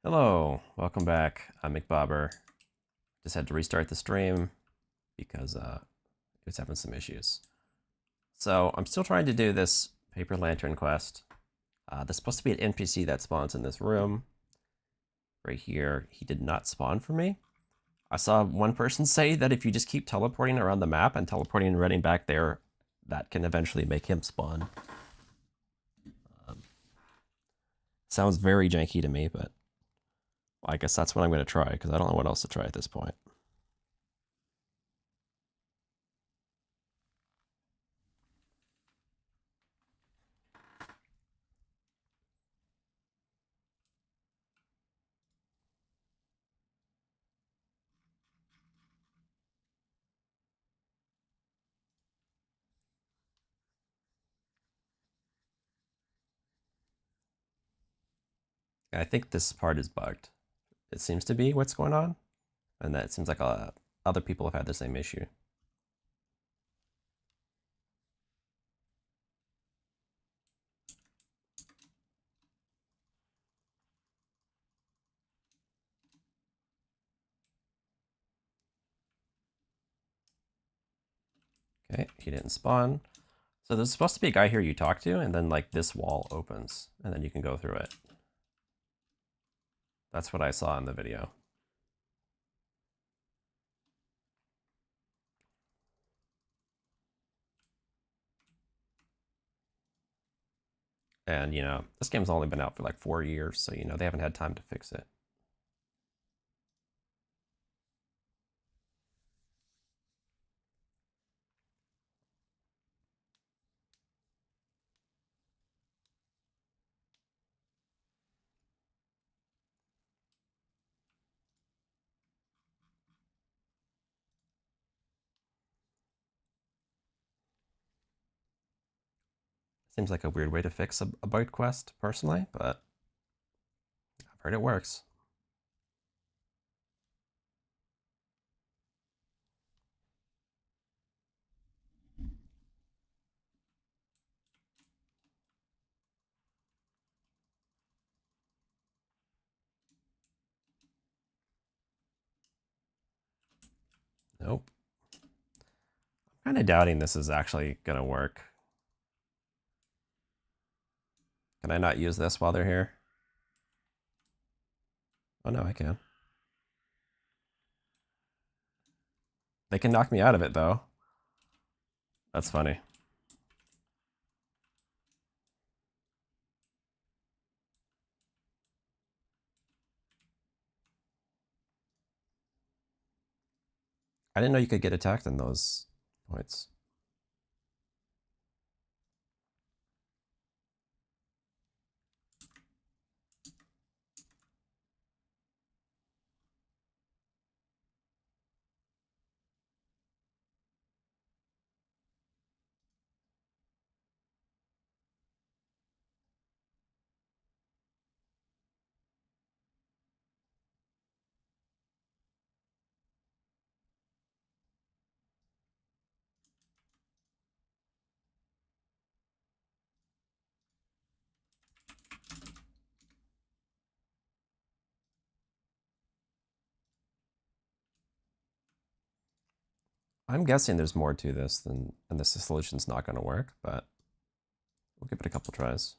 Hello, welcome back. I'm Mcbober. Just had to restart the stream because it was having some issues. So I'm still trying to do this paper lantern quest. There's supposed to be an NPC that spawns in this room right here. He did not spawn for me. I saw one person say that if you just keep teleporting around the map and teleporting and running back there, that can eventually make him spawn. Sounds very janky to me, but I guess that's what I'm going to try because I don't know what else to try at this point. I think this part is bugged. It seems to be what's going on, and that seems like other people have had the same issue. Okay, he didn't spawn. So there's supposed to be a guy here you talk to, and then like this wall opens, and then you can go through it. That's what I saw in the video. And, this game's only been out for like 4 years, so, they haven't had time to fix it. Seems like a weird way to fix a bug quest, personally, but I've heard it works. Nope. I'm kind of doubting this is actually going to work. Can I not use this while they're here? Oh, no, I can. They can knock me out of it, though. That's funny. I didn't know you could get attacked in those points. I'm guessing there's more to this than, and this solution's not going to work, but we'll give it a couple tries.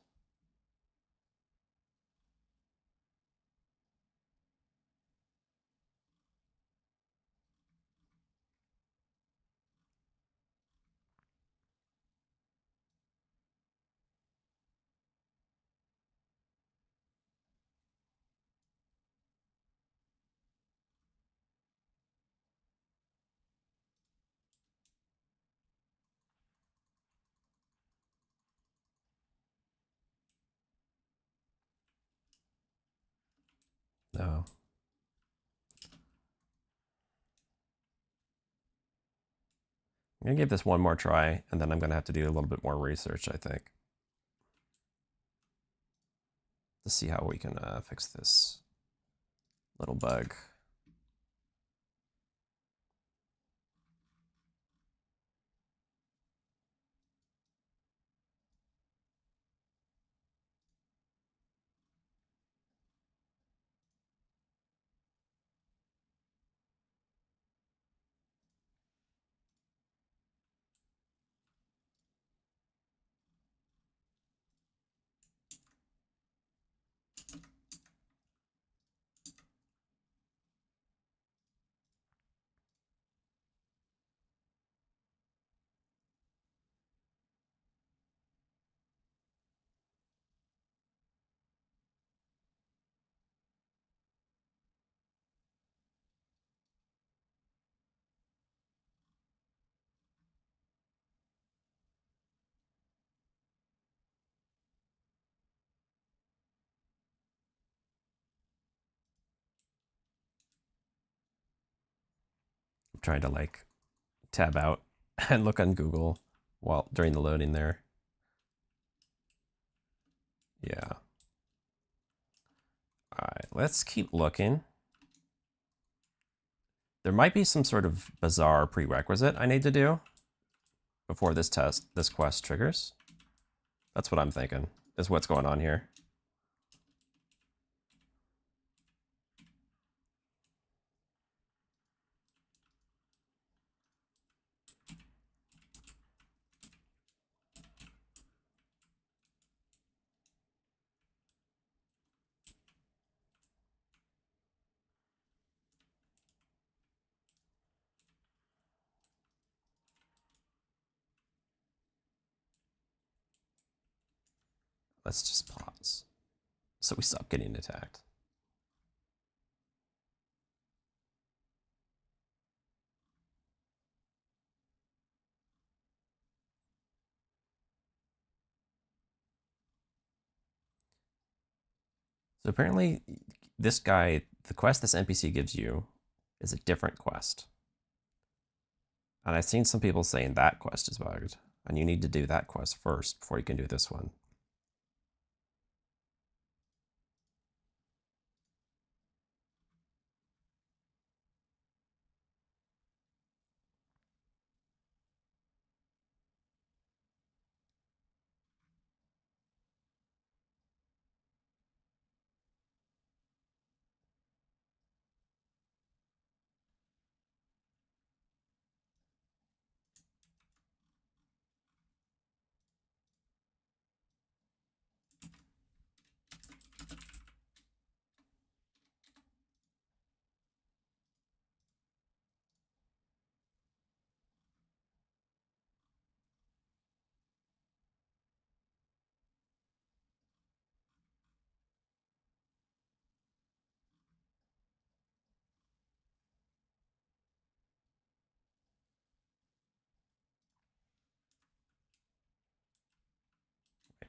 No. I'm going to give this one more try, and then I'm going to have to do a little bit more research, I think, to see how we can fix this little bug. trying to like tab out and look on Google while during the loading there. Yeah. All right, let's keep looking. There might be some sort of bizarre prerequisite I need to do before this quest triggers. That's what I'm thinking, is what's going on here. Let's just pause so we stop getting attacked. So apparently this guy, the quest this NPC gives you is a different quest. And I've seen some people saying that quest is bugged, and you need to do that quest first before you can do this one.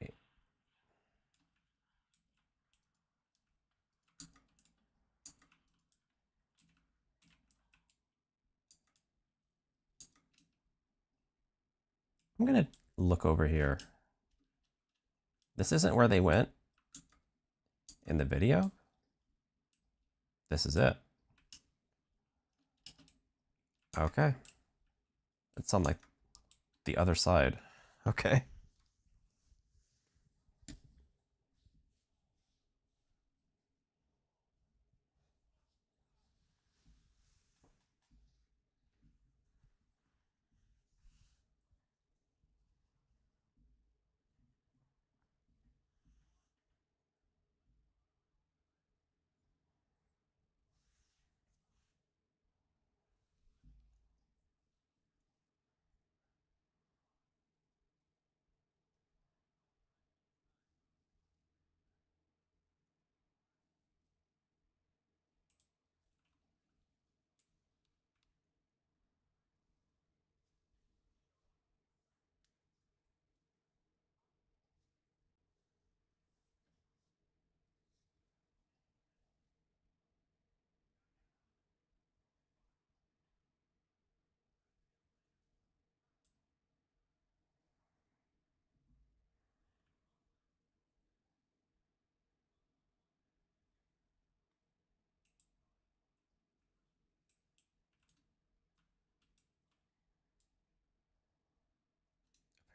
Wait. I'm gonna look over here. This isn't where they went in the video. This is it. Okay. It's on like the other side. Okay.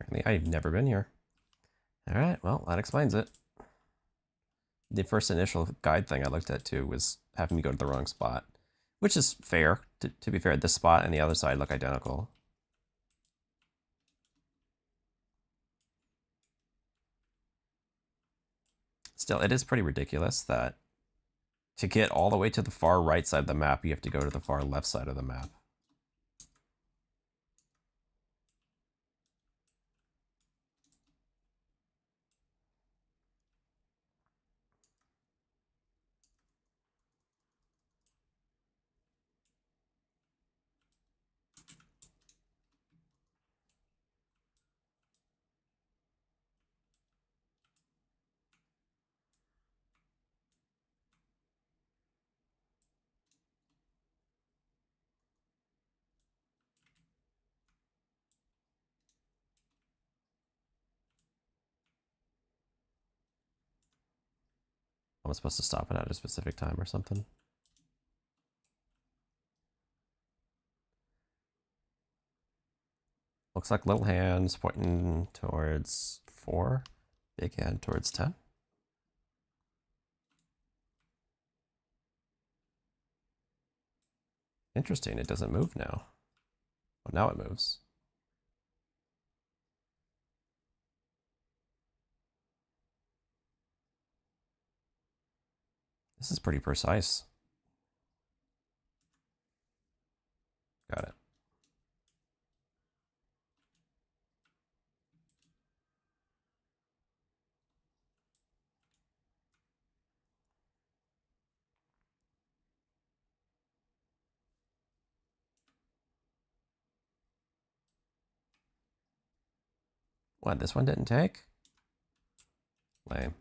Apparently I've never been here. All right, well, that explains it. The first initial guide thing I looked at too was having me go to the wrong spot, which is fair. To be fair, this spot and the other side look identical. Still, it is pretty ridiculous that to get all the way to the far right side of the map, you have to go to the far left side of the map. I'm supposed to stop it at a specific time or something. Looks like little hands pointing towards 4, big hand towards 10. Interesting, it doesn't move now. Oh, now it moves. This is pretty precise. Got it. What, this one didn't take? Lame.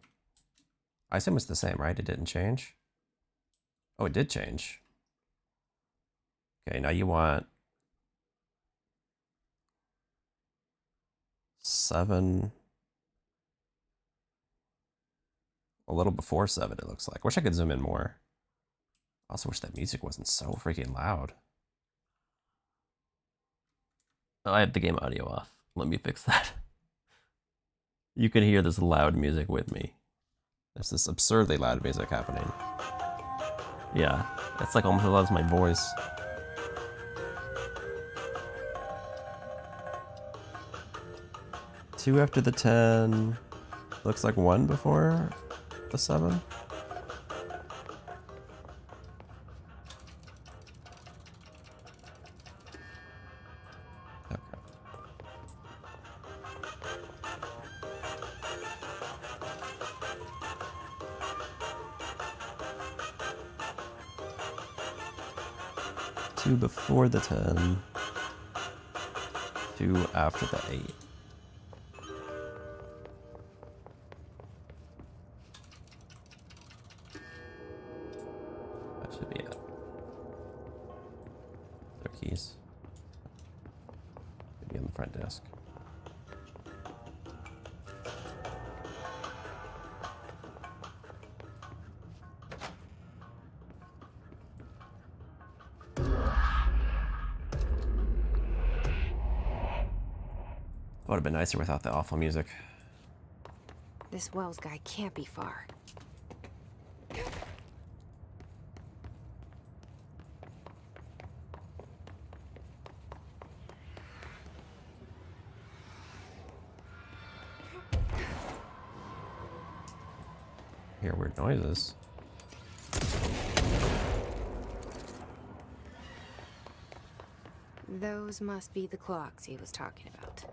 I assume it's the same, right? It didn't change? Oh, it did change. Okay, now you want 7. A little before 7, it looks like. Wish I could zoom in more. Also wish that music wasn't so freaking loud. Oh, I have the game audio off. Let me fix that. You can hear this loud music with me. There's this absurdly loud music happening. Yeah, it's like almost as loud as my voice. Two after the 10. Looks like 1 before the 7. Okay. Two before the 10. 2 after the 8. That should be it. Their keys. Maybe on the front desk. Would have been nicer without the awful music. This Wells guy can't be far. Hear weird noises. Those must be the clocks he was talking about.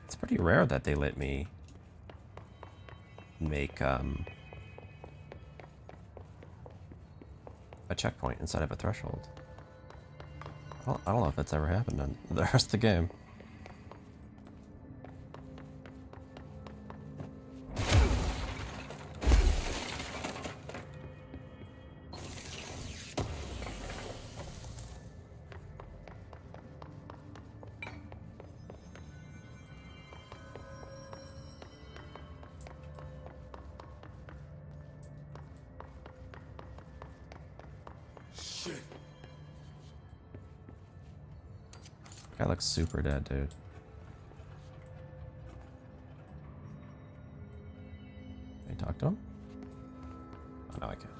It's pretty rare that they let me make a checkpoint inside of a threshold. Well, I don't know if that's ever happened in the rest of the game. Shit. Guy looks super dead, dude. Can I talk to him? Oh, no, I can't.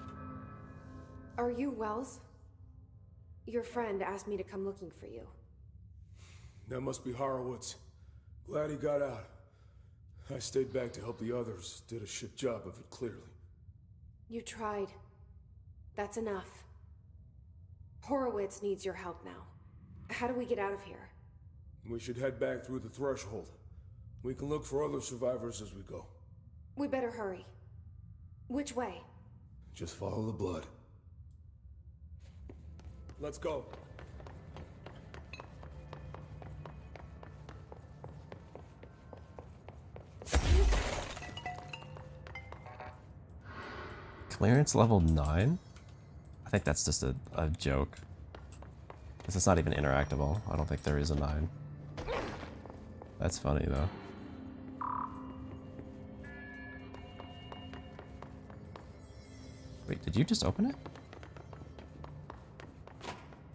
Are you Wells? Your friend asked me to come looking for you. That must be Horowitz. Glad he got out. I stayed back to help the others. Did a shit job of it, clearly. You tried. That's enough. Horowitz needs your help now. How do we get out of here? We should head back through the threshold. We can look for other survivors as we go. We better hurry. Which way? Just follow the blood. Let's go. Clearance level 9? I think that's just a joke. Because it's not even interactable. I don't think there is a 9. That's funny though. Wait, did you just open it?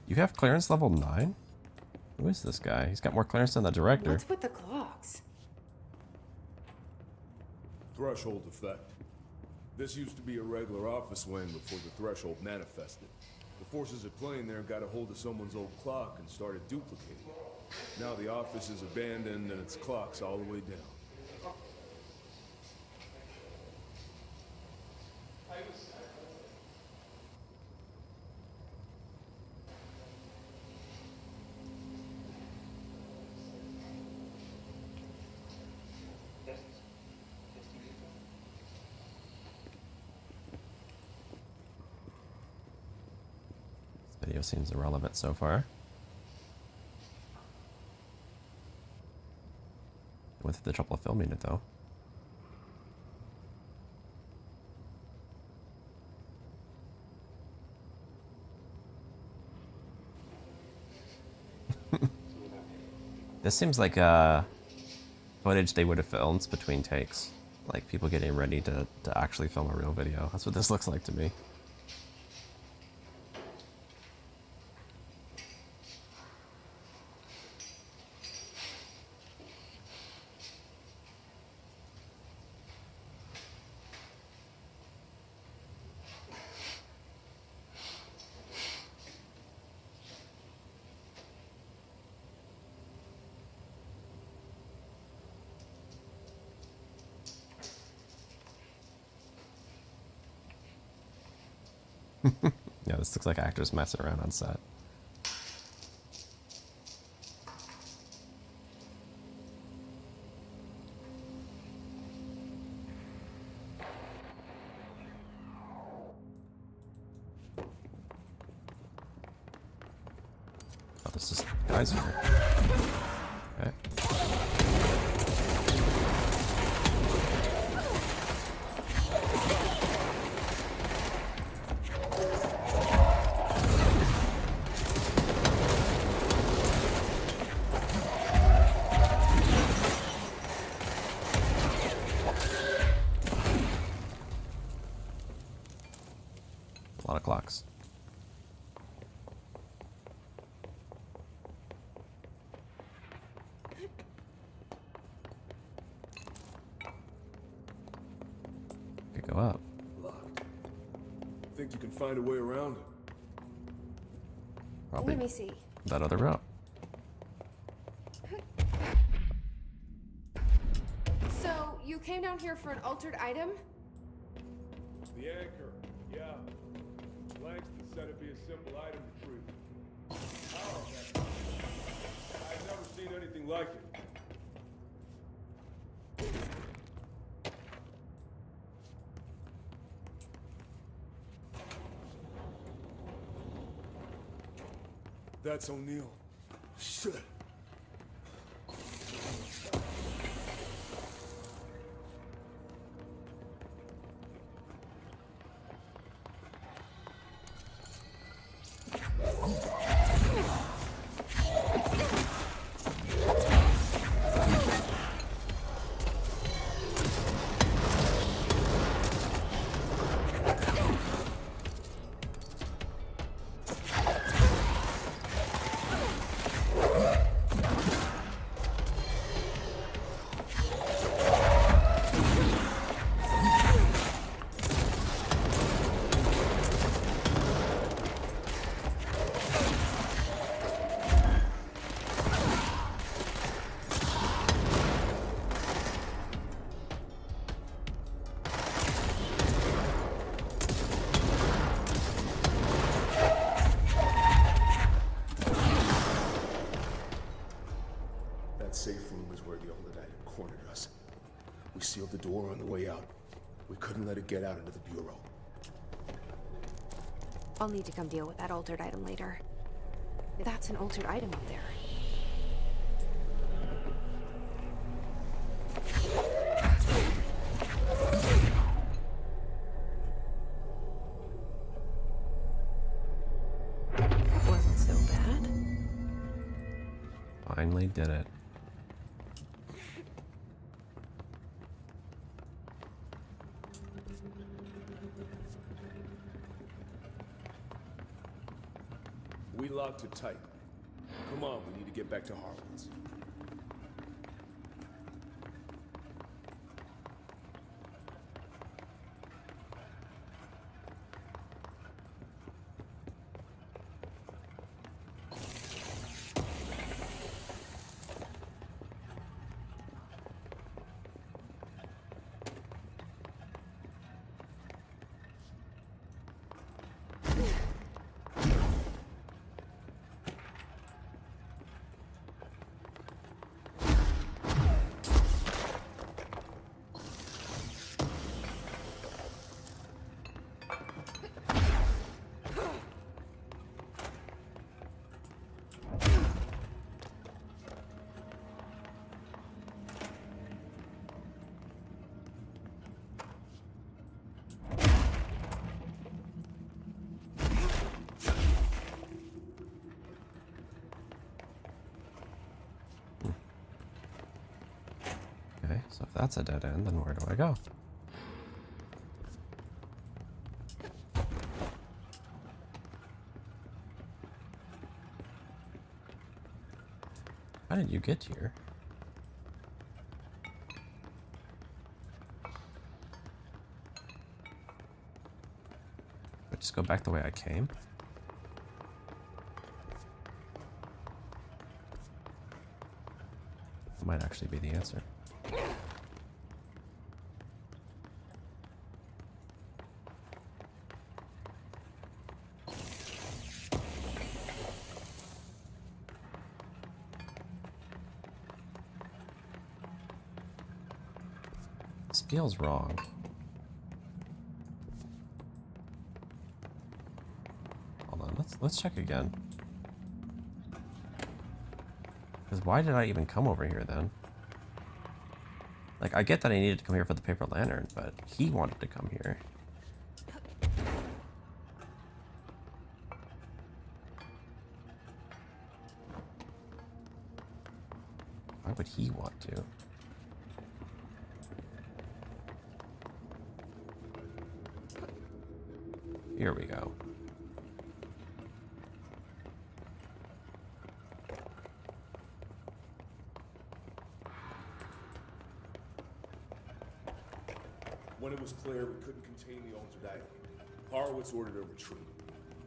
You have clearance level 9? Who is this guy? He's got more clearance than the director. What's with the clocks? Threshold effect. This used to be a regular office wing before the threshold manifested. The forces at play in there got a hold of someone's old clock and started duplicating it. Now the office is abandoned and its clock's all the way down. This video seems irrelevant so far. Went through the trouble of filming it though. This seems like footage they would have filmed between takes. Like people getting ready to actually film a real video. That's what this looks like to me. Yeah, this looks like actors messing around on set. Oh, this is guys here. Okay. A lot of clocks. Could go up. Locked. Think you can find a way around it? Probably Let me see. that other route. So, you came down here for an altered item? The anchor, yeah. Langston said it'd be a simple item retrieval. Oh, I've never seen anything like it. That's O'Neill. Shit. We sealed the door on the way out. We couldn't let it get out into the bureau. I'll need to come deal with that altered item later. That's an altered item up there. Wasn't so bad. Finally did it. We locked it tight. Come on, we need to get back to Harlan's. Okay, so if that's a dead end, then where do I go? How did you get here? I just go back the way I came? That might actually be the answer. This feels wrong. Hold on, let's check again. Because why did I even come over here then? Like, I get that I needed to come here for the paper lantern, but he wanted to come here. Why would he want to? Here we go. When it was clear we couldn't contain the altered item, Horowitz ordered a retreat.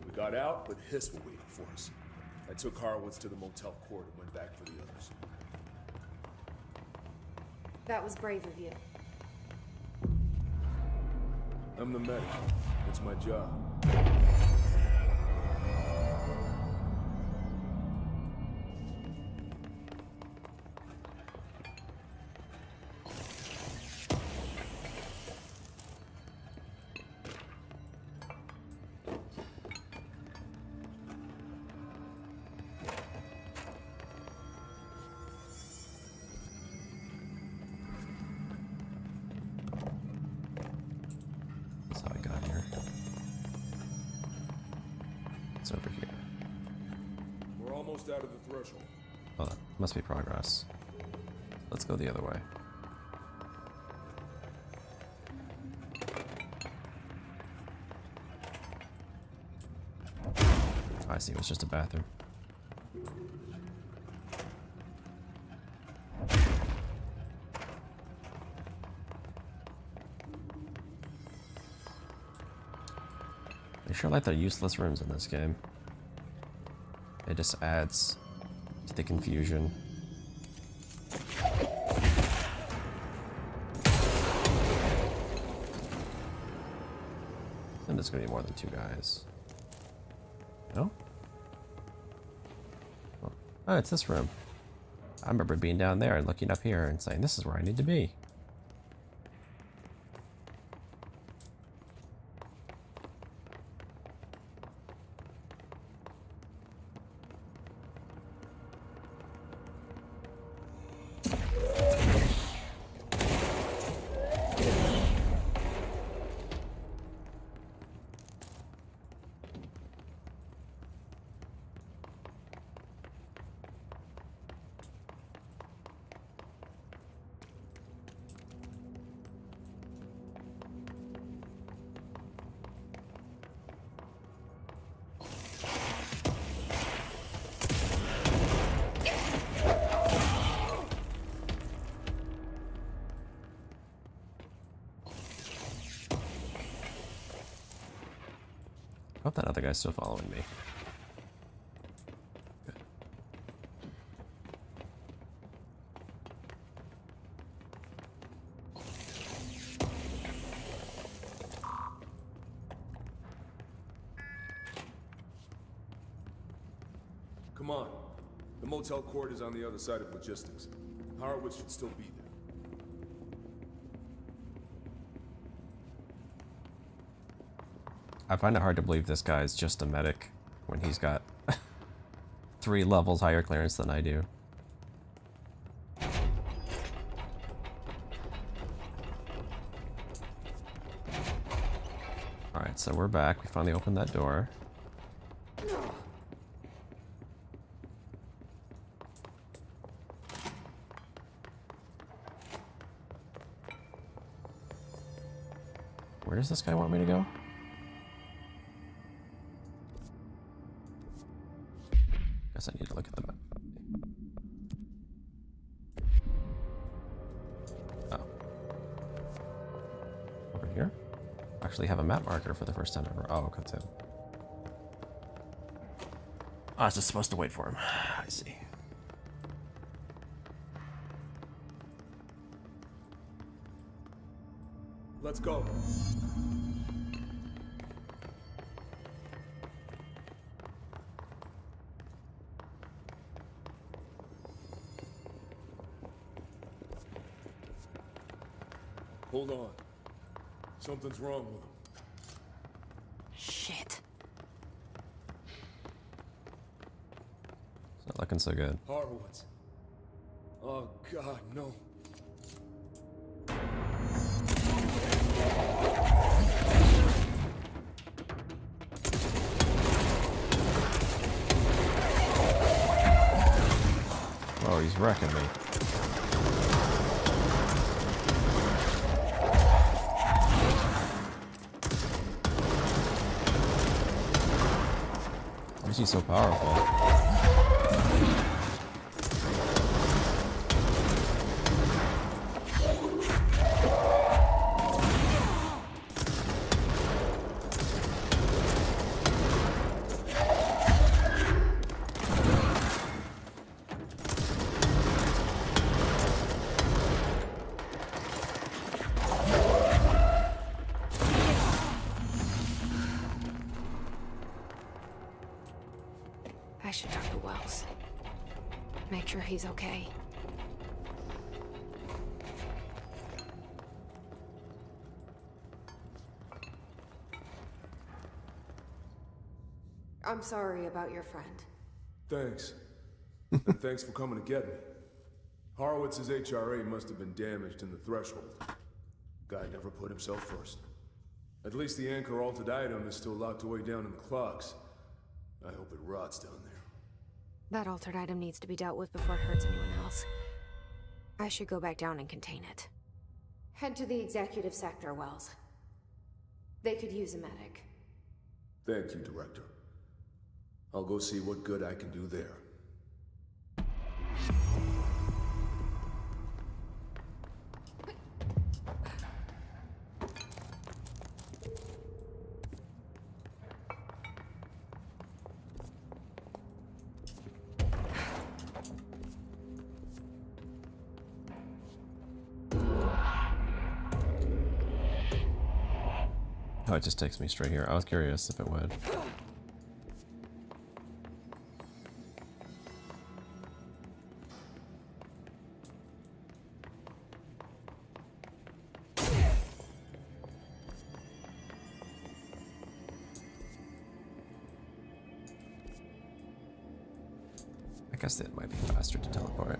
We got out, but Hiss were waiting for us. I took Horowitz to the motel court and went back for the others. That was brave of you. I'm the medic. It's my job. That's how I got here. It's over here. We're almost out of the threshold. Oh, that must be progress. Let's go the other way. I see, it was just a bathroom. I sure like the useless rooms in this game. It just adds to the confusion. And there's gonna be more than two guys. No? Oh, it's this room. I remember being down there and looking up here and saying, this is where I need to be. I hope that other guy's still following me. Good. Come on. The motel court is on the other side of logistics. Horowitz should still be there. I find it hard to believe this guy is just a medic when he's got 3 levels higher clearance than I do. Alright, so we're back. We finally opened that door. Where does this guy want me to go? Guess I need to look at the map. Oh. Over here? Actually have a map marker for the first time ever. Oh, that's him. Oh, I was just supposed to wait for him. I see. Let's go. Hold on. Something's wrong with him. Shit. It's not looking so good. Horowitz. Oh, God, no. Oh, he's wrecking me. Why is he so powerful? I should talk to Wells. Make sure he's okay. I'm sorry about your friend. Thanks. And thanks for coming to get me. Horowitz's HRA must have been damaged in the threshold. Guy never put himself first. At least the anchor altered item is still locked away down in the clocks. I hope it rots down there. That altered item needs to be dealt with before it hurts anyone else. I should go back down and contain it. Head to the executive sector, Wells. They could use a medic. Thank you, Director. I'll go see what good I can do there. Oh, it just takes me straight here. I was curious if it would. I guess it might be faster to teleport.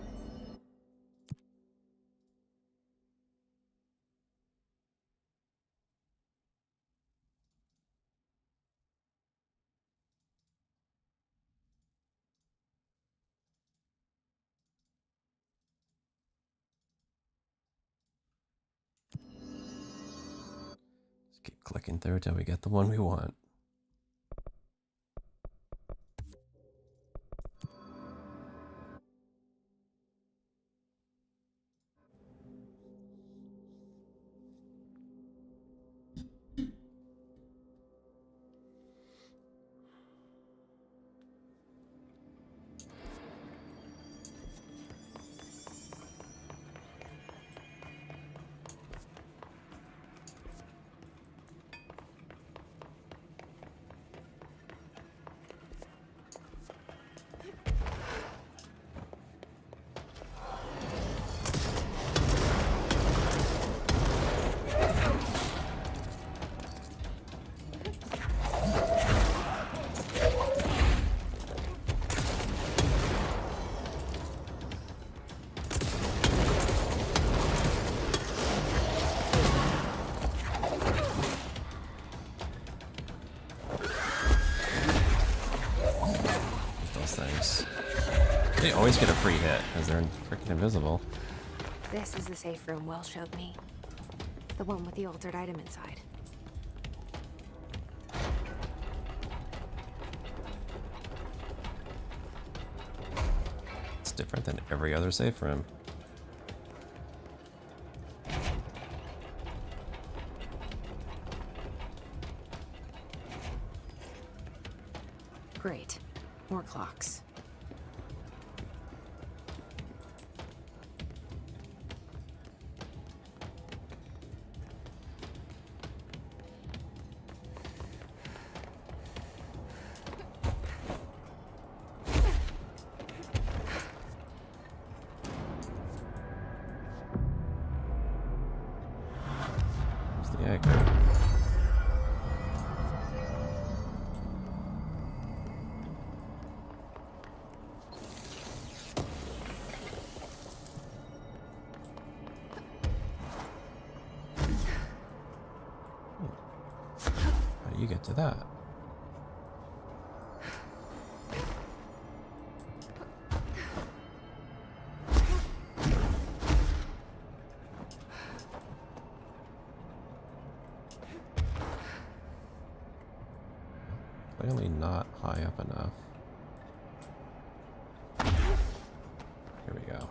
Keep clicking through till we get the one we want. They always get a free hit because they're freaking invisible. This is the safe room Will showed me. The one with the altered item inside. It's different than every other safe room. Great. More clocks. There's the egg. How do you get to that? Clearly not high up enough. Here we go.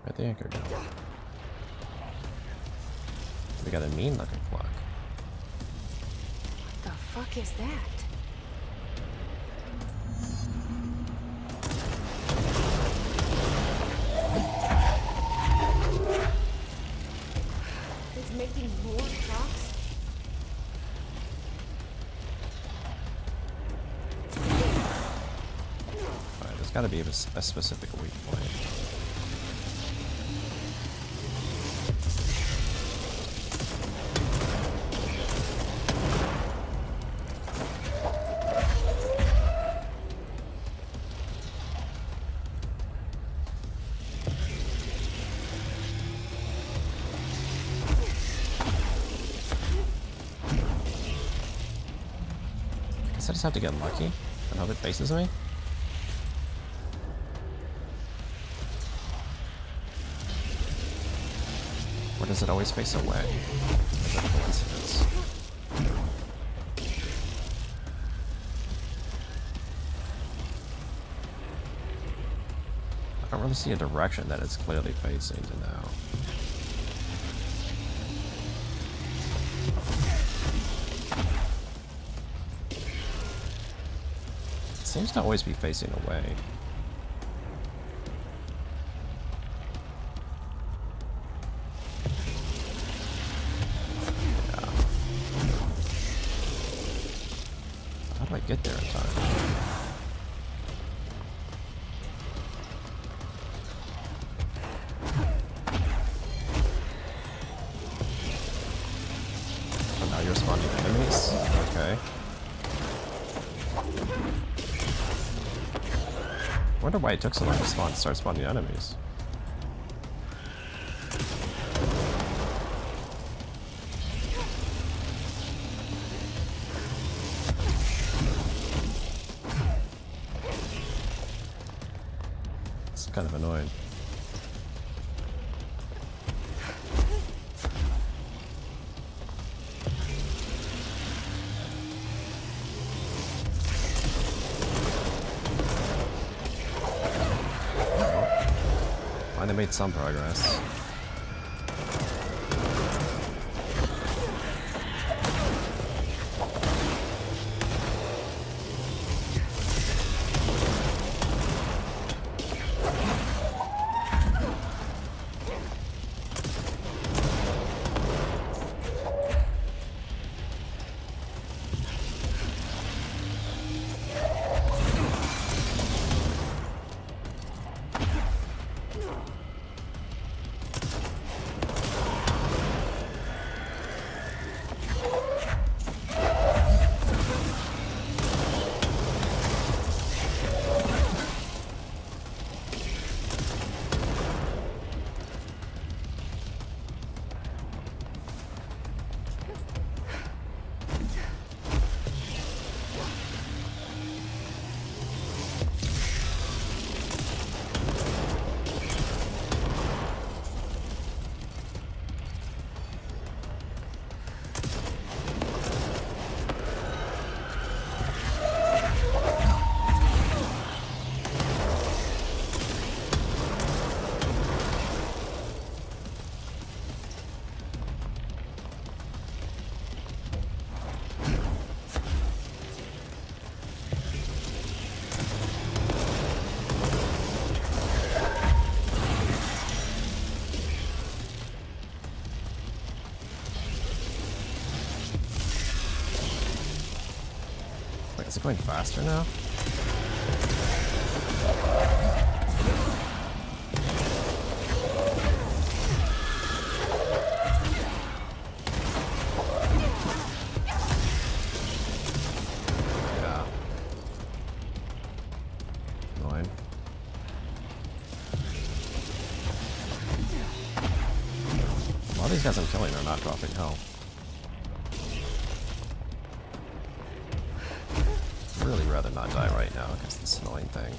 Where'd the anchor go? We got a mean looking clock. What the fuck is that? It's making more clocks? Alright, there's gotta be a specific weak point. I just have to get lucky and hope it faces me. Or does it always face away? Is that a coincidence? I don't really see a direction that it's clearly facing to now. Seems to always be facing away. Yeah. How do I get there in time? wonder why it took so long to start spawning enemies. It's kind of annoying. Finally made some progress. Wait, is it going faster now? Yeah. Annoying. A lot of these guys I'm killing are not dropping health. Really rather not die right now because of this annoying thing.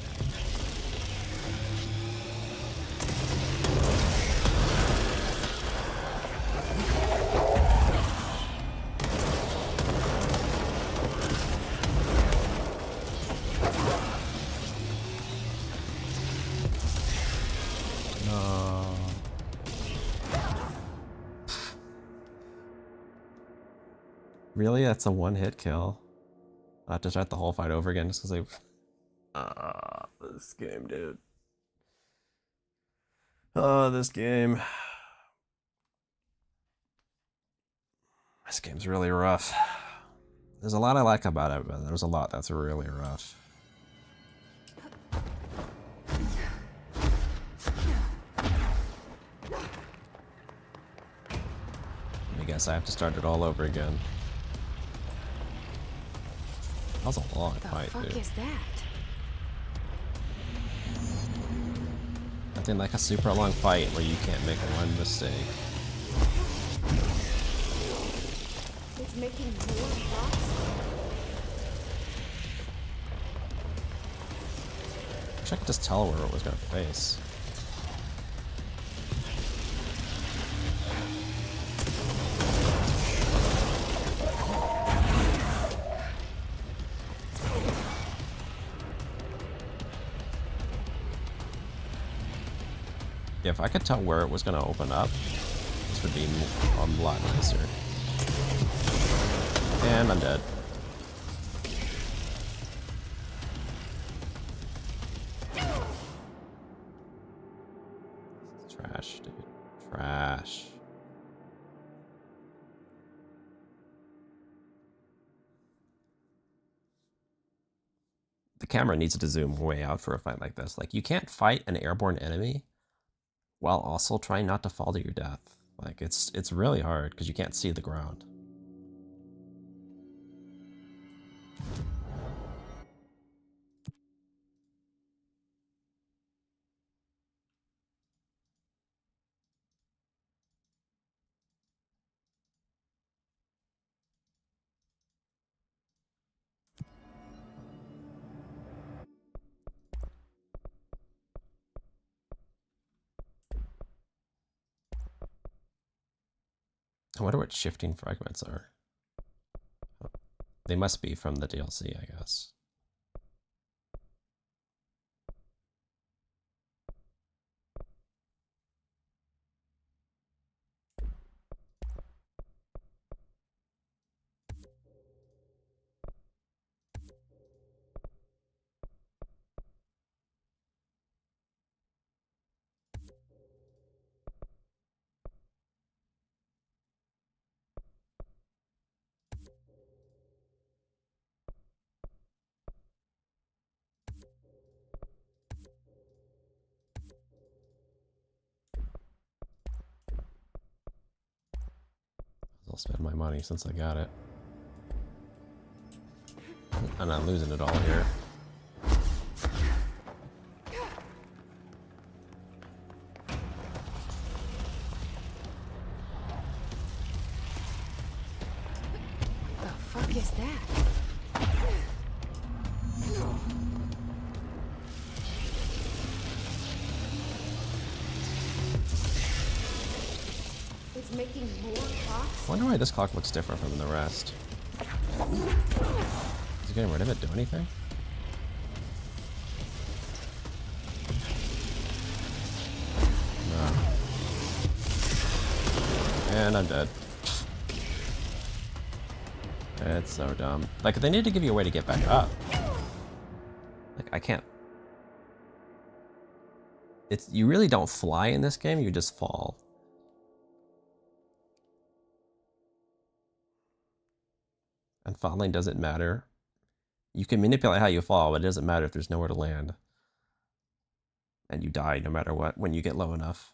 No. Really? That's a one-hit kill? I have to start the whole fight over again just because this game, dude. Oh, this game. This game's really rough. There's a lot I like about it, but there's a lot that's really rough. I guess I have to start it all over again. That was a long fight, dude. What the fuck is that? Nothing like a super long fight where you can't make one mistake. It's making more shots? Wish I could just tell where it was gonna face. Yeah, if I could tell where it was going to open up, this would be a lot nicer. And I'm dead. Trash, dude. Trash. The camera needs to zoom way out for a fight like this. Like, you can't fight an airborne enemy while also trying not to fall to your death. Like, it's really hard because you can't see the ground. I wonder what shifting fragments are. They must be from the DLC, I guess. I'll spend my money since I got it. I'm not losing it all here. The fuck is that? It's making more clocks? I wonder why this clock looks different from the rest. Is it getting rid of it do anything? No. And I'm dead. It's so dumb. Like, they need to give you a way to get back up. Like, I can't. You really don't fly in this game, you just fall. And falling doesn't matter. You can manipulate how you fall, but it doesn't matter if there's nowhere to land. And you die no matter what when you get low enough.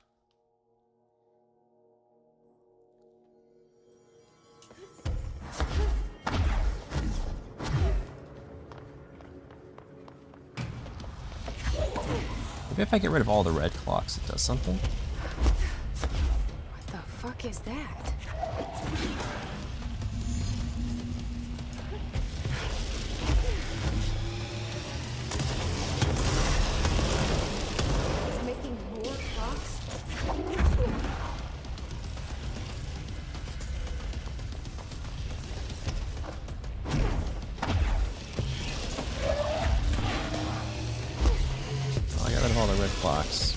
Maybe if I get rid of all the red clocks, it does something. What the fuck is that? It's making more clocks? I got rid of all the red clocks.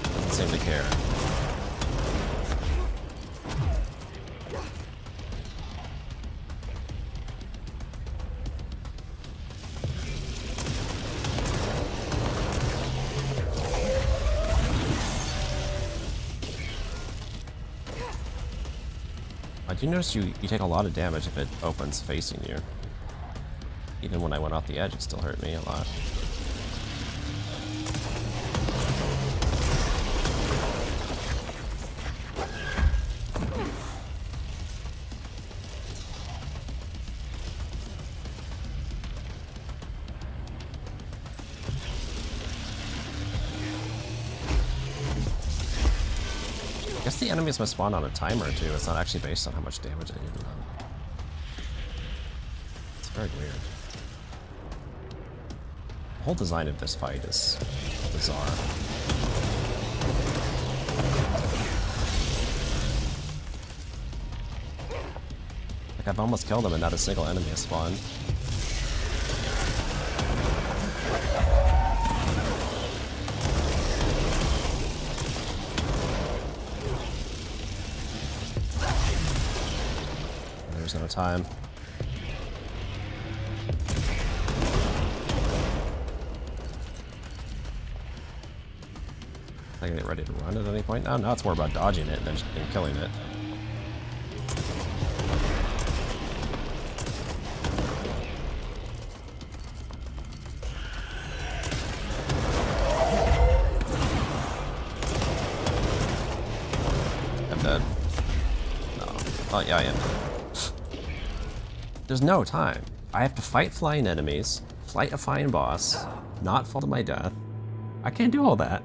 Doesn't seem to care. I do notice you take a lot of damage if it opens facing you. Even when I went off the edge, it still hurt me a lot. I guess the enemies must spawn on a timer too. It's not actually based on how much damage I do to them. It's very weird. The whole design of this fight is bizarre. Like, I've almost killed him and not a single enemy has spawned. There's no time. I get ready to run at any point now? Now it's more about dodging it than killing it. I'm dead. No. Oh, yeah, I am dead. There's no time. I have to fight flying enemies, fight a flying boss, not fall to my death. I can't do all that.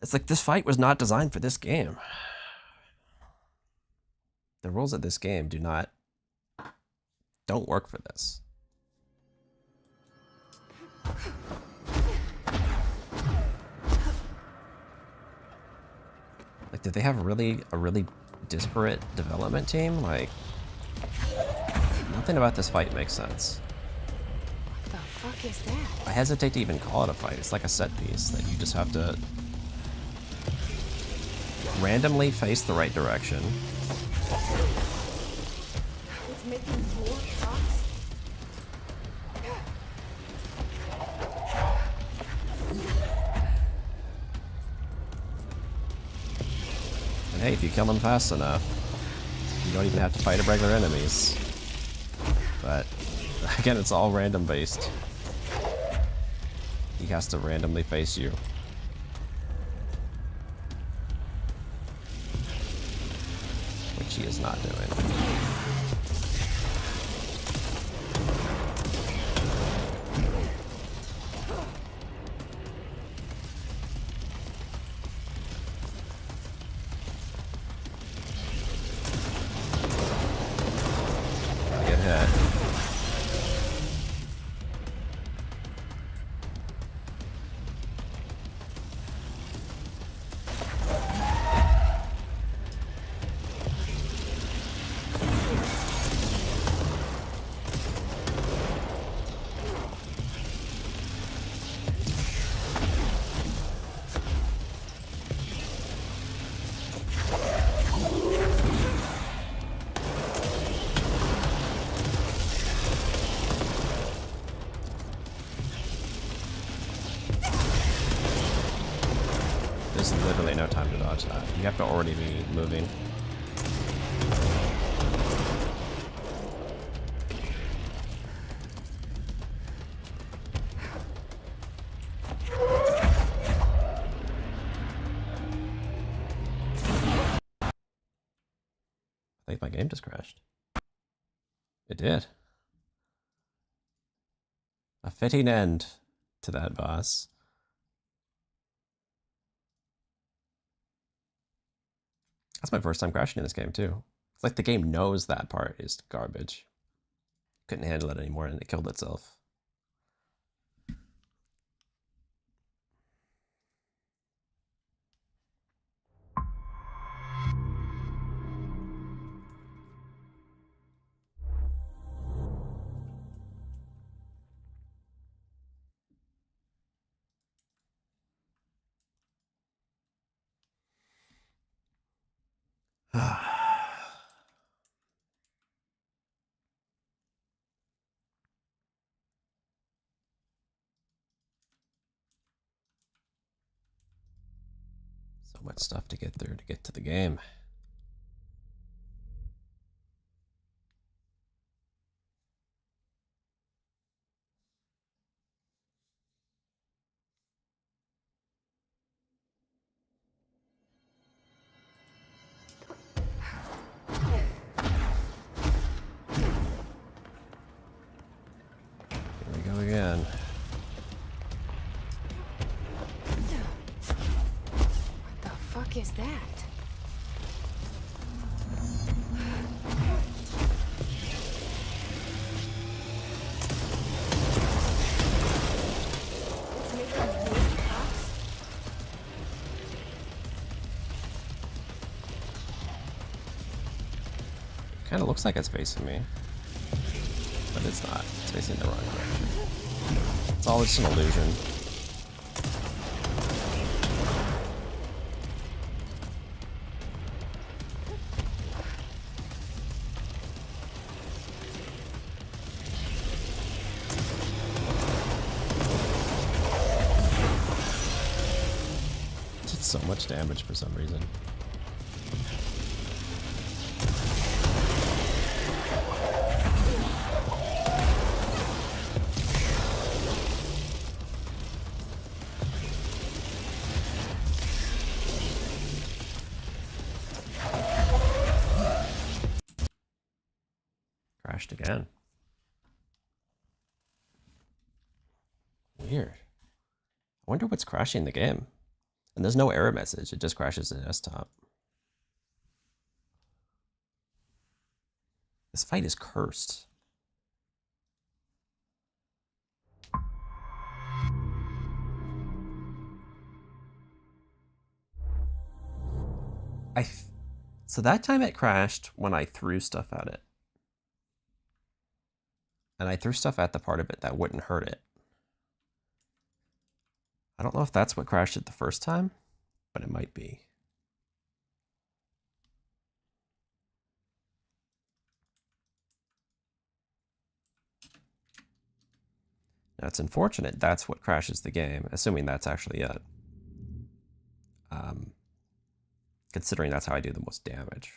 It's like this fight was not designed for this game. The rules of this game don't work for this. Like, did they have a really disparate development team? Like, nothing about this fight makes sense. What the fuck is that? I hesitate to even call it a fight. It's like a set piece that you just have to randomly face the right direction. It's making more shots? And hey, if you kill them fast enough, you don't even have to fight regular enemies. But again, it's all random based. He has to randomly face you. Which he is not doing. Get hit. There's literally no time to dodge that. You have to already be moving. I think my game just crashed. It did. A fitting end to that boss. That's my first time crashing in this game, too. It's like the game knows that part is garbage. Couldn't handle it anymore, and it killed itself. So much stuff to get through to get to the game. Here we go again. What the fuck is that? It's making more shots? Kind of looks like it's facing me. But it's not. It's facing the wrong direction. It's all just an illusion. It did so much damage for some reason. Crashed again. Weird. I wonder what's crashing the game. And there's no error message, it just crashes the desktop. This fight is cursed. So that time it crashed when I threw stuff at it. And I threw stuff at the part of it that wouldn't hurt it. I don't know if that's what crashed it the first time, but it might be. Now, it's unfortunate that's what crashes the game, assuming that's actually it. Considering that's how I do the most damage.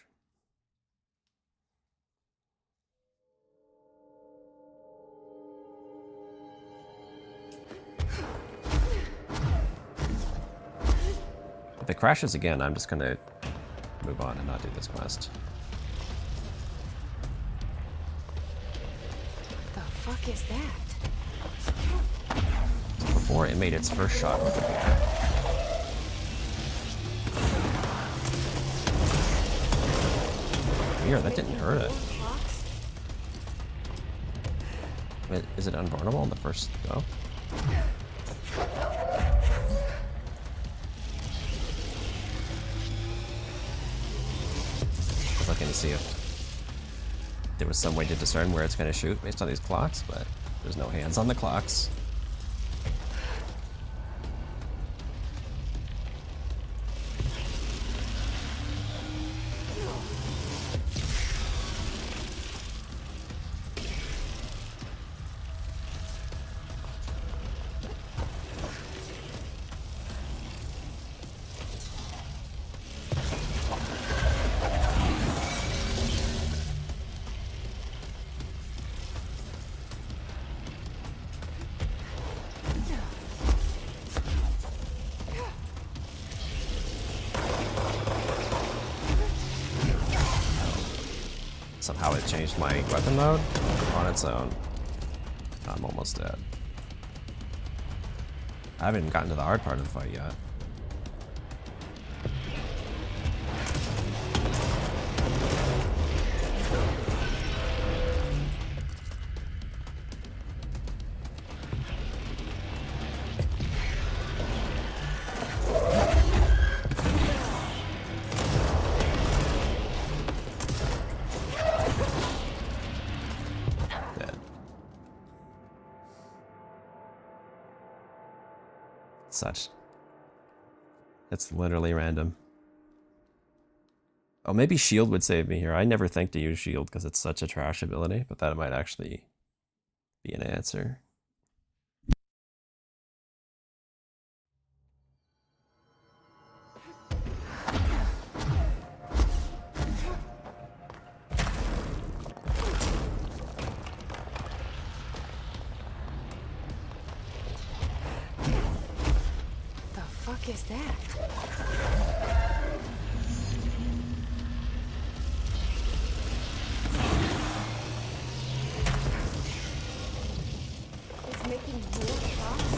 If it crashes again, I'm just gonna move on and not do this quest. The fuck is that? Before it made its first shot with the bear. Weird, that didn't hurt it. Is it unvulnerable on the first go? I was looking to see if there was some way to discern where it's going to shoot based on these clocks, but there's no hands on the clocks. Somehow it changed my weapon mode on its own. I'm almost dead. I haven't even gotten to the hard part of the fight yet. Such. It's literally random. Oh, maybe shield would save me here. I never think to use shield because it's such a trash ability, but that might actually be an answer. What is that? It's making more shots?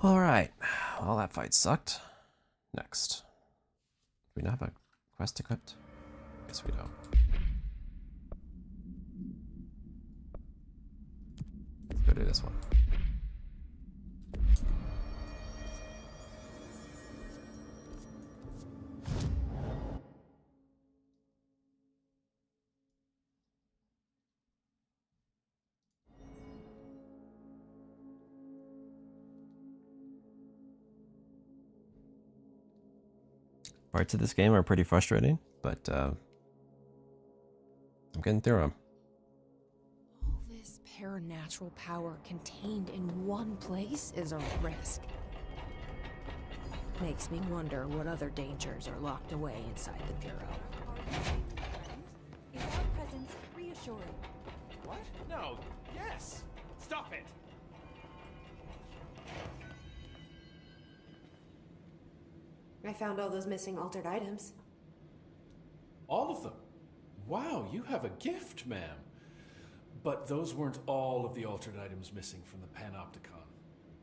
Alright, well that fight sucked. Next. Do we not have a quest equipped? Guess we don't. Let's go do this one. Parts of this game are pretty frustrating, but I'm getting through them. All this paranatural power contained in one place is a risk. Makes me wonder what other dangers are locked away inside the Bureau. Is our presence reassuring? What? No. Yes. Stop it. I found all those missing altered items. All of them? Wow, you have a gift, ma'am. But those weren't all of the altered items missing from the Panopticon.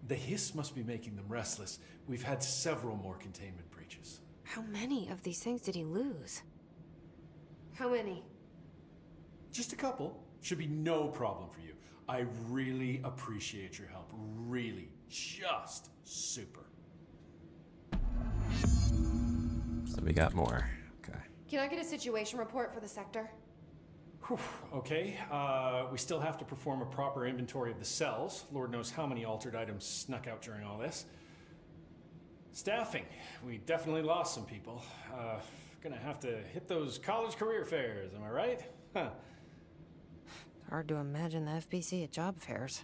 The hiss must be making them restless. We've had several more containment breaches. How many of these things did he lose? How many? Just a couple. Should be no problem for you. I really appreciate your help. Really. Just super. So we got more. Okay. Can I get a situation report for the sector? Whew, okay, we still have to perform a proper inventory of the cells. Lord knows how many altered items snuck out during all this. Staffing. We definitely lost some people. Gonna have to hit those college career fairs, am I right? Huh. It's hard to imagine the FBC at job fairs.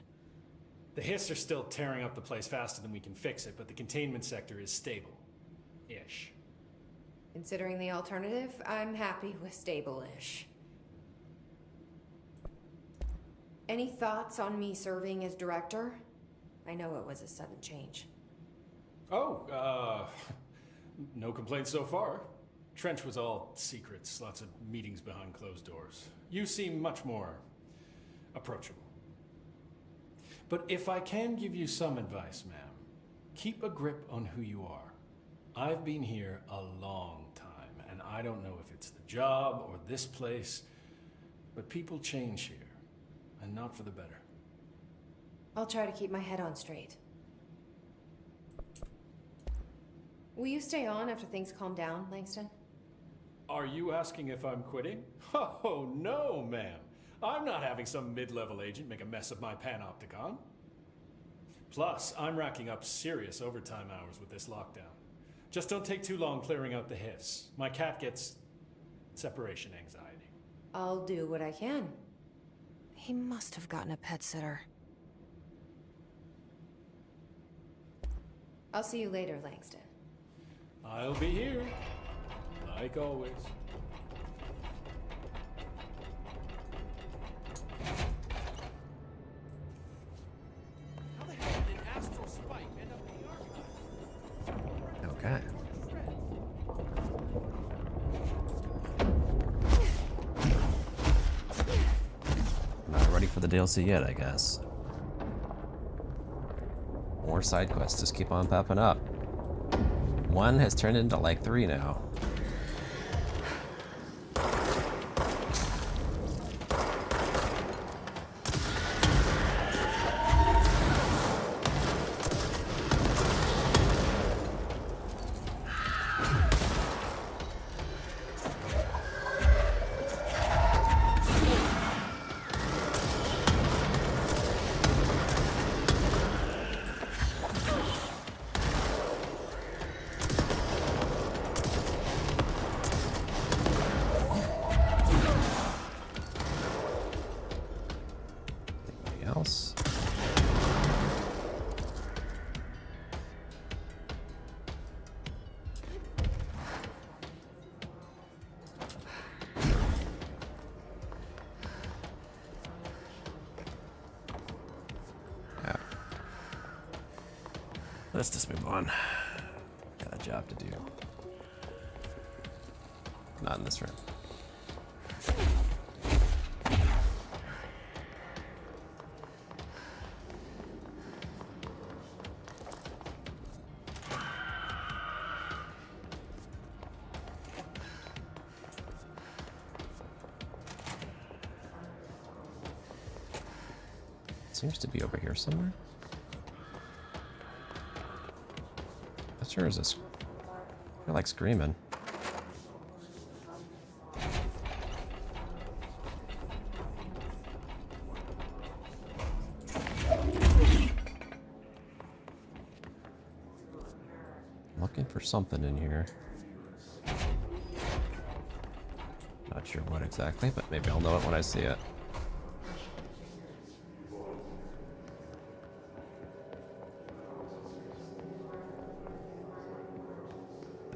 The hiss are still tearing up the place faster than we can fix it, but the containment sector is stable. Ish. Considering the alternative, I'm happy with stable-ish. Any thoughts on me serving as director? I know it was a sudden change. Oh, no complaints so far. Trench was all secrets, lots of meetings behind closed doors. You seem much more approachable. But if I can give you some advice, ma'am, keep a grip on who you are. I've been here a long time, and I don't know if it's the job or this place, but people change here, and not for the better. I'll try to keep my head on straight. Will you stay on after things calm down, Langston? Are you asking if I'm quitting? Oh, no, ma'am. I'm not having some mid-level agent make a mess of my Panopticon. Plus, I'm racking up serious overtime hours with this lockdown. Just don't take too long clearing out the hiss. My cat gets separation anxiety. I'll do what I can. He must have gotten a pet sitter. I'll see you later, Langston. I'll be here, like always. How the hell did an astral spike end up in the archive? Okay. Not ready for the DLC yet, I guess. More side quests just keep on popping up. One has turned into like 3 now. Else. Yeah. Let's just move on. Got a job to do. Not in this room. seems to be over here somewhere. That sure is a... I feel like screaming. Looking for something in here. Not sure what exactly, but maybe I'll know it when I see it.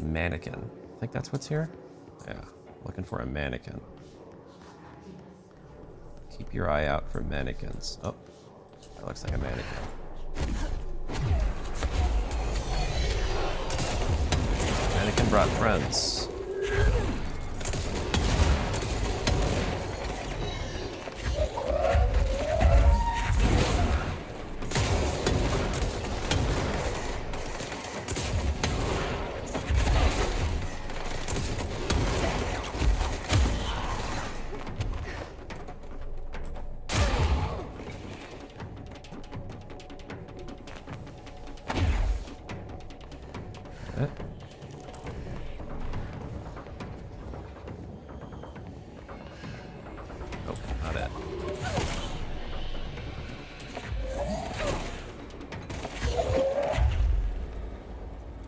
Mannequin. I think that's what's here? Yeah, looking for a mannequin. Keep your eye out for mannequins. Oh, that looks like a mannequin. Mannequin brought friends. Oh, not it.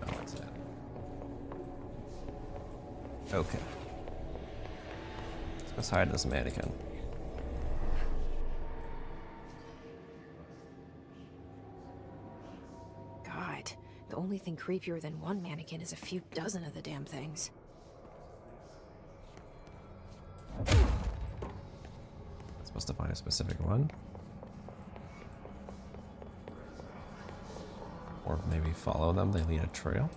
Oh, that's it. Okay. Let's hide this mannequin. God, the only thing creepier than one mannequin is a few dozen of the damn things. Supposed to find a specific one. Or maybe follow them, they lead a trail.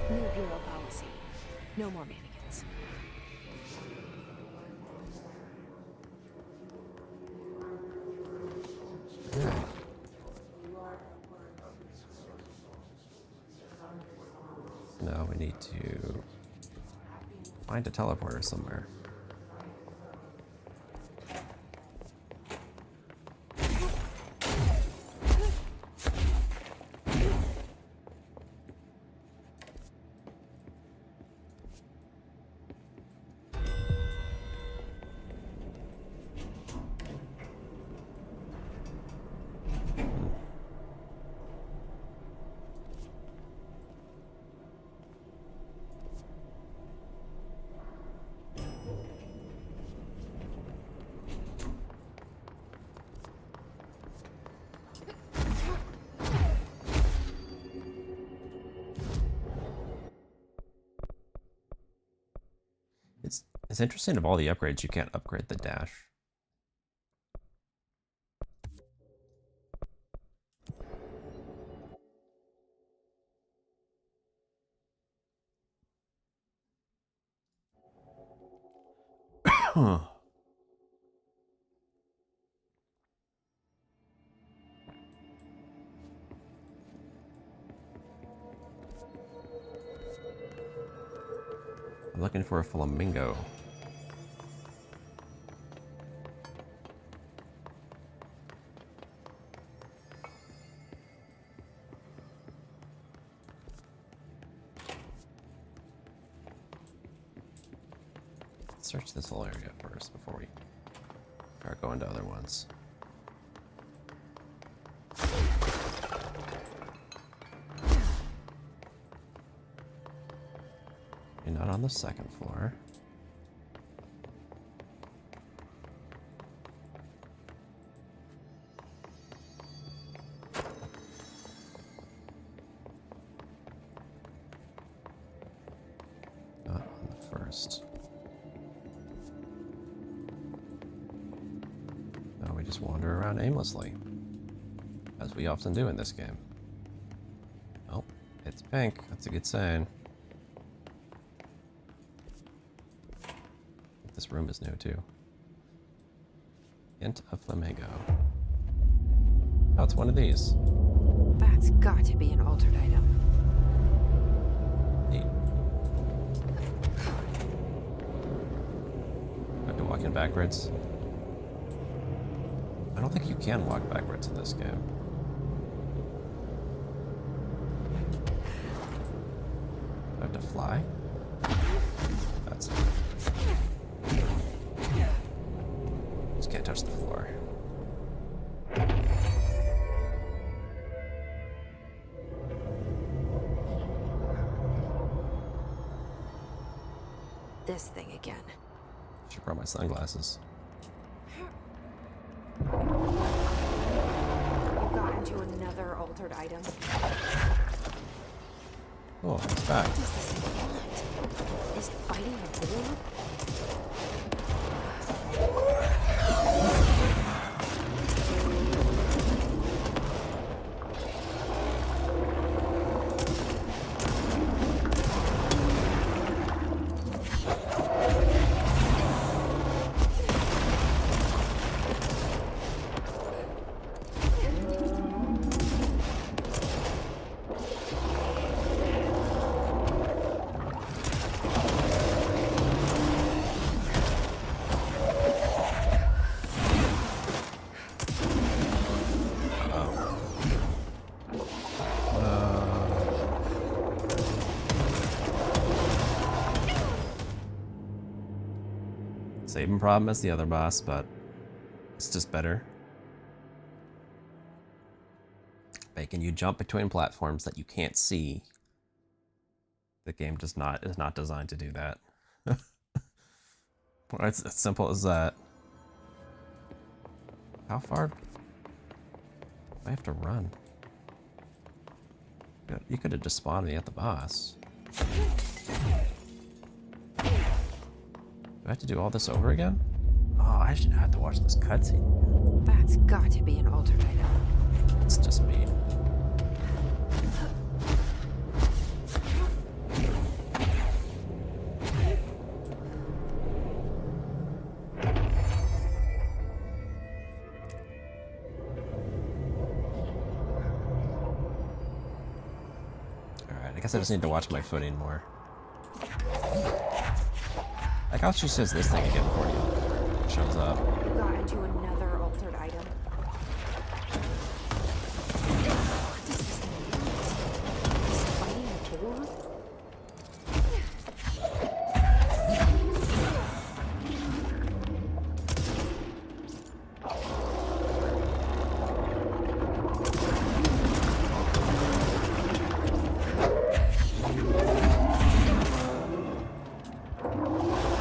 New bureau policy. No more mannequins. Now we need to find a teleporter somewhere. It's interesting, of all the upgrades, you can't upgrade the dash. Huh. I'm looking for a flamingo. Search this whole area first before we start going to other ones. You're not on the second floor. Not on the first. Now we just wander around aimlessly, as we often do in this game. Oh, it's pink. That's a good sign. This room is new too. Hint of flamingo. Oh, it's one of these. That's got to be an altered item. Neat. I have to walk in backwards. I don't think you can walk backwards in this game. Do I have to fly? That's it. Just can't touch the floor. This thing again. Should brought my sunglasses. You got into another altered item. Oh, it's back. What does this thing want? Is it fighting a bull? Same problem as the other boss, but it's just better. Making you jump between platforms that you can't see. The game is not designed to do that. Well, it's as simple as that. How far do I have to run? You could have just spawned me at the boss. Do I have to do all this over again? Oh, I should have to watch this cutscene again. That's got to be an altered item. It's just me. Alright, I guess I just need to watch my footing more. Like how she says this thing again before he shows up. You got into another altered item. What does this thing want? Is it fighting a bull?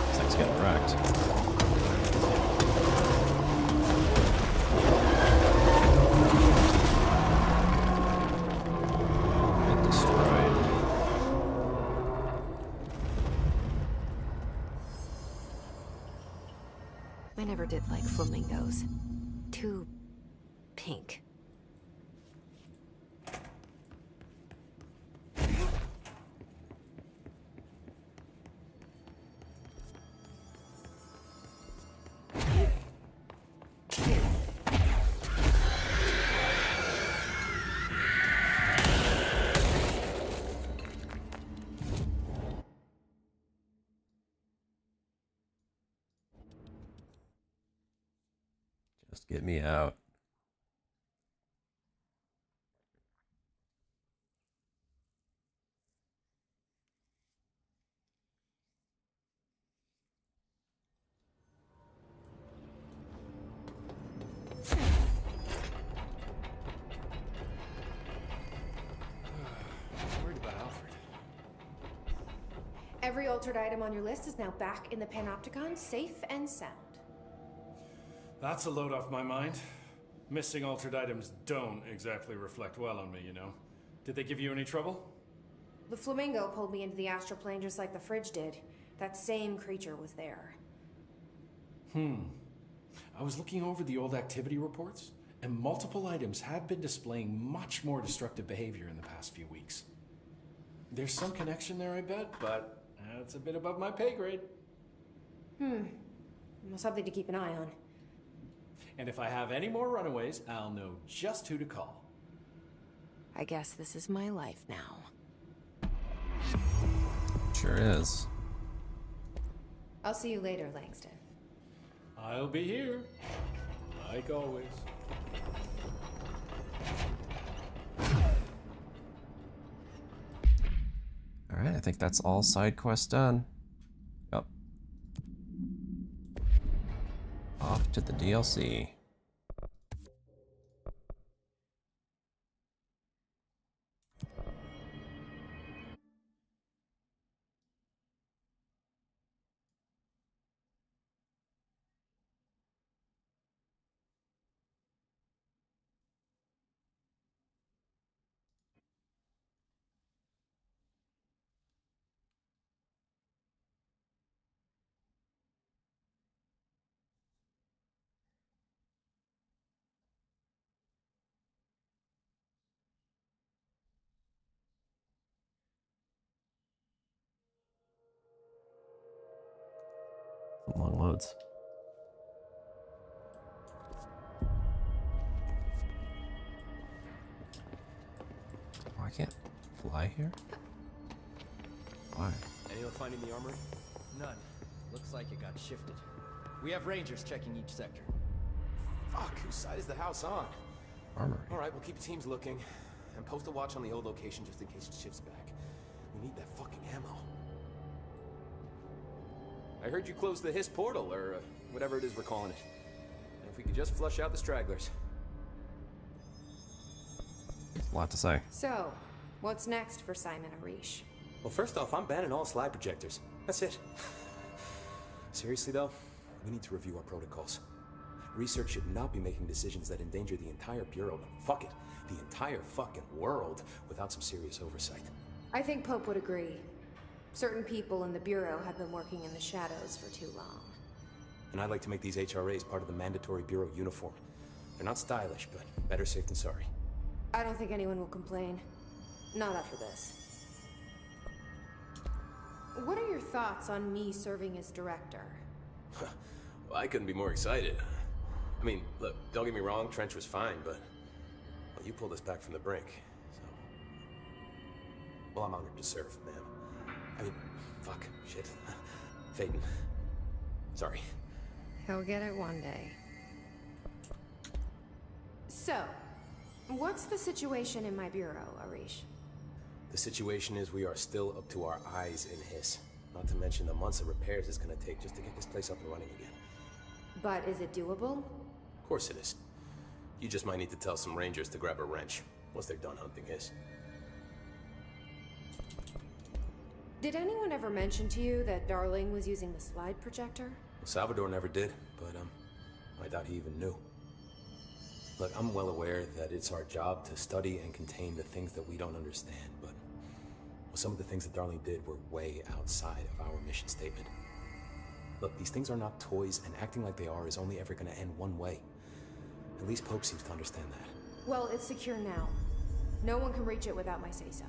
This thing's getting wrecked. Get destroyed. I never did like flamingos. Too pink. Just get me out. Worried about Alfred. Every altered item on your list is now back in the Panopticon, safe and sound. That's a load off my mind. Missing altered items don't exactly reflect well on me, you know. Did they give you any trouble? The flamingo pulled me into the astral plane just like the fridge did. That same creature was there. I was looking over the old activity reports, and multiple items have been displaying much more destructive behavior in the past few weeks. There's some connection there, I bet, but it's a bit above my pay grade. Well, something to keep an eye on. And if I have any more runaways, I'll know just who to call. I guess this is my life now. Sure is. I'll see you later, Langston. I'll be here, like always. Alright, I think that's all side quests done. Yep. Off to the DLC. Long loads. Oh, I can't fly here? Why? Anyone finding the armory? None. Looks like it got shifted. We have rangers checking each sector. Fuck, whose side is the house on? Armory. Alright, we'll keep teams looking. And post a watch on the old location just in case it shifts back. We need that fucking ammo. I heard you closed the Hiss portal, or whatever it is we're calling it. And if we could just flush out the stragglers. A lot to say. So, what's next for Simon Arish? Well, first off, I'm banning all slide projectors. That's it. Seriously, though, we need to review our protocols. Research should not be making decisions that endanger the entire Bureau, fuck it, the entire fucking world, without some serious oversight. I think Pope would agree. Certain people in the Bureau have been working in the shadows for too long. And I'd like to make these HRAs part of the mandatory Bureau uniform. They're not stylish, but better safe than sorry. I don't think anyone will complain. Not after this. What are your thoughts on me serving as director? Well, I couldn't be more excited. I mean, look, don't get me wrong, Trench was fine, but well, you pulled us back from the brink, so... Well, I'm honored to serve, ma'am. I mean, fuck, shit. Phaeton. Sorry. He'll get it one day. So, what's the situation in my bureau, Arish? The situation is we are still up to our eyes in Hiss. Not to mention the months of repairs it's gonna take just to get this place up and running again. But is it doable? Of course it is. You just might need to tell some rangers to grab a wrench once they're done hunting Hiss. Did anyone ever mention to you that Darling was using the slide projector? Well, Salvador never did, but I doubt he even knew. Look, I'm well aware that it's our job to study and contain the things that we don't understand, but well, some of the things that Darling did were way outside of our mission statement. Look, these things are not toys, and acting like they are is only ever gonna end one way. At least Pope seems to understand that. Well, it's secure now. No one can reach it without my say-so.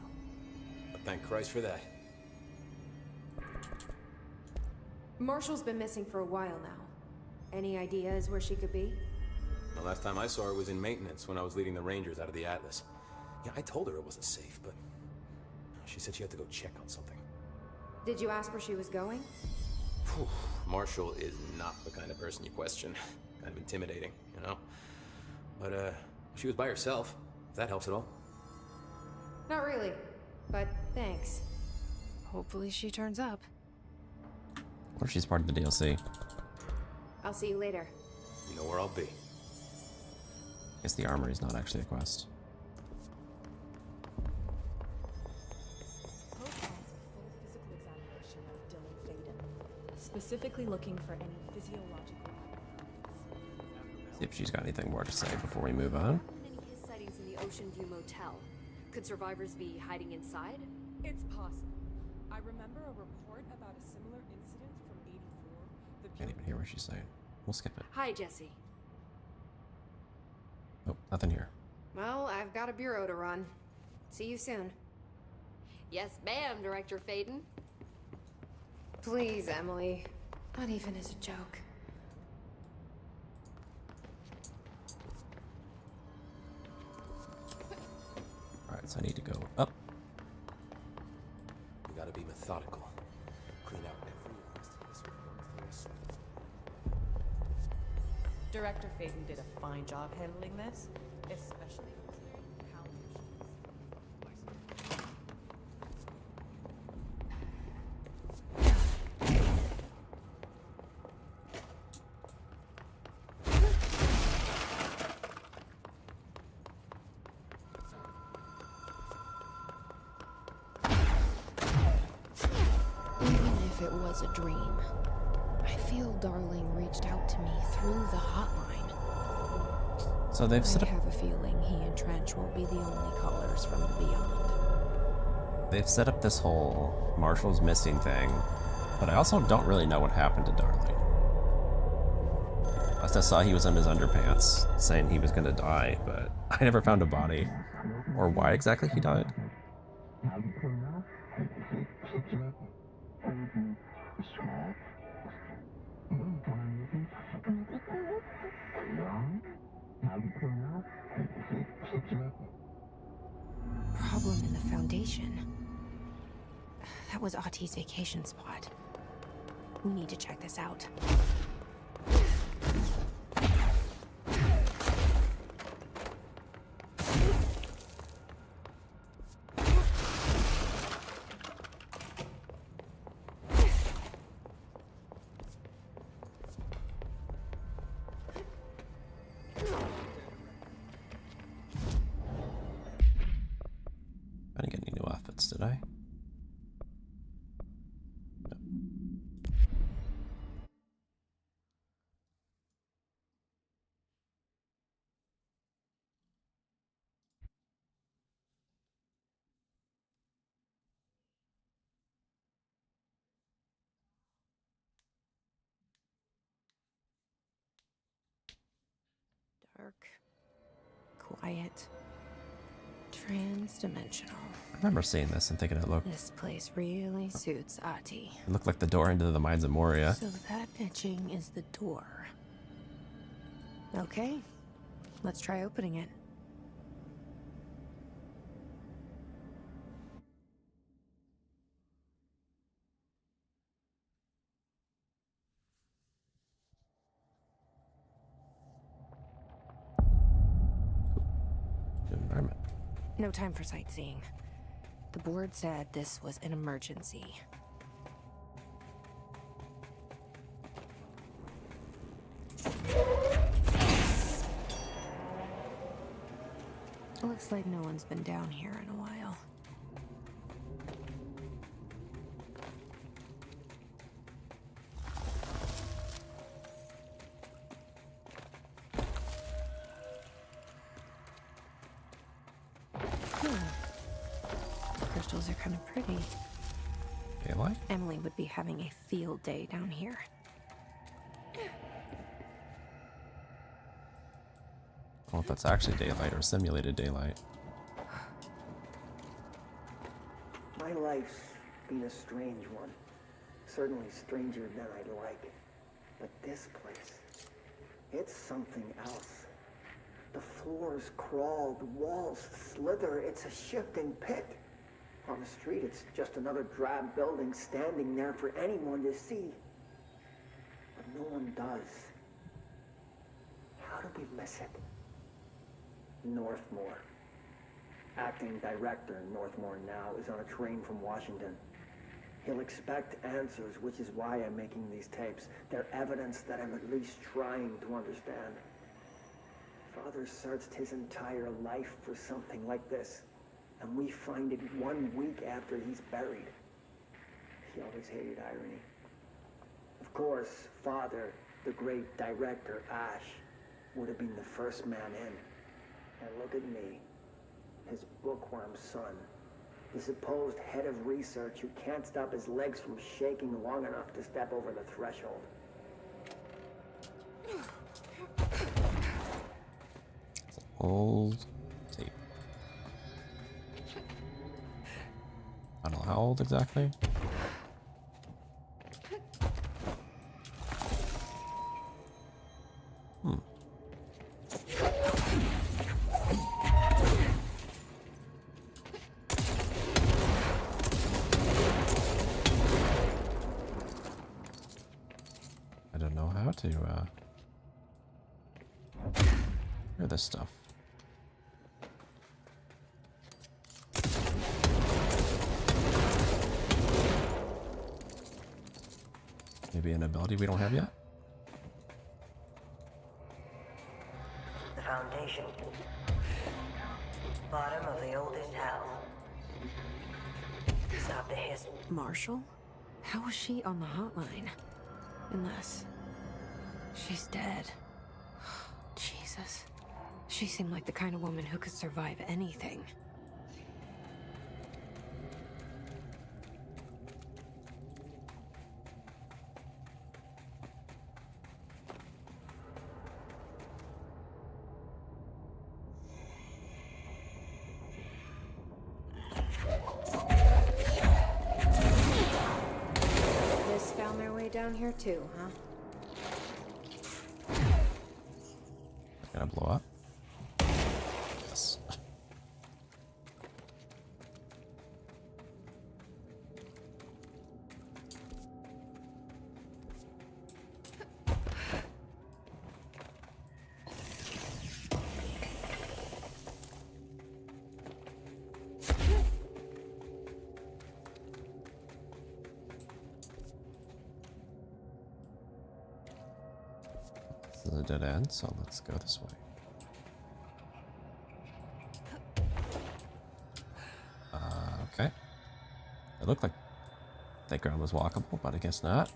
But thank Christ for that. Marshall's been missing for a while now. Any ideas where she could be? The last time I saw her was in maintenance when I was leading the Rangers out of the Atlas. Yeah, I told her it wasn't safe, but she said she had to go check on something. Did you ask where she was going? Whew. Marshall is not the kind of person you question. Kind of intimidating, you know? But, she was by herself, if that helps at all. Not really, but thanks. Hopefully she turns up. Or she's part of the DLC. I'll see you later. You know where I'll be. Guess the armory is not actually a quest. Pope wants a full physical examination of Dylan Faden, specifically looking for any physiological abnormalities. See if she's got anything more to say before we move on. Many Hiss sightings in the Ocean View Motel. Could survivors be hiding inside? It's possible. I remember a report about a similar incident from '84. The Can't even hear what she's saying. We'll skip it. Hi, Jesse. Nope, nothing here. Well, I've got a bureau to run. See you soon. Yes, ma'am, Director Faden. Please, Emily. Not even as a joke. Alright, so I need to go up. We gotta be methodical. Clean out every waste. This will run through a Director Faden did a fine job handling this, especially considering how Even if it was a dream, I feel Darling reached out to me through the hotline. So they've set I up, have a feeling he and Trench won't be the only callers from the beyond. they've set up this whole Marshall's missing thing, but I also don't really know what happened to Darling. Last I saw, he was in his underpants, saying he was gonna die, but I never found a body or why exactly he died. Problem in the Foundation. That was Auti's vacation spot. We need to check this out. I didn't get any new outfits, did I? No. Dark, quiet, trans-dimensional. I remember seeing this and thinking This place really suits Ahti. it looked like the door into the Mines of Moria. So that etching is the door. Okay, let's try opening it. New environment. No time for sightseeing. The board said this was an emergency. Looks like no one's been down here in a while. Crystals are kind of pretty. Daylight? Emily would be having a field day down here. Well, if that's actually daylight or simulated daylight. My life's been a strange one. Certainly stranger than I'd like. But this place, it's something else. The floors crawl, the walls slither. It's a shifting pit. On the street, it's just another drab building standing there for anyone to see. But no one does. How do we miss it? Northmore. Acting director Northmore now is on a train from Washington. He'll expect answers, which is why I'm making these tapes. They're evidence that I'm at least trying to understand. Father searched his entire life for something like this, and we find it 1 week after he's buried. He always hated irony. Of course, Father, the great director, Ash, would have been the first man in. And look at me, his bookworm son, the supposed head of research who can't stop his legs from shaking long enough to step over the threshold. It's an old tape. I don't know how old exactly. to hear this stuff. Maybe an ability we don't have yet? The foundation. Bottom of the oldest house. Stop the hiss. Marshall? How was she on the hotline? Unless she's dead. Jesus. She seemed like the kind of woman who could survive anything. This found their way down here too, huh? Gonna blow up? Yes. This is a dead end, so let's go this way. Okay. It looked like that ground was walkable, but I guess not.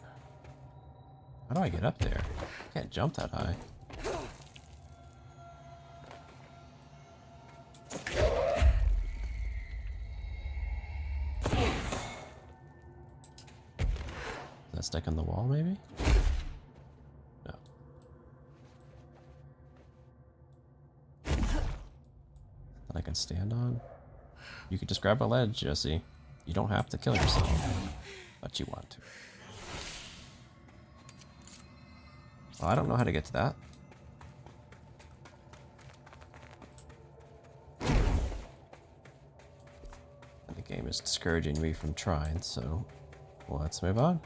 How do I get up there? I can't jump that high. Is that stuck in the wall, maybe? No. That I can stand on? You could just grab a ledge, Jesse. You don't have to kill yourself, but you want to. Well, I don't know how to get to that. And the game is discouraging me from trying, so let's move on.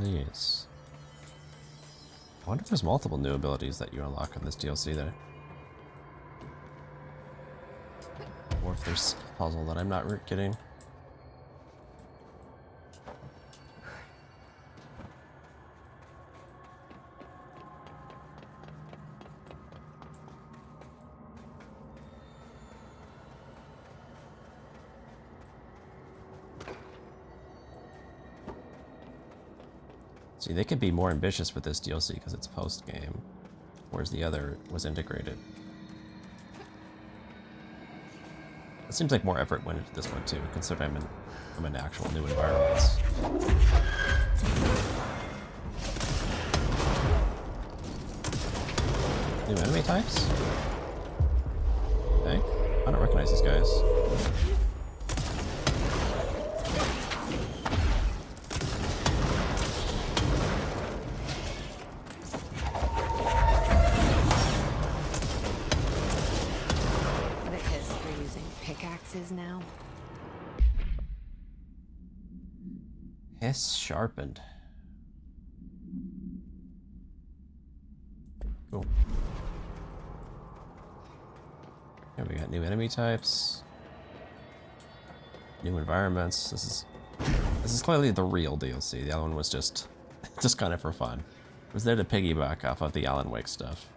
These. I wonder if there's multiple new abilities that you unlock in this DLC there. Or if there's a puzzle that I'm not getting. See, they could be more ambitious with this DLC because it's post-game, whereas the other was integrated. It seems like more effort went into this one too, considering I'm in actual new environments. New enemy types? Hey, I don't recognize these guys. Now. Hiss sharpened. Cool. Here we got new enemy types, new environments. This is clearly the real DLC. The other one was just kind of for fun. It was there to piggyback off of the Alan Wake stuff.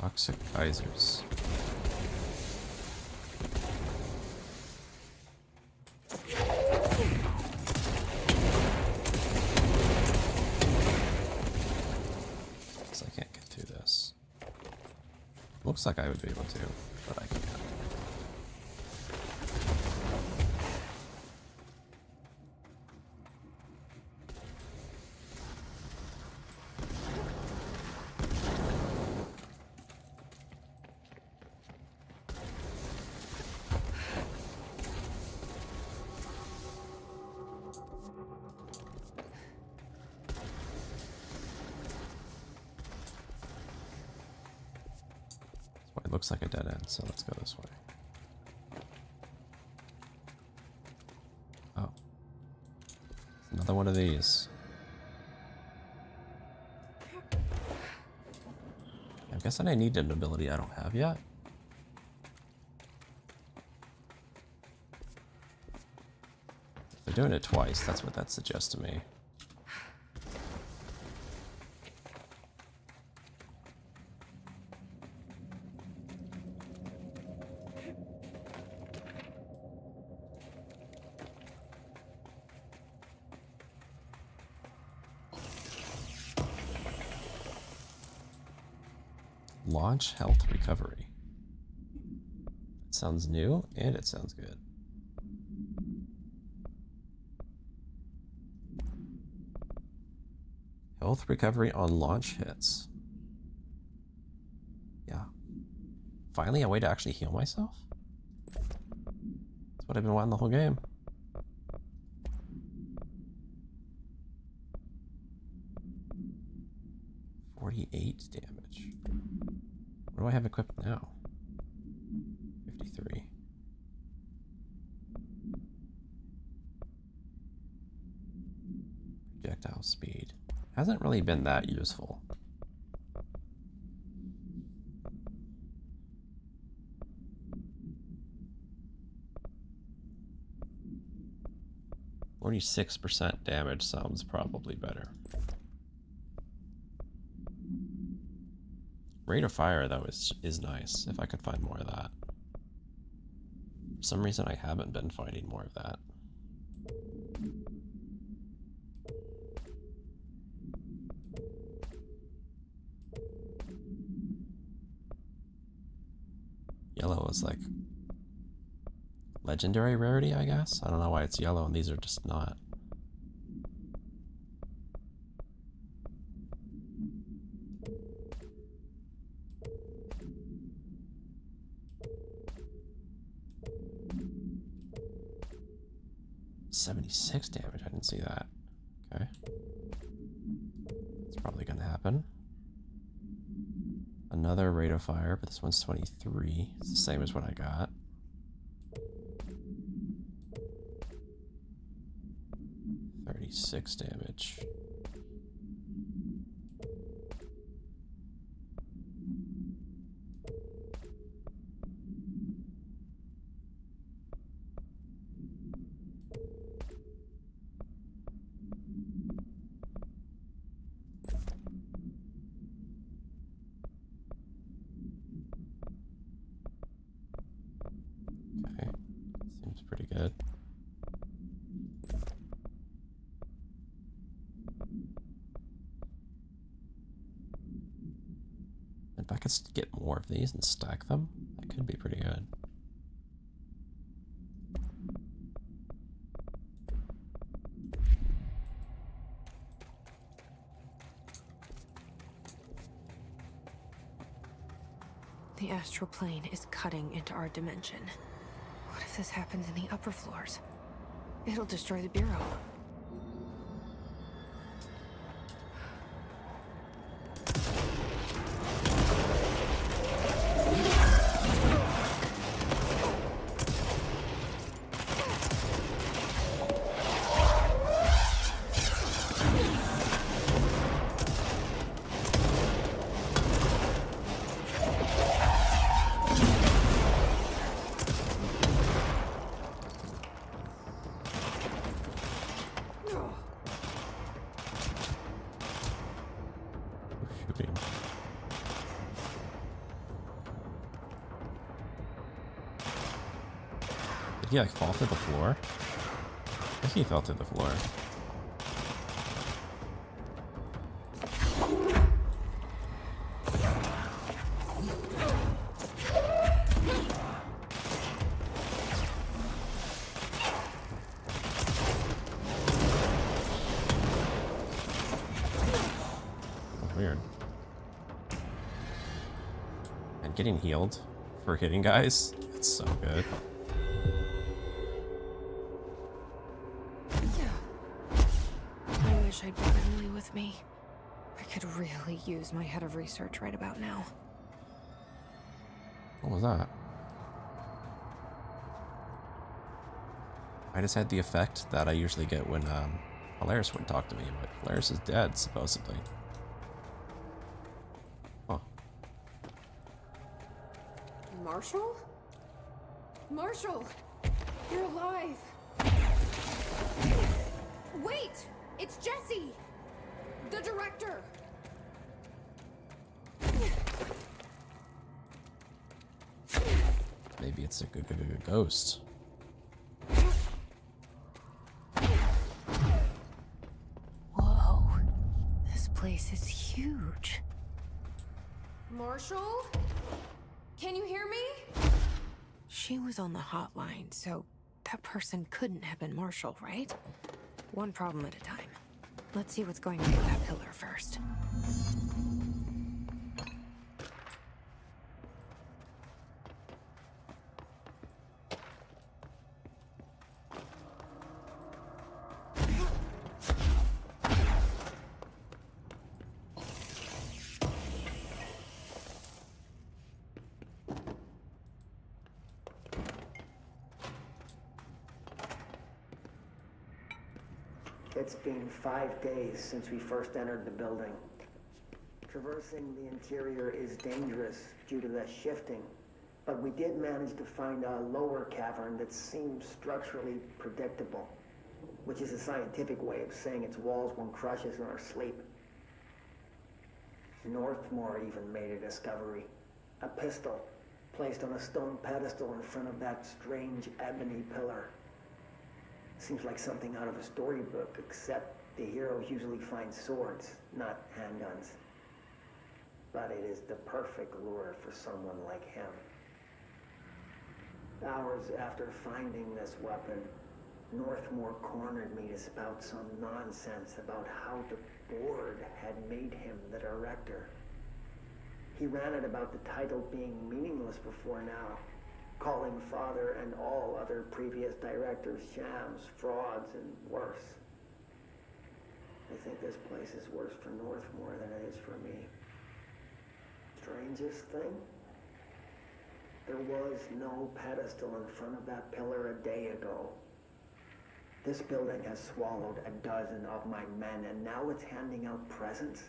Toxic geysers. Guess I can't get through this. Looks like I would be able to, but I can't. It looks like a dead end, so let's go this way. Oh. Another one of these. I'm guessing I need an ability I don't have yet. If they're doing it twice, that's what that suggests to me. Launch health recovery. It sounds new and it sounds good. Health recovery on launch hits. Yeah. Finally, a way to actually heal myself? That's what I've been wanting the whole game. $48 damage. What do I have equipped now? 53. Projectile speed. Hasn't really been that useful. %46 damage sounds probably better. Rate of fire, though, is nice, if I could find more of that. For some reason, I haven't been finding more of that. Yellow is like legendary rarity, I guess? I don't know why it's yellow and these are just not. $76 damage, I didn't see that. Okay. It's probably gonna happen. Another rate of fire, but this one's 23. It's the same as what I got. $36 damage. Okay, seems pretty good. If I could get more of these and stack them, that could be pretty good. The astral plane is cutting into our dimension. What if this happens in the upper floors? It'll destroy the Bureau. Did he like fall through the floor? I think he fell through the floor. Weird. And getting healed for hitting guys, it's so good. I wish I'd brought Emily with me. I could really use my head of research right about now. What was that? I just had the effect that I usually get when Polaris would talk to me, but Polaris is dead, supposedly. Huh. Marshall? Marshall! You're alive! Wait! It's Jesse! The director! Maybe it's a ghost. Whoa. This place is huge. Marshall? Can you hear me? She was on the hotline, so that person couldn't have been Marshall, right? One problem at a time. Let's see what's going on with that pillar first. It's been 5 days since we first entered the building. Traversing the interior is dangerous due to the shifting, but we did manage to find a lower cavern that seems structurally predictable, which is a scientific way of saying its walls won't crush us in our sleep. Northmore even made a discovery. A pistol placed on a stone pedestal in front of that strange ebony pillar. Seems like something out of a storybook, except the heroes usually find swords, not handguns. But it is the perfect lure for someone like him. Hours after finding this weapon, Northmore cornered me to spout some nonsense about how the board had made him the director. He ran it about the title being meaningless before now, calling Father and all other previous directors shams, frauds, and worse. I think this place is worse for Northmore than it is for me. Strangest thing? There was no pedestal in front of that pillar a day ago. This building has swallowed a dozen of my men, and now it's handing out presents?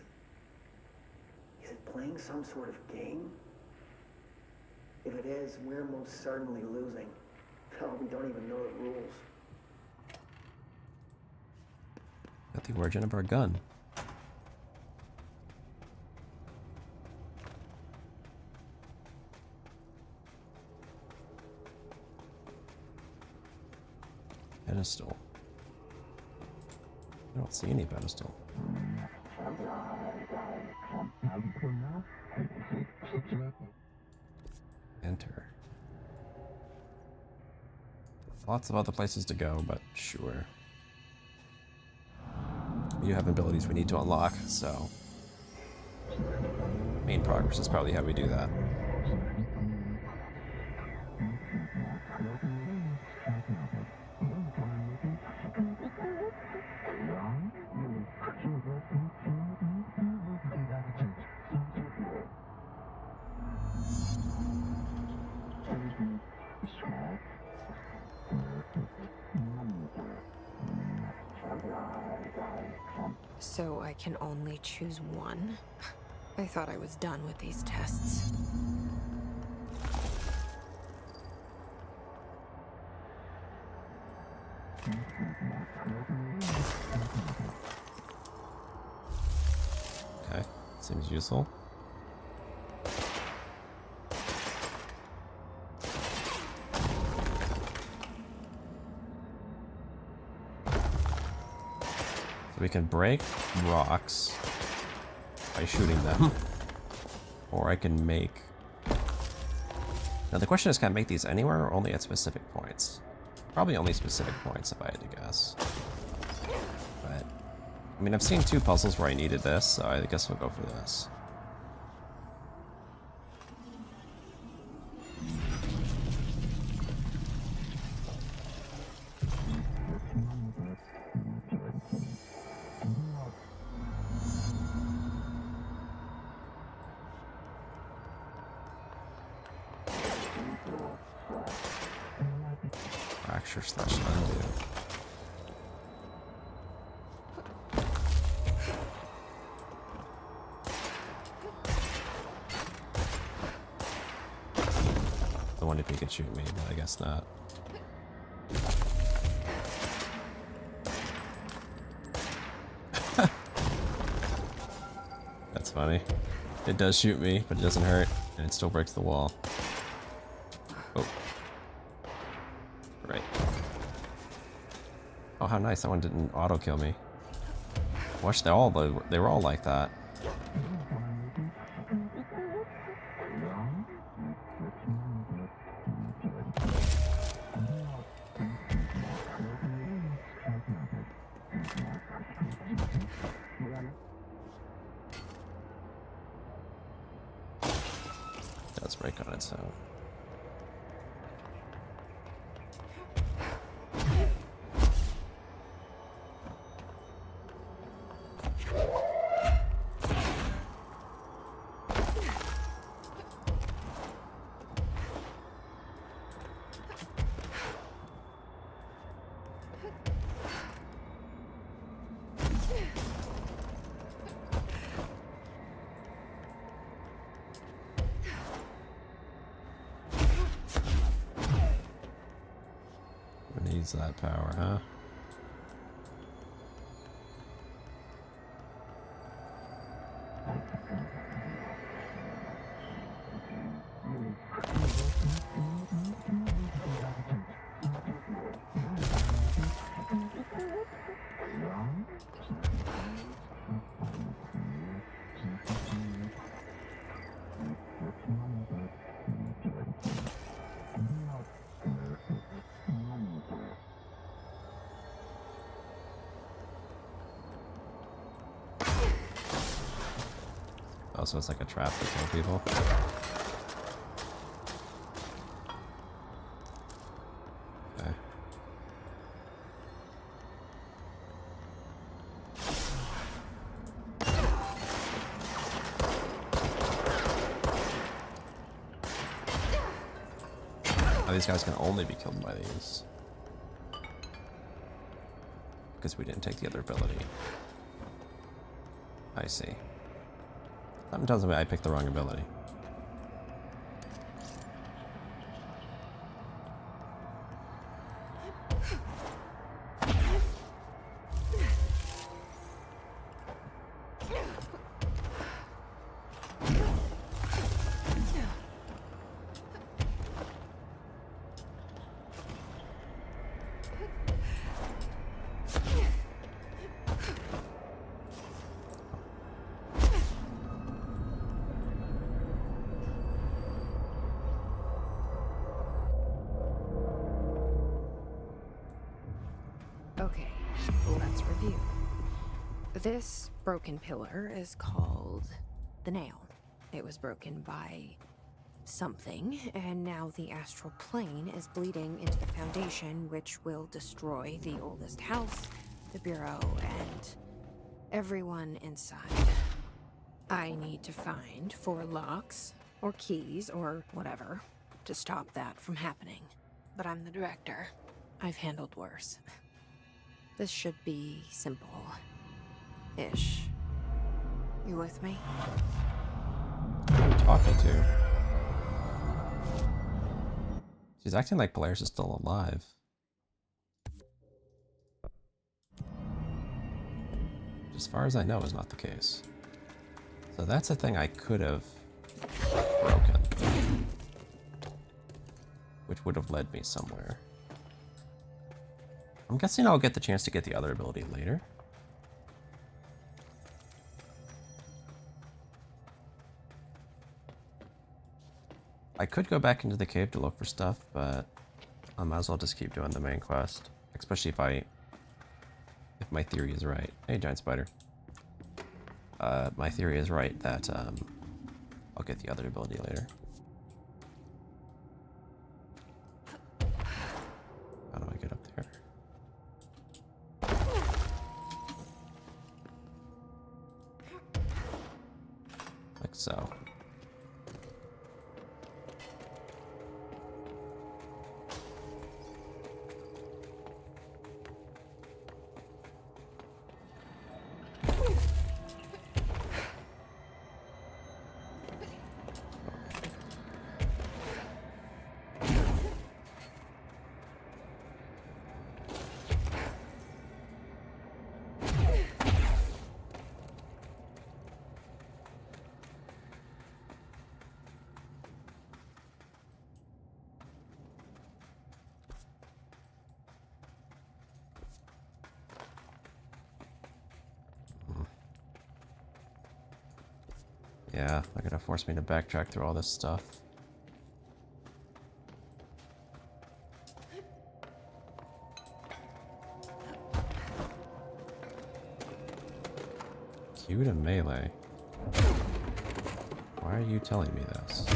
Is it playing some sort of game? If it is, we're most certainly losing. Hell, we don't even know the rules. Got the origin of our gun. Pedestal. I don't see any pedestal. Enter. Lots of other places to go, but sure. You have abilities we need to unlock, so main progress is probably how we do that. So I can only choose one? I thought I was done with these tests. Okay, seems useful. We can break rocks by shooting them. Or I can make... Now the question is, can I make these anywhere or only at specific points? Probably only specific points if I had to guess. But, I mean, I've seen 2 puzzles where I needed this, so I guess we'll go for this. Fracture slash undo. I wonder if he could shoot me, but I guess not. That's funny. It does shoot me, but it doesn't hurt, and it still breaks the wall. Oh. Right. Oh, how nice. That one didn't auto-kill me. Watch, they were all like that. It does break on its own. Who needs that power, huh? Oh, so it's like a trap to kill people. Okay. Oh, these guys can only be killed by these. Because we didn't take the other ability. I see. Something tells me I picked the wrong ability. Okay, let's review. This broken pillar is called the Nail. It was broken by something, and now the astral plane is bleeding into the foundation, which will destroy the oldest house, the bureau, and everyone inside. I need to find 4 locks, or keys, or whatever, to stop that from happening. But I'm the director. I've handled worse. This should be simple-ish. You with me? Who are you talking to? She's acting like Polaris is still alive. As far as I know, is not the case. So that's a thing I could have broken. Which would have led me somewhere. I'm guessing I'll get the chance to get the other ability later. I could go back into the cave to look for stuff, but I might as well just keep doing the main quest. Especially if my theory is right. Hey, giant spider. My theory is right that I'll get the other ability later. How do I get up there? Like so. Yeah, they're gonna force me to backtrack through all this stuff. Q to melee. Why are you telling me this?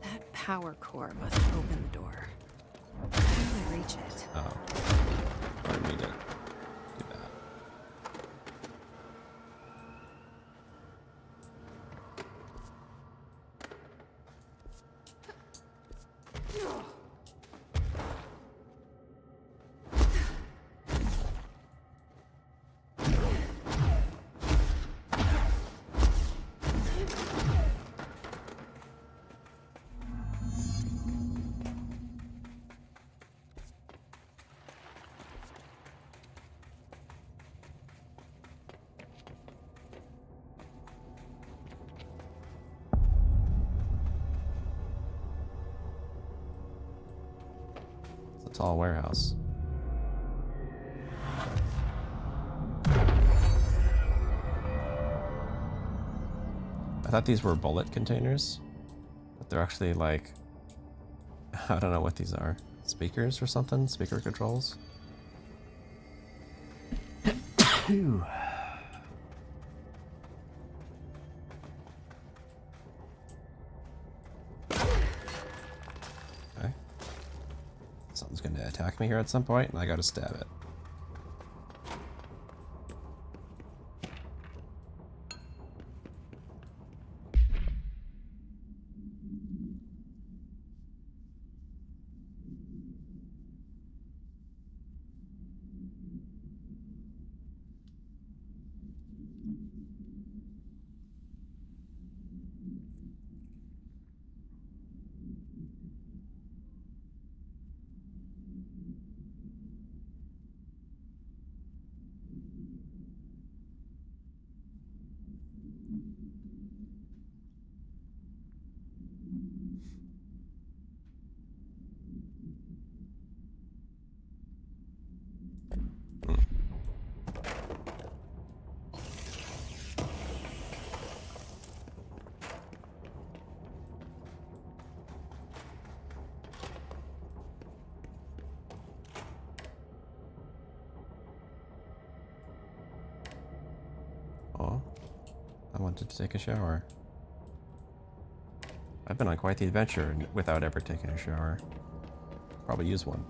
That power core must open the door. How do I reach it? Oh. I didn't mean to do that. It's a tall warehouse. I thought these were bullet containers, but they're actually like, I don't know what these are. Speakers or something? Speaker controls? Phew. Okay. Something's going to attack me here at some point, and I gotta stab it. Oh, I wanted to take a shower. I've been on quite the adventure without ever taking a shower. Probably use one.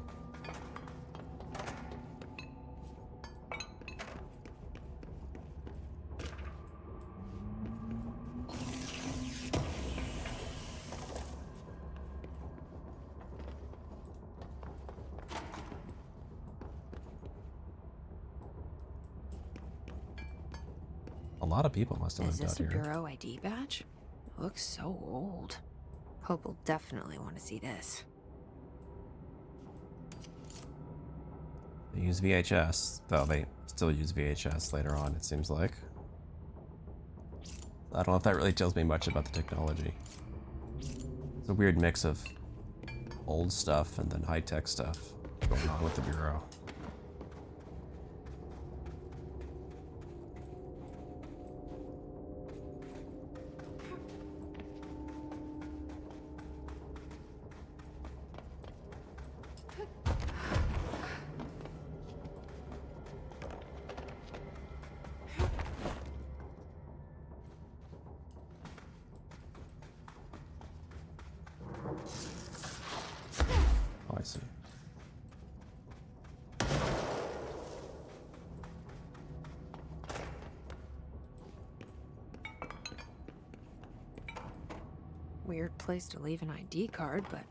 A lot of people must have Is lived this out a here. bureau ID badge? Looks so old. Hope will definitely want to see this. They use VHS, though they still use VHS later on, it seems like. I don't know if that really tells me much about the technology. It's a weird mix of old stuff and then high-tech stuff going on with the Bureau. I see. Weird place to leave an ID card, but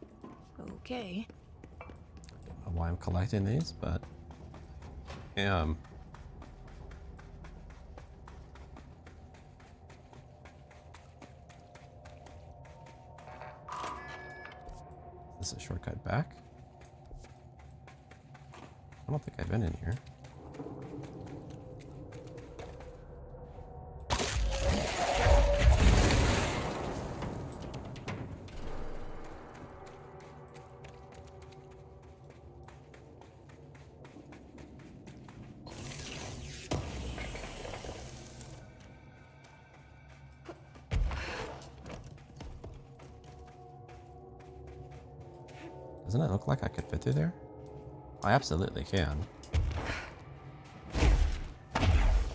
okay. I don't know why I'm collecting these, but I am. Is this a shortcut back? I don't think I've been in here. Doesn't it look like I could fit through there? I absolutely can.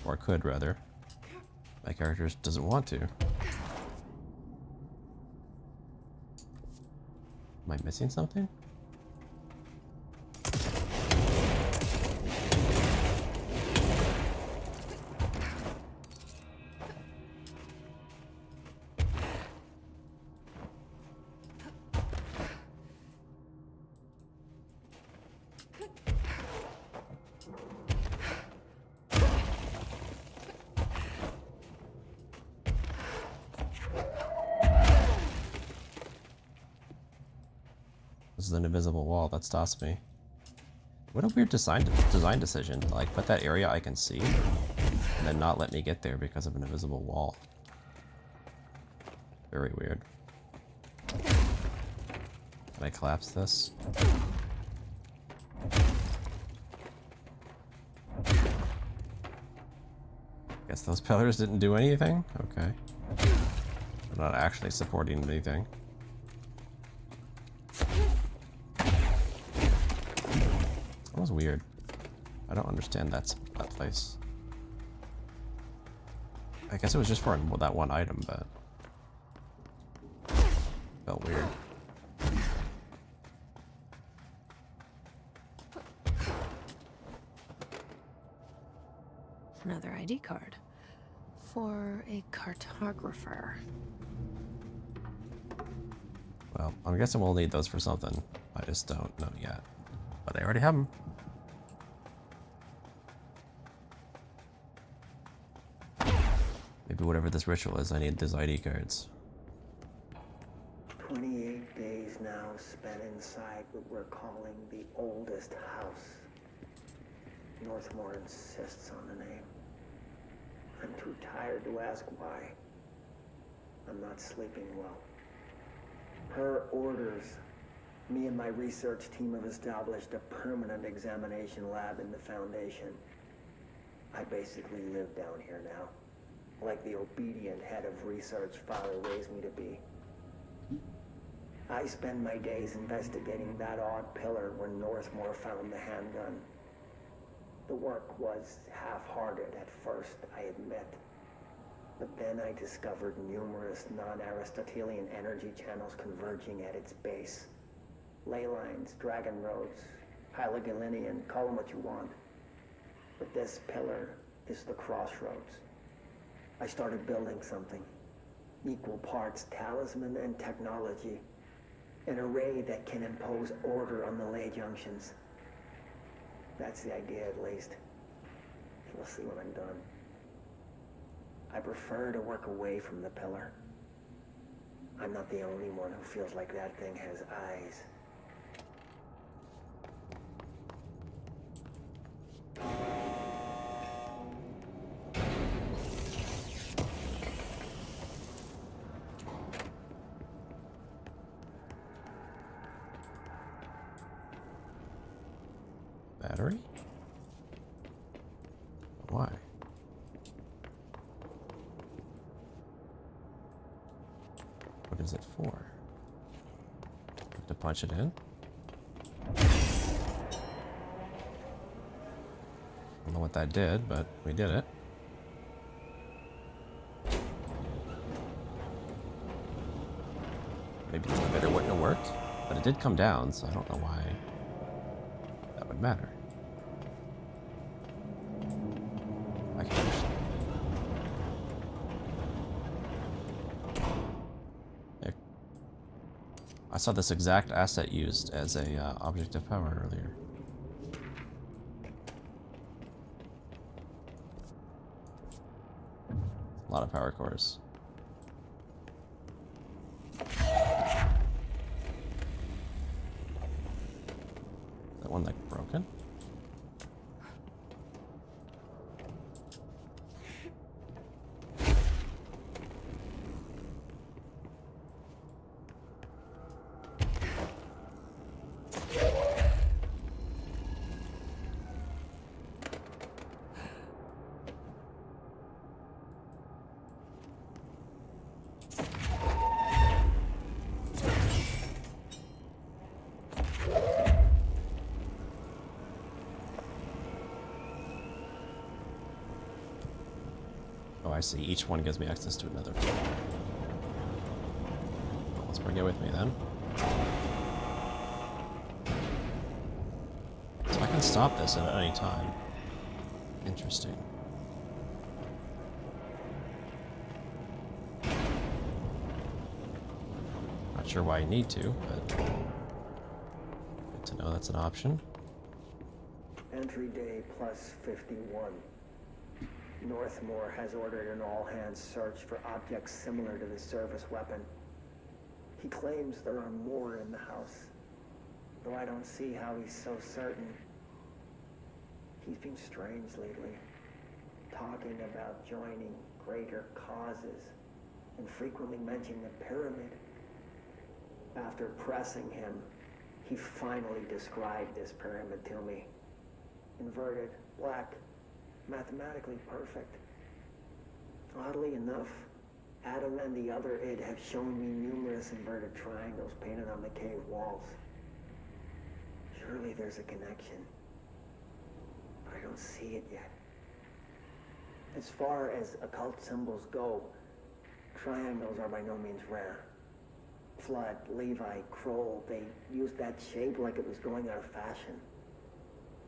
Or could, rather. My character just doesn't want to. Am I missing something? This is an invisible wall that stops me. What a weird design decision. Like, put that area I can see, and then not let me get there because of an invisible wall. Very weird. Can I collapse this? Guess those pillars didn't do anything? Okay. I'm not actually supporting anything. That was weird. I don't understand that place. I guess it was just for that one item, but felt weird. Another ID card. For a cartographer. Well, I'm guessing we'll need those for something. I just don't know yet. But I already have them. Maybe whatever this ritual is, I need those ID cards. 28 days now spent inside what we're calling the oldest house. Northmore insists on the name. I'm too tired to ask why. I'm not sleeping well. Per orders, me and my research team have established a permanent examination lab in the Foundation. I basically live down here now, like the obedient head of research father raised me to be. I spend my days investigating that odd pillar where Northmore found the handgun. The work was half-hearted at first, I admit. But then I discovered numerous non-Aristotelian energy channels converging at its base. Ley lines, dragon roads, Hylogalinian, call them what you want. But this pillar is the crossroads. I started building something. Equal parts talisman and technology. An array that can impose order on the ley junctions. That's the idea, at least. We'll see when I'm done. I prefer to work away from the pillar. I'm not the only one who feels like that thing has eyes. Battery? Why? What is it for? Have to punch it in? I don't know what that did, but we did it. Maybe the elevator wouldn't have worked, but it did come down, so I don't know why. wouldn't matter. I can understand. There. I saw this exact asset used as a object of power earlier. A lot of power cores. That one like broken? Oh, I see. Each one gives me access to another floor. Well, let's bring it with me then. So I can stop this at any time. Interesting. Not sure why I need to, but good to know that's an option. Entry day plus 51. Northmore has ordered an all-hands search for objects similar to the service weapon. He claims there are more in the house, though I don't see how he's so certain. He's been strange lately, talking about joining greater causes, and frequently mentioning the pyramid. After pressing him, he finally described this pyramid to me. Inverted, black, mathematically perfect. Oddly enough, Adam and the other id have shown me numerous inverted triangles painted on the cave walls. Surely there's a connection, but I don't see it yet. As far as occult symbols go, triangles are by no means rare. Flood, Levi, Kroll, they used that shape like it was going out of fashion.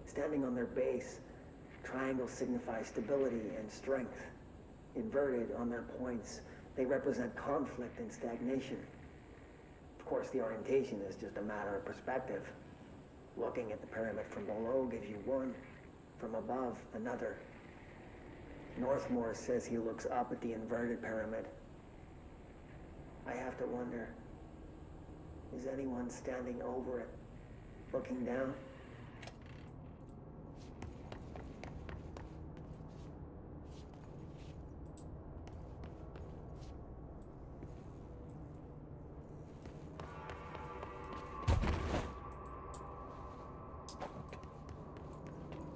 Standing on their base, triangles signify stability and strength. Inverted on their points, they represent conflict and stagnation. Of course, the orientation is just a matter of perspective. Looking at the pyramid from below gives you one, from above another. Northmore says he looks up at the inverted pyramid. I have to wonder, is anyone standing over it, looking down?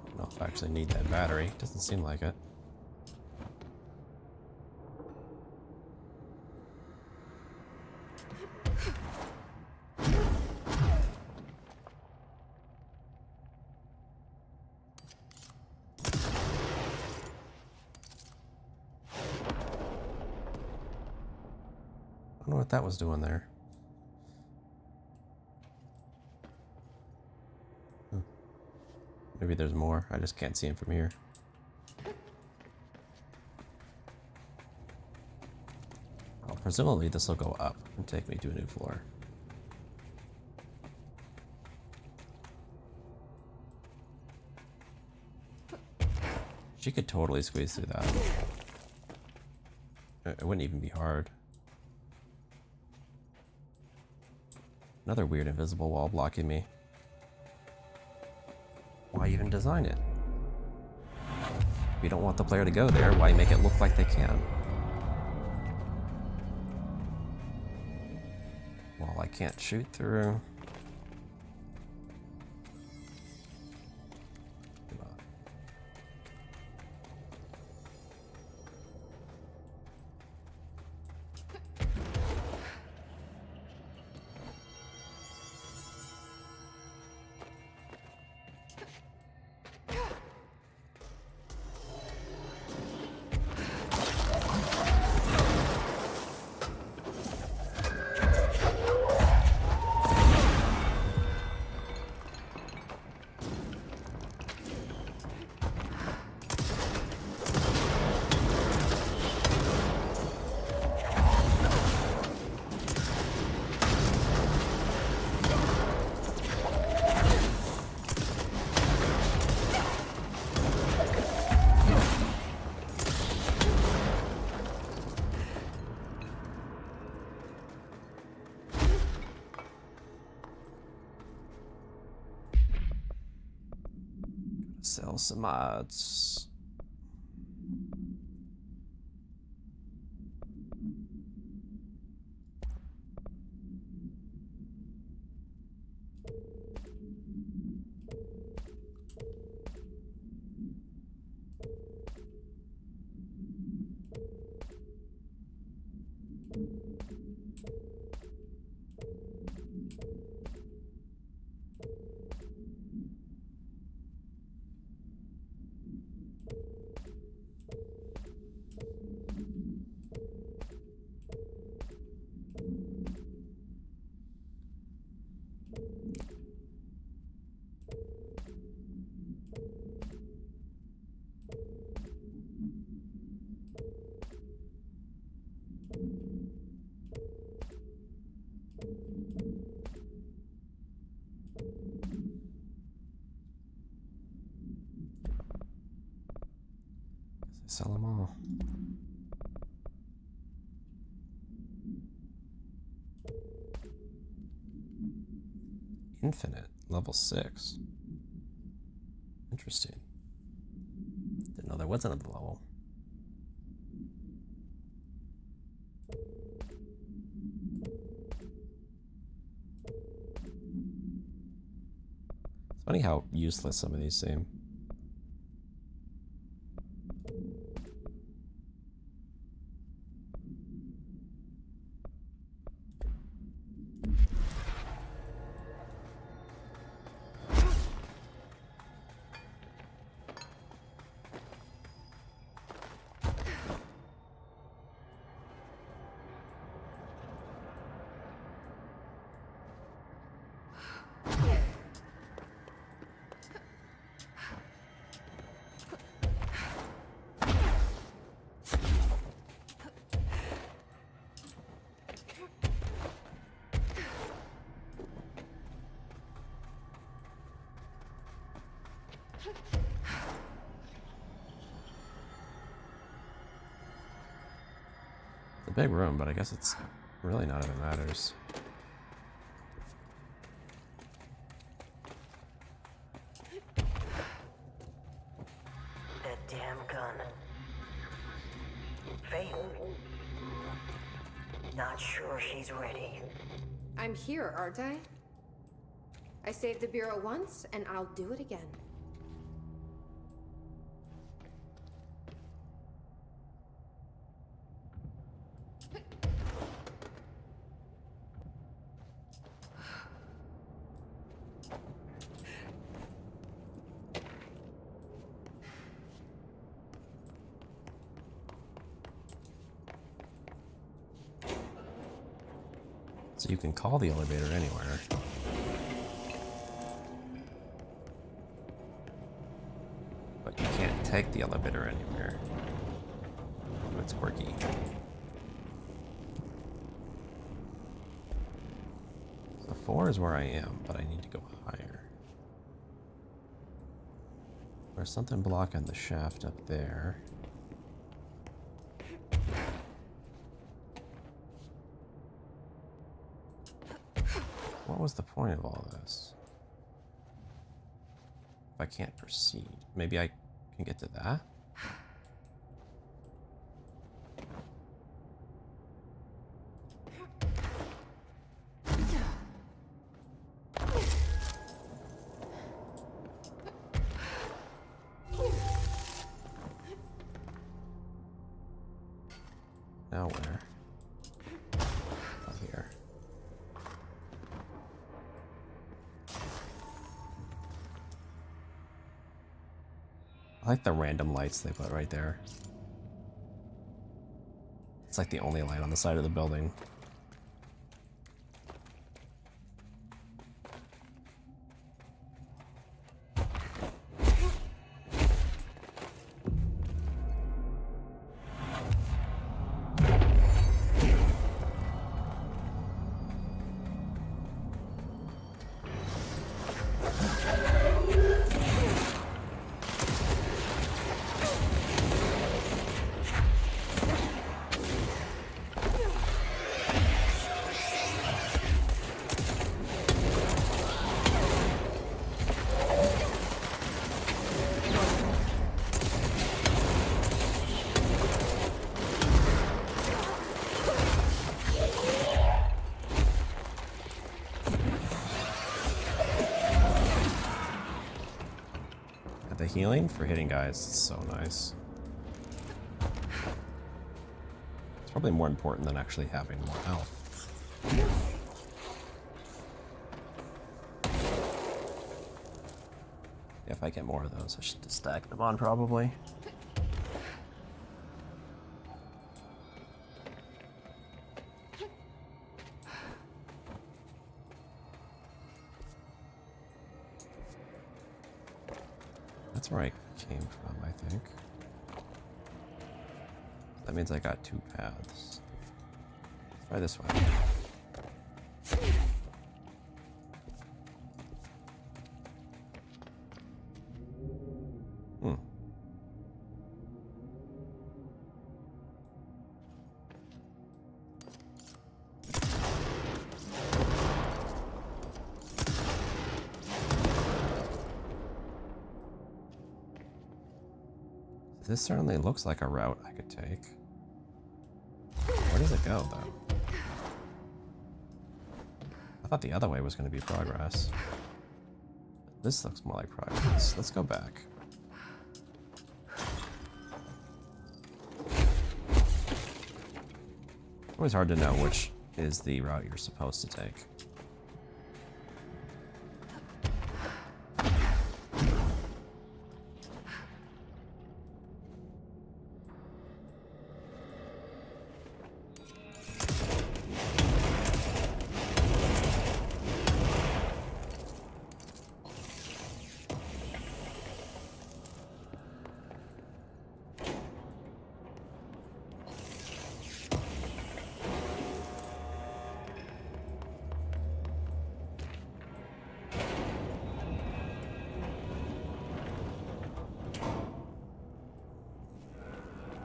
I don't know if I actually need that battery. Doesn't seem like it. I don't know what that was doing there. Maybe there's more. I just can't see him from here. Well, presumably this will go up and take me to a new floor. She could totally squeeze through that. It wouldn't even be hard. Another weird invisible wall blocking me. Why even design it? If you don't want the player to go there, why make it look like they can? Wall I can't shoot through. Come on. Sell some mods. Sell them all. Infinite, level 6. Interesting. Didn't know there was another level. It's funny how useless some of these seem. It's a big room, but I guess it's really not if it matters. That damn gun. Faden. Not sure she's ready. I'm here, aren't I? I saved the Bureau once, and I'll do it again. So you can call the elevator anywhere. But you can't take the elevator anywhere. It's quirky. So 4 is where I am, but I need to go higher. There's something blocking the shaft up there. What was the point of all this? If I can't proceed, maybe I can get to that? Now where? Up here. I like the random lights they put right there. It's like the only light on the side of the building. The healing for hitting guys is so nice. It's probably more important than actually having more health. If I get more of those, I should just stack them on probably. That's where I came from, I think. That means I got 2 paths. Let's try this way. This certainly looks like a route I could take. Where does it go, though? I thought the other way was going to be progress. This looks more like progress. Let's go back. Always hard to know which is the route you're supposed to take.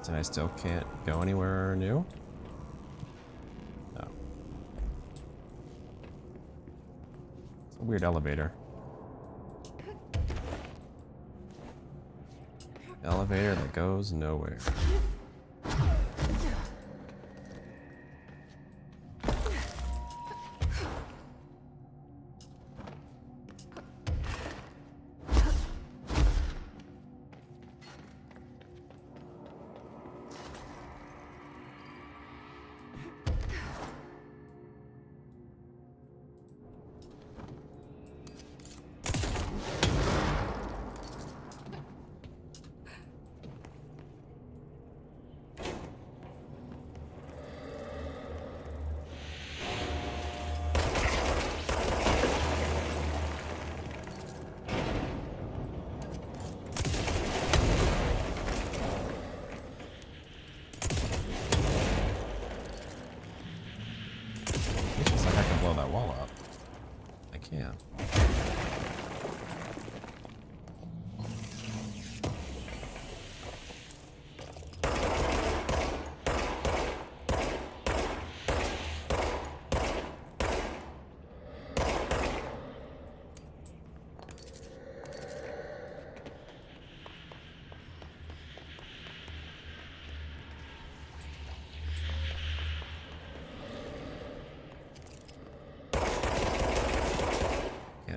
And I still can't go anywhere new? No. It's a weird elevator. Elevator that goes nowhere.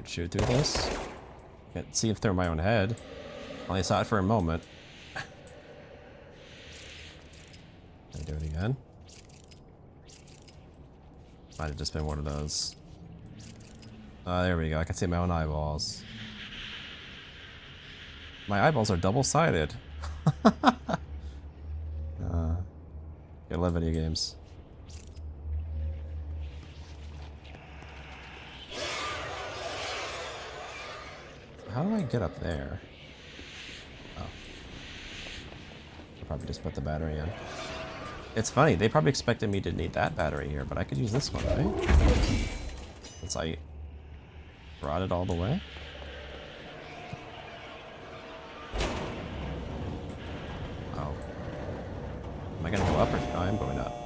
Shoot through this. Can't see if they're my own head. Only saw it for a moment. Can I do it again? Might have just been one of those. There we go. I can see my own eyeballs. My eyeballs are double-sided. I love video games. How do I get up there? Oh. I'll probably just put the battery in. It's funny, they probably expected me to need that battery here, but I could use this one, right? Since I brought it all the way. Oh. Am I gonna go up or no, I'm going up.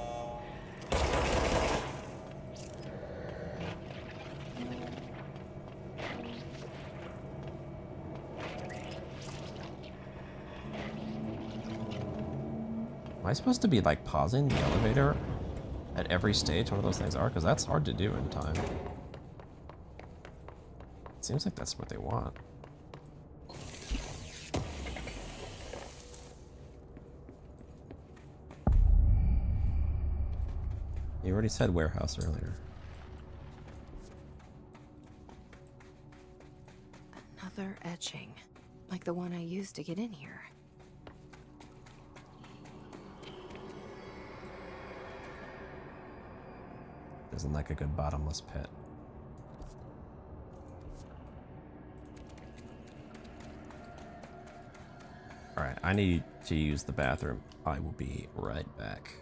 Am I supposed to be like pausing the elevator at every stage? One of those things are, because that's hard to do in time. It seems like that's what they want. You already said warehouse earlier. Another etching, like the one I used to get in here. Doesn't like a good bottomless pit. Alright, I need to use the bathroom. I will be right back.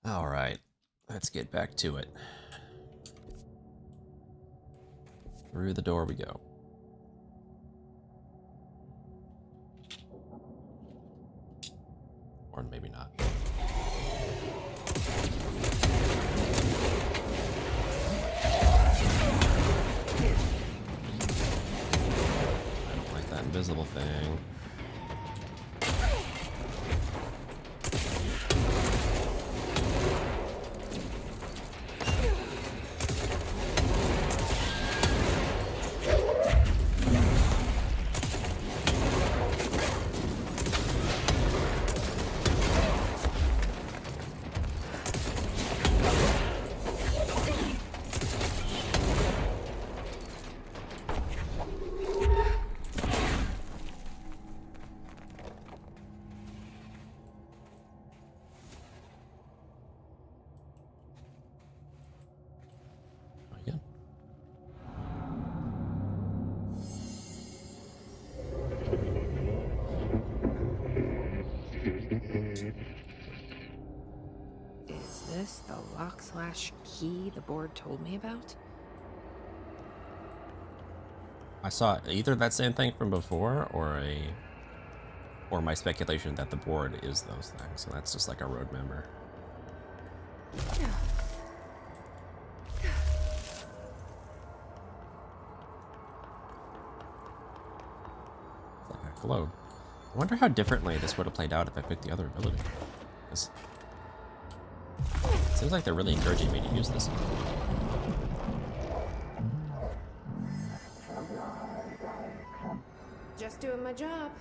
All right, let's get back to it. Through the door we go. Or maybe not. I don't like that invisible thing. Is this the lock/key the board told me about? I saw either that same thing from before or my speculation that the board is those things, so that's just like a road member. It's like a globe. I wonder how differently this would have played out if I picked the other ability. It seems like they're really encouraging me to use this. Just doing my job.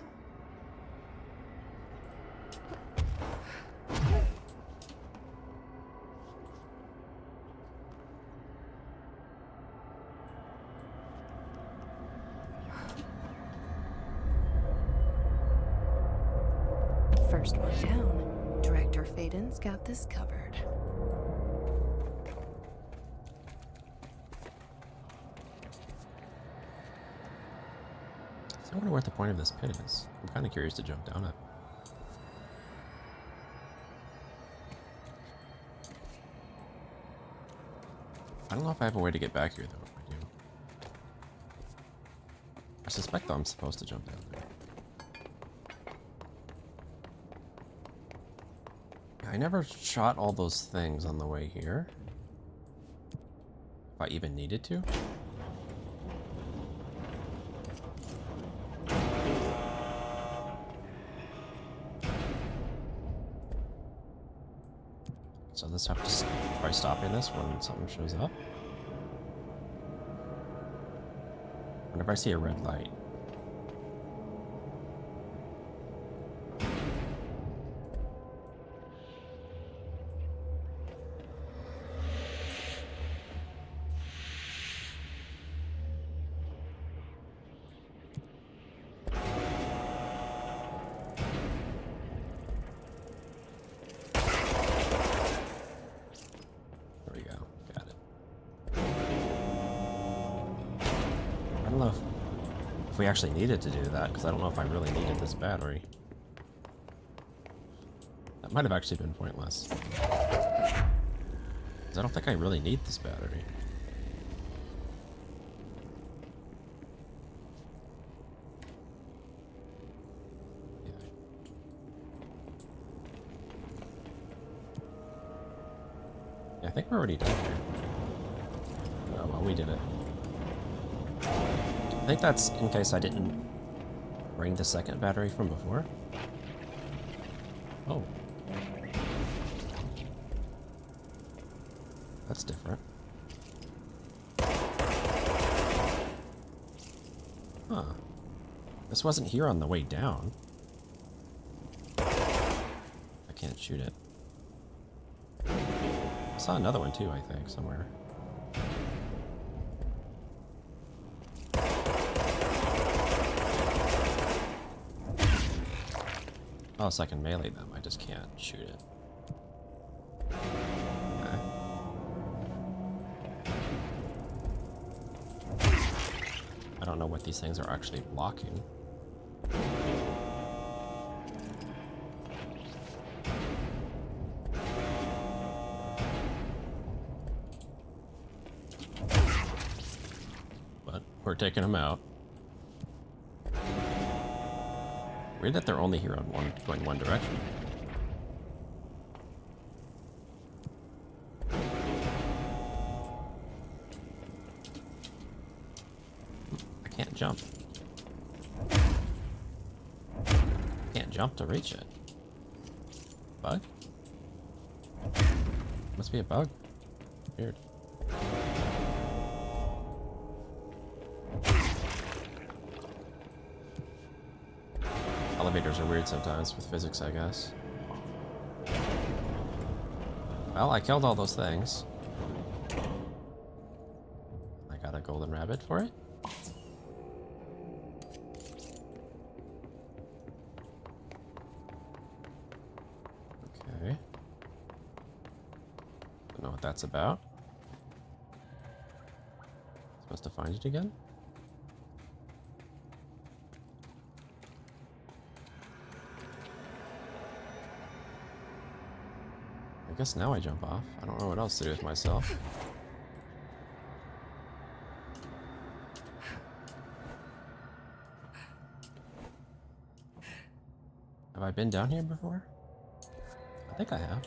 First one down. Director Faden's got this covered. I wonder what the point of this pit is. I'm kind of curious to jump down it. I don't know if I have a way to get back here, though. If I do, I suspect though I'm supposed to jump down there. I never shot all those things on the way here. If I even needed to. So let's have to try stopping this when something shows up. Whenever I see a red light. If we actually needed to do that, because I don't know if I really needed this battery. That might have actually been pointless. Because I don't think I really need this battery. Yeah, I think we're already done here. Oh, well, we did it. I think that's in case I didn't bring the second battery from before. Oh. That's different. Huh. This wasn't here on the way down. I can't shoot it. I saw another one too, I think, somewhere. Oh, so I can melee them, I just can't shoot it. Okay. I don't know what these things are actually blocking. But we're taking them out. Weird that they're only here on going one direction. I can't jump. Can't jump to reach it. Bug? Must be a bug. Weird. Elevators are weird sometimes with physics, I guess. Well, I killed all those things. I got a golden rabbit for it. Okay. Don't know what that's about. Supposed to find it again? I guess now I jump off. I don't know what else to do with myself. Have I been down here before? I think I have.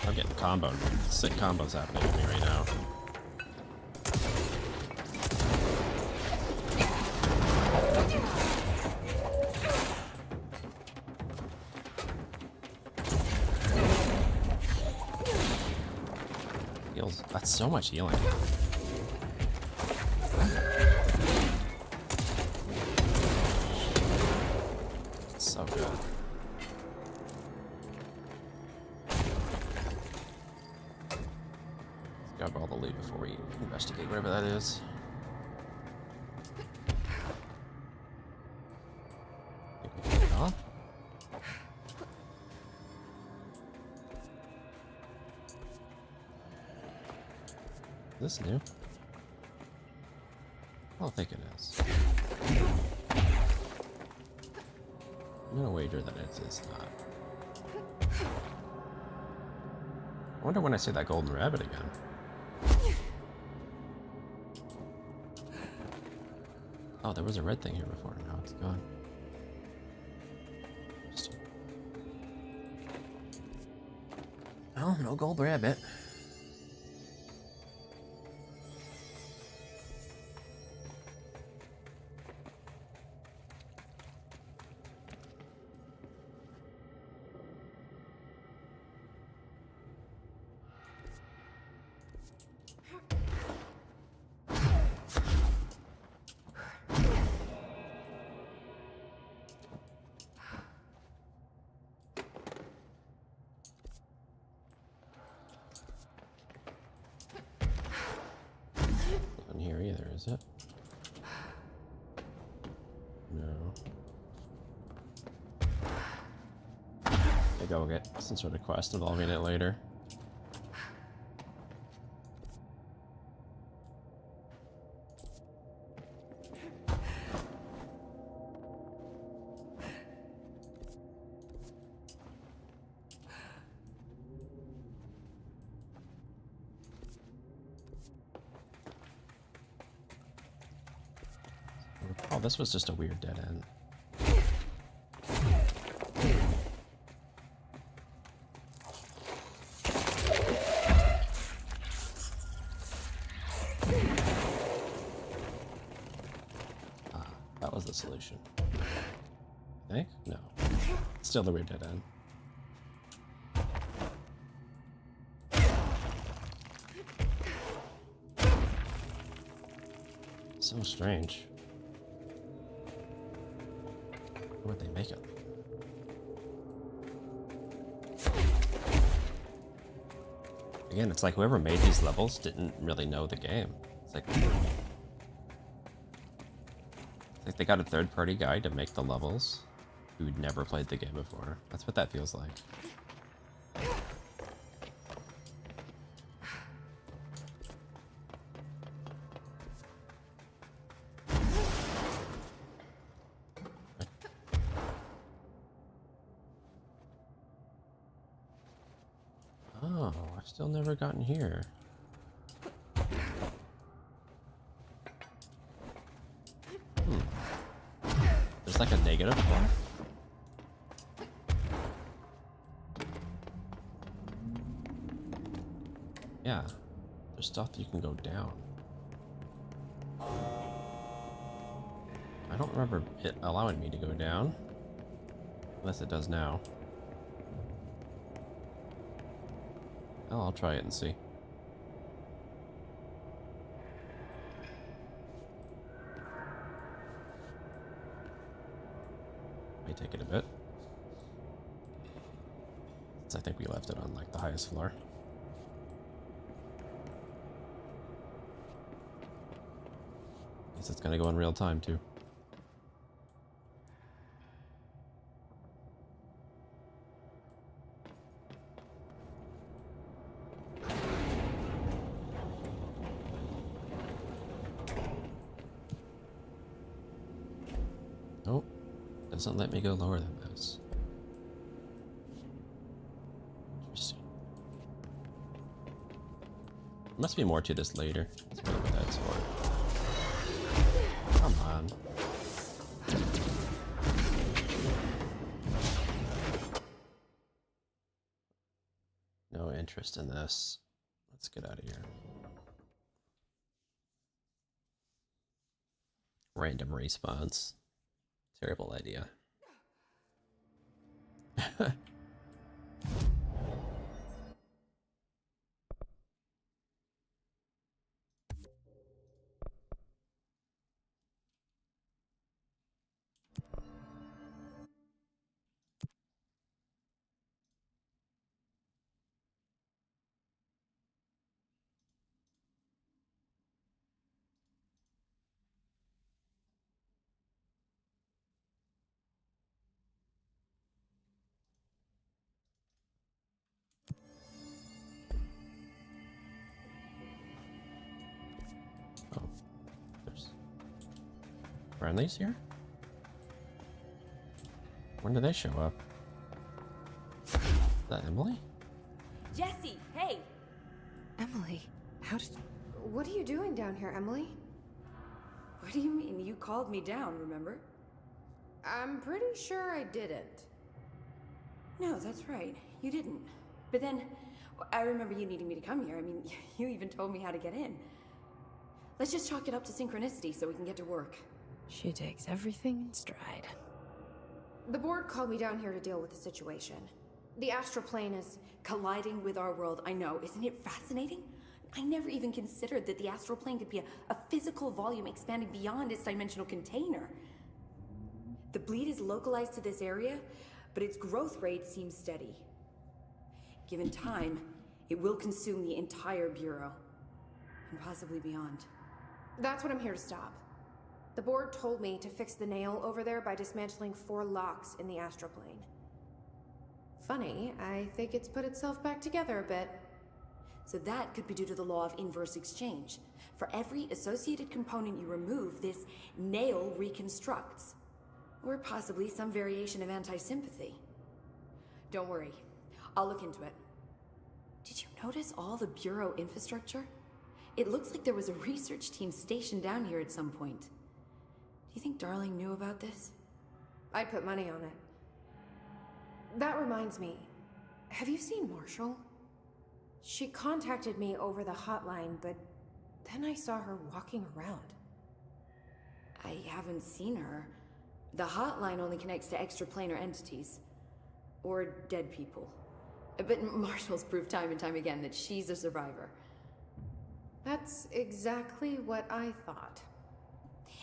I'm getting comboed. Sick combos happening to me right now. Heals. That's so much healing. It's so good. Let's grab all the loot before we investigate whatever that is. Think we can get it off? Is this new? I don't think it is. I'm gonna wager that it's not. I wonder when I see that golden rabbit again. Oh, there was a red thing here before. Now it's gone. Oh, no gold rabbit. Here either, is it? No. Maybe I'll get some sort of quest involving it later. Oh, this was just a weird dead end. Ah, that was the solution. I think? No. Still the weird dead end. So strange. What'd they make it? Again, it's like whoever made these levels didn't really know the game. It's like they got a third-party guy to make the levels who'd never played the game before. That's what that feels like. Oh, I've still never gotten here. There's like a negative one. Yeah, there's stuff that you can go down. I don't remember it allowing me to go down. Unless it does now. Oh, I'll try it and see. May take it a bit. Since I think we left it on like the highest floor. Guess it's gonna go in real time too. Doesn't let me go lower than this. Interesting. Must be more to this later. Let's see what that's for. Come on. No interest in this. Let's get out of here. Random respawns. Terrible idea. Oh, there's friendlies here? When do they show up? Is that Emily? Jesse, hey! Emily, what are you doing down here, Emily? What do you mean? You called me down, remember? I'm pretty sure I didn't. No, that's right. You didn't. But then, I remember you needing me to come here. I mean, you even told me how to get in. Let's just chalk it up to synchronicity so we can get to work. She takes everything in stride. The board called me down here to deal with the situation. The astral plane is Colliding with our world, I know. Isn't it fascinating? I never even considered that the astral plane could be a physical volume expanding beyond its dimensional container. The bleed is localized to this area, but its growth rate seems steady. Given time, it will consume the entire Bureau, and possibly beyond. That's what I'm here to stop. The board told me to fix the nail over there by dismantling 4 locks in the astral plane. Funny, I think it's put itself back together a bit. So that could be due to the law of inverse exchange. For every associated component you remove, this nail reconstructs. Or possibly some variation of anti-sympathy. Don't worry, I'll look into it. Did you notice all the Bureau infrastructure? It looks like there was a research team stationed down here at some point. Do you think Darling knew about this? I'd put money on it. That reminds me, have you seen Marshall? She contacted me over the hotline, but then I saw her walking around. I haven't seen her. The hotline only connects to extraplanar entities. Or dead people. But Marshall's proved time and time again that she's a survivor. That's exactly what I thought.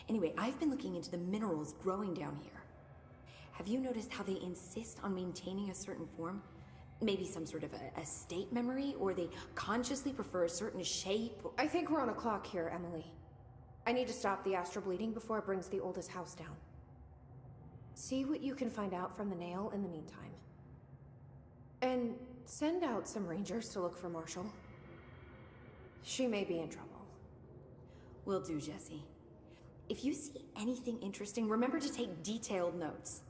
Anyway, I've been looking into the minerals growing down here. Have you noticed how they insist on maintaining a certain form? Maybe some sort of a state memory, or they consciously prefer a certain shape? I think we're on a clock here, Emily. I need to stop the astral bleeding before it brings the oldest house down. See what you can find out from the nail in the meantime. And send out some rangers to look for Marshall. She may be in trouble. Will do, Jesse. If you see anything interesting, remember to take detailed notes.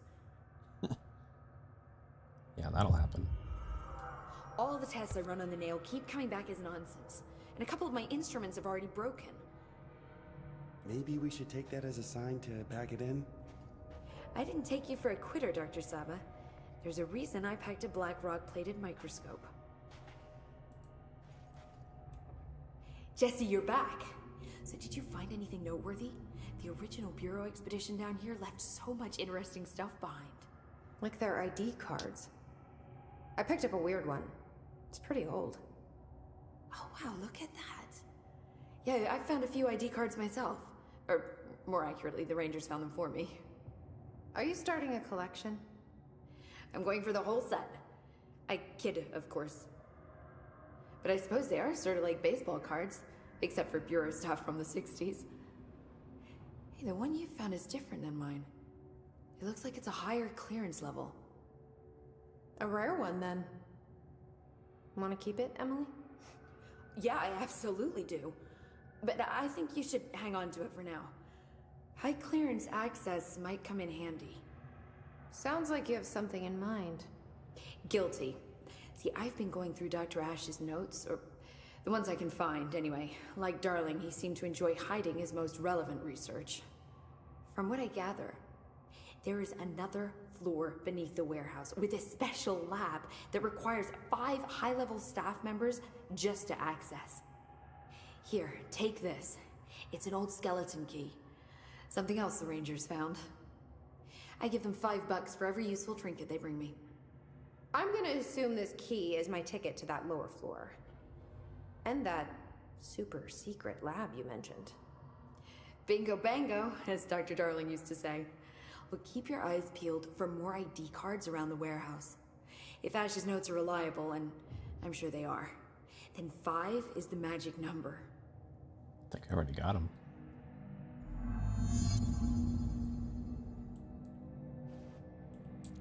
Yeah, that'll happen. All the tests I run on the nail keep coming back as nonsense, and a couple of my instruments have already broken. Maybe we should take that as a sign to pack it in? I didn't take you for a quitter, Dr. Saba. There's a reason I packed a black rock-plated microscope. Jesse, you're back! So did you find anything noteworthy? The original Bureau expedition down here left so much interesting stuff behind. Like their ID cards. I picked up a weird one. It's pretty old. Oh wow, look at that. Yeah, I found a few ID cards myself. Or, more accurately, the Rangers found them for me. Are you starting a collection? I'm going for the whole set. I kid, of course. But I suppose they are sort of like baseball cards, except for Bureau stuff from the 60s. Hey, the one you found is different than mine. It looks like it's a higher clearance level. A rare one, then. Want to keep it, Emily? Yeah, I absolutely do. But I think you should hang on to it for now. High clearance access might come in handy. Sounds like you have something in mind. Guilty. See, I've been going through Dr. Ash's notes, or the ones I can find, anyway. Like Darling, he seemed to enjoy hiding his most relevant research. From what I gather, there is another floor beneath the warehouse with a special lab that requires 5 high-level staff members just to access. Here, take this. It's an old skeleton key. Something else the Rangers found. I give them $5 for every useful trinket they bring me. I'm gonna assume this key is my ticket to that lower floor. And that super secret lab you mentioned. Bingo bango, as Dr. Darling used to say. But keep your eyes peeled for more ID cards around the warehouse. If Ash's notes are reliable, and I'm sure they are, then 5 is the magic number. I think I already got him.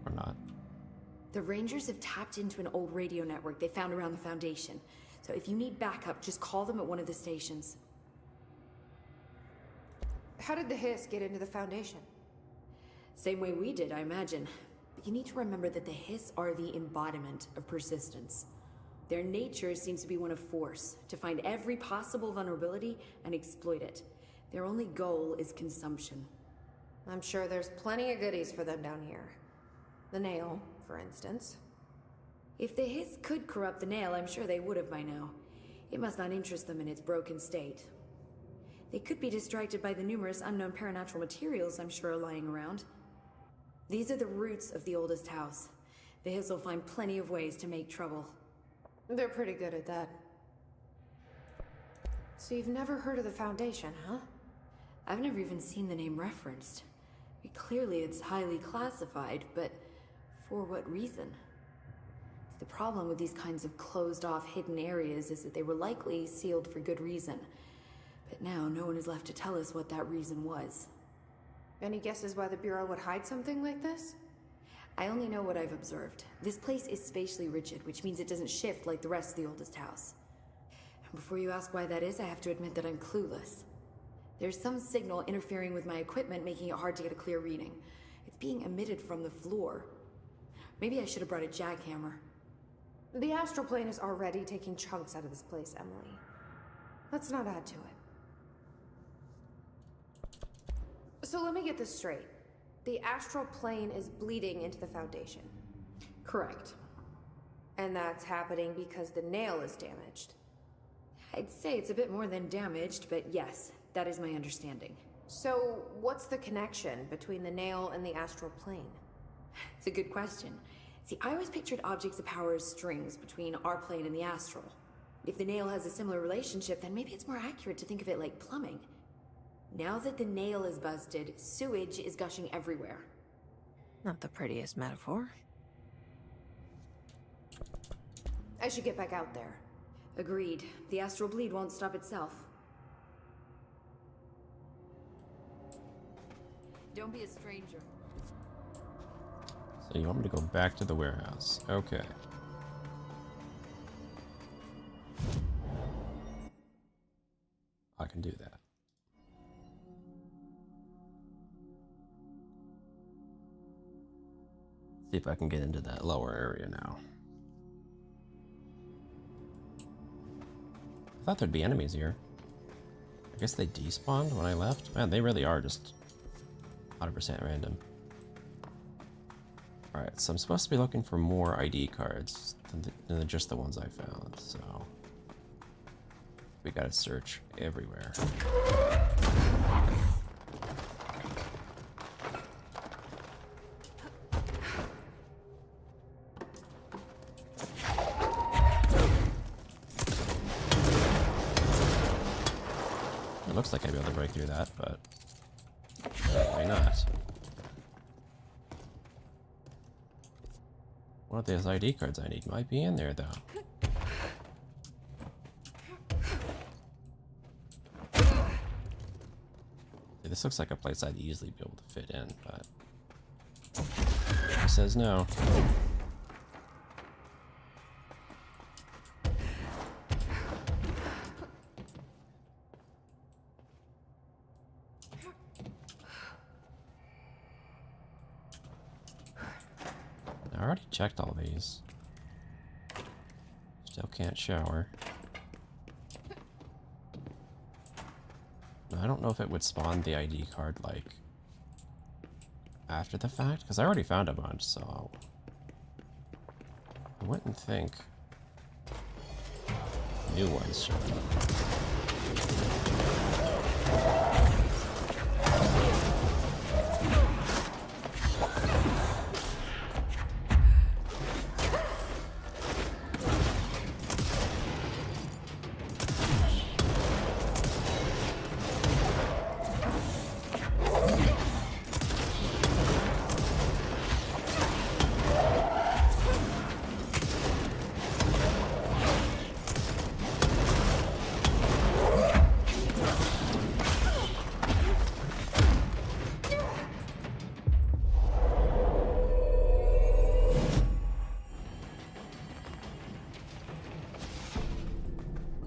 Or not. The Rangers have tapped into an old radio network they found around the Foundation. So if you need backup, just call them at one of the stations. How did the Hiss get into the Foundation? Same way we did, I imagine. But you need to remember that the Hiss are the embodiment of persistence. Their nature seems to be one of force, to find every possible vulnerability and exploit it. Their only goal is consumption. I'm sure there's plenty of goodies for them down here. The nail, for instance. If the Hiss could corrupt the nail, I'm sure they would have by now. It must not interest them in its broken state. They could be distracted by the numerous unknown paranatural materials I'm sure are lying around. These are the roots of the oldest house. The Hiss will find plenty of ways to make trouble. They're pretty good at that. So you've never heard of the Foundation, huh? I've never even seen the name referenced. Clearly it's highly classified, but for what reason? The problem with these kinds of closed-off hidden areas is that they were likely sealed for good reason. But now no one is left to tell us what that reason was. Any guesses why the Bureau would hide something like this? I only know what I've observed. This place is spatially rigid, which means it doesn't shift like the rest of the oldest house. And before you ask why that is, I have to admit that I'm clueless. There's some signal interfering with my equipment, making it hard to get a clear reading. It's being emitted from the floor. Maybe I should have brought a jackhammer. The astral plane is already taking chunks out of this place, Emily. Let's not add to it. So let me get this straight. The astral plane is bleeding into the Foundation. Correct. And that's happening because the nail is damaged. I'd say it's a bit more than damaged, but yes, that is my understanding. So what's the connection between the nail and the astral plane? It's a good question. See, I always pictured objects of power as strings between our plane and the astral. If the nail has a similar relationship, then maybe it's more accurate to think of it like plumbing. Now that the nail is busted, sewage is gushing everywhere. Not the prettiest metaphor. I should get back out there. Agreed. The astral bleed won't stop itself. Don't be a stranger. So you want me to go back to the warehouse? Okay. I can do that. See if I can get into that lower area now. I thought there'd be enemies here. I guess they despawned when I left. Man, they really are just 100% random. Alright, so I'm supposed to be looking for more ID cards than just the ones I found, so we gotta search everywhere. It looks like I'd be able to break through that, but why not? One of those ID cards I need might be in there, though. See, this looks like a place I'd easily be able to fit in, but he says no. I already checked all these. Still can't shower. I don't know if it would spawn the ID card, like, after the fact, because I already found a bunch, so I wouldn't think new ones should be.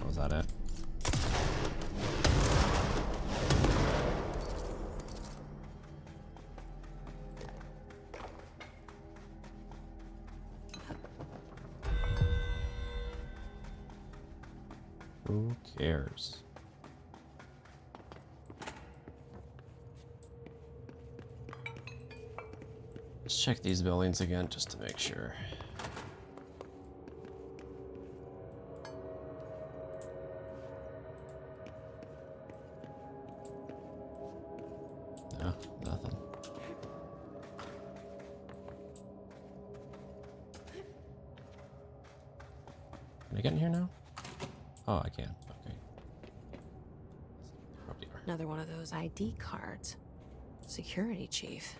Was that it? Who cares? Let's check these buildings again just to make sure. No, nothing. Can I get in here now? Oh, I can. Okay. Probably are. Another one of those ID cards. Security chief.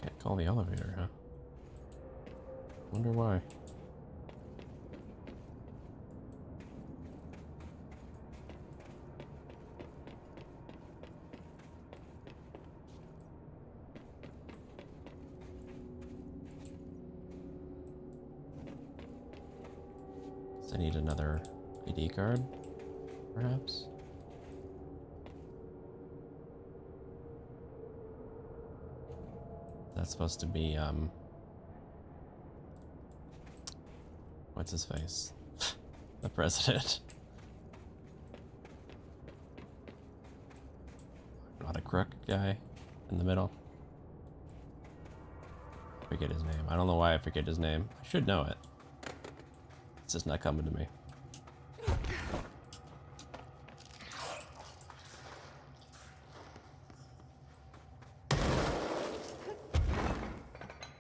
Can't call the elevator, huh? Wonder why. I need another ID card, perhaps? That's supposed to be, what's his face? The president. Not a crook guy in the middle. Forget his name. I don't know why I forget his name. I should know it. It's just not coming to me.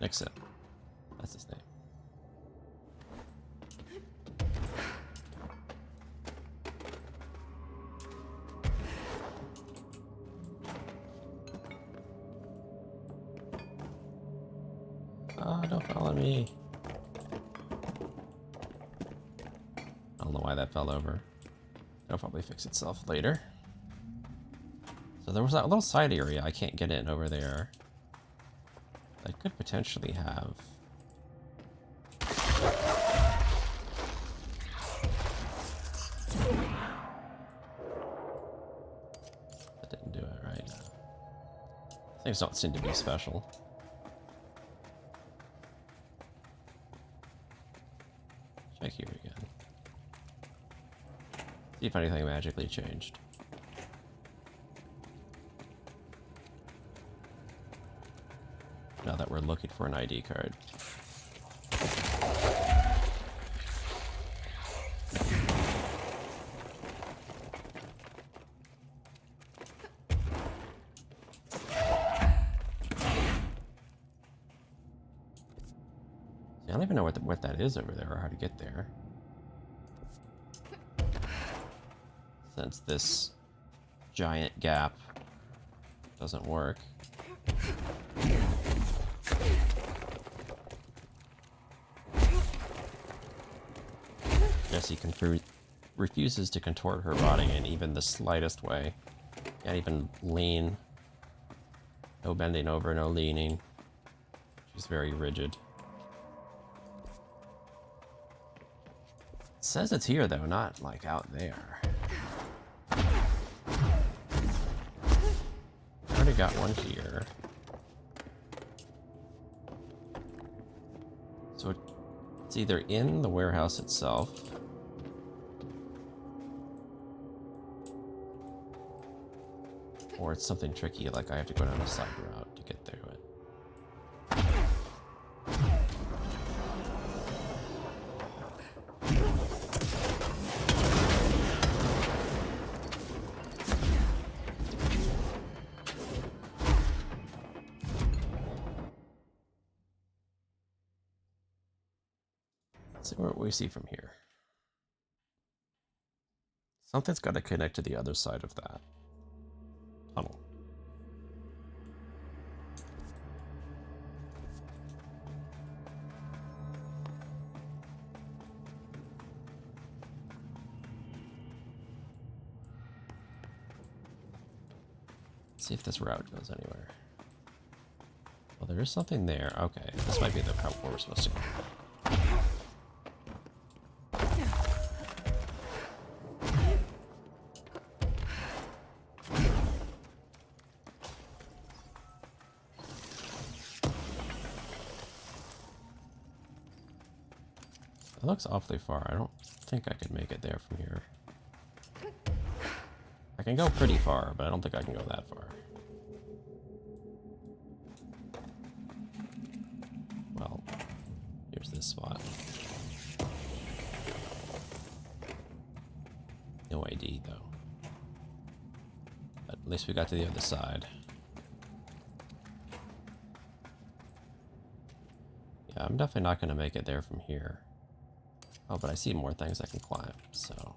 Nixon. That's his name. Oh, don't follow me. I don't know why that fell over. It'll probably fix itself later. So there was that little side area I can't get in over there. I could potentially have. That didn't do it, right? Things don't seem to be special. Check here again. See if anything magically changed. Now that we're looking for an ID card. See, I don't even know what that is over there or how to get there. Since this giant gap doesn't work. Jessie refuses to contort her body in even the slightest way. Can't even lean. No bending over, no leaning. She's very rigid. It says it's here though, not like out there. got one here. So it's either in the warehouse itself, or it's something tricky, like I have to go down a side route to get through it. Let's see what we see from here. Something's got to connect to the other side of that tunnel. Let's see if this route goes anywhere. Well, there is something there. Okay, this might be the route where we're supposed to go. It looks awfully far. I don't think I could make it there from here. I can go pretty far, but I don't think I can go that far. Well, here's this spot. No ID, though. But at least we got to the other side. Yeah, I'm definitely not going to make it there from here. Oh, but I see more things I can climb, so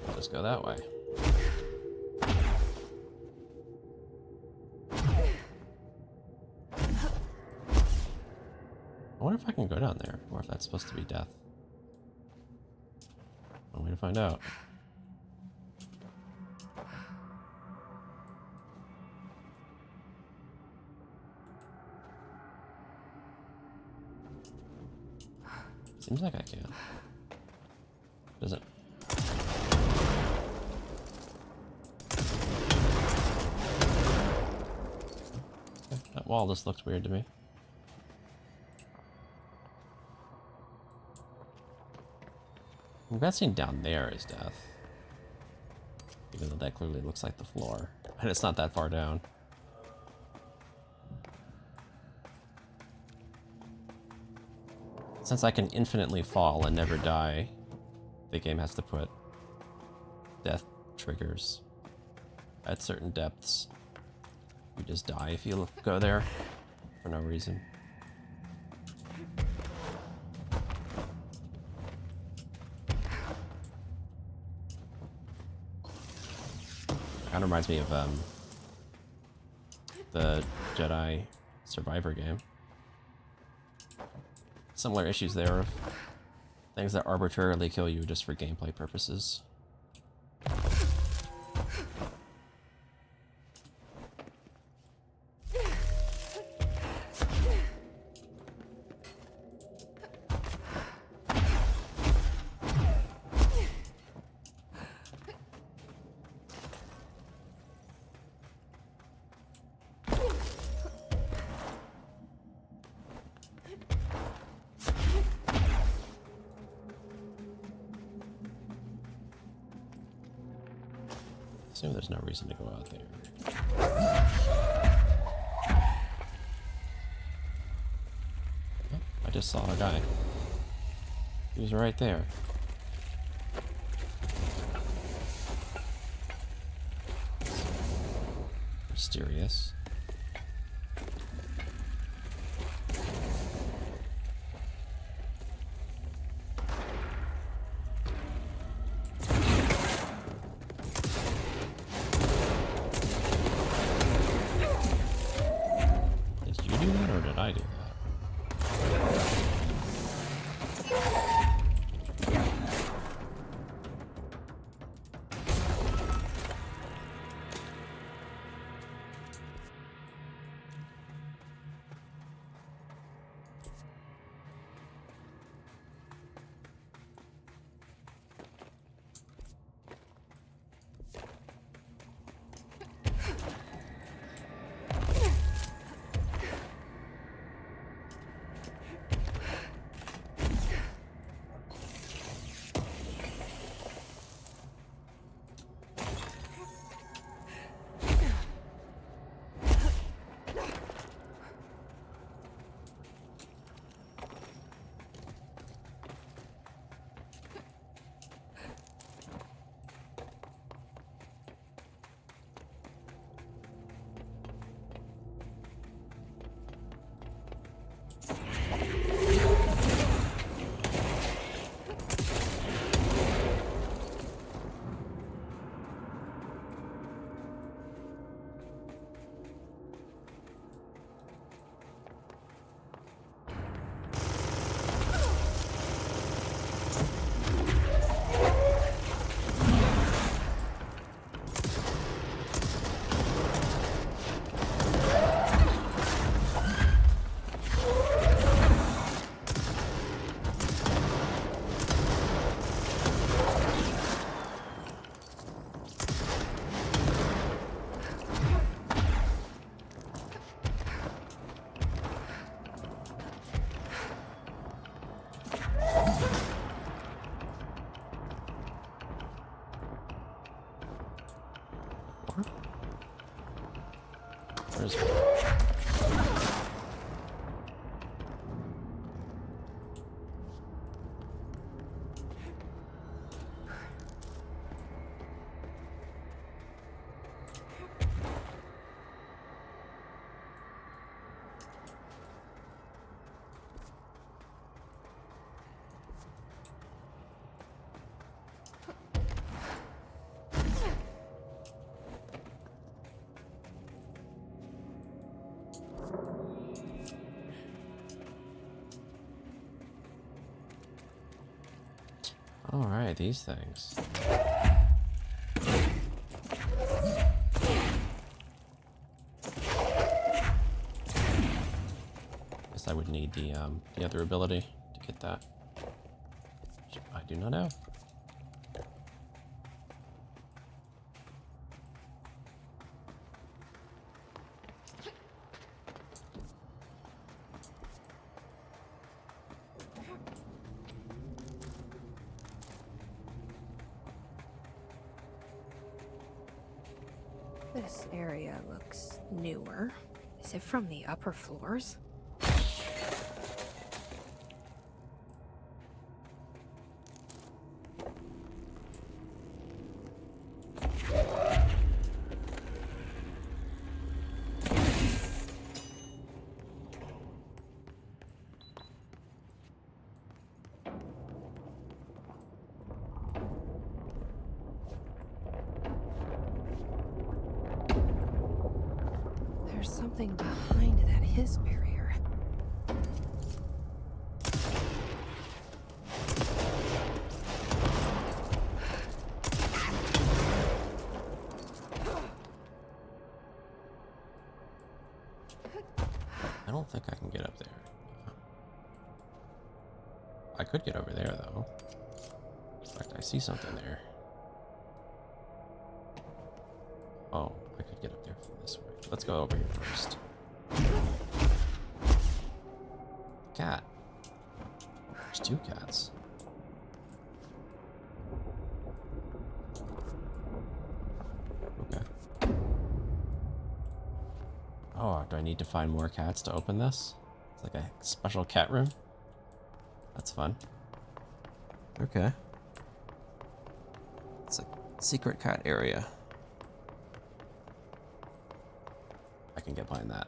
we'll just go that way. I wonder if I can go down there, or if that's supposed to be death. One way to find out. Seems like I can. Does it? Okay, that wall just looked weird to me. I'm guessing down there is death. Even though that clearly looks like the floor. And it's not that far down. Since I can infinitely fall and never die, the game has to put death triggers at certain depths. You just die if you go there for no reason. Kind of reminds me of the Jedi Survivor game. Similar issues there of things that arbitrarily kill you just for gameplay purposes. Assume there's no reason to go out there. Oh, I just saw a guy. He was right there. Mysterious. Or did I do that? There's one. Alright, these things. Guess I would need the other ability to get that. Which I do not have. This area looks newer. Is it from the upper floors? There's something behind that his barrier. I don't think I can get up there. I could get over there though. In fact, I see something there. Oh, I could get up there from this way. Let's go over here first. Cat. There's two cats. Okay. Oh, do I need to find more cats to open this? It's like a special cat room. That's fun. Okay. It's a secret cat area. I can get behind that.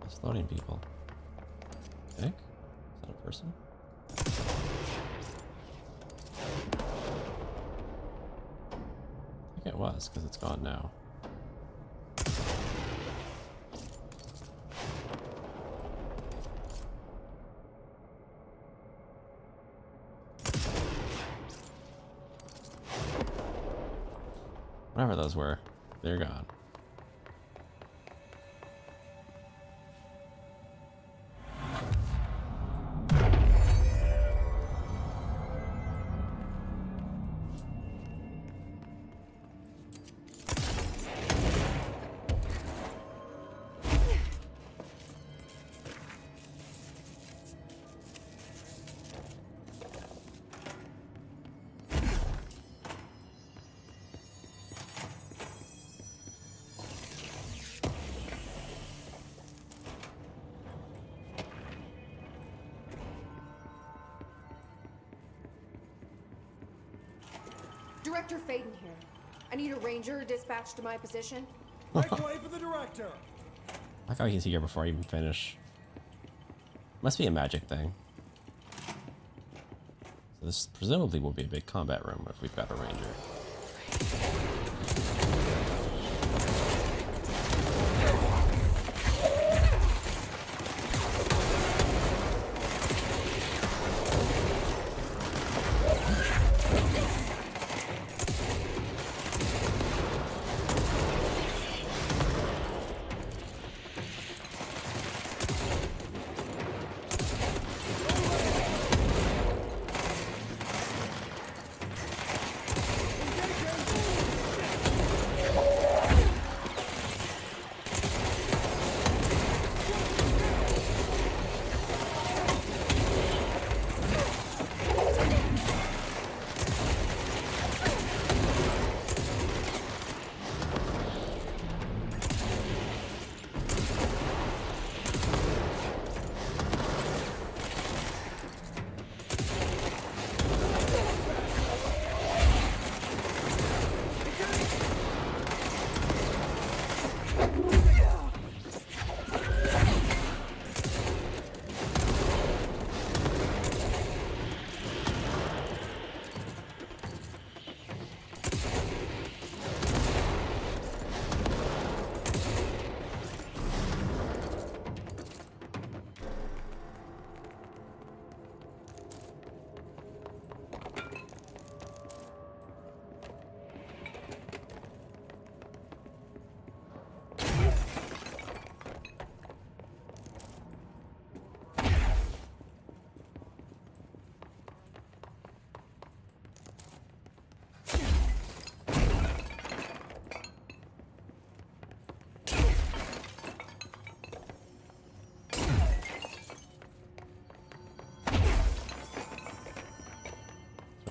It's loading people. I think? Is that a person? I think it was, because it's gone now. Whatever those were, they're gone. Director Faden here. I need a ranger dispatched to my position. Make way for the director! I like how he's here before I even finish. Must be a magic thing. So this presumably will be a big combat room if we've got a ranger.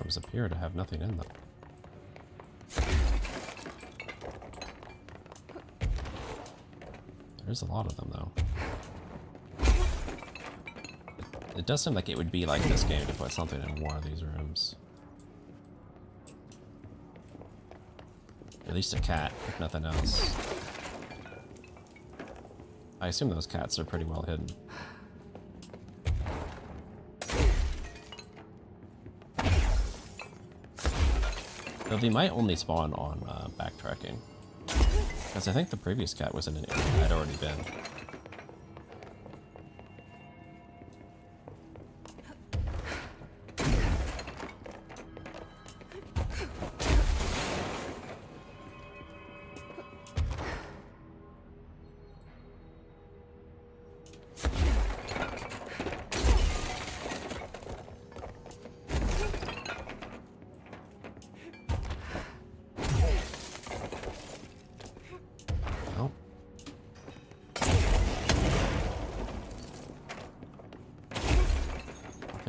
rooms appear to have nothing in them. There's a lot of them, though. It does seem like it would be like this game to put something in one of these rooms. At least a cat, if nothing else. I assume those cats are pretty well hidden. Though they might only spawn on backtracking. Because I think the previous cat was in an area I'd already been.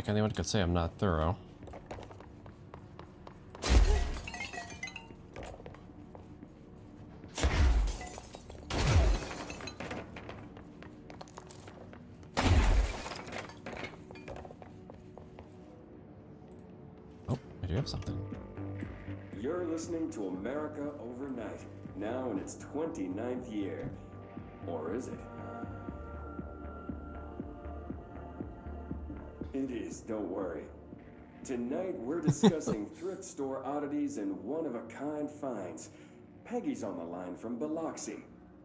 Anyone could say I'm not thorough. Oh, I do have something. You're listening to America Overnight, now in its 29th year. Or is it? It is, don't worry. Tonight we're discussing thrift store oddities and one-of-a-kind finds. Peggy's on the line from Biloxi.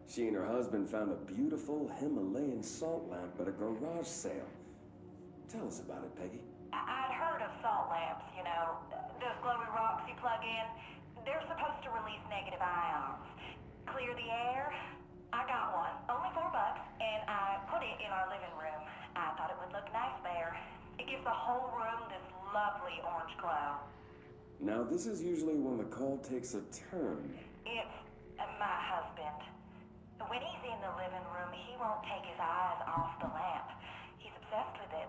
She and her husband found a beautiful Himalayan salt lamp at a garage sale. Tell us about it, Peggy. I'd heard of salt lamps, you know, those glowy rocks you plug in. They're supposed to release negative ions. Clear the air? I got one, only $4, and I put it in our living room. I thought it would look nice there. It gives the whole room this lovely orange glow. Now, this is usually when the call takes a turn. It's my husband. When he's in the living room, he won't take his eyes off the lamp. He's obsessed with it.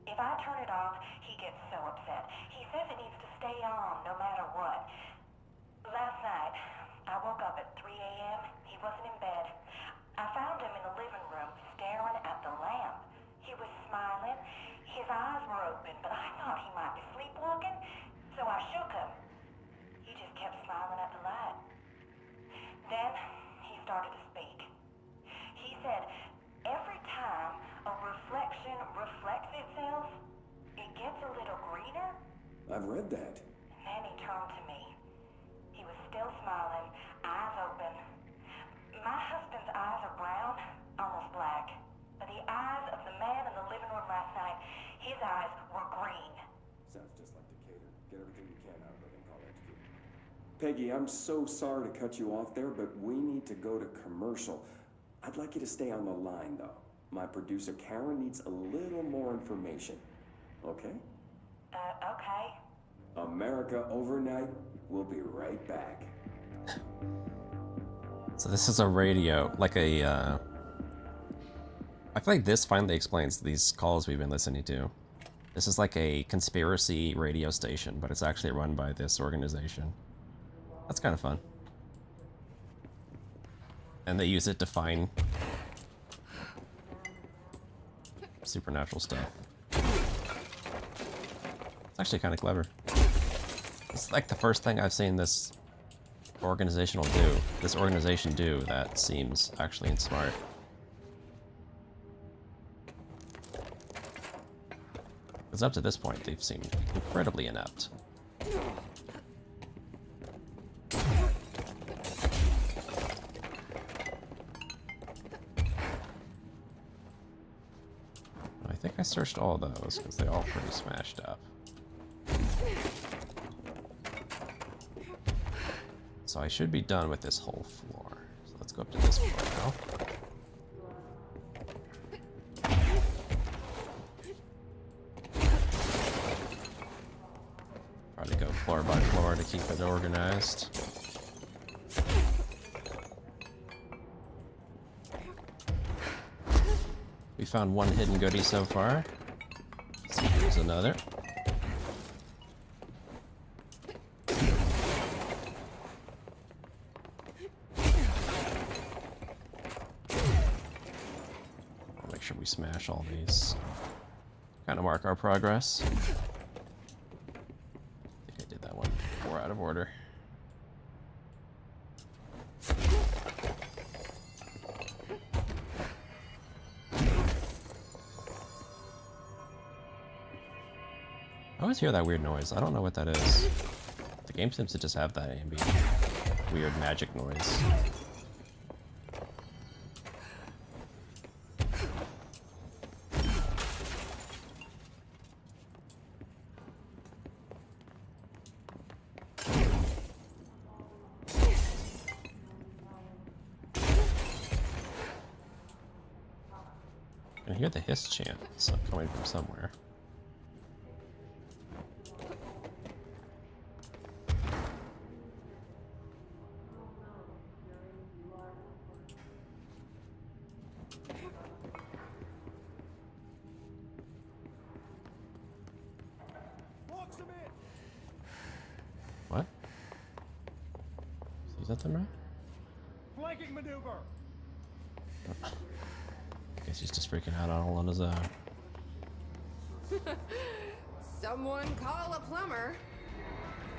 If I turn it off, he gets so upset. He says it needs to stay on no matter what. Last night, I woke up at 3 a.m. He wasn't in bed. I found him in the living room, staring at the lamp. He was smiling. His eyes were open, but I thought he might be sleepwalking, so I shook him. He just kept smiling at the light. Then, he started to speak. He said, every time a reflection reflects itself, it gets a little greener. I've read that. And then he turned to me. He was still smiling, eyes open. My husband's eyes are brown, almost black. But the eyes of the man in the living room last night, his eyes were green. Sounds just like Decatur. Get everything you can out of it and call execute. Peggy, I'm so sorry to cut you off there, but we need to go to commercial. I'd like you to stay on the line, though. My producer, Karen, needs a little more information. Okay? Okay. America Overnight. We'll be right back. So this is a radio, like a, I feel like this finally explains these calls we've been listening to. This is like a conspiracy radio station, but it's actually run by this organization. That's kind of fun. And they use it to find supernatural stuff. It's actually kind of clever. It's like the first thing I've seen this organization do that seems actually smart. Because up to this point, they've seemed incredibly inept. I think I searched all of those because they all pretty smashed up. So I should be done with this whole floor. So let's go up to this floor now. Try to go floor by floor to keep it organized. We found one hidden goodie so far. Let's see if there's another. we smash all these. Kind of mark our progress. I think I did that one 4 out of order. I always hear that weird noise. I don't know what that is. The game seems to just have that ambient, weird magic noise. I can hear the hiss chant coming from somewhere. What? See something, right? Flanking maneuver. I guess he's just freaking out all on his own. Someone call a plumber.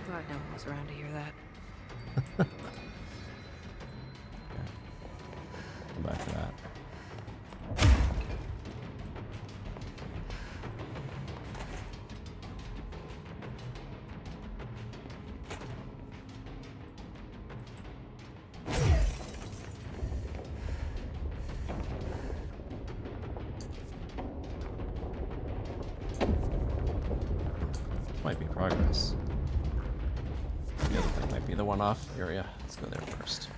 Glad no one was around to hear that. Come back to that. Might be progress. The other thing might be the one-off area. Let's go there first.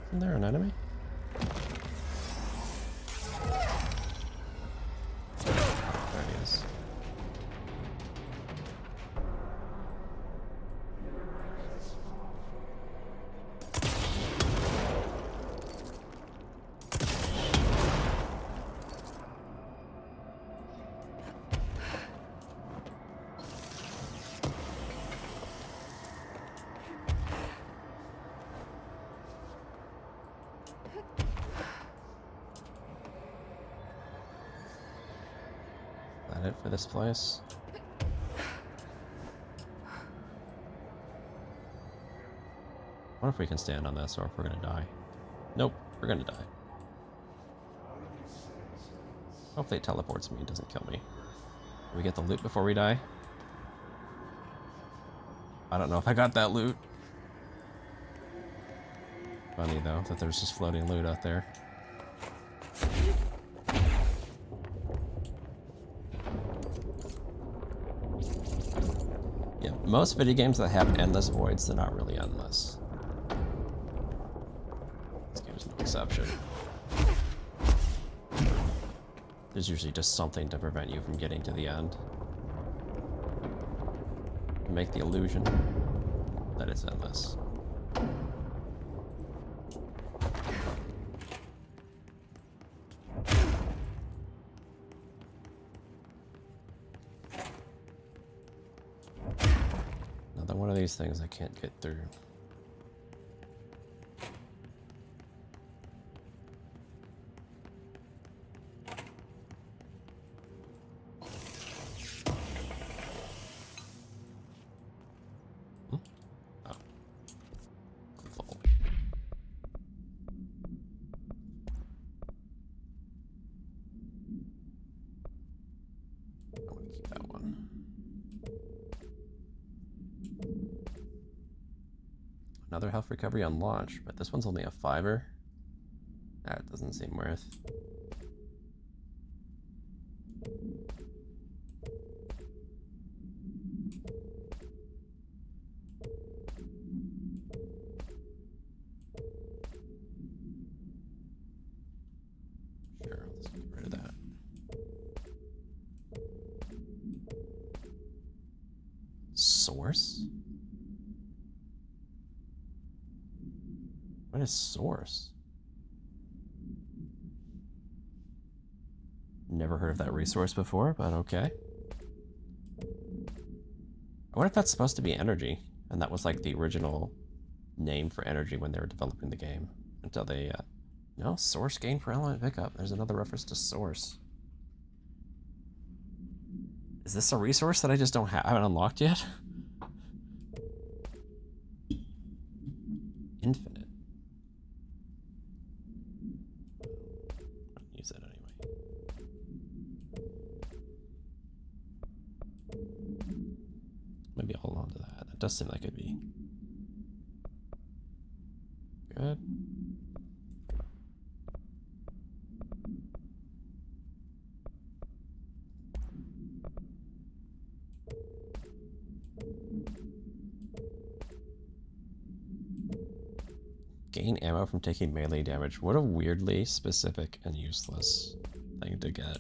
Isn't there an enemy? Oh, there he is. Is that it for this place? I wonder if we can stand on this or if we're gonna die. Nope, we're gonna die. Hopefully it teleports me and doesn't kill me. Can we get the loot before we die? I don't know if I got that loot. Funny though, that there's just floating loot out there. Yeah, most video games that have endless voids, they're not really endless. This game's no exception. There's usually just something to prevent you from getting to the end. To make the illusion that it's endless. Another one of these things I can't get through. Another health recovery on launch, but this one's only a $5. That doesn't seem worth. Sure, let's get rid of that. Source? What is source? Never heard of that resource before, but okay. I wonder if that's supposed to be energy, and that was like the original name for energy when they were developing the game. Until they, no, source gain per element pickup. There's another reference to source. Is this a resource that I just don't have, I haven't unlocked yet? Infinite. I'll use that anyway. Maybe I'll hold on to that. That does seem like it'd be good. Gain ammo from taking melee damage. What a weirdly specific and useless thing to get.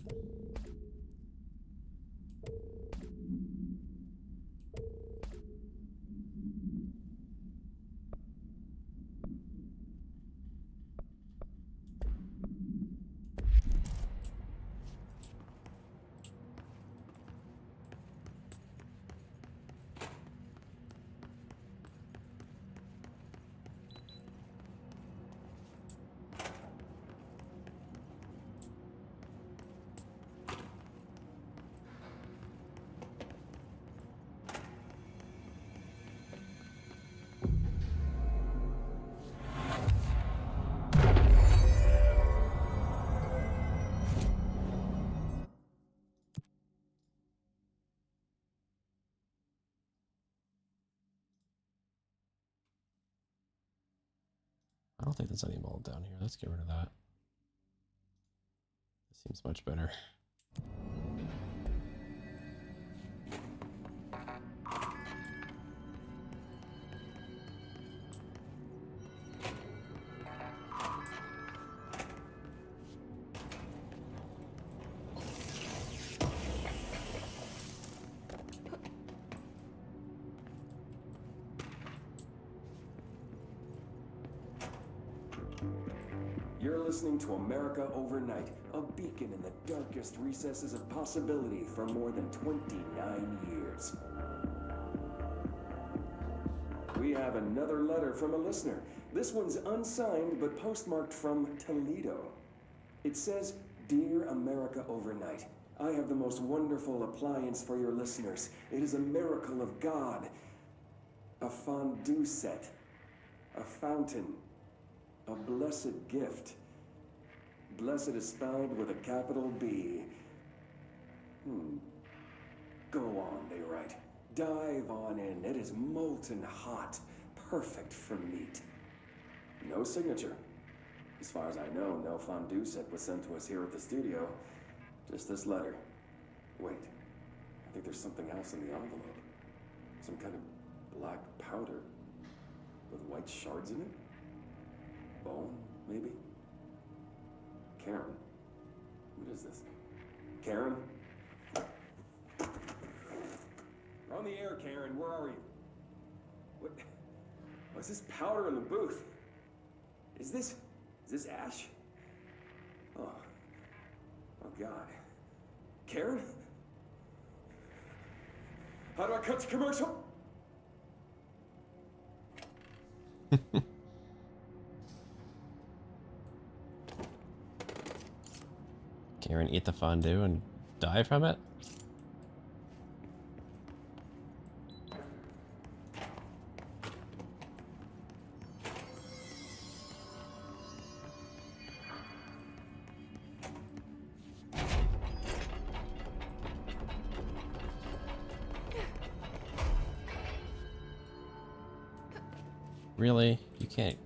I don't think there's any mold down here. Let's get rid of that. This seems much better. You're listening to America Overnight, a beacon in the darkest recesses of possibility for more than 29 years. We have another letter from a listener. This one's unsigned, but postmarked from Toledo. It says, "Dear America Overnight, I have the most wonderful appliance for your listeners. It is a miracle of God. A fondue set. A fountain. A blessed gift. Blessed is spelled with a capital B. Go on, they write. Dive on in. It is molten hot. Perfect for meat." No signature. As far as I know, no fondue set was sent to us here at the studio. Just this letter. Wait, I think there's something else in the envelope. Some kind of black powder with white shards in it? Bone, maybe? Karen. What is this? Karen? We're on the air, Karen. Where are you? What's this powder in the booth? Is this ash? Oh God. Karen? How do I cut to commercial? Karen eat the fondue and die from it? Really? You can't...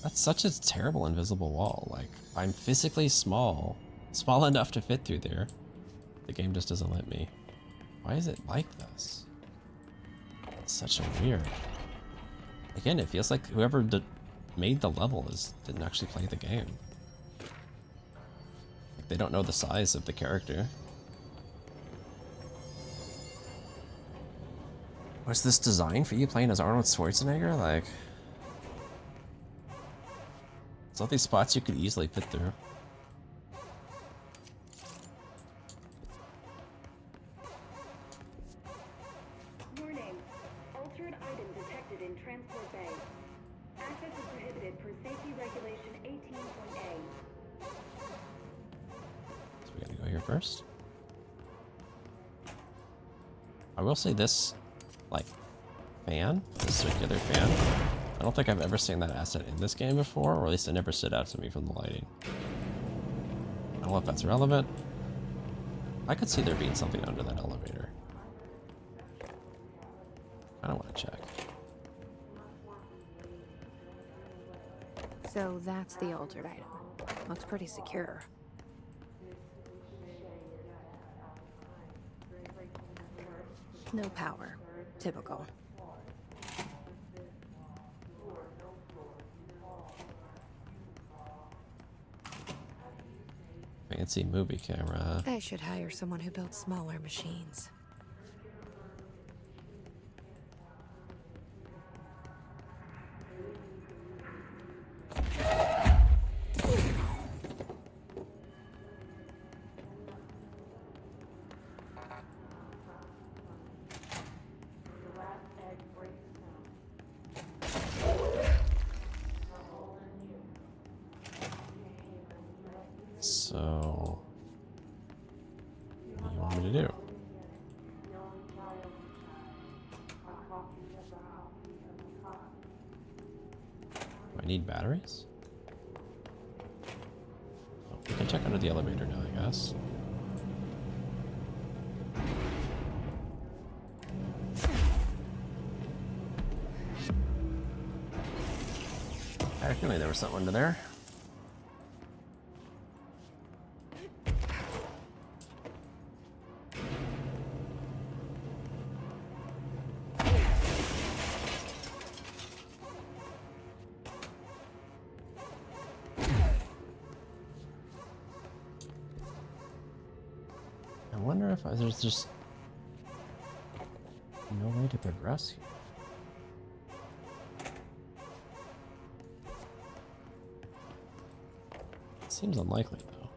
That's such a terrible invisible wall. Like, I'm physically small. Small enough to fit through there. The game just doesn't let me. Why is it like this? It's such a weird... Again, it feels like whoever made the level didn't actually play the game. Like, they don't know the size of the character. Was this designed for you playing as Arnold Schwarzenegger? Like... There's all these spots you could easily fit through. Warning. Altered item detected in here first. I will say this, like, fan, this circular fan, I don't think I've ever seen that asset in this game before, or at least it never stood out to me from the lighting. I don't know if that's relevant. I could see there being something under that elevator. I don't want to check. So that's the altered item. Looks pretty secure. No power. Typical. Fancy movie camera. I should hire someone who builds smaller machines. So, what do you want me to do? Do I need batteries? Oh, we can check under the elevator now, I guess. I had a feeling there was something under there. I wonder if there's just no way to progress here. It seems unlikely, though.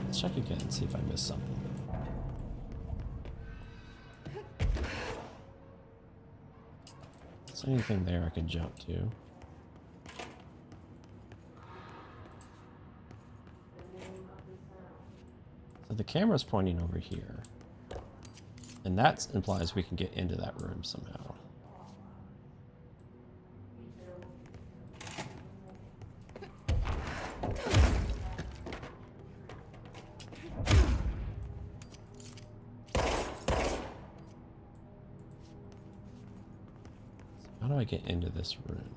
Let's check again and see if I missed something. Is there anything there I could jump to? So the camera's pointing over here. And that implies we can get into that room somehow. So how do I get into this room?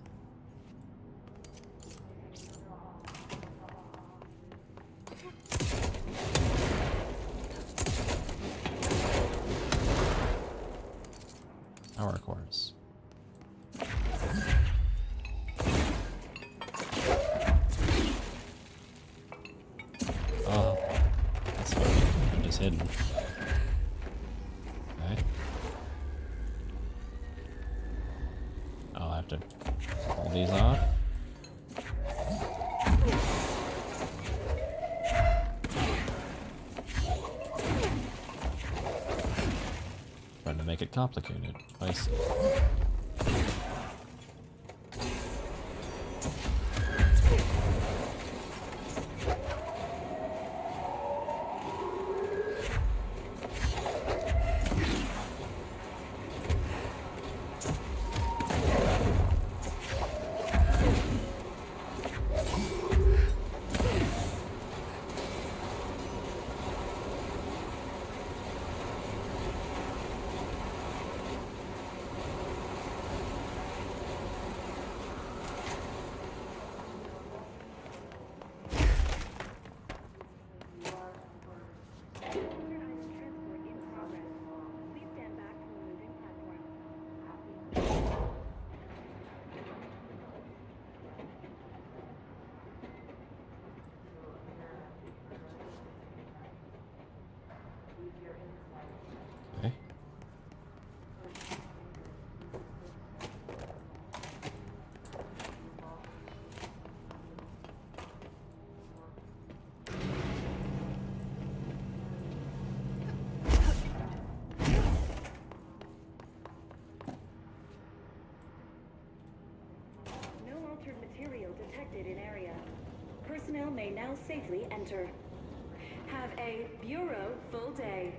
Power cores. Oh, that's funny. I'm just hidden. Okay. I'll have to pull these off. Trying to make it complicated. I see. personnel may now safely enter. Have a Bureau full day.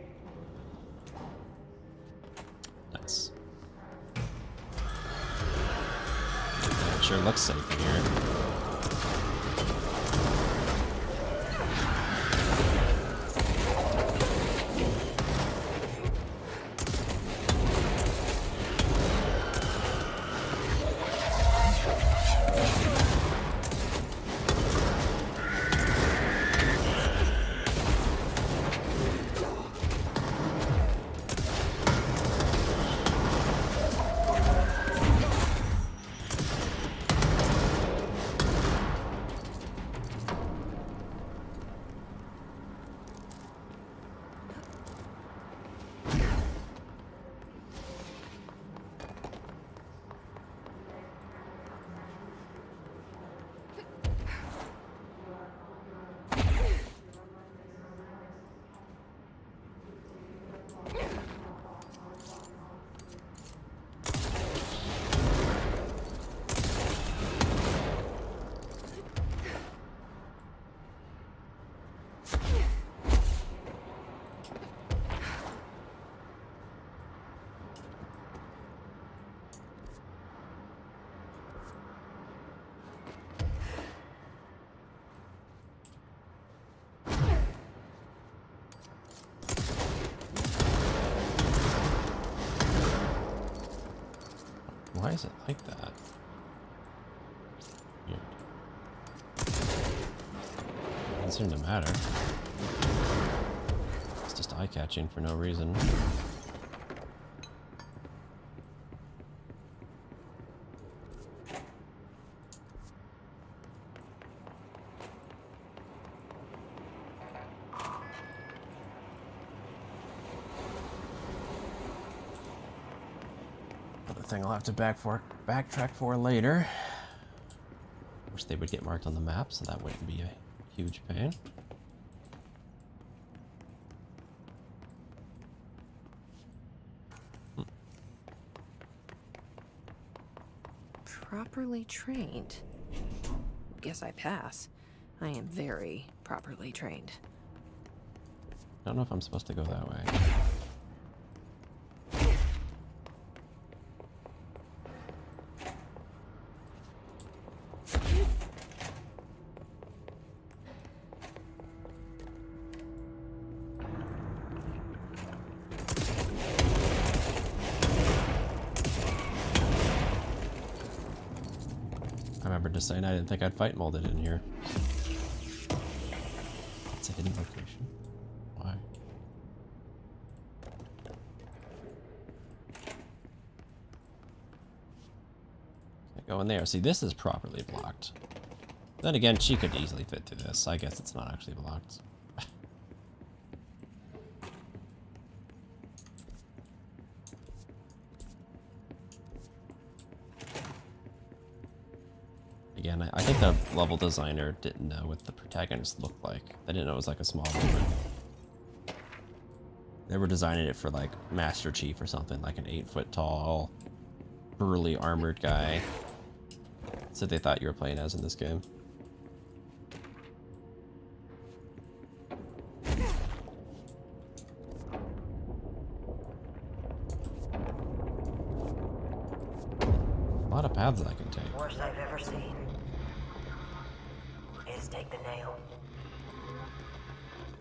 Nice. It sure looks safe in here. Why is it like that? Weird. Doesn't seem to matter. It's just eye-catching for no reason. Thing I'll have to backtrack for later. Wish they would get marked on the map so that wouldn't be a huge pain. Properly trained. Guess I pass. I am very properly trained. I don't know if I'm supposed to go that way. I remember just saying I didn't think I'd fight molded in here. It's a hidden location. Why? Can't go in there. See, this is properly blocked. Then again, she could easily fit through this. I guess it's not actually blocked. Again, I think the level designer didn't know what the protagonist looked like. They didn't know it was like a small woman. They were designing it for like Master Chief or something, like an 8-foot tall, burly armored guy. That's what they thought you were playing as in this game. A lot of paths I can take. Worst I've ever seen is take the nail.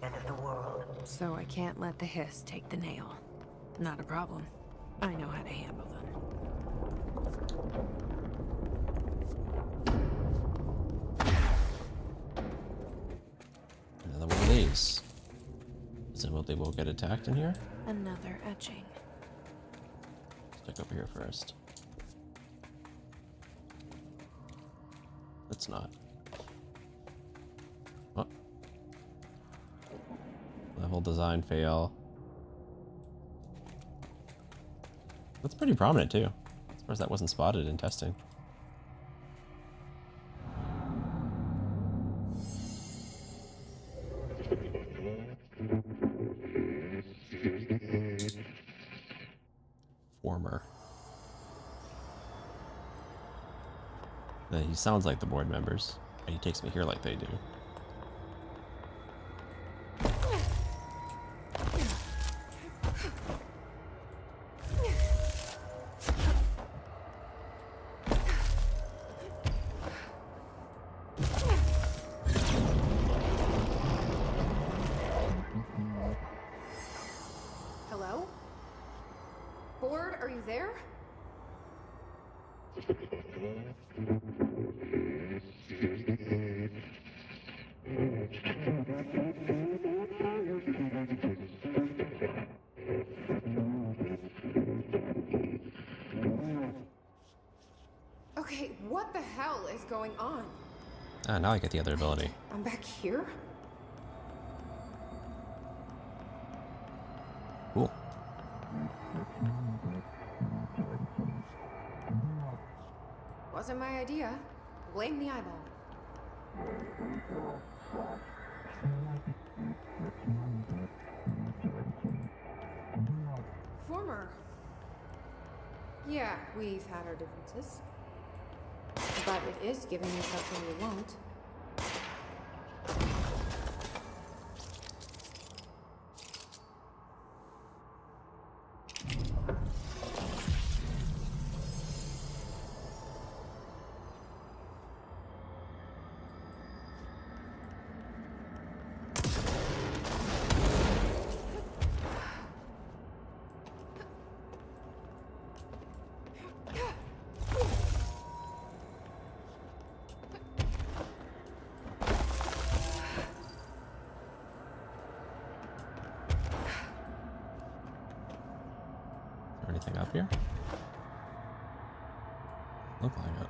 End of the world. So I can't let the hiss take the nail. Not a problem. I know how to handle them. Another one of these. Presumably we'll get attacked in here. Another etching. Let's check over here first. Let's not. Oh. Level design fail. That's pretty prominent too. I'm surprised that wasn't spotted in testing. Former. He sounds like the board members, and he takes me here like they do. you there? Okay, what the hell is going on? Ah, now I get the other ability. I'm back here? Cool. Wasn't my idea. Blame the eyeball. Former. Yeah, we've had our differences. But it is giving you something you want. Is there anything up here? Look like it.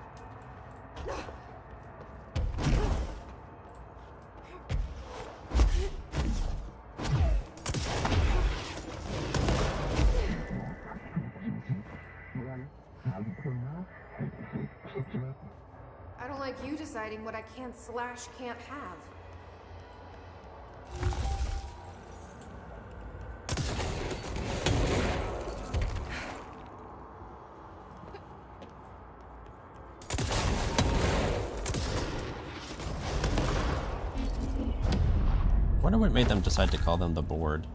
I don't like you deciding what I can/can't have. Wonder what made them decide to call them the board.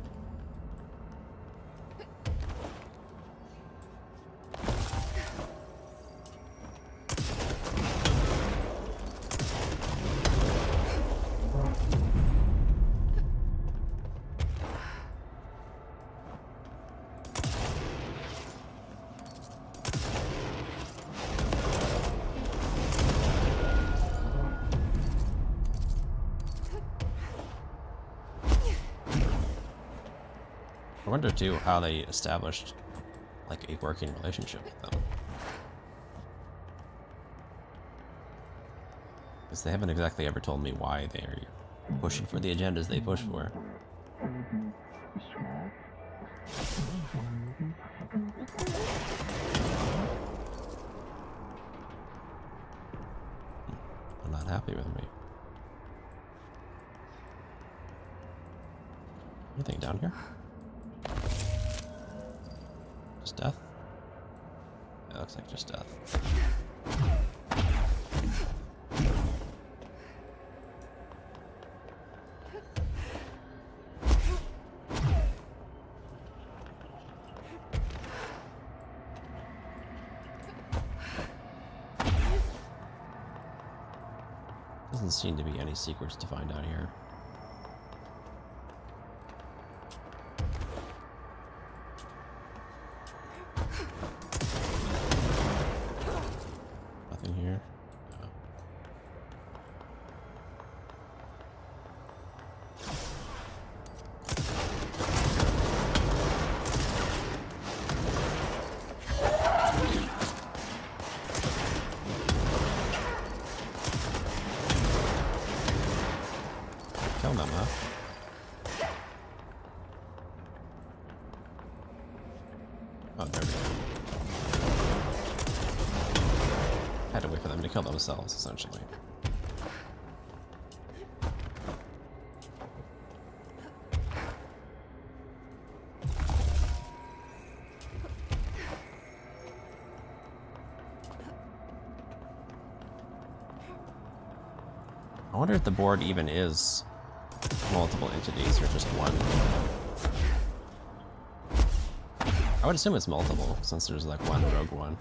I wonder too how they established like a working relationship with them. Because they haven't exactly ever told me why they're pushing for the agendas they push for. They're not happy with me. Anything down here? Just death? Yeah, it looks like just death. Doesn't seem to be any secrets to find out here. Nothing here. No. Kill them, huh? Oh, there we go. Had to wait for them to kill themselves, essentially. I wonder if the board even is multiple entities or just one. I would assume it's multiple, since there's like one rogue one.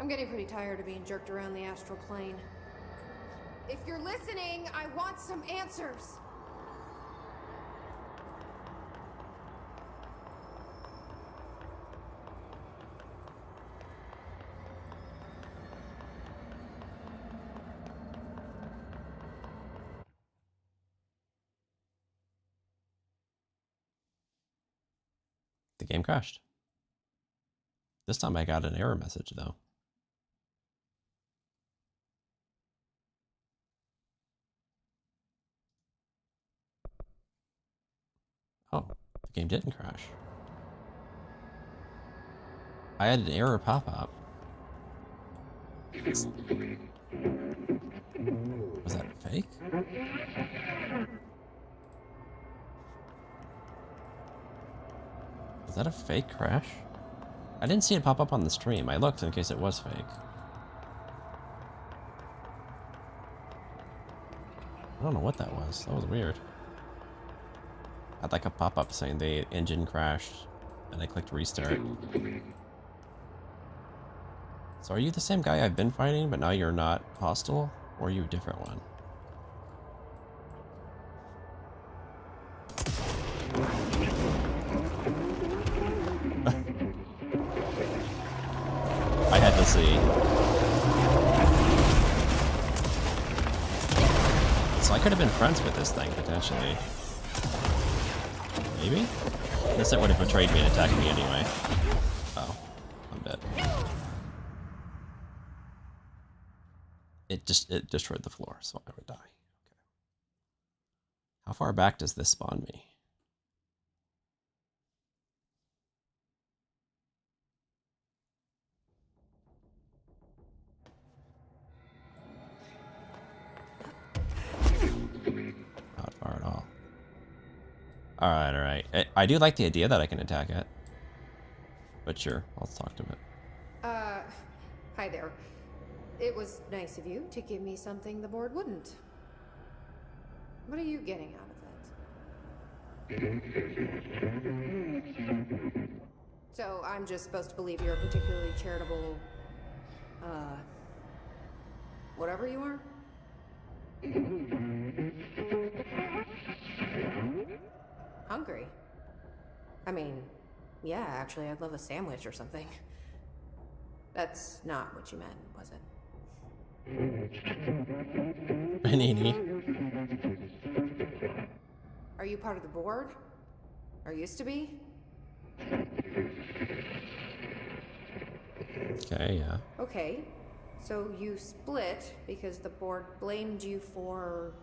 I'm getting pretty tired of being jerked around the astral plane. If you're listening, I want some answers. The game crashed. This time I got an error message though. Oh, the game didn't crash. I had an error pop up. Was that fake? Was that a fake crash? I didn't see it pop up on the stream. I looked in case it was fake. I don't know what that was. That was weird. I had like a pop-up saying the engine crashed, and I clicked restart. So are you the same guy I've been fighting, but now you're not hostile? Or are you a different one? I had to see. So I could have been friends with this thing, potentially. Maybe? Unless it would have betrayed me and attacked me anyway. Oh, I'm dead. It destroyed the floor, so I would die. Okay. How far back does this spawn me? Not far at all. Alright, alright. I do like the idea that I can attack it. But sure, I'll talk to it. Hi there. It was nice of you to give me something the board wouldn't. What are you getting out of it? So I'm just supposed to believe you're a particularly charitable, whatever you are? Hungry? I mean, yeah, actually, I'd love a sandwich or something. That's not what you meant, was it? Panini. Are you part of the board? Or used to be? Okay, yeah. Okay, so you split because the board blamed you for...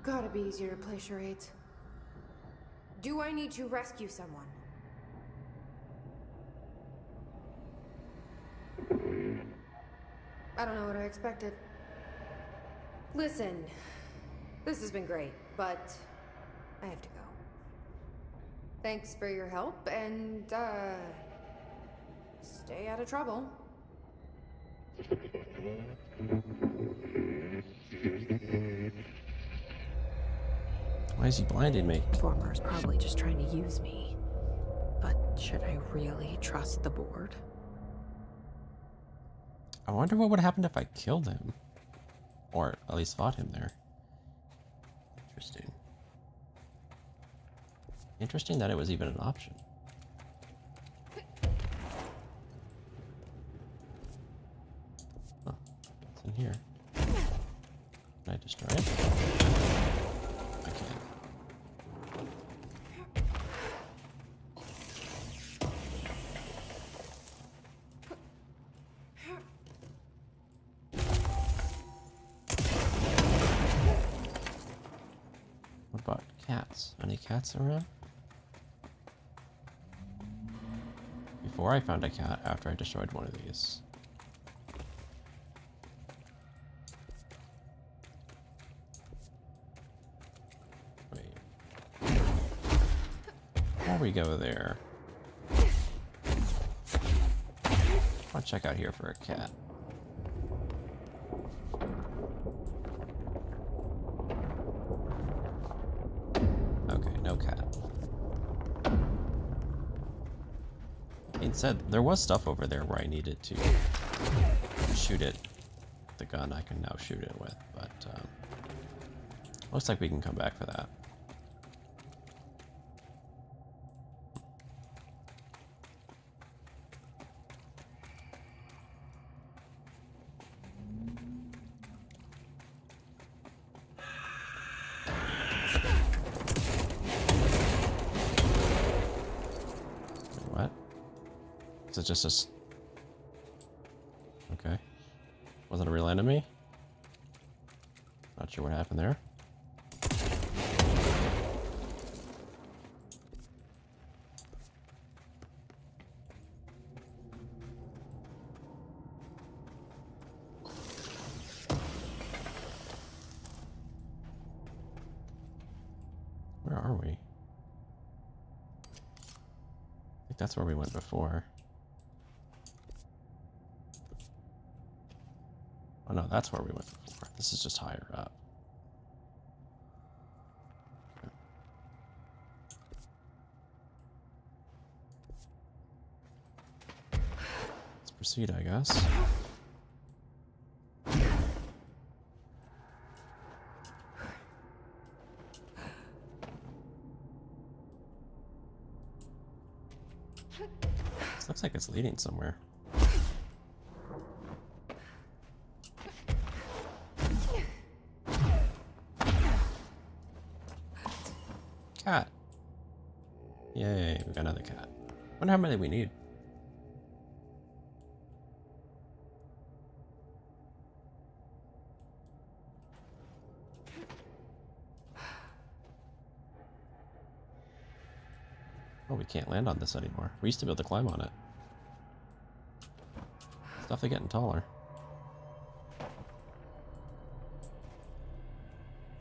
Gotta be easier to play charades. Do I need to rescue someone? I don't know what I expected. Listen, this has been great, but I have to go. Thanks for your help, and, stay out of trouble. Why is he blinding me? Former's probably just trying to use me. But should I really trust the board? I wonder what would happen if I killed him. Or at least fought him there. Interesting. Interesting that it was even an option. Huh. What's in here? Can I destroy it? I can. What about cats? Any cats around? Before I found a cat, after I destroyed one of these. Wait. Before we go there, I'll check out here for a cat. Okay, no cat. being said, there was stuff over there where I needed to shoot it. The gun I can now shoot it with, but looks like we can come back for that. What? Is it just a... Okay. Wasn't a real enemy? Not sure what happened there. Where are we? I think that's where we went before. Oh no, that's where we went before. This is just higher up. Okay. Let's proceed, I guess. This looks like it's leading somewhere. Cat. Yay, we got another cat. Wonder how many we need. Oh, we can't land on this anymore. We used to be able to climb on it. It's definitely getting taller.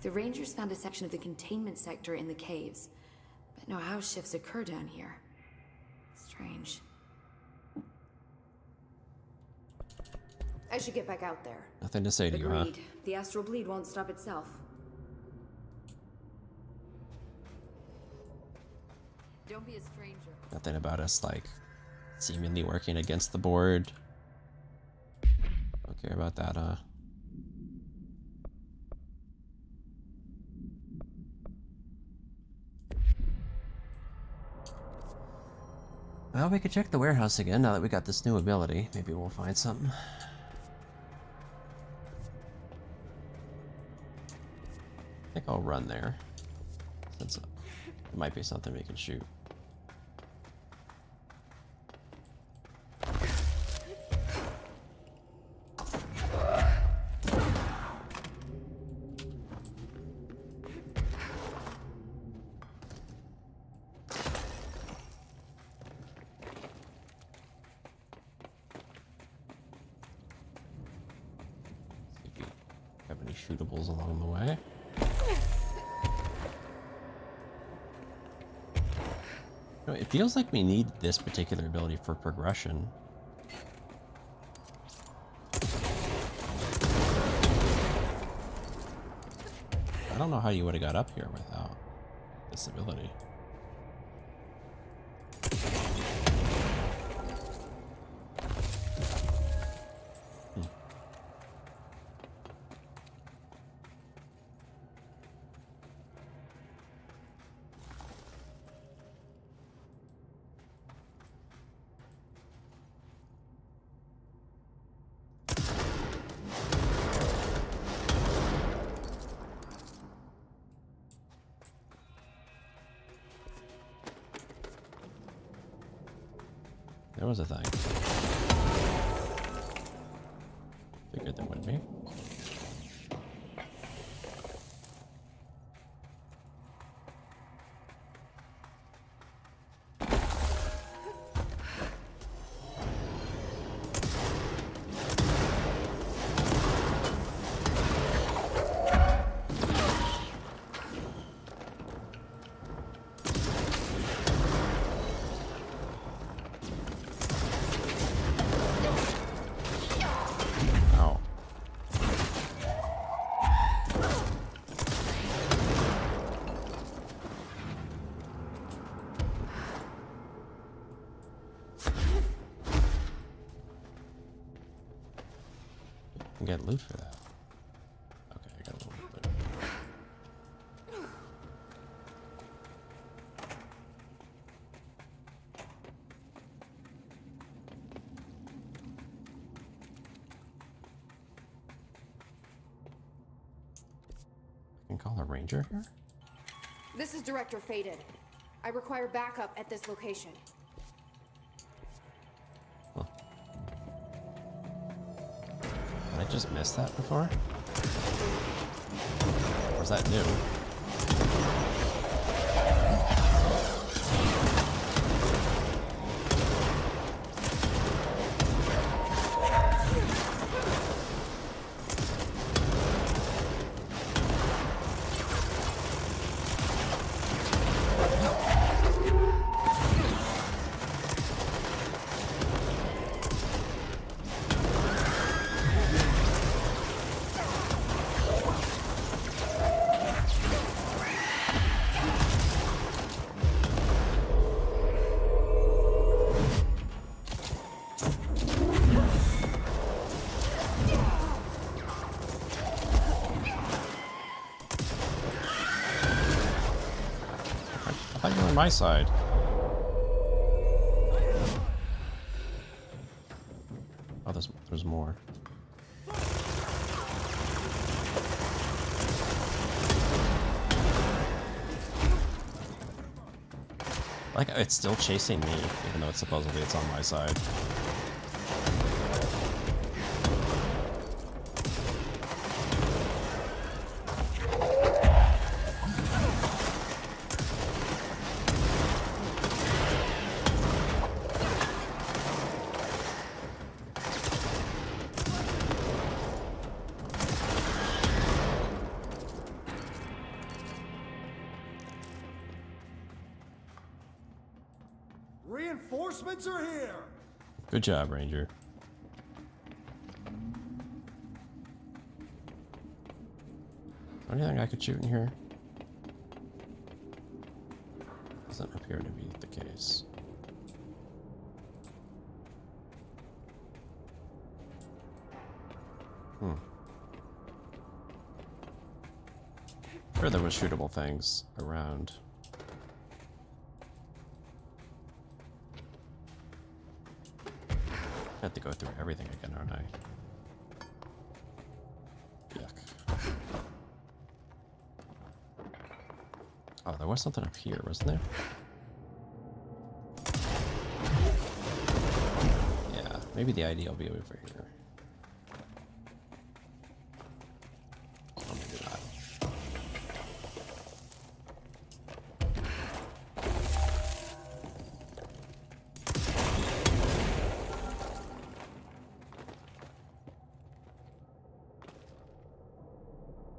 The Rangers found a section of the containment sector in the caves, but no house shifts occur down here. Strange. I should get back out there. Nothing to say to you, huh? Agreed. The astral bleed won't stop itself. Don't be a stranger. Nothing about us, like, seemingly working against the board. Don't care about that, huh? Well, we could check the warehouse again now that we got this new ability. Maybe we'll find something. I think I'll run there, since it might be something we can shoot. Have any shootables along the way? You know, it feels like we need this particular ability for progression. I don't know how you would have got up here without this ability. There was a thing. Figured there would be. can get loot for that. Okay, I got a little bit of loot. I can call a ranger here? This is Director Faden. I require backup at this location. Huh. Did I just miss that before? Or is that new? I thought you were on my side. Oh, there's more. Like, it's still chasing me, even though it's supposedly it's on my side. Reinforcements are here! Good job, Ranger. Anything I could shoot in here? Doesn't appear to be the case. Sure, there was shootable things around. I have to go through everything again, aren't I? Yuck. Oh, there was something up here, wasn't there? Yeah, maybe the ID will be over here. Oh, maybe not.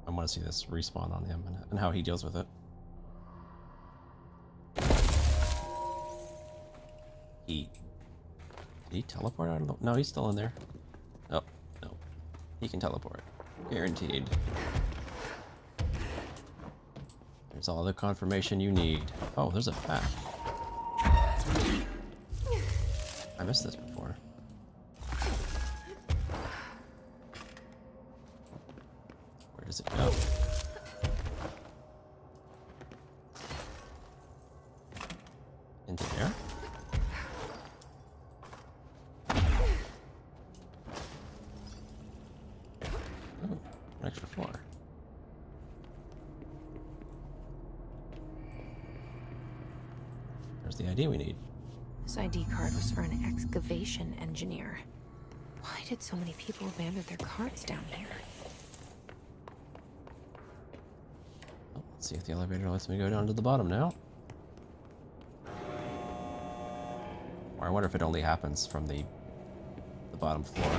I want to see this respawn on him and how he deals with it. Did he teleport out of the... No, he's still in there. Oh, no. He can teleport. Guaranteed. There's all the confirmation you need. Oh, there's a path. I missed this before. Where does it go? Into there? Oh, an extra floor. There's the ID we need. This ID card was for an excavation engineer. Why did so many people abandon their cards down here? Oh, let's see if the elevator lets me go down to the bottom now. Or I wonder if it only happens from the bottom floor.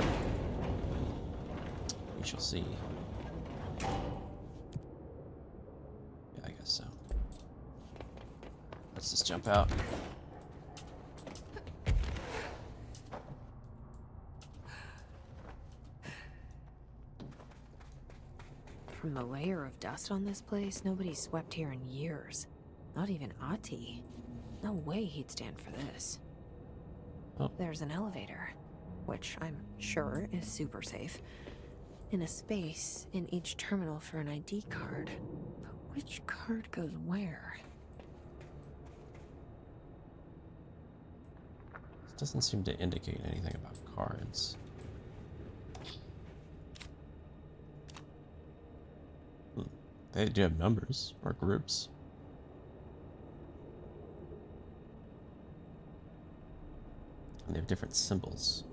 We shall see. Yeah, I guess so. Let's just jump out. From the layer of dust on this place, nobody's swept here in years. Not even Ati. No way he'd stand for this. Oh. There's an elevator, which I'm sure is super safe. in a space in each terminal for an ID card. But which card goes where? This doesn't seem to indicate anything about cards. They do have numbers or groups. And they have different symbols.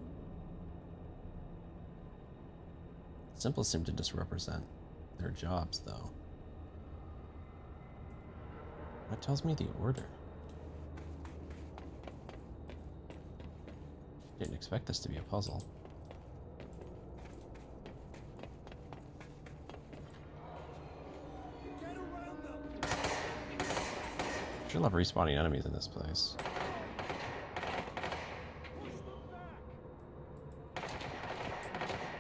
Symbols seem to just represent their jobs, though. That tells me the order. Didn't expect this to be a puzzle. Sure love respawning enemies in this place.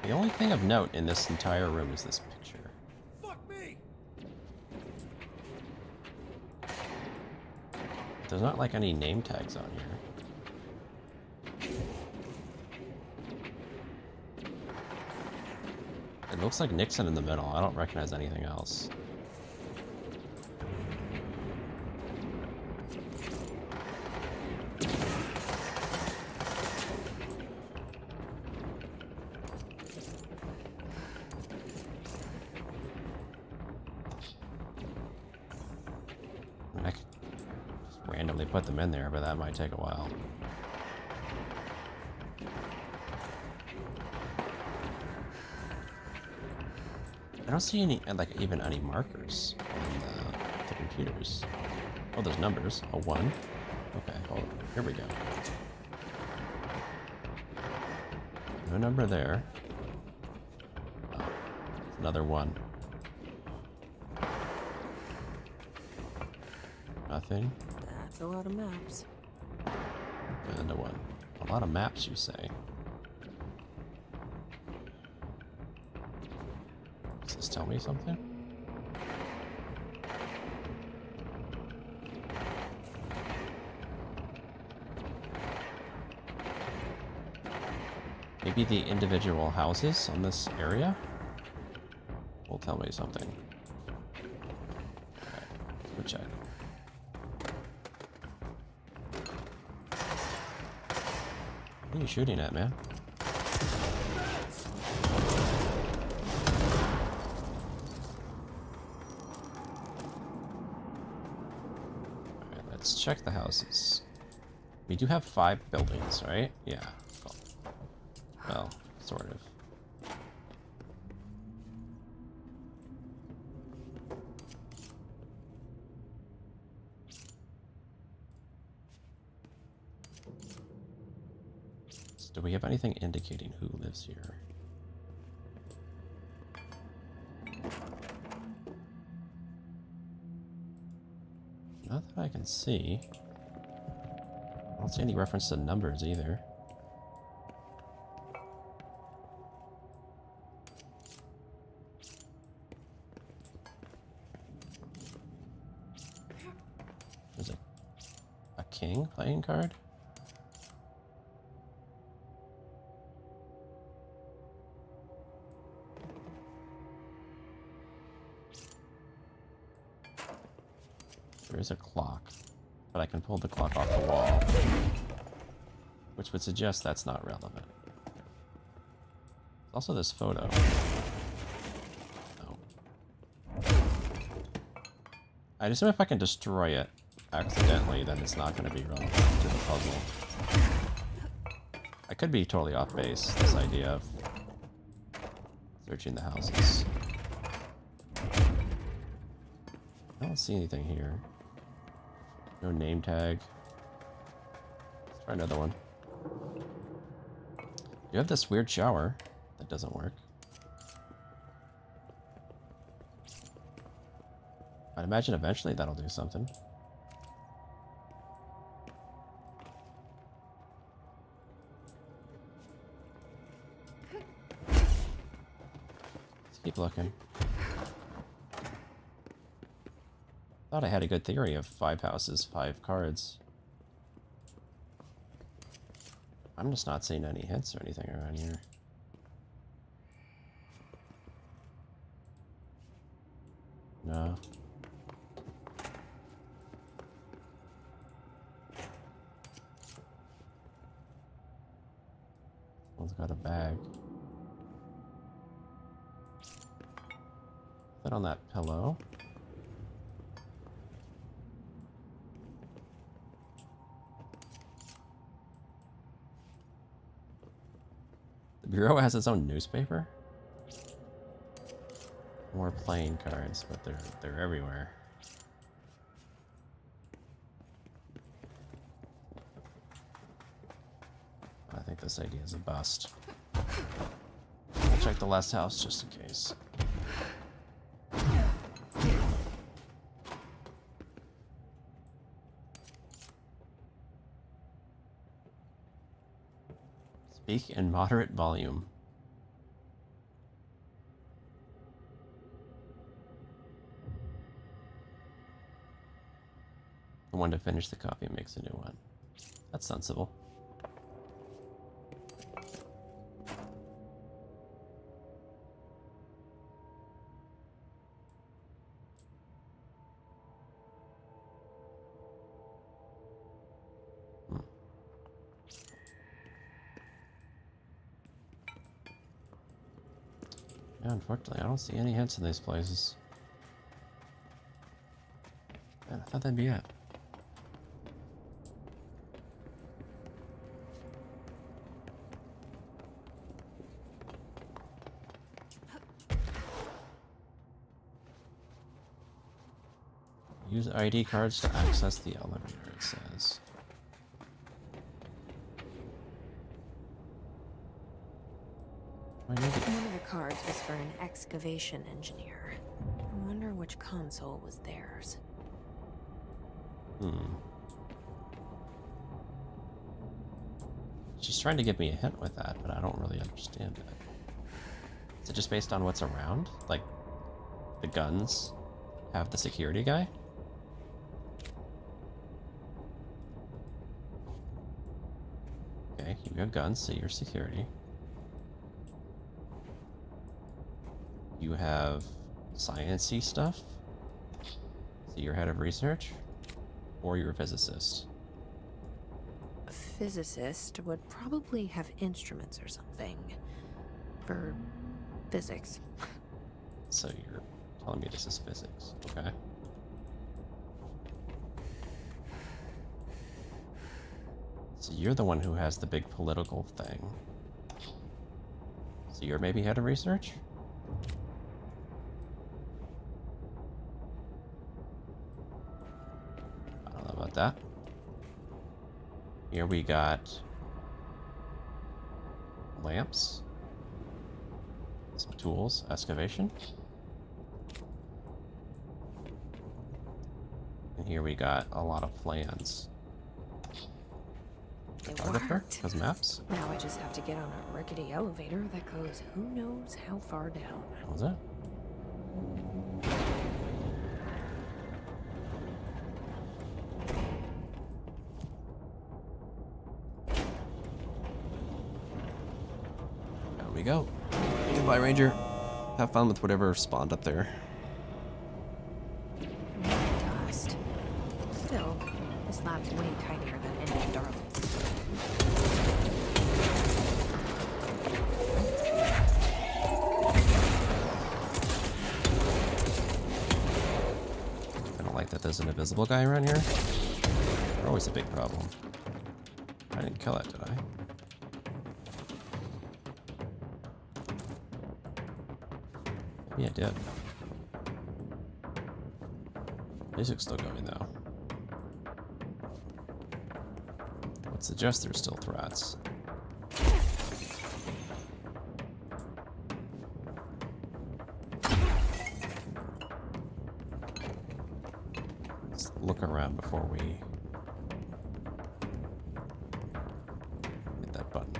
The only thing of note in this entire room is this picture. Fuck me! There's not like any name tags on here. It looks like Nixon in the middle. I don't recognize anything else. I could just randomly put them in there, but that might take a while. I don't see any, like, even any markers on the computers. Oh, there's numbers. A 1. Okay, hold on. Here we go. No number there. Oh, another 1. Nothing. That's a lot of maps. And a 1. A lot of maps, you say? Does this tell me something? Maybe the individual houses on this area will tell me something. Okay, let's go check. What are you shooting at, man? Alright, let's check the houses. We do have 5 buildings, right? Yeah. Cool. Well, sort of. Do we have anything indicating who lives here? Not that I can see. I don't see any reference to numbers either. There's a king playing card? There is a clock, but I can pull the clock off the wall, which would suggest that's not relevant. There's also this photo. No. I assume if I can destroy it accidentally, then it's not going to be relevant to the puzzle. I could be totally off base, this idea of searching the houses. I don't see anything here. No name tag. Let's try another one. You have this weird shower that doesn't work. I'd imagine eventually that'll do something. Let's keep looking. Thought I had a good theory of 5 houses, 5 cards. I'm just not seeing any hints or anything around here. No. One's got a bag. Put on that pillow. The Bureau has its own newspaper? More playing cards, but they're everywhere. I think this idea is a bust. I'll check the last house just in case. Speak in moderate volume. The one to finish the copy makes a new one. That's sensible. Yeah, unfortunately, I don't see any hints in these places. Man, I thought that'd be it. Use ID cards to access the elevator, it says. One of the cards was for an excavation engineer. I wonder which console was theirs. She's trying to give me a hint with that, but I don't really understand it. Is it just based on what's around? Like, the guns have the security guy? Okay, you have guns, so you're security. You have science-y stuff, so you're head of research, or you're a physicist. A physicist would probably have instruments or something. For physics. So you're telling me this is physics, okay? So you're the one who has the big political thing. So you're maybe head of research? I don't know about that. Here we got lamps, some tools, excavation. And here we got a lot of plans. Photographer, because maps. Now I just have to get on a rickety elevator that goes who knows how far down. What was that? There we go. Goodbye, Ranger. Have fun with whatever spawned up there. Dust. Still, this lab's way tinier than any of Darling's. I don't like that there's an invisible guy around here. They're always a big problem. I didn't kill it, did I? Yeah, I did. Music's still going though. Would suggest there's still threats. Let's look around before we hit that button.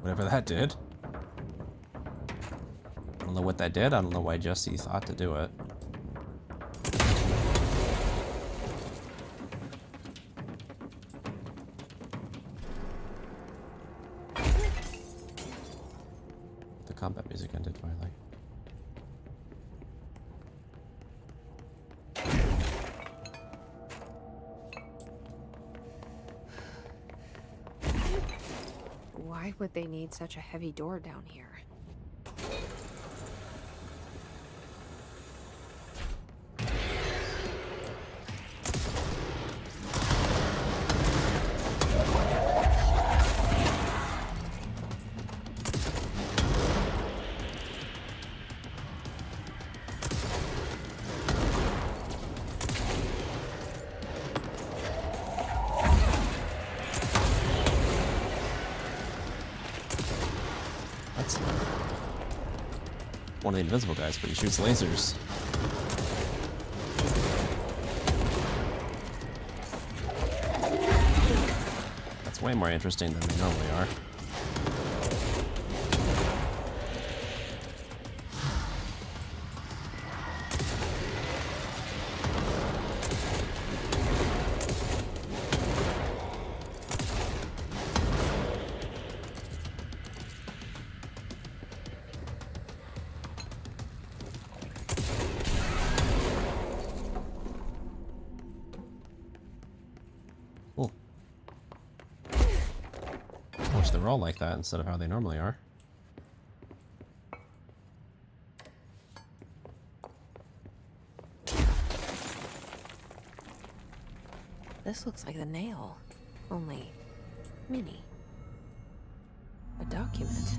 Whatever that did. I don't know what that did. I don't know why Jesse thought to do it. The combat music ended finally. Why would they need such a heavy door down here? One of the invisible guys, but he shoots lasers. That's way more interesting than they normally are. Cool. Wish they were all like that instead of how they normally are. This looks like the nail, only mini. A document.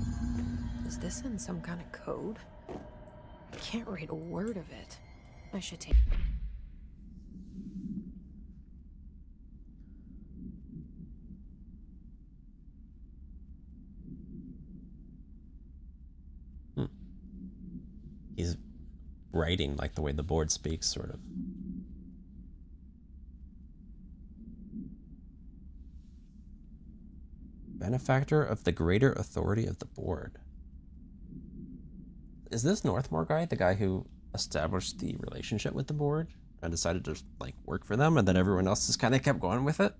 Is this in some kind of code? I can't read a word of it. I should take... He's writing like the way the board speaks, sort of. Benefactor of the greater authority of the board. Is this Northmore guy the guy who established the relationship with the board and decided to like work for them, and then everyone else just kind of kept going with it?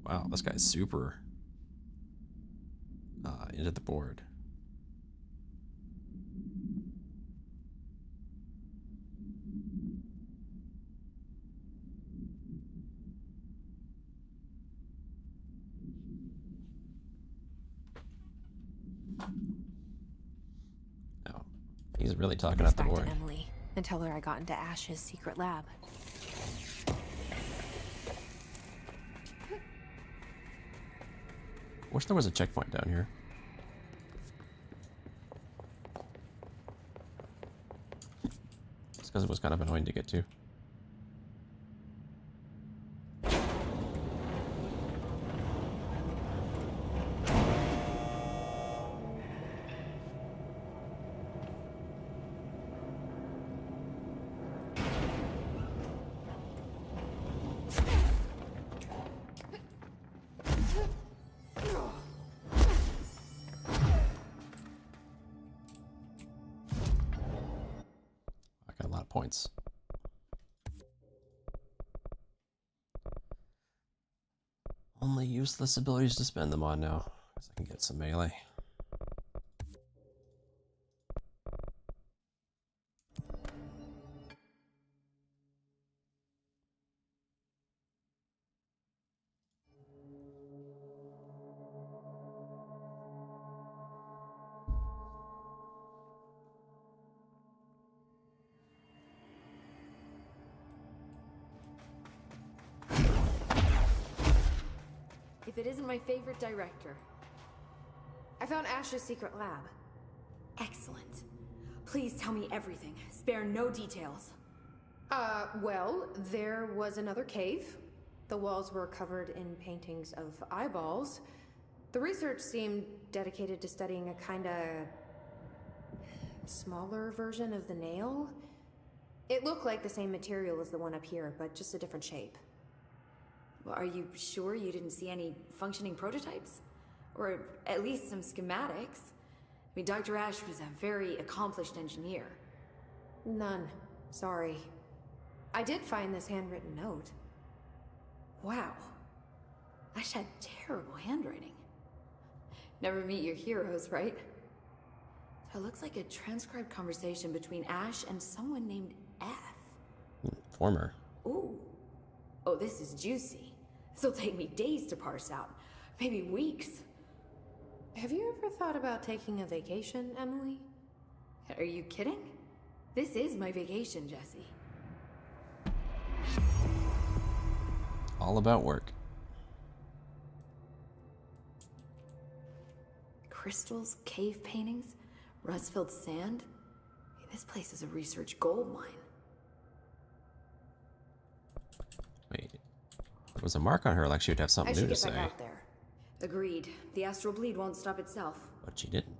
Wow, this guy's super into the board. Oh, he's really talking at the board. Back to Emily and tell her I got into Ash's secret lab. Wish there was a checkpoint down here. It's because it was kind of annoying to get to. Points. Only useless abilities to spend them on now, because I can get some melee. If it isn't my favorite director. I found Ash's secret lab. Excellent. Please tell me everything. Spare no details. Well, there was another cave. The walls were covered in paintings of eyeballs. The research seemed dedicated to studying a kinda smaller version of the nail. It looked like the same material as the one up here, but just a different shape. Well, are you sure you didn't see any functioning prototypes? Or at least some schematics? I mean, Dr. Ash was a very accomplished engineer. None. Sorry. I did find this handwritten note. Wow. Ash had terrible handwriting. Never meet your heroes, right? So it looks like a transcribed conversation between Ash and someone named F. Former. Ooh. Oh, this is juicy. This'll take me days to parse out. Maybe weeks. Have you ever thought about taking a vacation, Emily? Are you kidding? This is my vacation, Jesse. All about work. Crystals, cave paintings, rust-filled sand. Hey, this place is a research gold mine. Wait. There was a mark on her like she would have something new to say. Out there. Agreed. The astral bleed won't stop itself. But she didn't.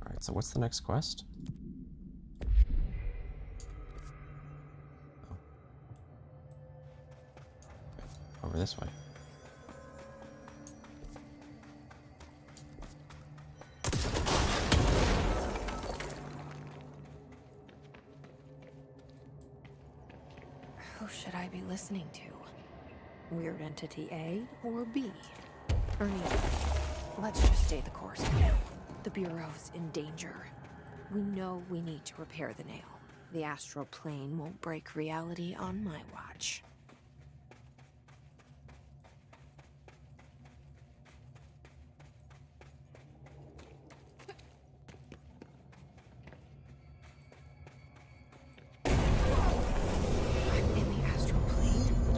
Alright, so what's the next quest? Oh. Okay, over this way. Who should I be listening to? Weird Entity A or B? Or neither. Let's just stay the course for now. The Bureau's in danger. We know we need to repair the nail. The astral plane won't break reality on my watch.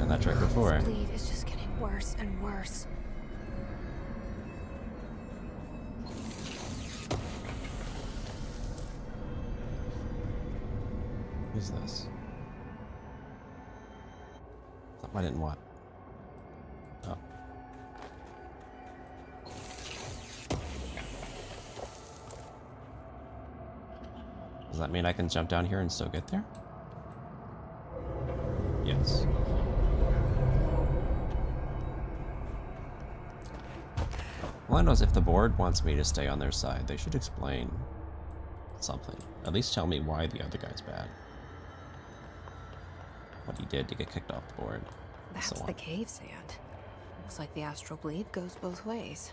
That trick before. This bleed is just getting worse and worse. Who's this? Something I didn't want. Oh. Does that mean I can jump down here and still get there? Yes. All I know is if the board wants me to stay on their side, they should explain something. At least tell me why the other guy's bad. What he did to get kicked off the board. That's so the cave sand. Looks like the astral bleed goes both ways.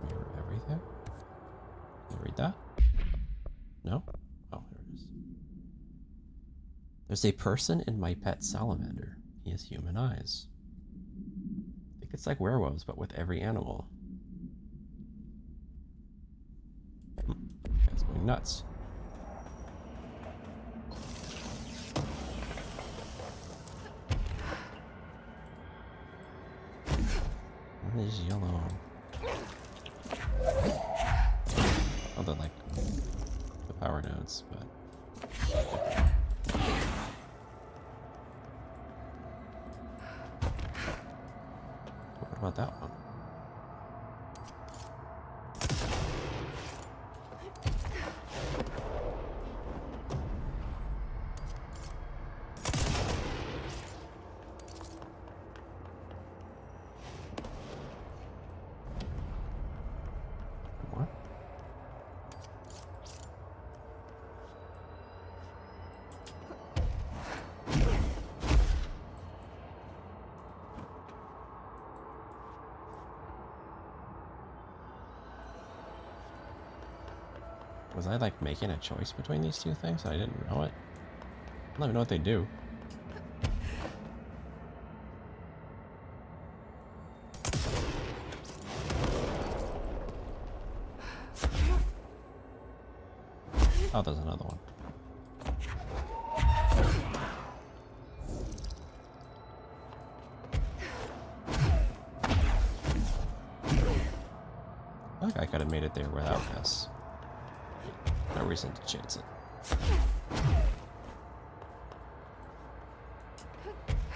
Mirror everything? Can you read that? No? Oh, there it is. There's a person in my pet salamander. He has human eyes. I think it's like werewolves, but with every animal. Guy's going nuts. What is yellow? Oh, they're like the power nodes, but what about that one? What? Was I like making a choice between these two things? I didn't know it. I don't even know what they do. Oh, there's another one. I think I could have made it there without this. No reason to chance it.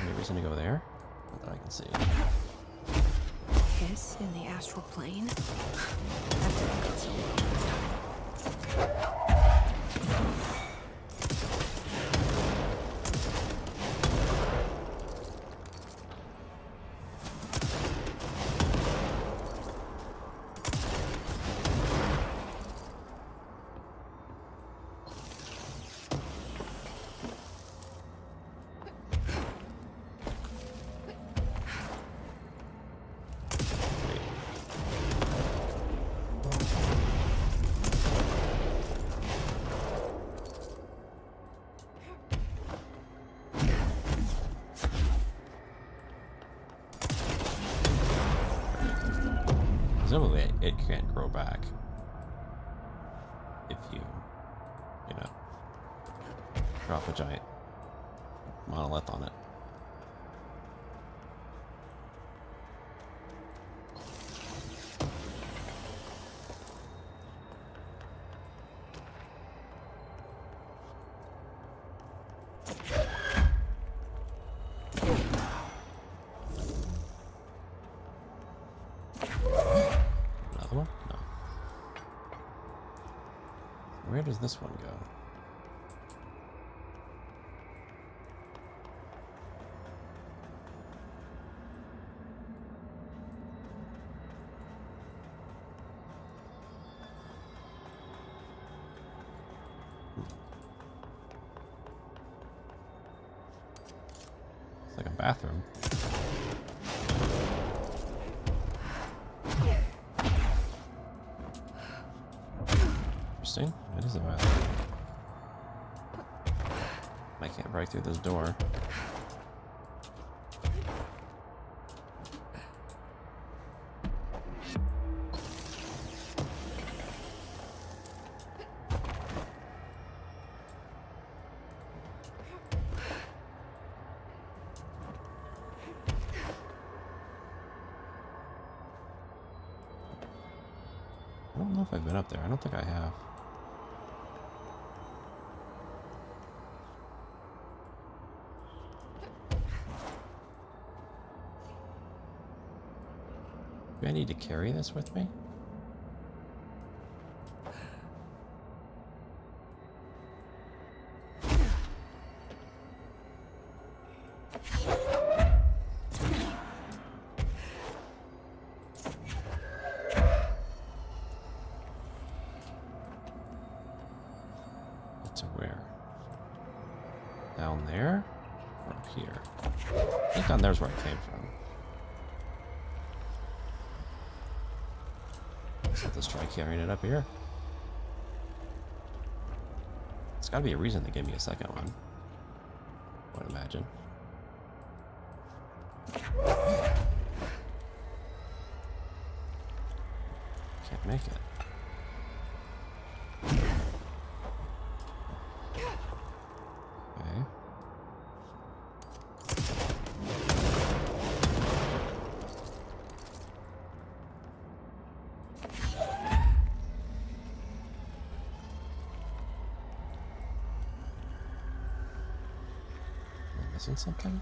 Any reason to go there? Not that I can see. Kiss in the astral plane? That didn't go so well last time. Presumably it can't grow back if you know, drop a giant monolith on it. Another one? No. Where does this one go? It's like a bathroom. Interesting. It is a bathroom. I can't break through this door. I don't know if I've been up there. I don't think I have. Do I need to carry this with me? To where? Down there? Or up here? I think down there's where I came from. So let's try carrying it up here. It's gotta be a reason they gave me a second one, I would imagine. Can't make it. Okay. Am I missing something?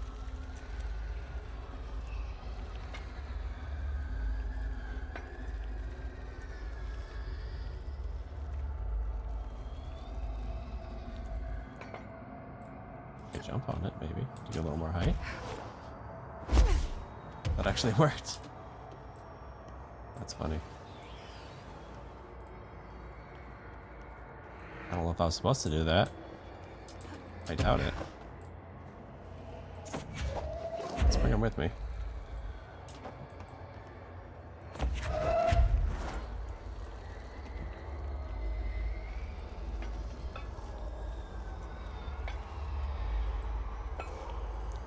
Jump on it, maybe, to get a little more height. That actually worked. That's funny. I don't know if I was supposed to do that. I doubt it. Let's bring him with me.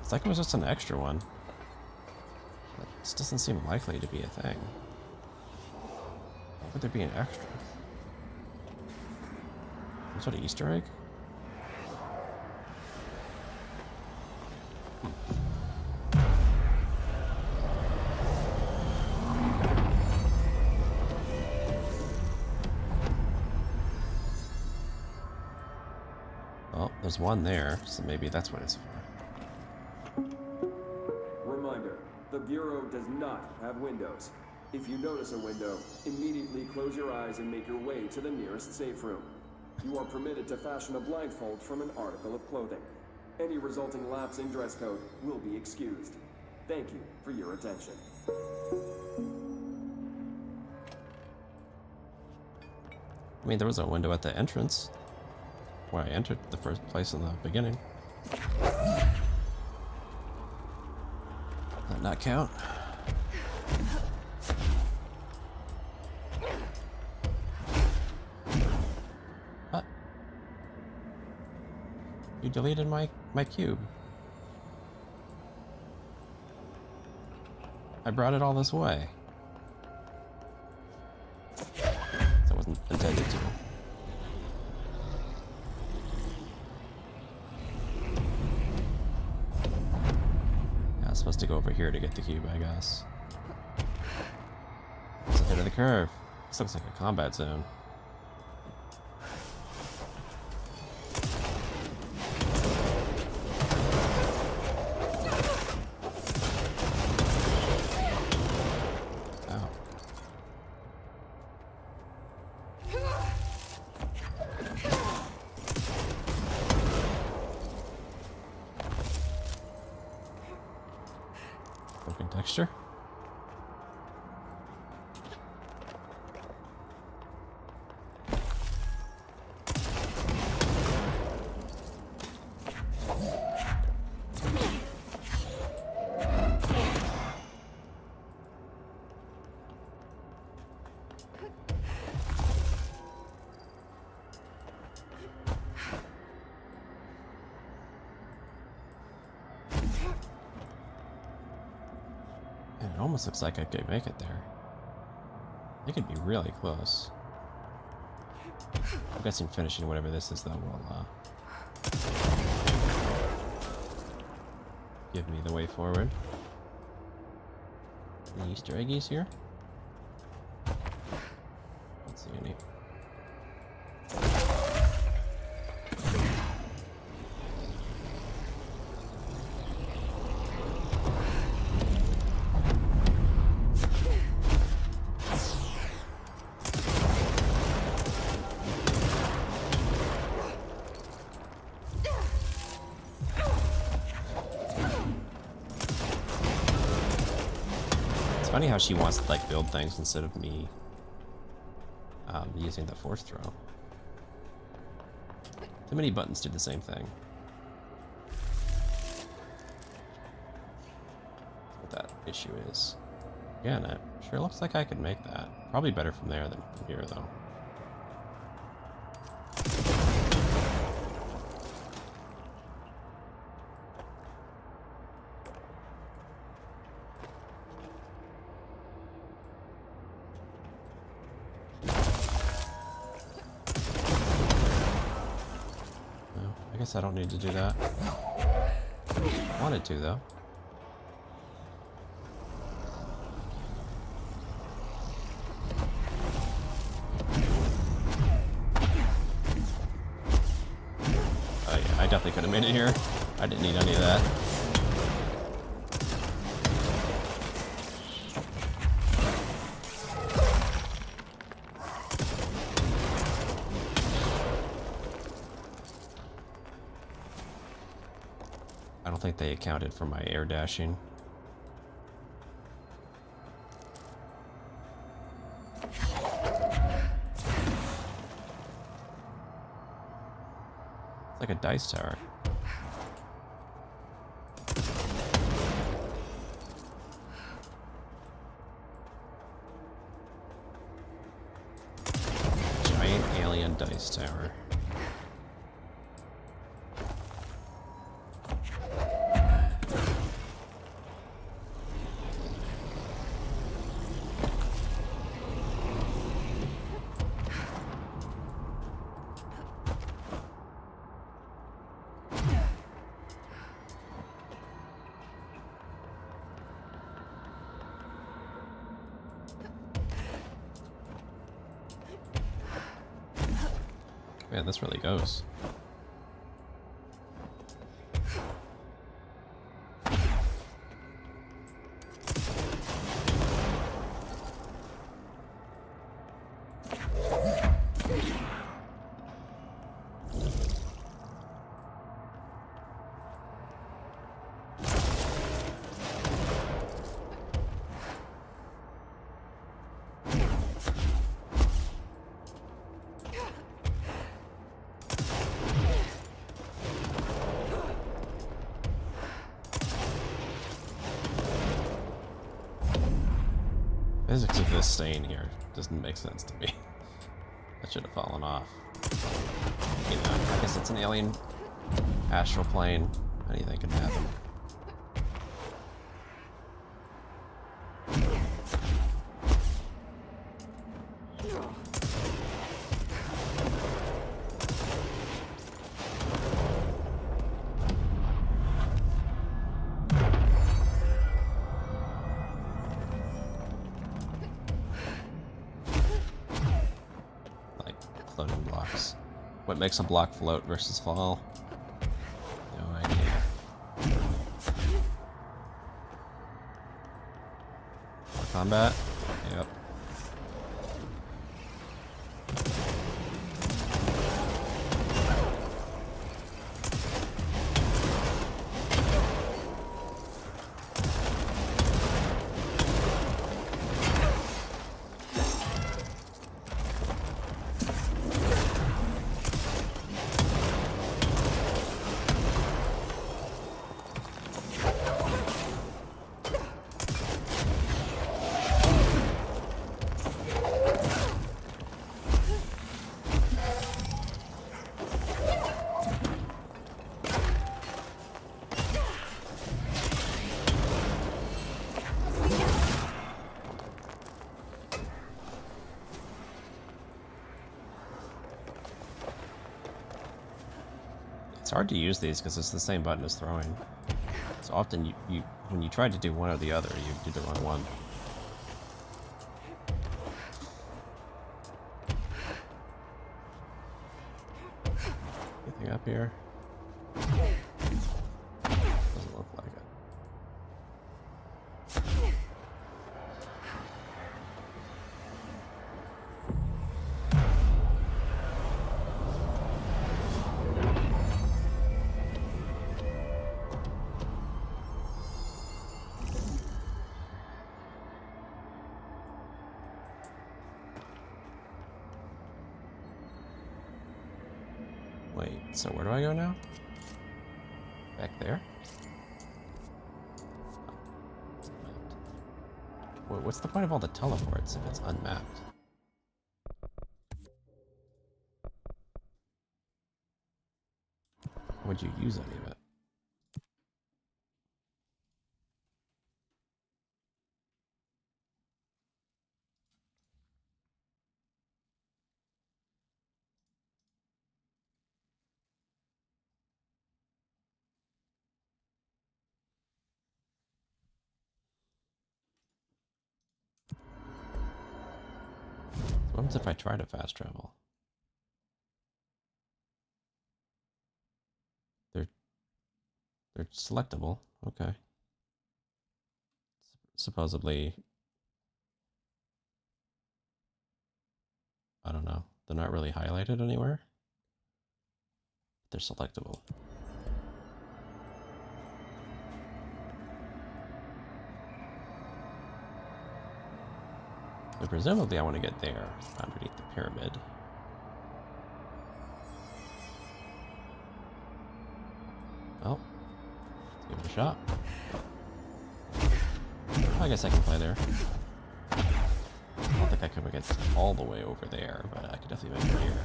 It's like it was just an extra one. But this doesn't seem likely to be a thing. Why would there be an extra? Some sort of Easter egg? was one there, so maybe that's what it's for. Reminder, the Bureau does not have windows. If you notice a window, immediately close your eyes and make your way to the nearest safe room. You are permitted to fashion a blindfold from an article of clothing. Any resulting lapse in dress code will be excused. Thank you for your attention. I mean, there was a window at the entrance where I entered the first place in the beginning. Does that not count? What? You deleted my cube. I brought it all this way. That wasn't intended to. Yeah, I was supposed to go over here to get the cube, I guess. It's ahead of the curve. This looks like a combat zone. Broken texture. And it almost looks like I could make it there. It could be really close. I'm guessing finishing whatever this is, though, will give me the way forward. Any Easter eggies here? Don't see any. Funny how she wants to like build things instead of me using the force throw. Too many buttons do the same thing. That's what that issue is. Again, it sure looks like I could make that. Probably better from there than from here, though. I guess I don't need to do that. Wanted to, though. Oh yeah, I definitely could have made it here. I didn't need any of that. I don't think they accounted for my air dashing. It's like a dice tower. Giant alien dice tower. Man, this really goes. Physics of this staying here doesn't make sense to me. That should have fallen off. You know, I guess it's an alien astral plane. Anything can happen. Floating blocks. What makes a block float versus fall? No idea. More combat? Yep. It's hard to use these because it's the same button as throwing. So often you when you try to do one or the other, you do the wrong one. Anything up here? Doesn't look like it. Wait, so where do I go now? Back there? Oh, it's unmapped. Wait, what's the point of all the teleports if it's unmapped? Would you use any of it? What happens if I try to fast travel? They're selectable. Okay. Supposedly, I don't know. They're not really highlighted anywhere. They're selectable. So presumably I want to get there, underneath the pyramid. Well, let's give it a shot. I guess I can play there. I don't think I could get all the way over there, but I could definitely make it here.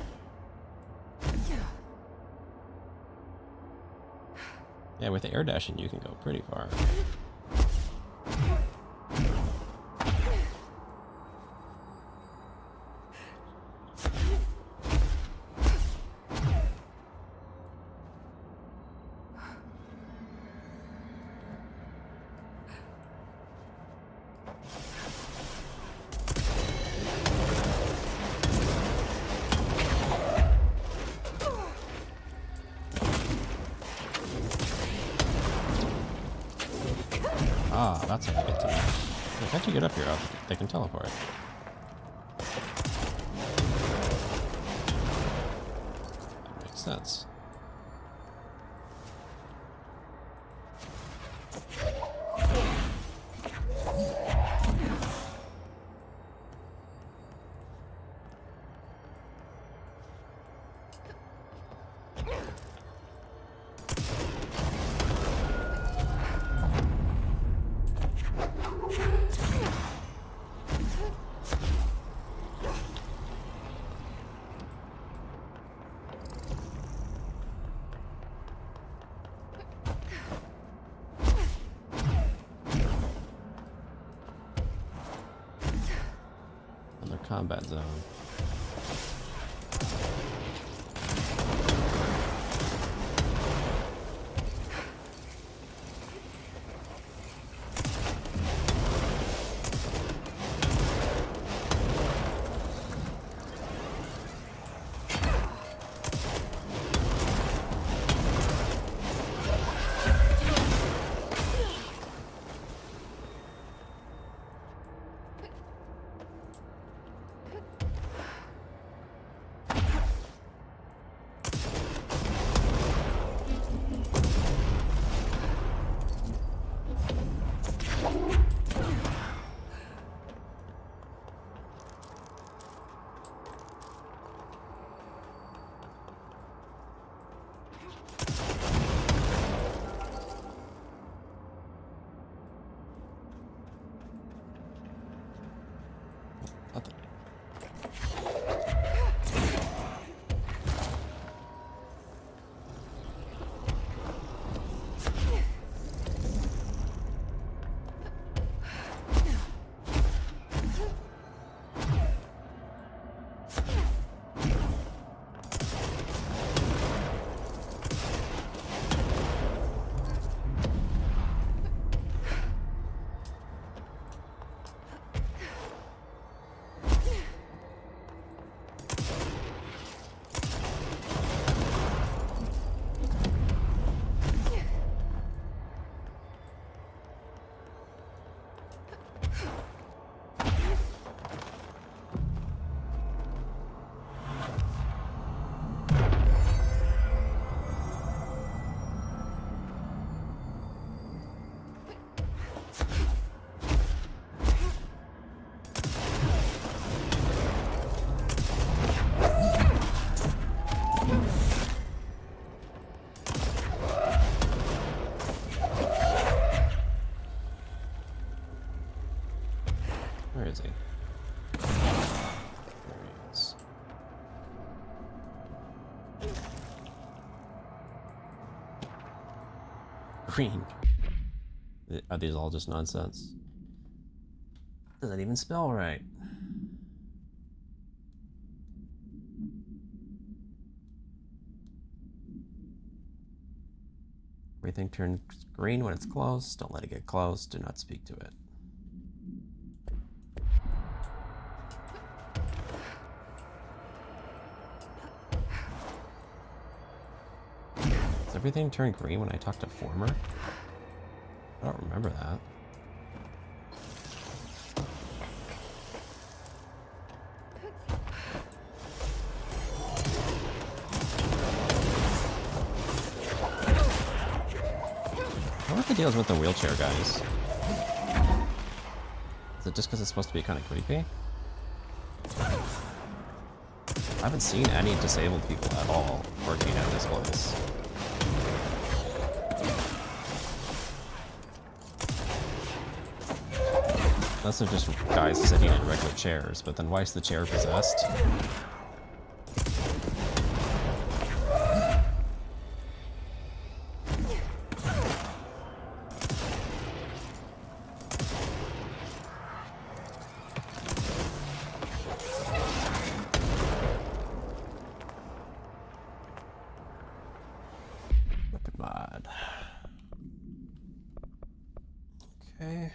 Yeah, with the air dashing you can go pretty far. Ah, that's how you get to them. Can't you get up here? They can teleport. That makes sense. Another combat zone. Where is he? There he is. Green. Are these all just nonsense? Doesn't even spell right. Everything turns green when it's close. Don't let it get close. Do not speak to it. Does everything turn green when I talk to Former? I don't remember that. What are the deals with the wheelchair guys? Is it just because it's supposed to be kind of creepy? I haven't seen any disabled people at all working at this place. Unless they're just guys sitting in regular chairs, but then why is the chair possessed? Weapon mod. Okay.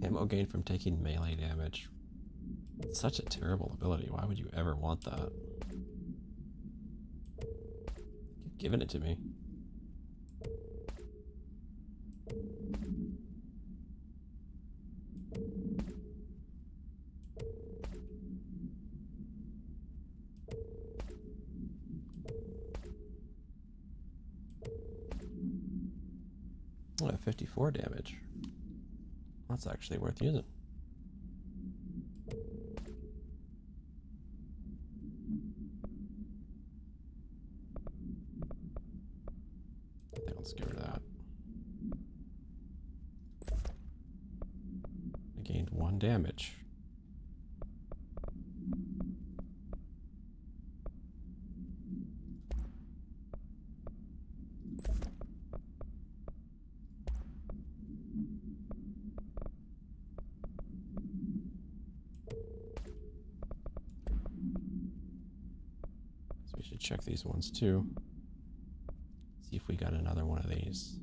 Ammo gain from taking melee damage. It's such a terrible ability. Why would you ever want that? You've given it to me. Oh, 54 damage. That's actually worth using. Let's get rid of that. I gained 1 damage. So we should check these ones too. See if we got another one of these.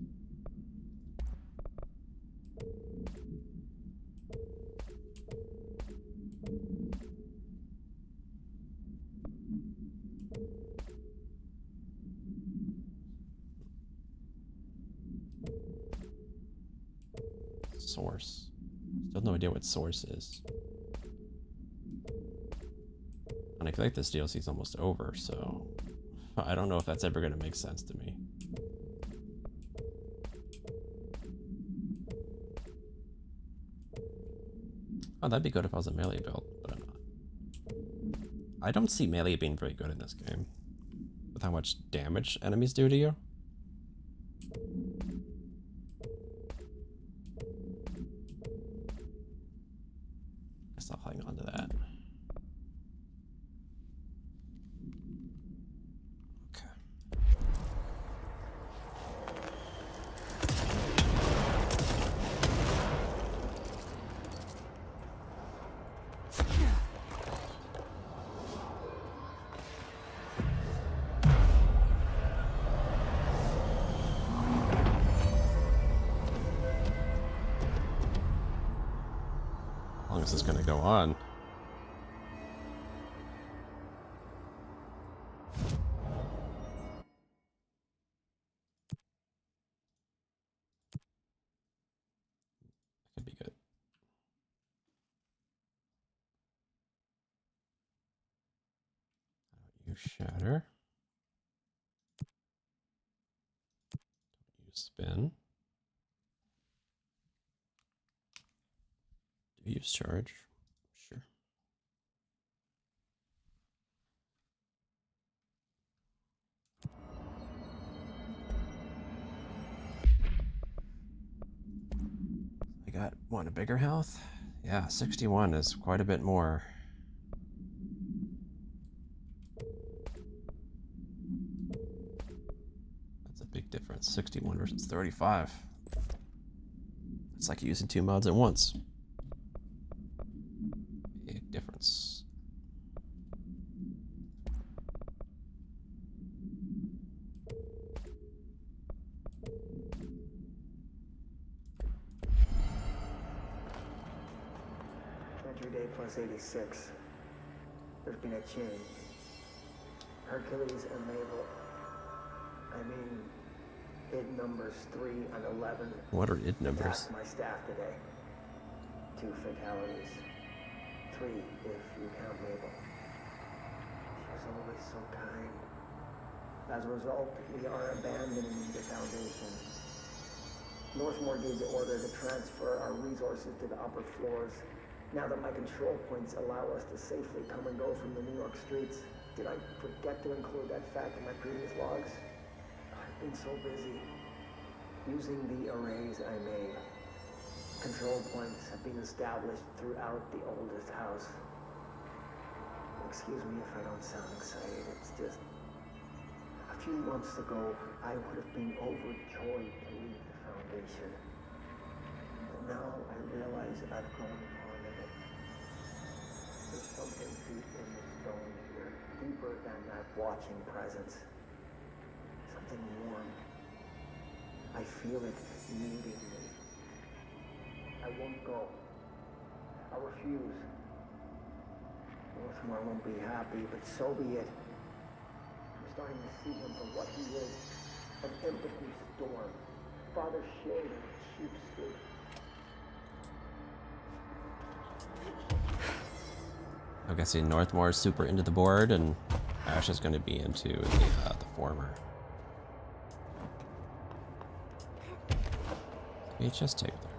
Source. Still no idea what source is. And I feel like this DLC is almost over, so I don't know if that's ever going to make sense to me. Oh, that'd be good if I was a melee build, but I'm not. I don't see melee being very good in this game, with how much damage enemies do to you. Guess I'll hang on to that. How long is this going to go on? That could be good. Don't use shatter. Don't use spin. Do use charge. Sure. I got one, a bigger health? Yeah, 61 is quite a bit more. That's a big difference. 61 versus 35. It's like using 2 mods at once. Big difference. Entry day plus 86. There's been a change. Hercules and Mabel. I mean, id numbers 3 and 11. What are id numbers? Attacked my staff today. 2 fatalities. 3 if you count Mabel. She was always so kind. As a result, we are abandoning the Foundation. Northmore gave the order to transfer our resources to the upper floors. Now that my control points allow us to safely come and go from the New York streets, did I forget to include that fact in my previous logs? I've been so busy using the arrays I made. Control points have been established throughout the oldest house. Excuse me if I don't sound excited, it's just... A few months ago, I would have been overjoyed to leave the Foundation. But now I realize I've grown fond of it. There's something deep in the stone here, deeper than that watching presence. Something warm. I feel it needing me. I won't go. I'll refuse. Northmore won't be happy, but so be it. I'm starting to see him for what he is. An empathy storm. Father Shade, sheepskin. I'm guessing Northmore is super into the board, and Ash is going to be into the former. VHS tape there.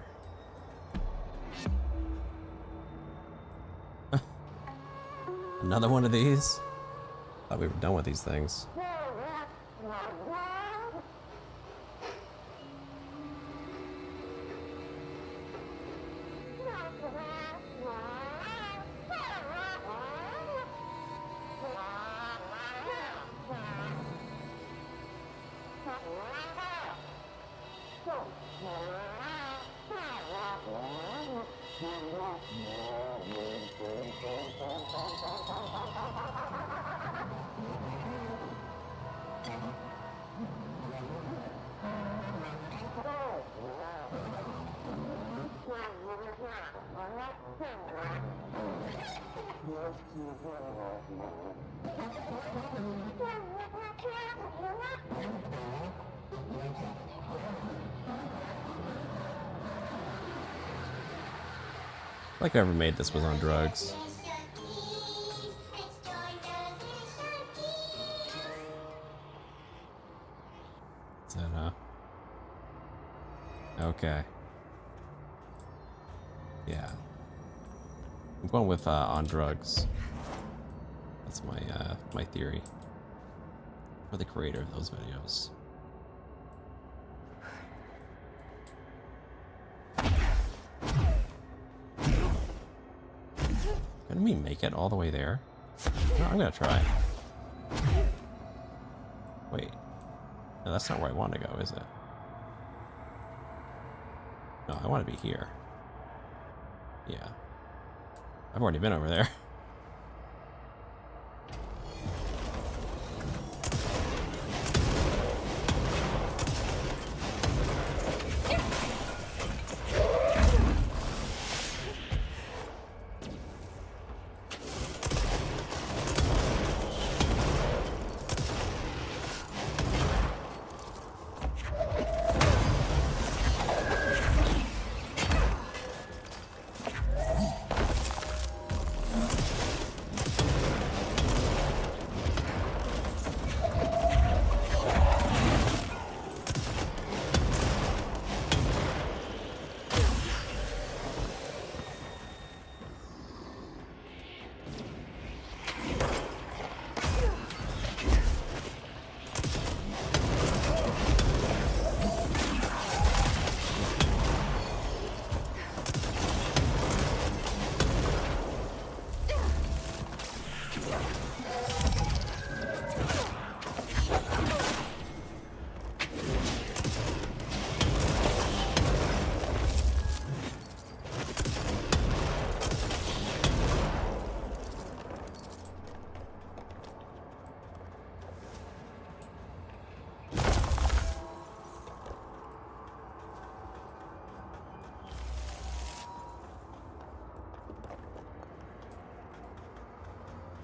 Another one of these? Thought we were done with these things. Like whoever made this was on drugs. Is that okay. Yeah. I'm going with on drugs. That's my my theory. For the creator of those videos. Can we make it all the way there? No, I'm gonna try. Wait. No, that's not where I want to go, is it? No, I want to be here. Yeah. I've already been over there.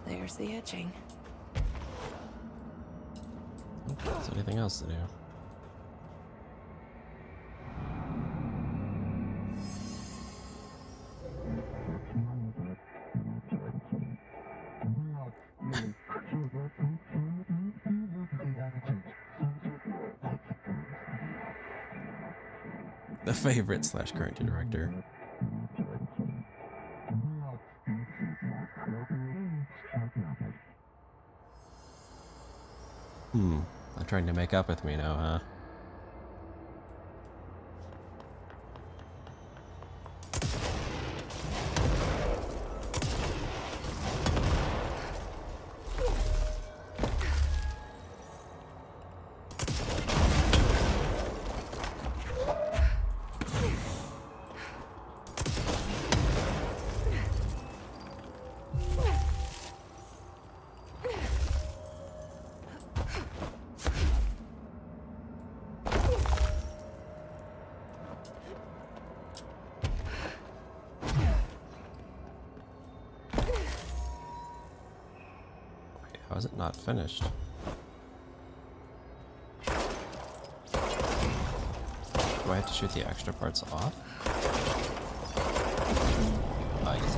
There's the etching. Is there anything else to do? The favorite / current director. They're trying to make up with me now, huh? How is it not finished? Do I have to shoot the extra parts off? I guess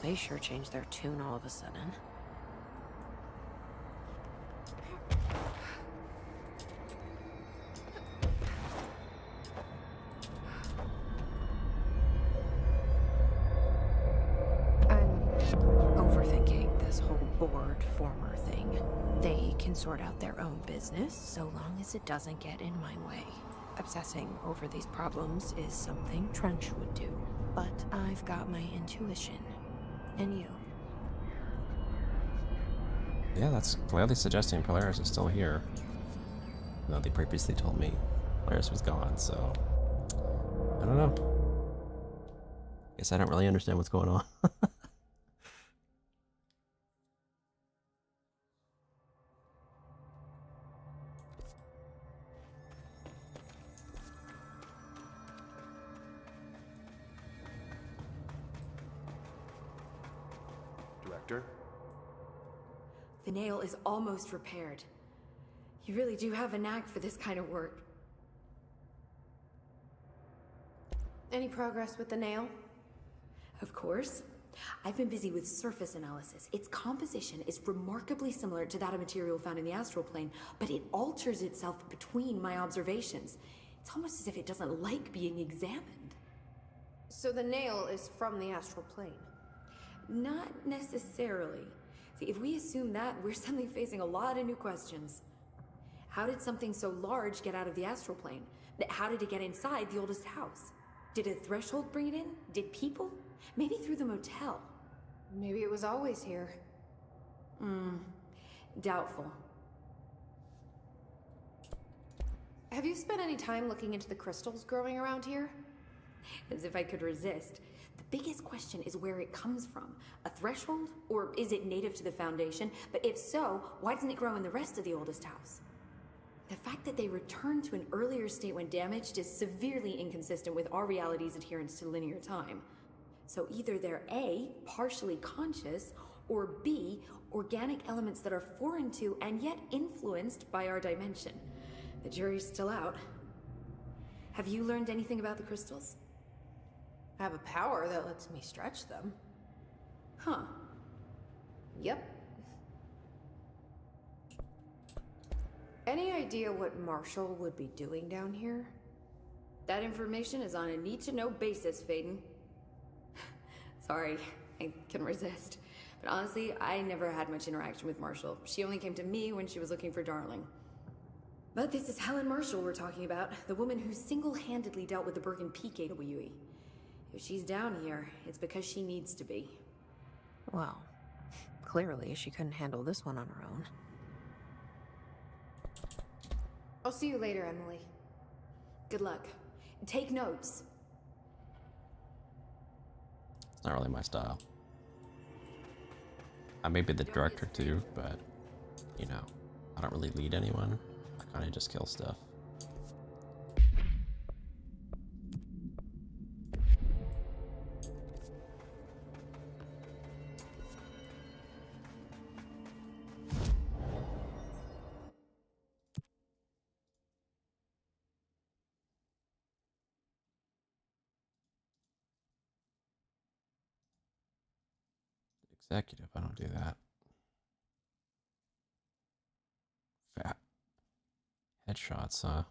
They sure changed their tune all of a sudden. Overthinking this whole board former thing. They can sort out their own business so long as it doesn't get in my way. Obsessing over these problems is something Trench would do, but I've got my intuition. And you. Yeah, that's clearly suggesting Polaris is still here. No, they previously told me Polaris was gone, so I don't know. Guess I don't really understand what's going on. Doctor? The nail is almost repaired. You really do have a knack for this kind of work. Any progress with the nail? Of course. I've been busy with surface analysis. Its composition is remarkably similar to that of material found in the astral plane, but it alters itself between my observations. It's almost as if it doesn't like being examined. So the nail is from the astral plane? Not necessarily. See, if we assume that, we're suddenly facing a lot of new questions. How did something so large get out of the astral plane? How did it get inside the oldest house? Did a threshold bring it in? Did people? Maybe through the motel. Maybe it was always here. Doubtful. Have you spent any time looking into the crystals growing around here? As if I could resist. The biggest question is where it comes from. A threshold? Or is it native to the Foundation? But if so, why doesn't it grow in the rest of the oldest house? The fact that they returned to an earlier state when damaged is severely inconsistent with our reality's adherence to linear time. So either they're A, partially conscious, or B, organic elements that are foreign to and yet influenced by our dimension. The jury's still out. Have you learned anything about the crystals? I have a power that lets me stretch them. Huh. Yep. Any idea what Marshall would be doing down here? That information is on a need-to-know basis, Faden. Sorry, I can resist. But honestly, I never had much interaction with Marshall. She only came to me when she was looking for Darling. But this is Helen Marshall we're talking about, the woman who single-handedly dealt with the Bergen Peak AWE. If she's down here, it's because she needs to be. Well, clearly she couldn't handle this one on her own. I'll see you later, Emily. Good luck. Take notes. It's not really my style. I may be the director too, but, you know, I don't really lead anyone. I kind of just kill stuff. Executive, I don't do that. Fat. Headshots, huh?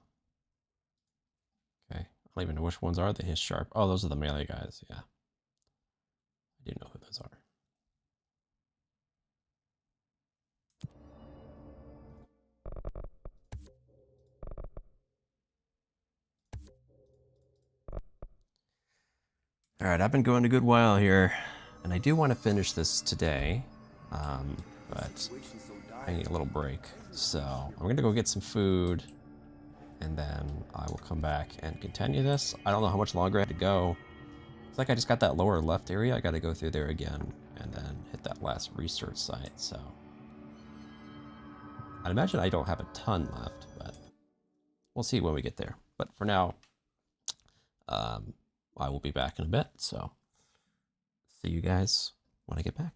Okay. I don't even know which ones are the his sharp. Oh, those are the melee guys, yeah. I do know who those are. Alright, I've been going a good while here, and I do want to finish this today, but I need a little break. So I'm going to go get some food, and then I will come back and continue this. I don't know how much longer I have to go. It's like I just got that lower left area. I got to go through there again, and then hit that last research site, so I'd imagine I don't have a ton left, but we'll see when we get there. But for now, I will be back in a bit, so see you guys when I get back.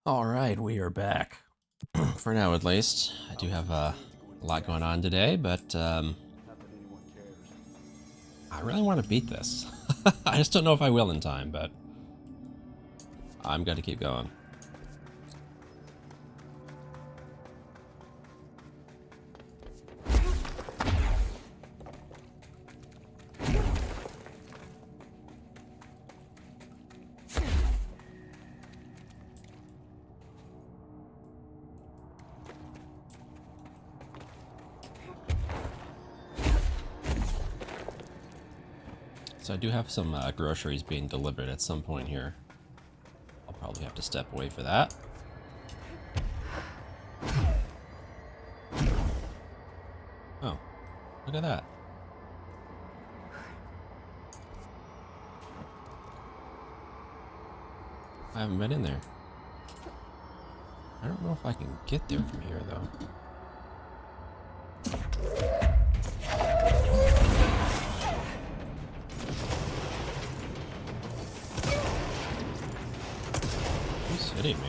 Alright, we are back. For now, at least. I do have a lot going on today, but I really want to beat this. I just don't know if I will in time, but I'm going to keep going. So I do have some groceries being delivered at some point here. I'll probably have to step away for that. Oh, look at that. I haven't been in there. I don't know if I can get there from here, though. Who's hitting me?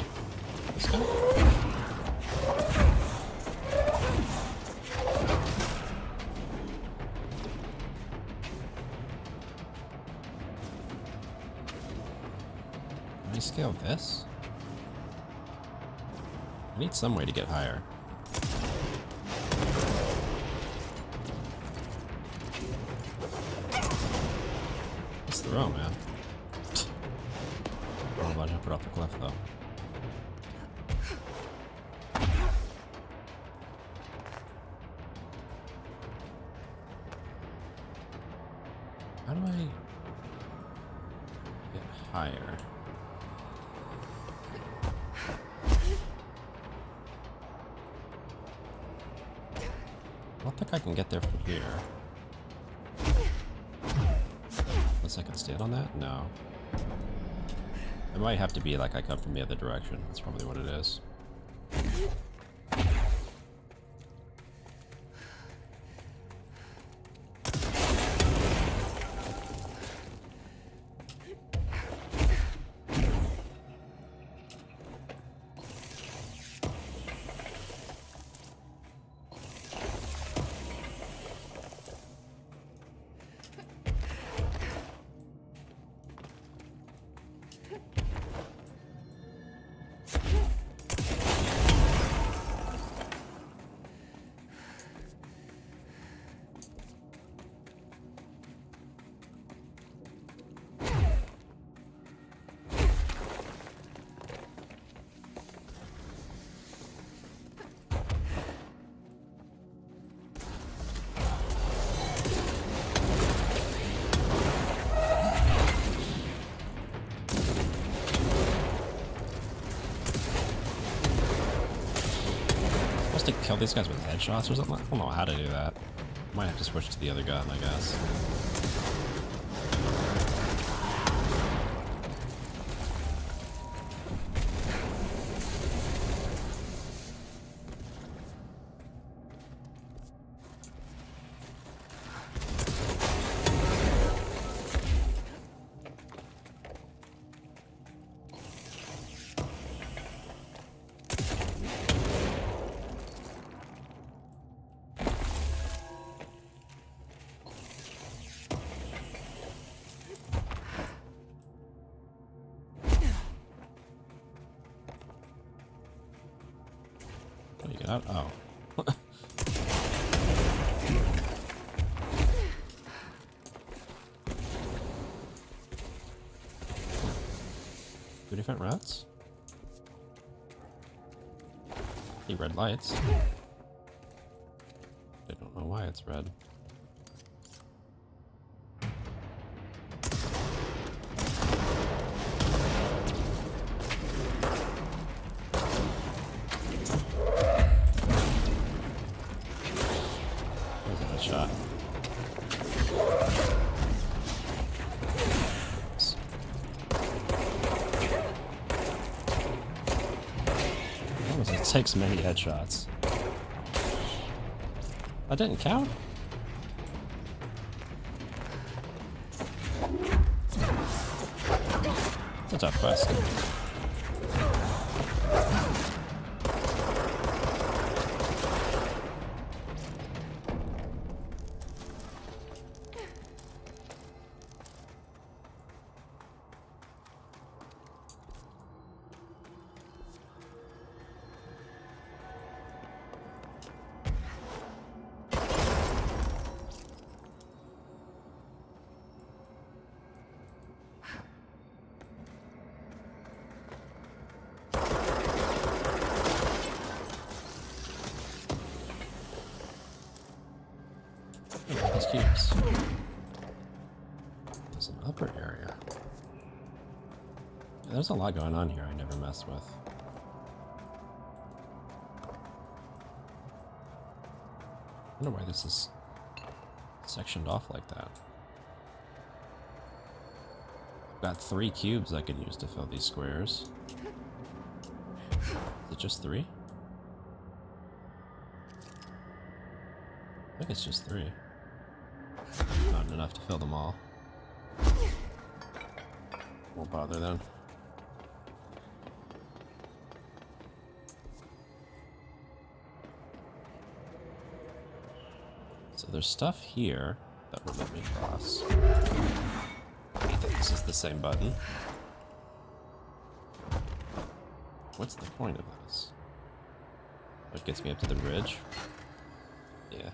This guy? Can I scale this? I need some way to get higher. Let's throw, man. I'm about to jump it off the cliff, though. How do I get higher? I don't think I can get there from here. Unless I can stand on that? No. It might have to be like I come from the other direction. That's probably what it is. To kill these guys with headshots or something? I don't know how to do that. Might have to switch to the other gun, I guess. How do you get out? Oh. Two different routes? See red lights. I don't know why it's red. Shot. It takes many headshots. That didn't count? It's a tough quest. cubes. There's an upper area. Yeah, there's a lot going on here I never messed with. I wonder why this is sectioned off like that. I've got 3 cubes I can use to fill these squares. Is it just 3? I think it's just 3. Not enough to fill them all. Won't bother then. So there's stuff here that will let me cross. I think this is the same button. What's the point of this? It gets me up to the ridge? Yeah.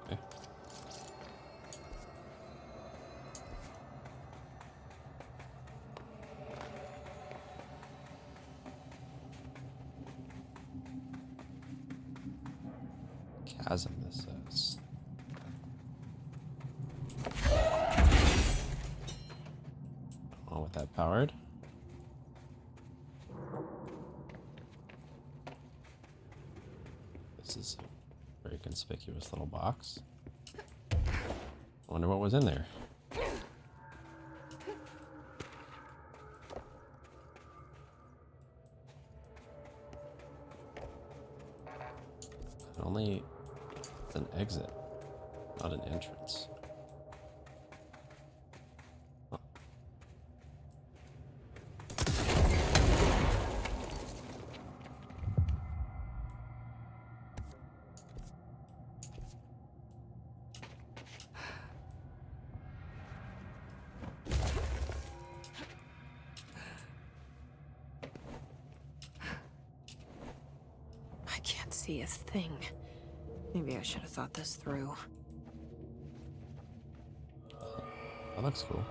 Okay. Chasm, this is. Oh, with that powered. This is a very conspicuous little box. I wonder what was in there. Only an exit, not an entrance. Huh. I can't see a thing. Maybe I should have thought this through. That looks cool.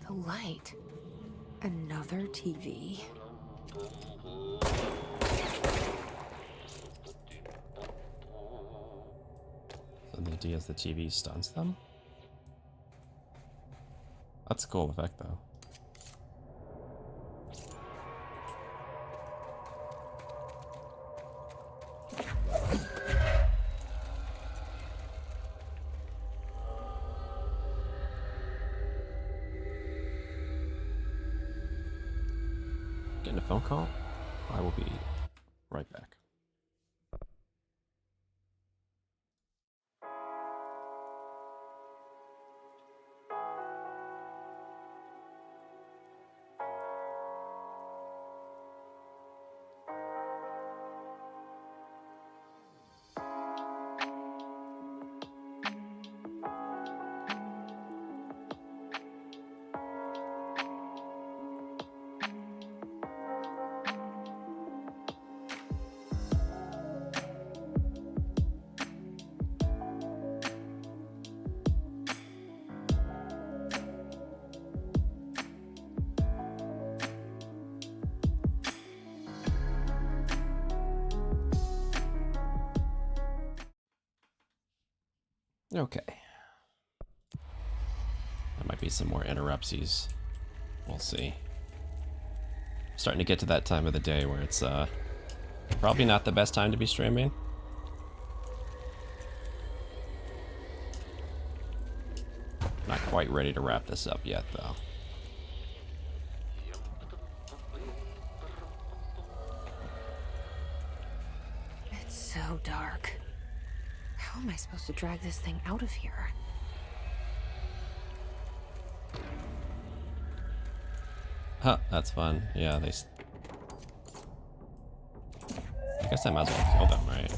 The light. Another TV. So the idea is the TV stuns them? That's a cool effect though. Getting a phone call? I will be right back. Okay. There might be some more interruptsies. We'll see. I'm starting to get to that time of the day where it's probably not the best time to be streaming. Not quite ready to wrap this up yet, though. It's so dark. How am I supposed to drag this thing out of here? Huh, that's fun. Yeah, I guess I might as well kill them, right?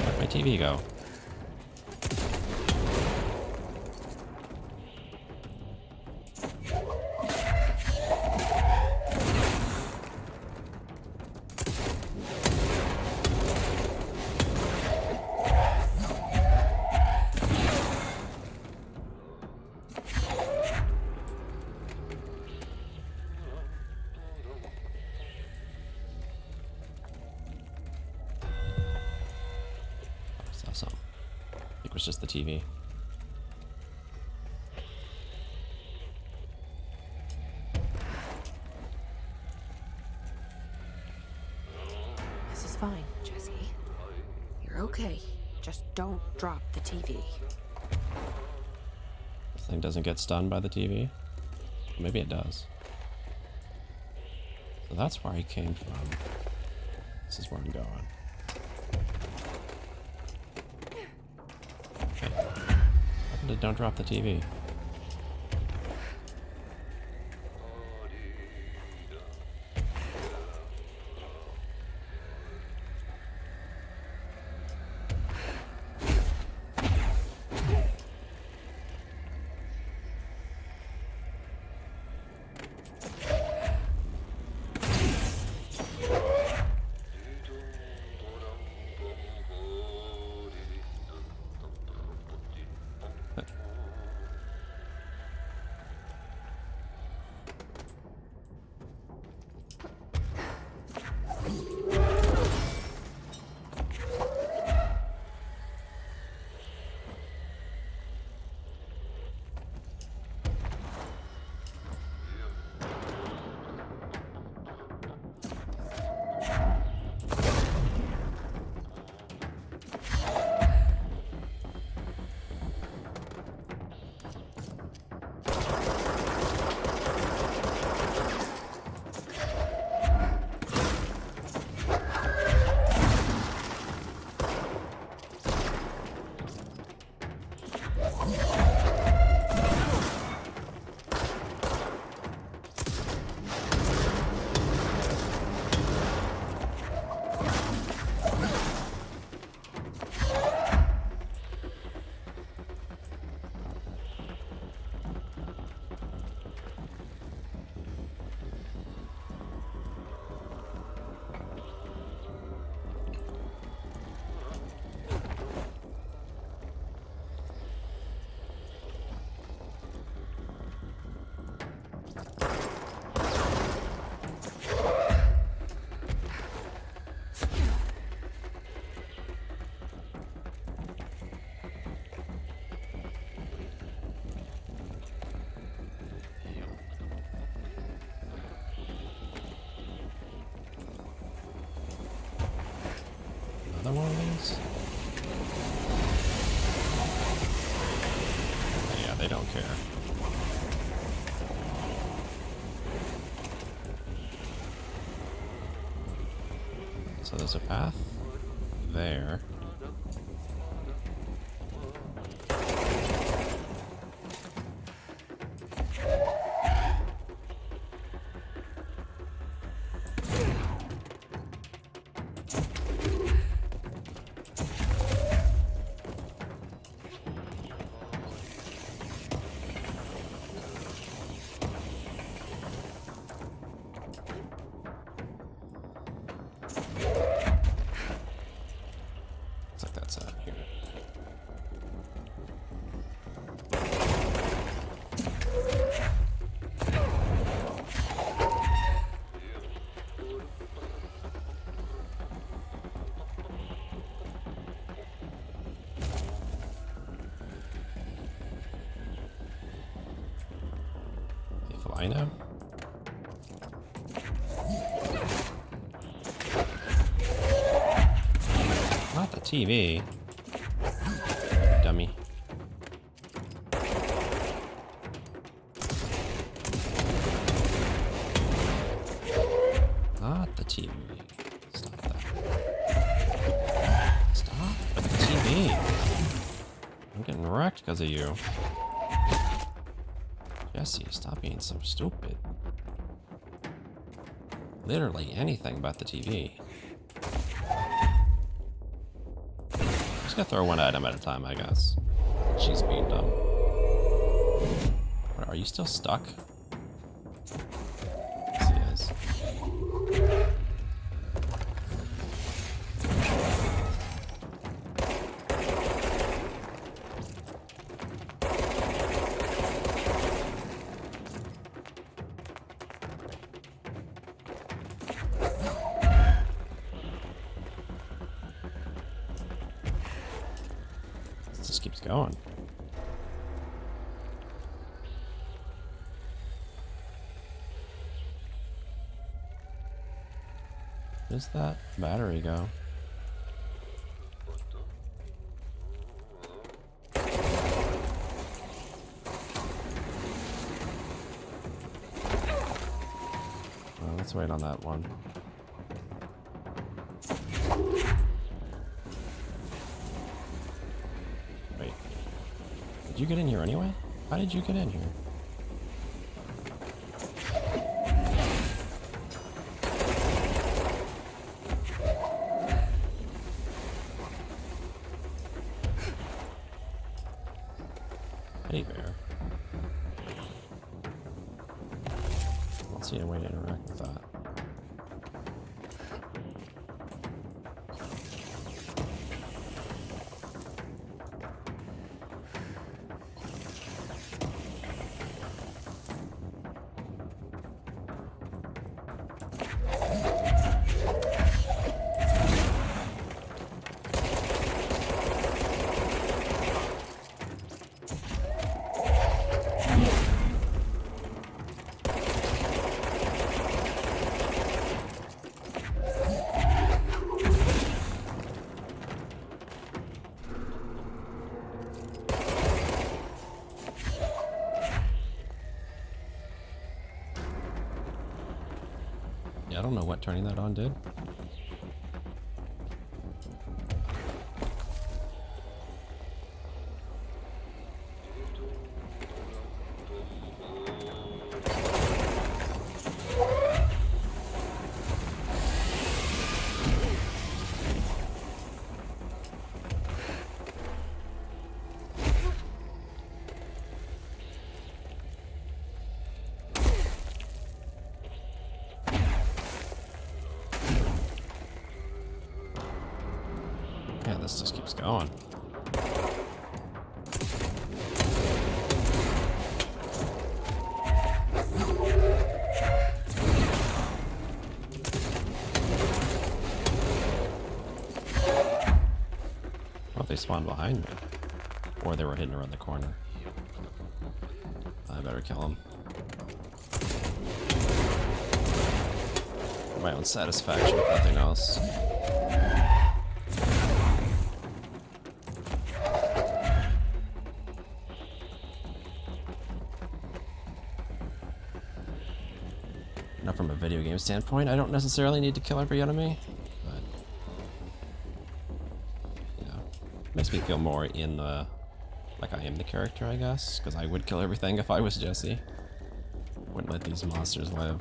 Where'd my TV go? something. I think it was just the TV. This is fine, Jesse. You're okay. Just don't drop the TV. This thing doesn't get stunned by the TV? Maybe it does. So that's where he came from. This is where I'm going. Okay. Don't drop the TV. Another one of these? Yeah, they don't care. So there's a path there. Looks like that's out here. They fly now? Not the TV. Dummy. Not the TV. Stop that. Stop with the TV. I'm getting wrecked because of you. Jesse, stop being so stupid. Literally anything but the TV. Just gonna throw one item at a time, I guess. She's being dumb. What, are you still stuck? Yes, he is. just keeps going. Where's that battery go? Well, let's wait on that one. Wait. Did you get in here anyway? How did you get in here? Hey there. Let's see a way to interact with that. Yeah, I don't know what turning that on did. Yeah, this just keeps going. Well, they spawned behind me. Or they were hidden around the corner. I better kill them. For my own satisfaction, if nothing else. Now, from a video game standpoint, I don't necessarily need to kill every enemy, but you know, makes me feel more in the like I am the character, I guess, because I would kill everything if I was Jesse. Wouldn't let these monsters live.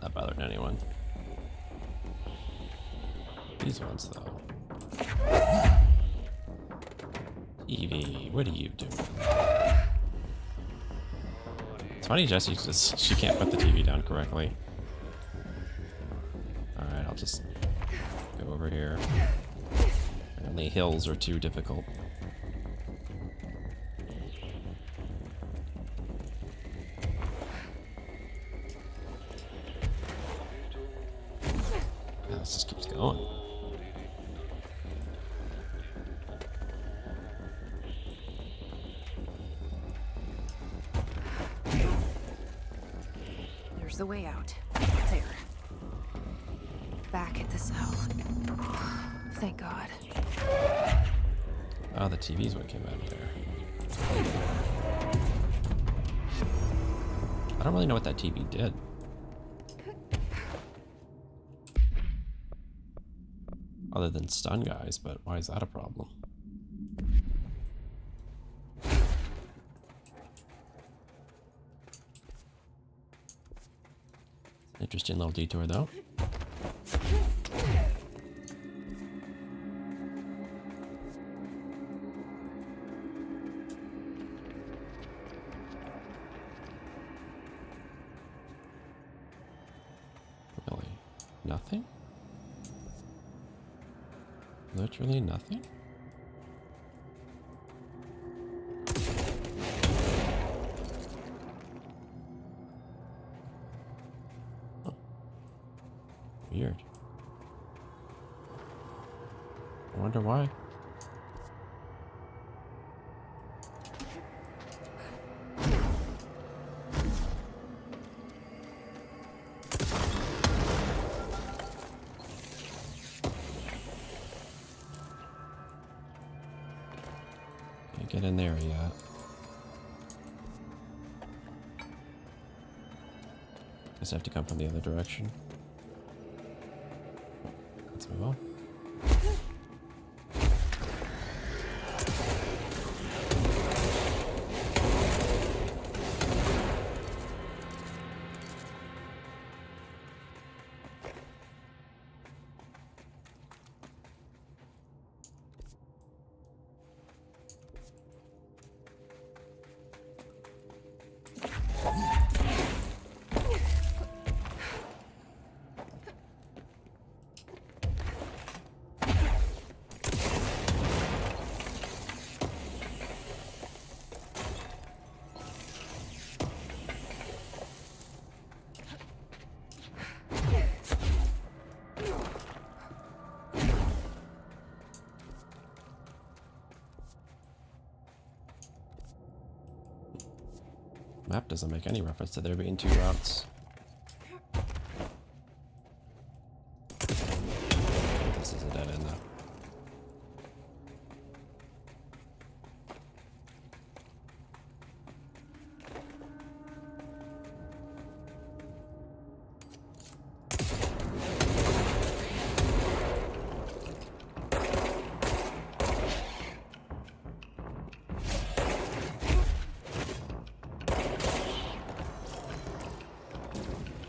Not bothering anyone. These ones, though. Evie, what are you doing? It's funny, Jessie just she can't put the TV down correctly. Alright, I'll just go over here. Apparently hills are too difficult. This just keeps going. There's the way out. There. Back at the cell. Thank God. Oh, the TV's what came out of there. I don't really know what that TV did. Other than stun guys, but why is that a problem? Interesting little detour, though. Nothing? Literally nothing? Huh. Weird. I wonder why. Can't get in there yet. Guess I have to come from the other direction. Let's move on. Map doesn't make any reference to there being two routes. This is a dead end though.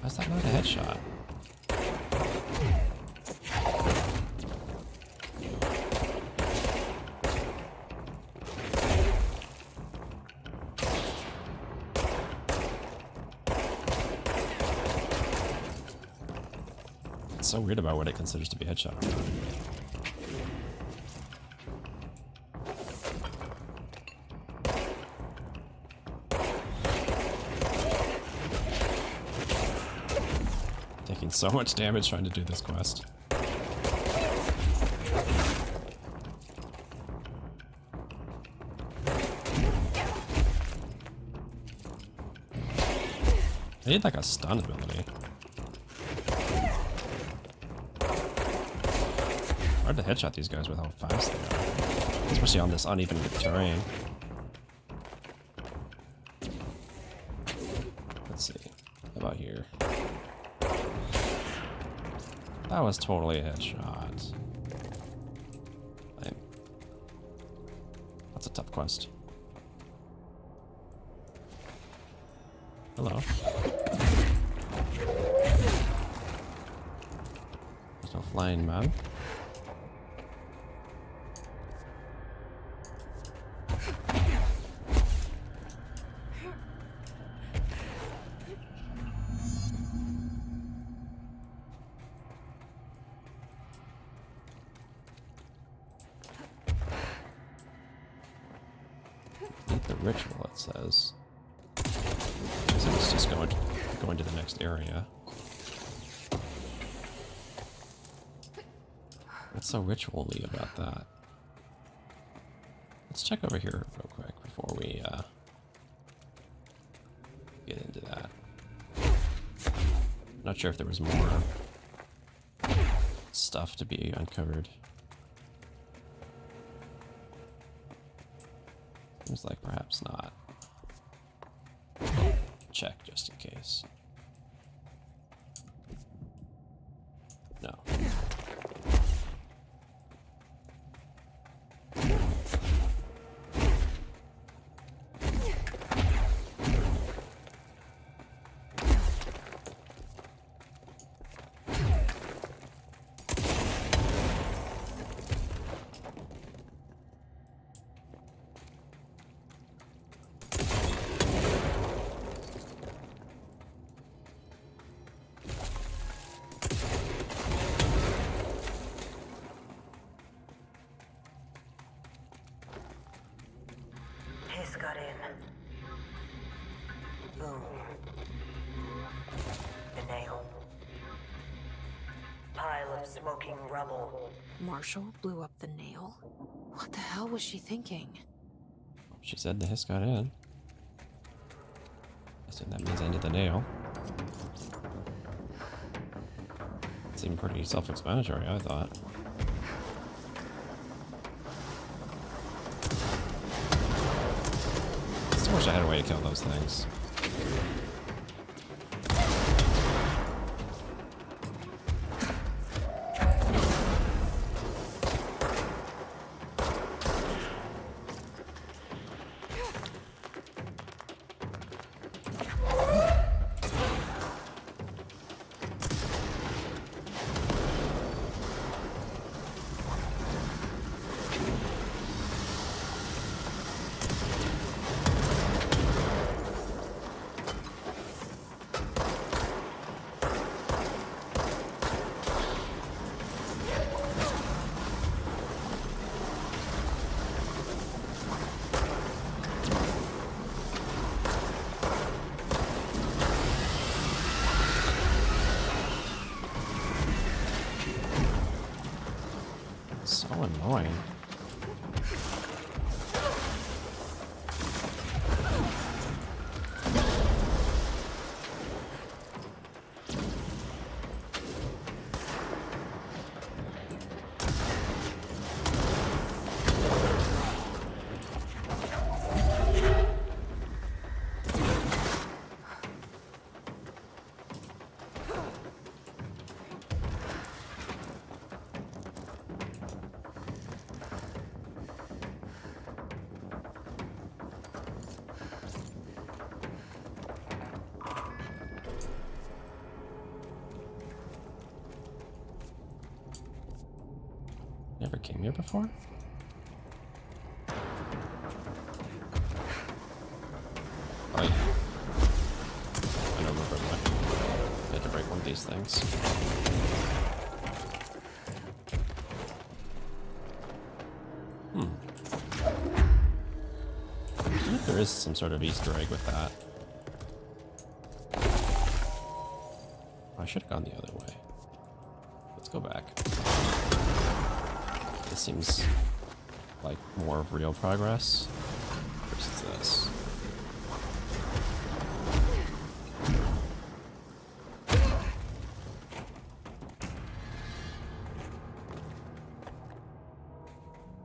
How's that not a headshot? It's so weird about what it considers to be a headshot or not. Taking so much damage trying to do this quest. I need like a stun ability. Hard to headshot these guys with how fast they are, especially on this uneven terrain. Let's see. How about here? That was totally a headshot. That's a tough quest. Hello. There's no flying man. The ritual, it says. So it's just going to the next area. What's so ritual-y about that? Let's check over here real quick before we get into that. Not sure if there was more stuff to be uncovered. Seems like perhaps not. Check just in case. No. just got in. Boom. The nail. Pile of smoking rubble. Marshall blew up the nail? What the hell was she thinking? She said the hiss got in. I assume that means ended the nail. It seemed pretty self-explanatory, I thought. Still wish I had a way to kill those things. So annoying. Never came here before? Oh yeah. I don't remember I had to break one of these things. I think there is some sort of Easter egg with that. I should have gone the other way. Let's go back. This seems like more of real progress versus this.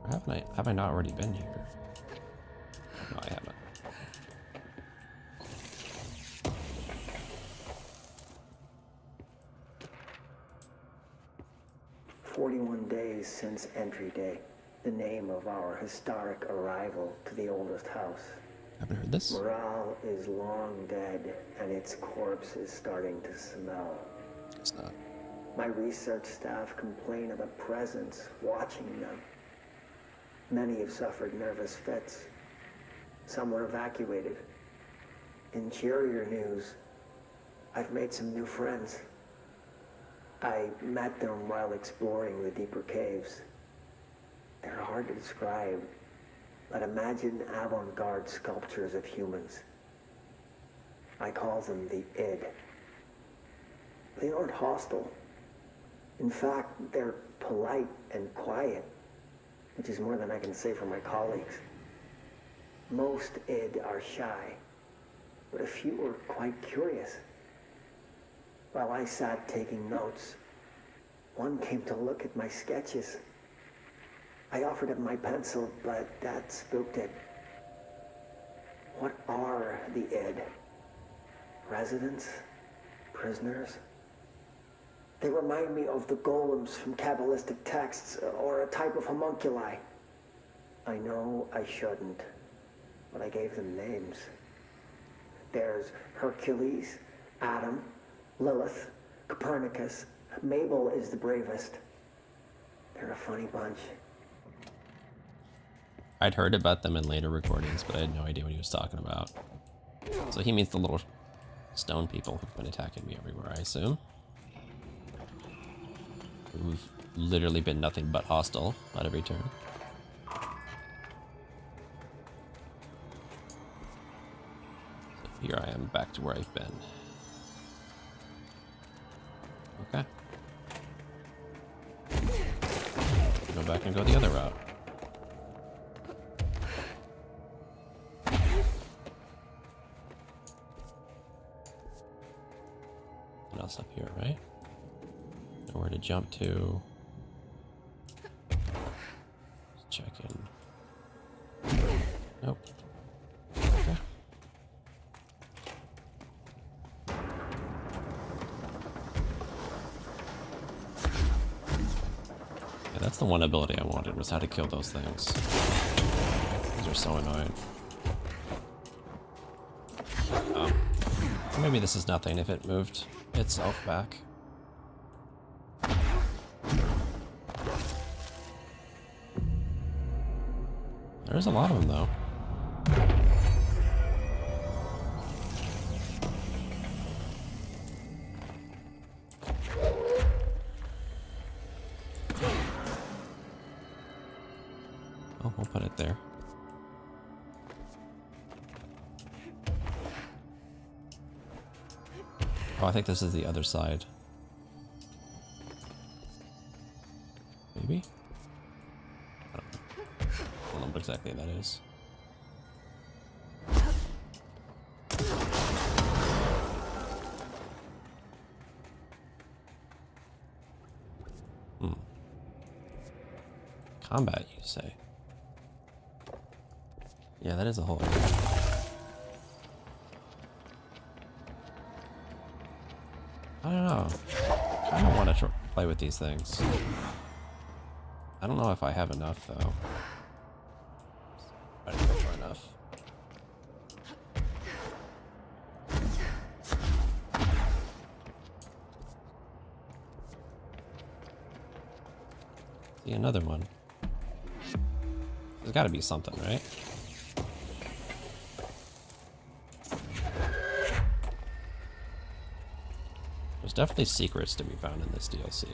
Or have I not already been here? No, I haven't. 41 days since entry day, the name of our historic arrival to the oldest house. Haven't heard this. Morale is long dead, and its corpse is starting to smell. It's not. My research staff complain of a presence watching them. Many have suffered nervous fits. Some were evacuated. In cheerier news, I've made some new friends. I met them while exploring the deeper caves. They're hard to describe, but imagine avant-garde sculptures of humans. I call them the id. They aren't hostile. In fact, they're polite and quiet, which is more than I can say for my colleagues. Most id are shy, but a few are quite curious. While I sat taking notes, one came to look at my sketches. I offered him my pencil, but that spooked it. What are the id? Residents? Prisoners? They remind me of the golems from Kabbalistic texts, or a type of homunculi. I know I shouldn't, but I gave them names. There's Hercules, Adam, Lilith, Copernicus. Mabel is the bravest. They're a funny bunch. I'd heard about them in later recordings, but I had no idea what he was talking about. So he means the little stone people who've been attacking me everywhere, I assume. Who've literally been nothing but hostile at every turn. back to where I've been. Okay. Go back and go the other route. What else up here, right? Nowhere to jump to. Just check in. Nope. Okay. Yeah, that's the one ability I wanted, was how to kill those things. These are so annoying. Maybe this is nothing if it moved itself back. There's a lot of them, though. Oh, we'll put it there. Oh, I think this is the other side. Maybe? I don't know what exactly that is. Combat, you say? Yeah, that is a whole area. I don't know. I don't want to play with these things. I don't know if I have enough, though. I didn't try enough. See, another one. There's got to be something, right? There's definitely secrets to be found in this DLC.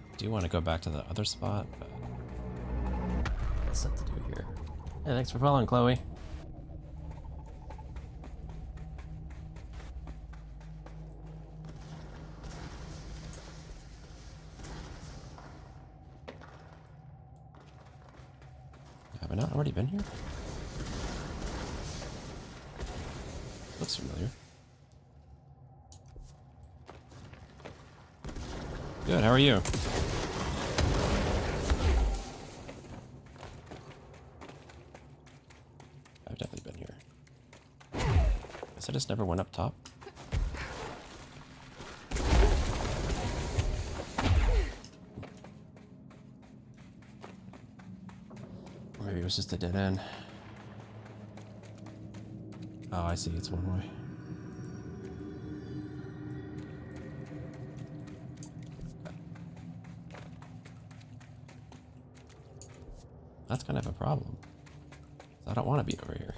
I do want to go back to the other spot, but what's that to do here? Hey, thanks for following, Chloe. Have I not already been here? Looks familiar. Good, how are you? I've definitely been here. Guess I just never went up top. Or maybe it was just a dead end. Oh, I see, it's one way. That's kind of a problem. I don't want to be over here.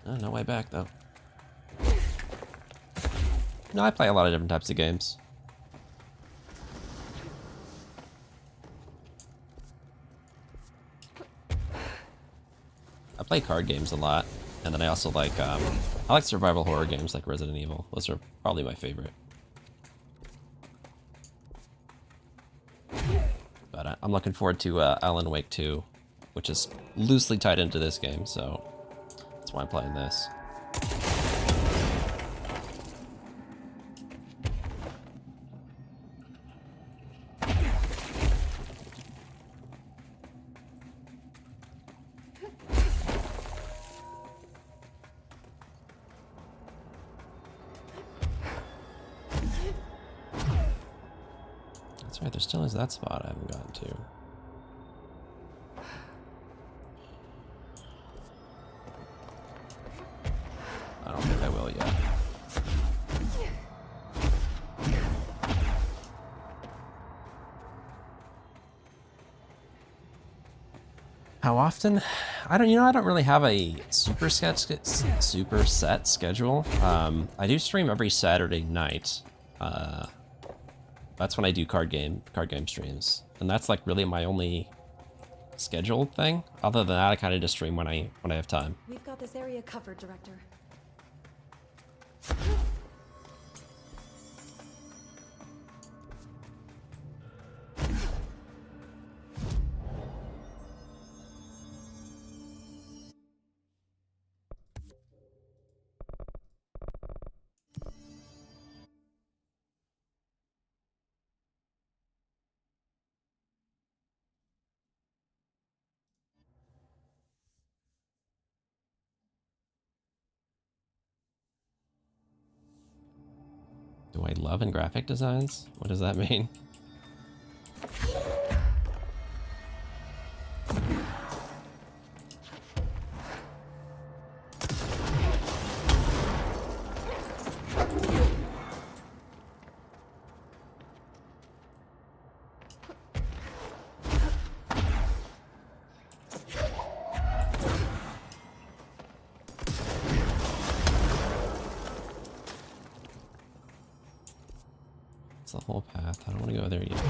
Oh, no way back, though. No, I play a lot of different types of games. I play card games a lot. And then I also like, I like survival horror games like Resident Evil. Those are probably my favorite. But I'm looking forward to Alan Wake 2, which is loosely tied into this game, so that's why I'm playing this. That's right, there still is that spot I haven't gotten to. I don't think I will yet. How often? I don't really have a super set schedule. I do stream every Saturday night. That's when I do card game streams, and that's like really my only scheduled thing. Other than that, I kind of just stream when I have time. We've got this area covered, Director. Do I love in graphic designs? What does that mean? The whole path. I don't want to go there yet.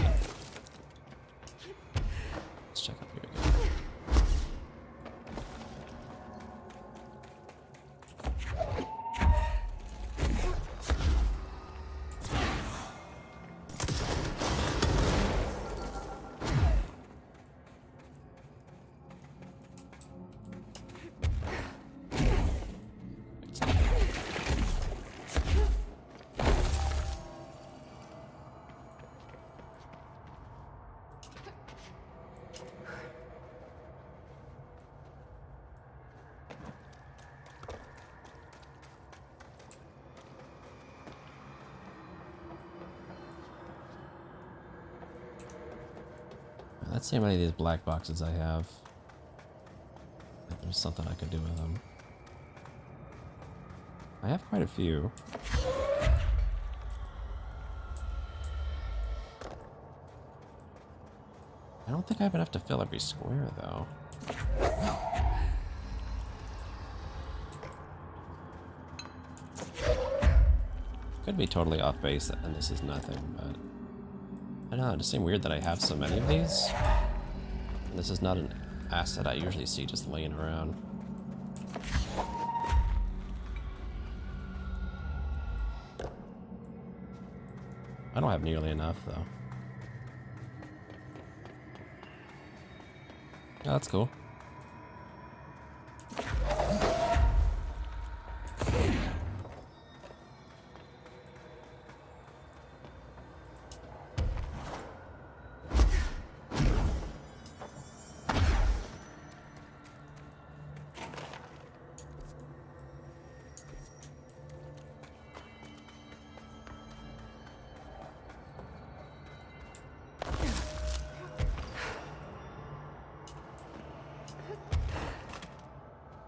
Let's check up here again. Let's see how many of these black boxes I have. If there's something I could do with them. I have quite a few. I don't think I have enough to fill every square, though. Could be totally off base, and this is nothing, but... I don't know, it just seems weird that I have so many of these. And this is not an asset I usually see just laying around. I don't have nearly enough, though. Oh, that's cool.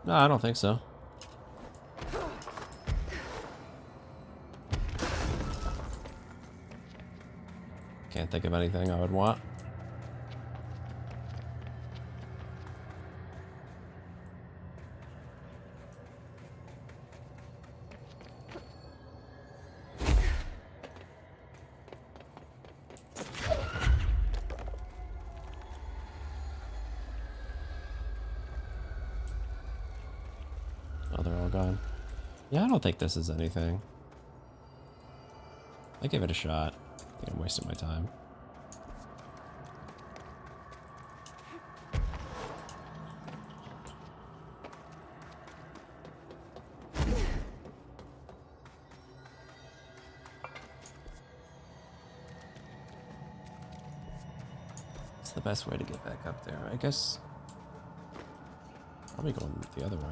No, I don't think so. Can't think of anything I would want. Oh, they're all gone. Yeah, I don't think this is anything. I give it a shot. I think I'm wasting my time. What's the best way to get back up there? I guess... probably going the other way.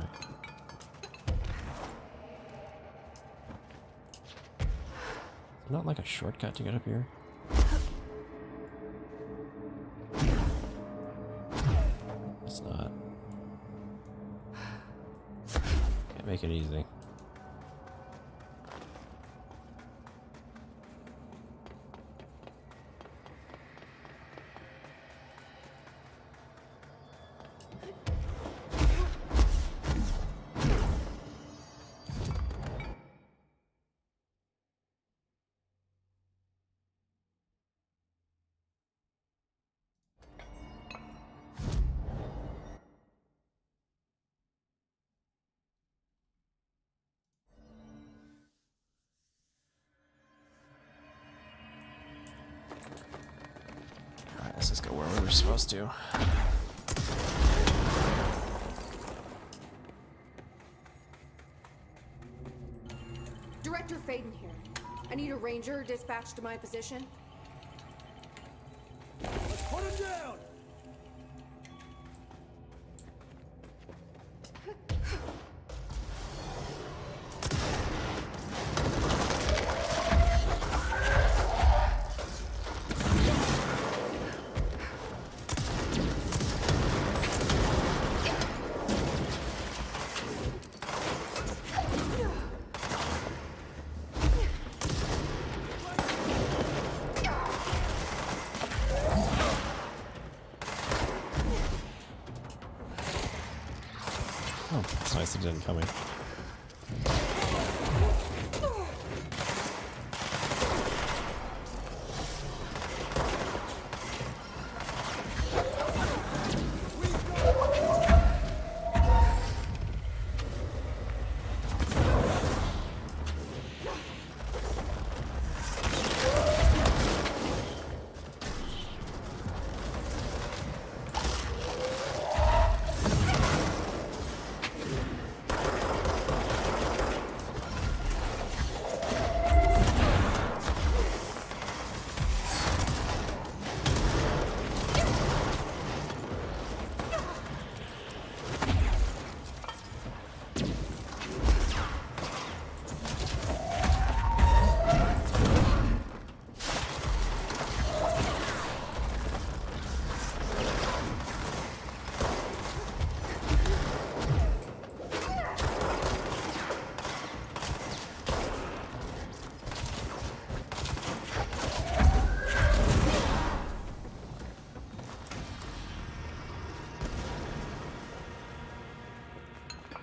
Not like a shortcut to get up here. take it easy. Alright, let's just go where we were supposed to. Director Faden here. I need a ranger dispatched to my position. Let's put him down! Oh, it's nice it didn't come in.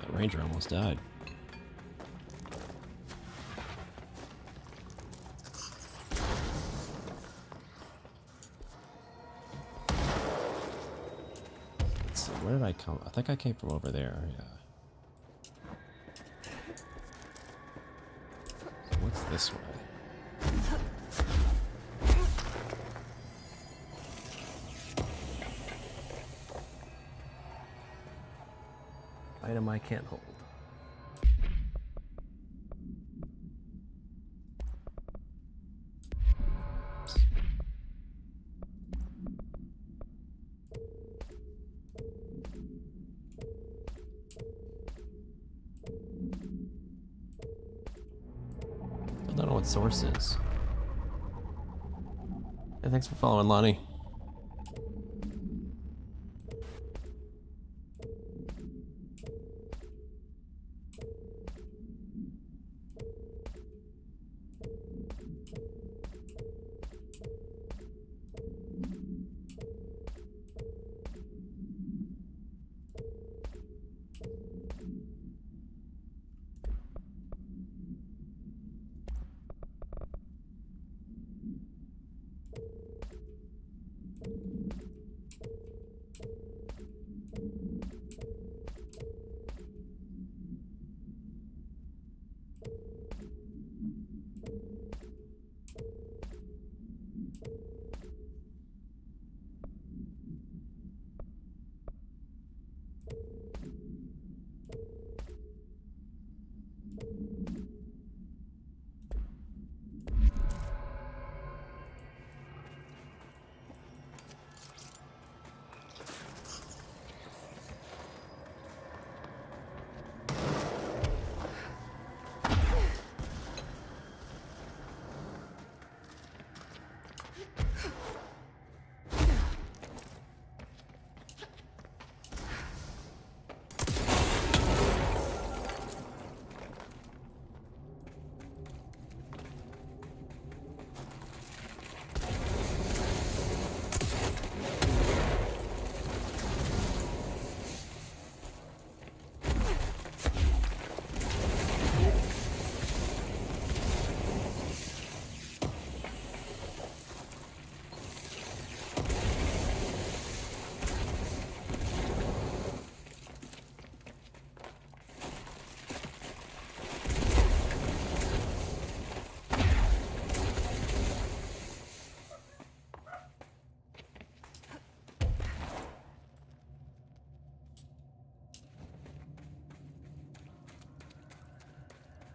That ranger almost died. Let's see, where did I come? I think I came from over there, yeah. So what's this way? Item I can't hold. Oops. I don't know what source is. Hey, thanks for following, Lonnie.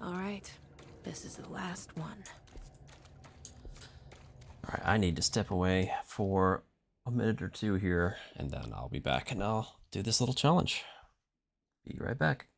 All right, this is the last one. All right, I need to step away for a minute or two here, and then I'll be back and I'll do this little challenge. Be right back.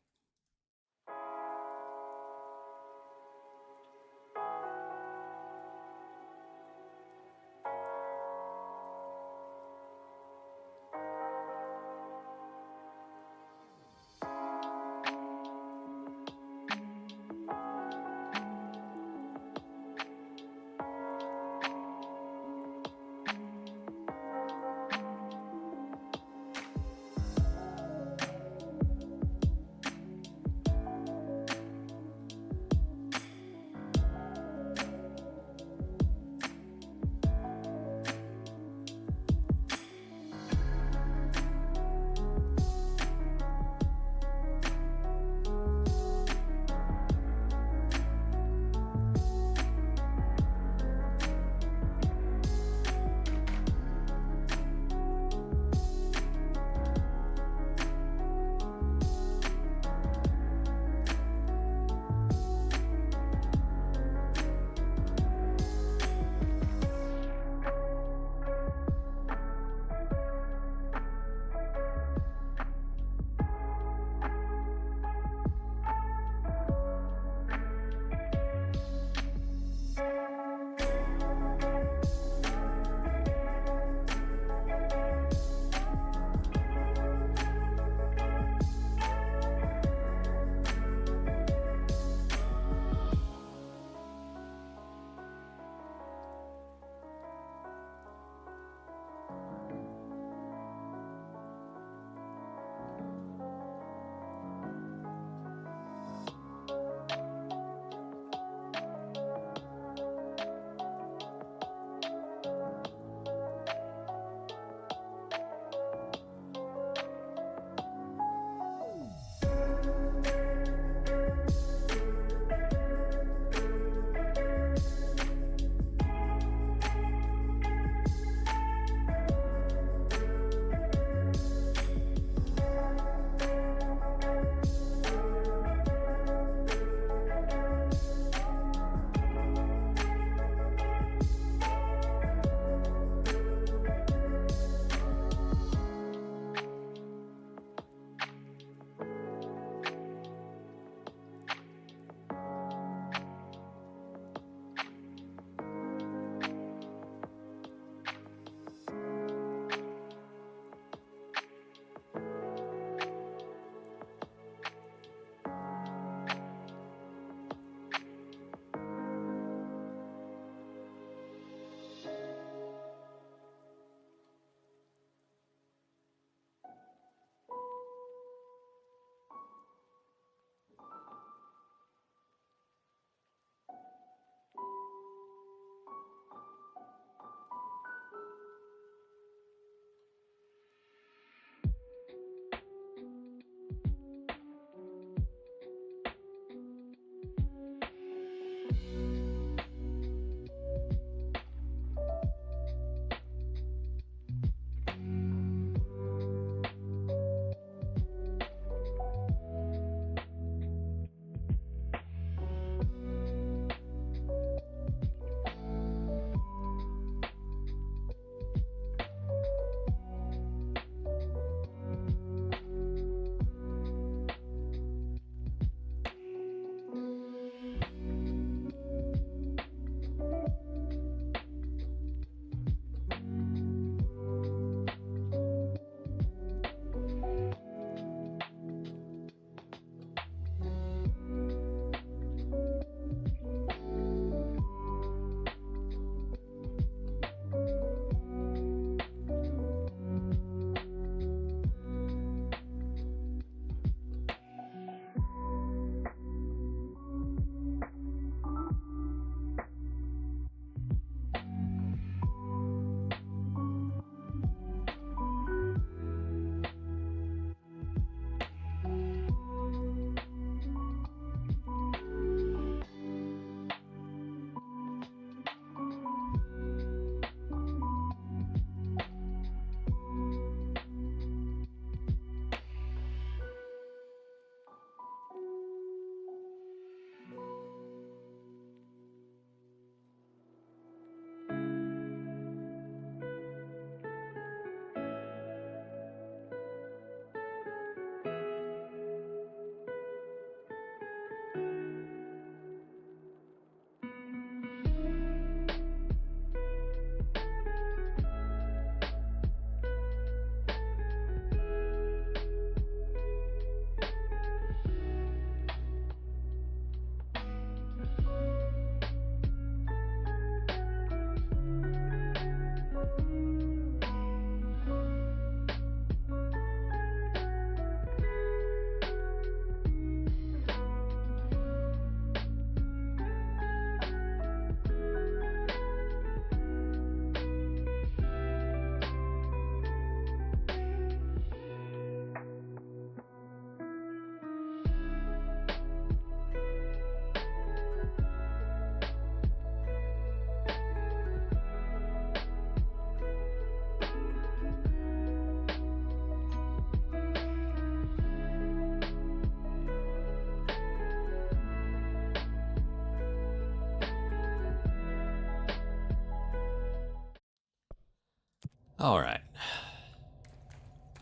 All right.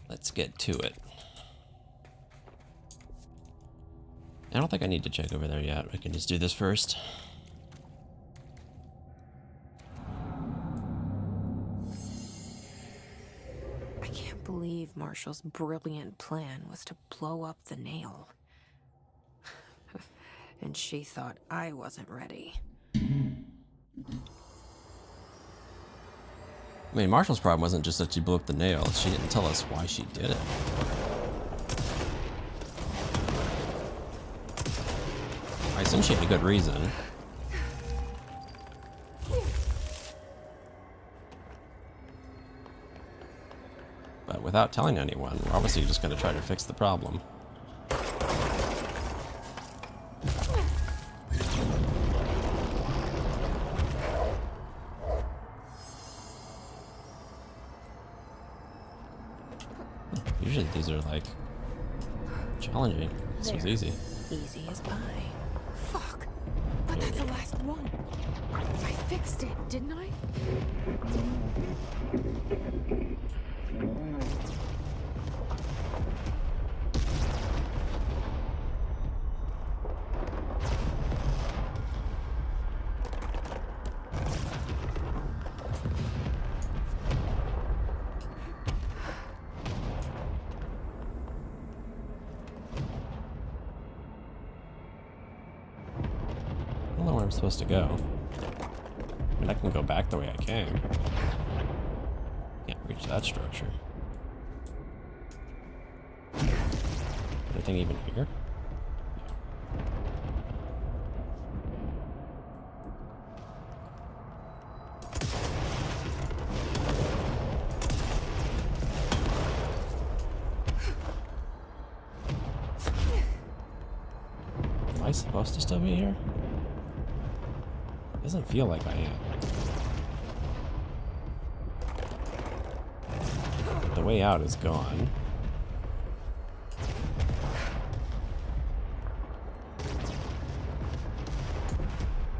Let's get to it. I don't think I need to check over there yet. I can just do this first. I can't believe Marshall's brilliant plan was to blow up the nail. And she thought I wasn't ready. I mean, Marshall's problem wasn't just that she blew up the nail. She didn't tell us why she did it. I assume she had a good reason. But without telling anyone, we're obviously just going to try to fix the problem. Usually these are like challenging. This was easy. Easy as pie. Fuck. But that's the last one. I fixed it, didn't I? I don't know where I'm supposed to go. I mean, I can go back the way I came. Can't reach that structure. Anything even here? Am I supposed to still be here? Doesn't feel like I am. The way out is gone.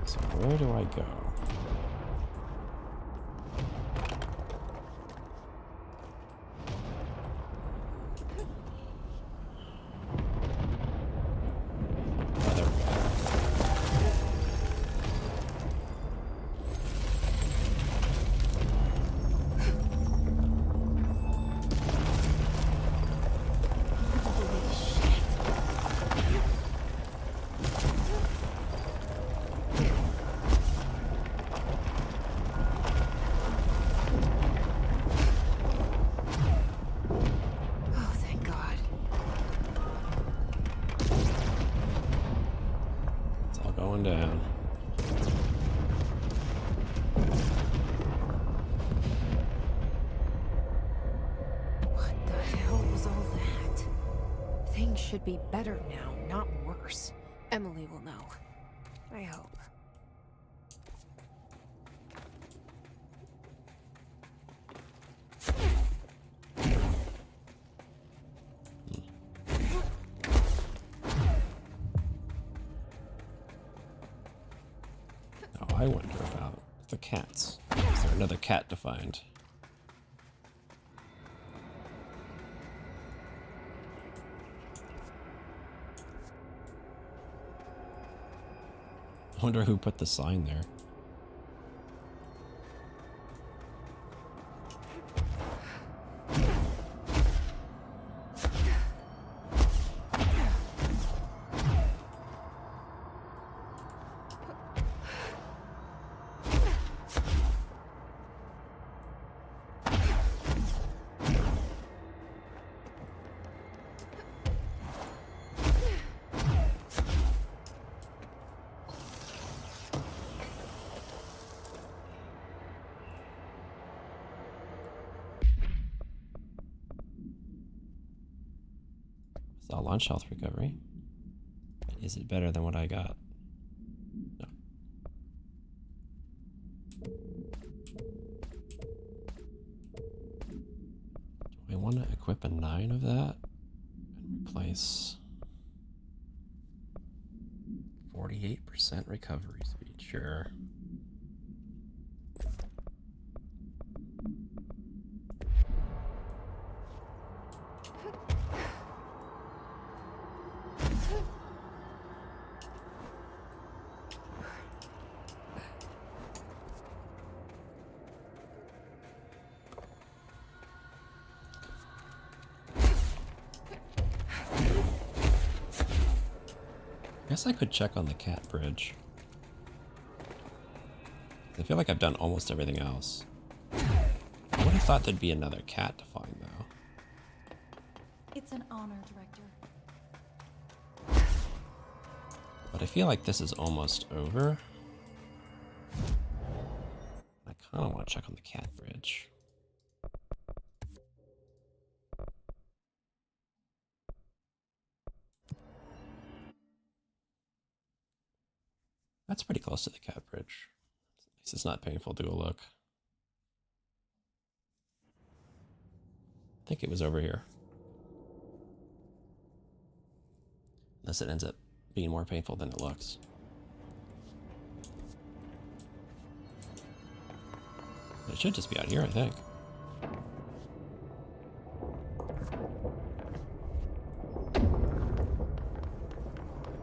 So where do I go? Oh, there we go. Oh, thank God. It's all going down. What the hell was all that? Things should be better now, not worse. Emily will know. I hope. Now I wonder about the cats. Is there another cat to find? I wonder who put the sign there. Saw launch health recovery. Is it better than what I got? No. Do I want to equip a 9 of that and replace 48% recovery speed? Sure. guess I could check on the cat bridge. I feel like I've done almost everything else. I would have thought there'd be another cat to find, though. It's an honor, Director. But I feel like this is almost over. I kind of want to check on the cat bridge. That's pretty close to the cat bridge. At least it's not painful to go look. I think it was over here. Unless it ends up being more painful than it looks. It should just be out here, I think.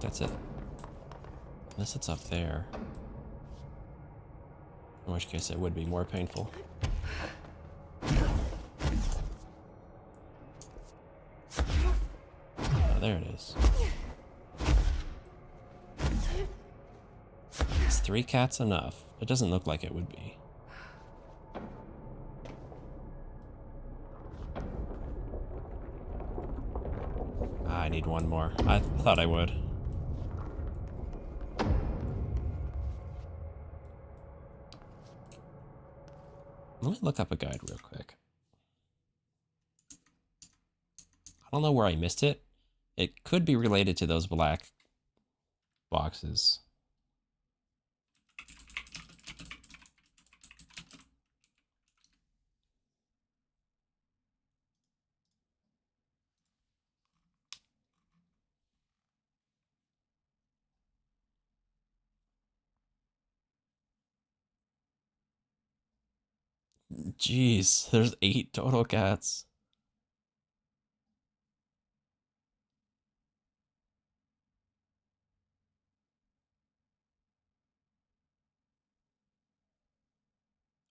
That's it. Unless it's up there. In which case it would be more painful. Oh, there it is. Is 3 cats enough? It doesn't look like it would be. I need one more. I thought I would. Let me look up a guide real quick. I don't know where I missed it. It could be related to those black boxes. Jeez, there's 8 total cats.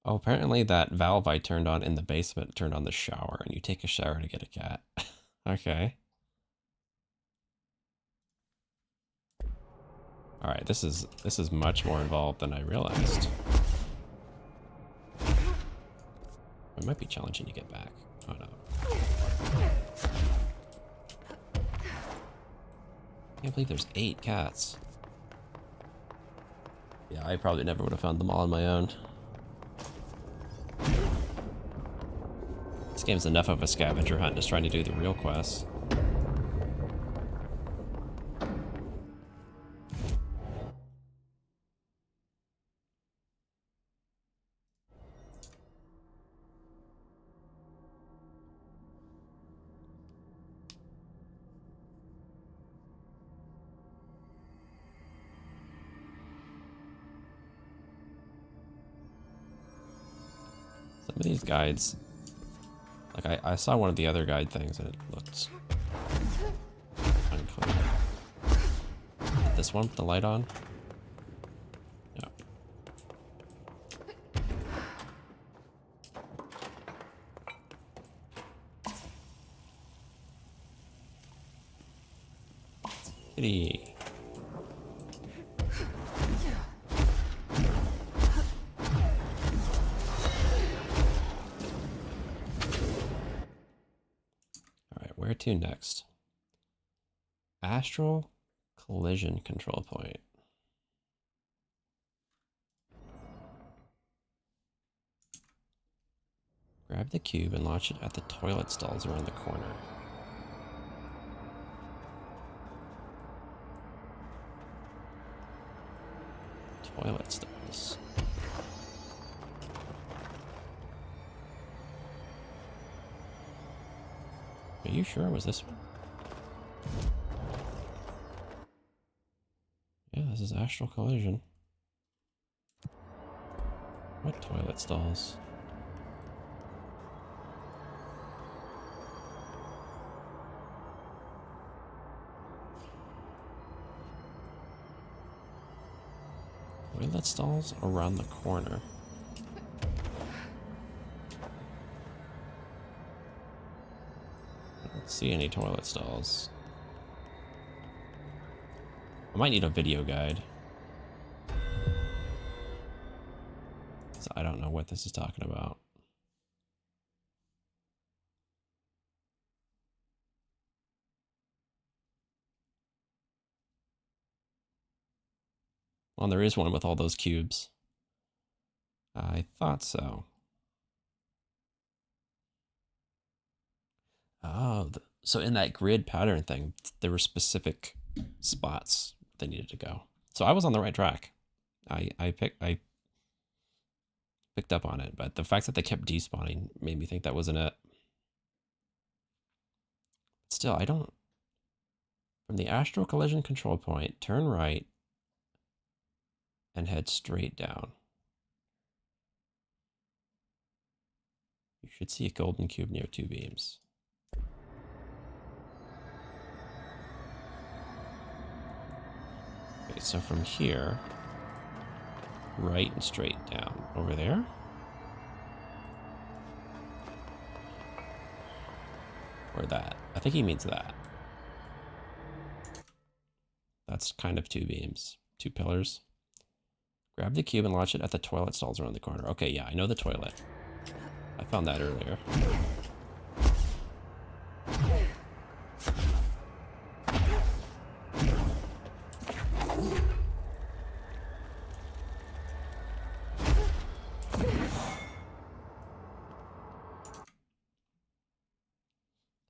Oh, apparently that valve I turned on in the basement turned on the shower, and you take a shower to get a cat. Okay. Alright, this is much more involved than I realized. It might be challenging to get back. Oh no. Can't believe there's 8 cats. Yeah, I probably never would have found them all on my own. This game's enough of a scavenger hunt just trying to do the real quests. Some of these guides, like I saw one of the other guide things and it looked unclear. This one with the light on? No. Kitty. Where to next? Astral collision control point. Grab the cube and launch it at the toilet stalls around the corner. Toilet stalls. Are you sure it was this one? Yeah, this is astral collision. What toilet stalls? Toilet stalls around the corner. I don't see any toilet stalls. I might need a video guide. So I don't know what this is talking about. Well, there is one with all those cubes. I thought so. Oh, so in that grid pattern thing, there were specific spots they needed to go. So I was on the right track. I picked up on it, but the fact that they kept despawning made me think that wasn't it. Still, I don't... From the astral collision control point, turn right and head straight down. You should see a golden cube near 2 beams. Okay, so from here, right and straight down. Over there? Or that. I think he means that. That's kind of 2 beams. 2 pillars. Grab the cube and launch it at the toilet stalls around the corner. Okay, yeah, I know the toilet. I found that earlier.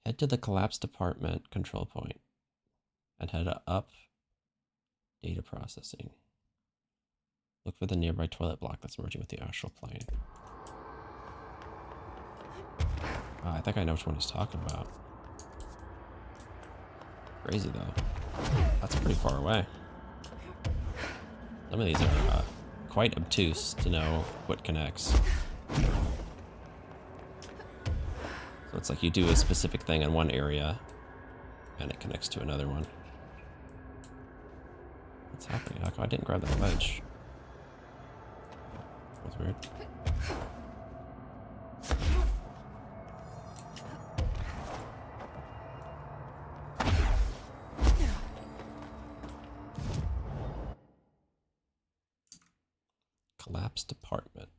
Head to the collapsed apartment control point and head up data processing. Look for the nearby toilet block that's merging with the astral plane. I think I know which one he's talking about. Crazy though. That's pretty far away. Some of these are quite obtuse to know what connects. So it's like you do a specific thing in one area and it connects to another one. What's happening? How come I didn't grab that ledge? That was weird. Collapsed apartment.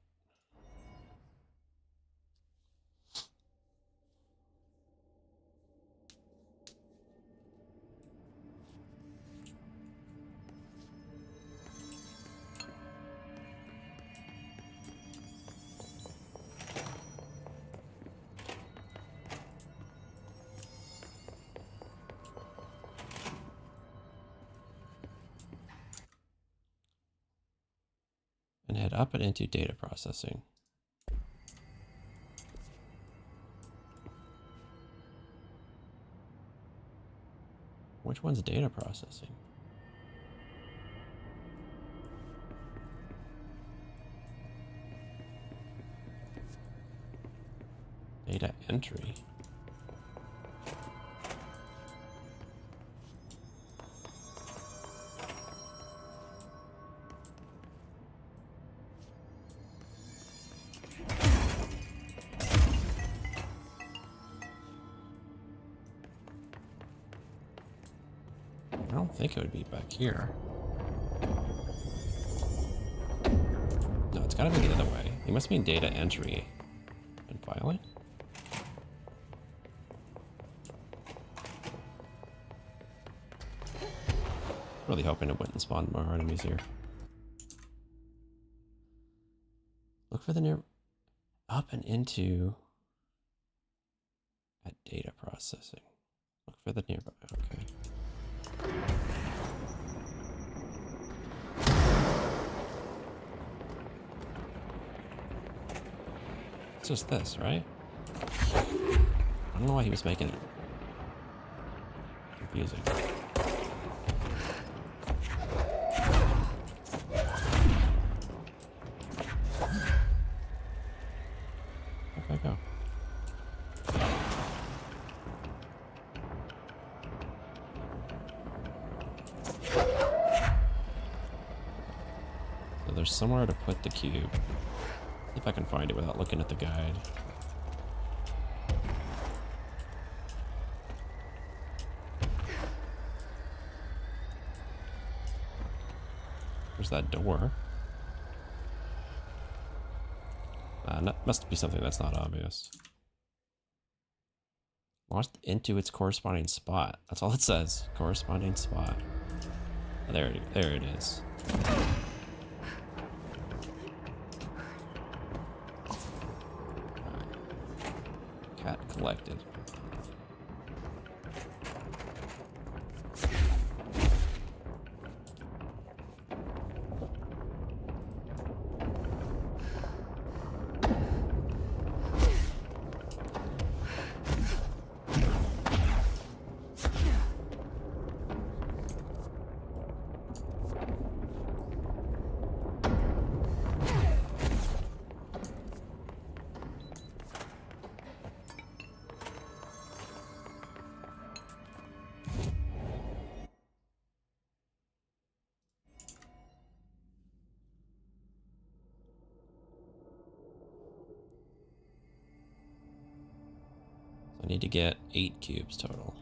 And head up and into data processing. Which one's data processing? Data entry. I don't think it would be back here. No, it's gotta be the other way. It must mean data entry and filing. Really hoping it wouldn't spawn more enemies here. Look for the near... Up and into... At data processing. Look for the nearby... Okay. It's just this, right? I don't know why he was making it confusing. Where'd I go? So there's somewhere to put the cube. See if I can find it without looking at the guide. that door. Must be something that's not obvious. Launched into its corresponding spot. That's all it says. Corresponding spot. Oh, there it is. Cat collected. I need to get 8 cubes total.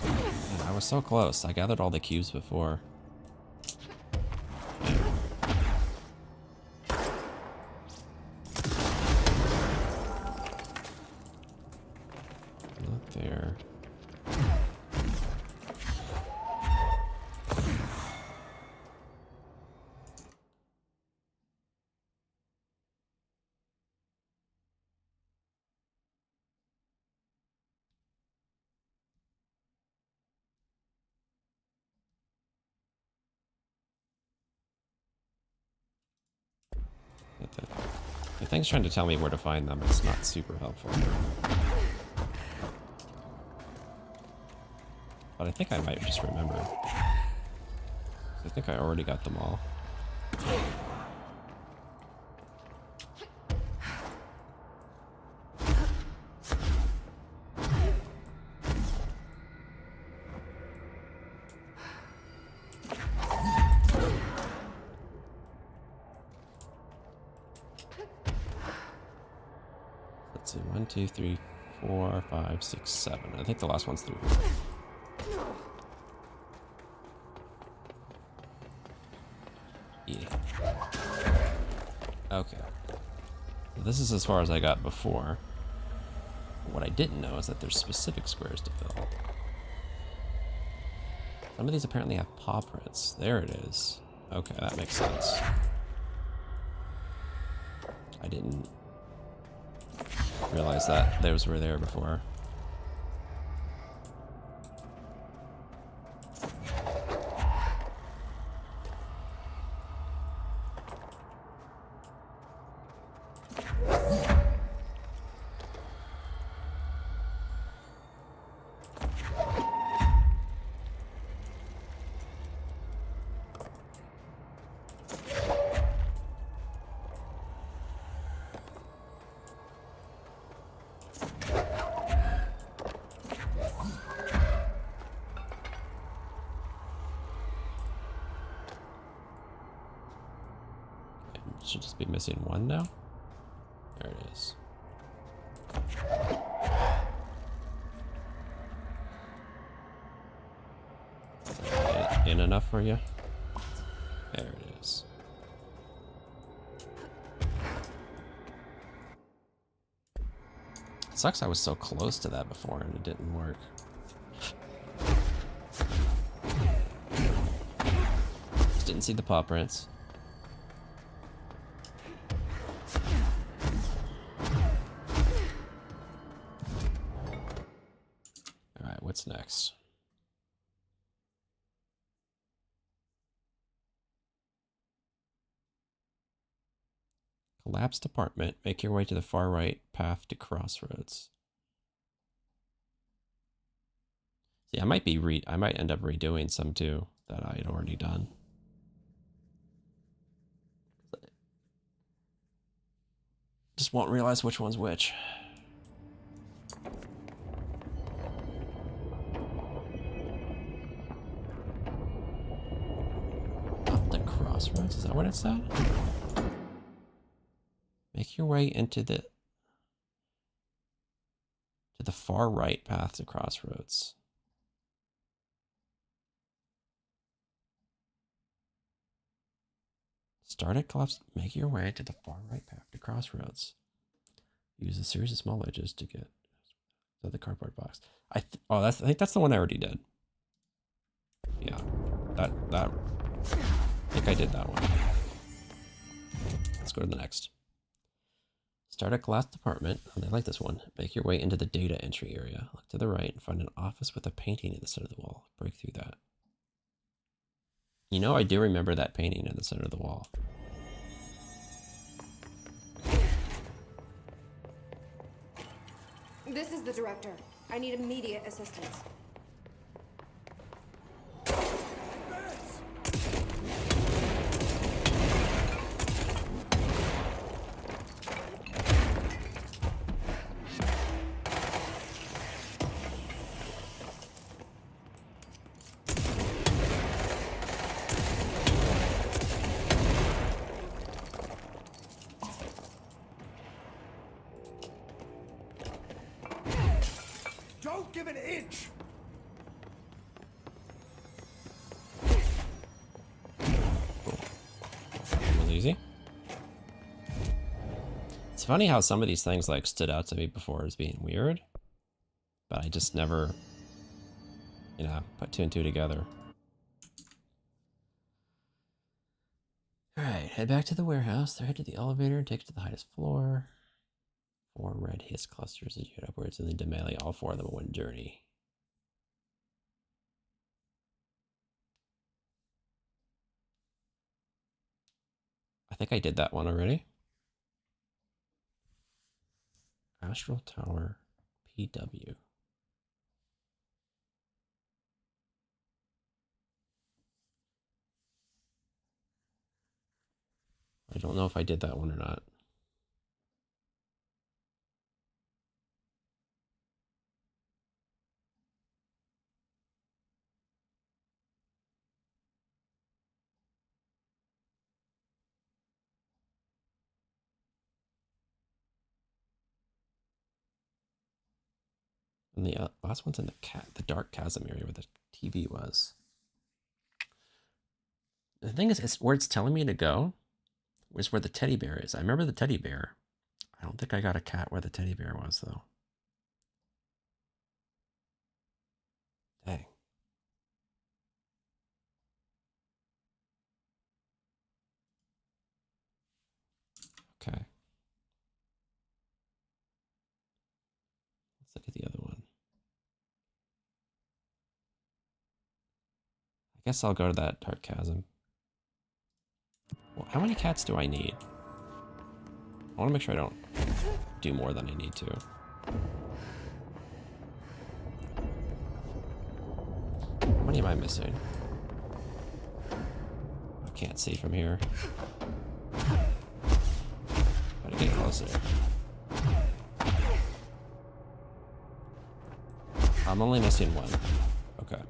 Man, I was so close. I gathered all the cubes before. Not there. The thing's trying to tell me where to find them. It's not super helpful. But I think I might just remember. I think I already got them all. Let's see, 1, 2, 3, 4, 5, 6, 7. I think the last one's through here. Yeah. Okay. This is as far as I got before. What I didn't know is that there's specific squares to fill. Some of these apparently have paw prints. There it is. Okay, that makes sense. I didn't realize that those were there before. Should just be missing one now. There it is. Is that in enough for you? There it is. It sucks I was so close to that before and it didn't work. Just didn't see the paw prints. What's next? Collapsed apartment. Make your way to the far right path to crossroads. See, I might end up redoing some too that I had already done. Just won't realize which one's which. Crossroads, is that what it said? Make your way into the far right path to crossroads. Start at collapse. Make your way to the far right path to crossroads. Use a series of small edges to get to the cardboard box. I think that's the one I already did. Yeah, that. I think I did that one. Let's go to the next. Start at glass department. Oh, I like this one. Make your way into the data entry area. Look to the right and find an office with a painting in the center of the wall. Break through that. You know, I do remember that painting in the center of the wall. This is the director. I need immediate assistance. Don't give an inch! Real easy. It's funny how some of these things like stood out to me before as being weird, but I just never, you know, put two and two together. Alright, head back to the warehouse. Then head to the elevator and take it to the highest floor. 4 red hiss clusters as you head upwards, and then demele all 4 of them in one journey. I think I did that one already. Astral Tower PW. I don't know if I did that one or not. And the last one's in the dark chasm area where the TV was. The thing is, where it's telling me to go is where the teddy bear is. I remember the teddy bear. I don't think I got a cat where the teddy bear was, though. Dang. Okay. Let's look at the other one. I guess I'll go to that dark chasm. Well, how many cats do I need? I want to make sure I don't do more than I need to. How many am I missing? I can't see from here. Gotta get closer. I'm only missing 1. Okay.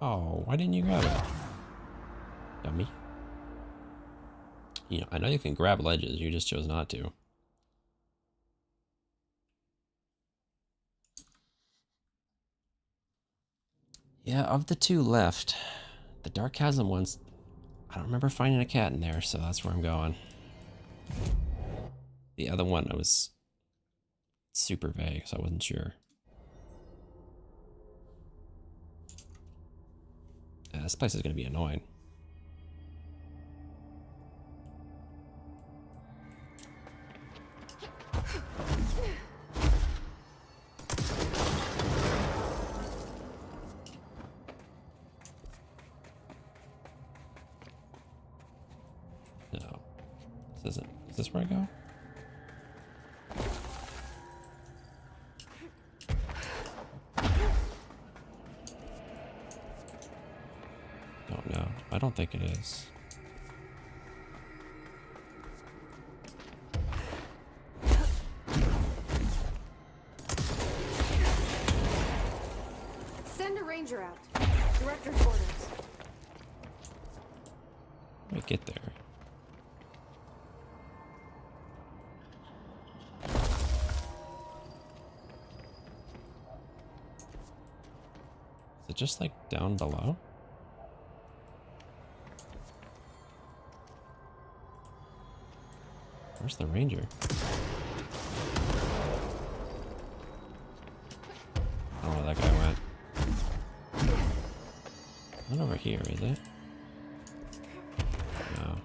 Oh, why didn't you grab it? Dummy. You know, I know you can grab ledges, you just chose not to. Yeah, of the 2 left, the Dark Chasm ones, I don't remember finding a cat in there, so that's where I'm going. The other one, I was super vague, so I wasn't sure. Yeah, this place is going to be annoying. No. This isn't. Is this where I go? Don't know. I don't think it is. Send a ranger out. Director's orders. Let me get there. Is it just like down below? Where's the ranger? I don't know where that guy went. Not over here, is it? No.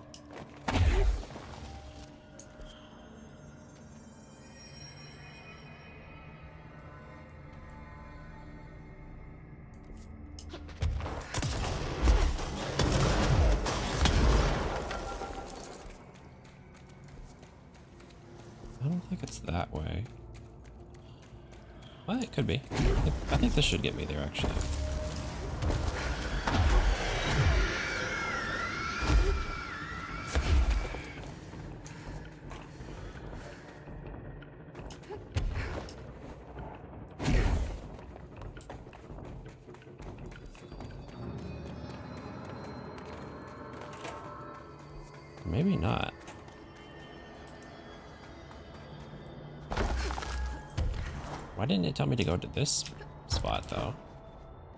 I don't think it's that way. Well, it could be. I think this should get me there, actually. Maybe not. Why didn't it tell me to go to this spot, though?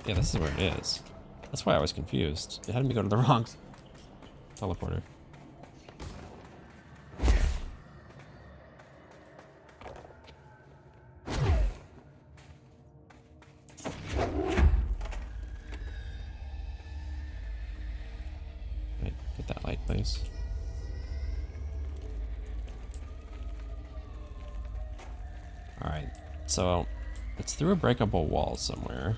Yeah, this is where it is. That's why I was confused. It had me go to the wrong teleporter. Right, get that light, please. Alright, so it's through a breakable wall somewhere.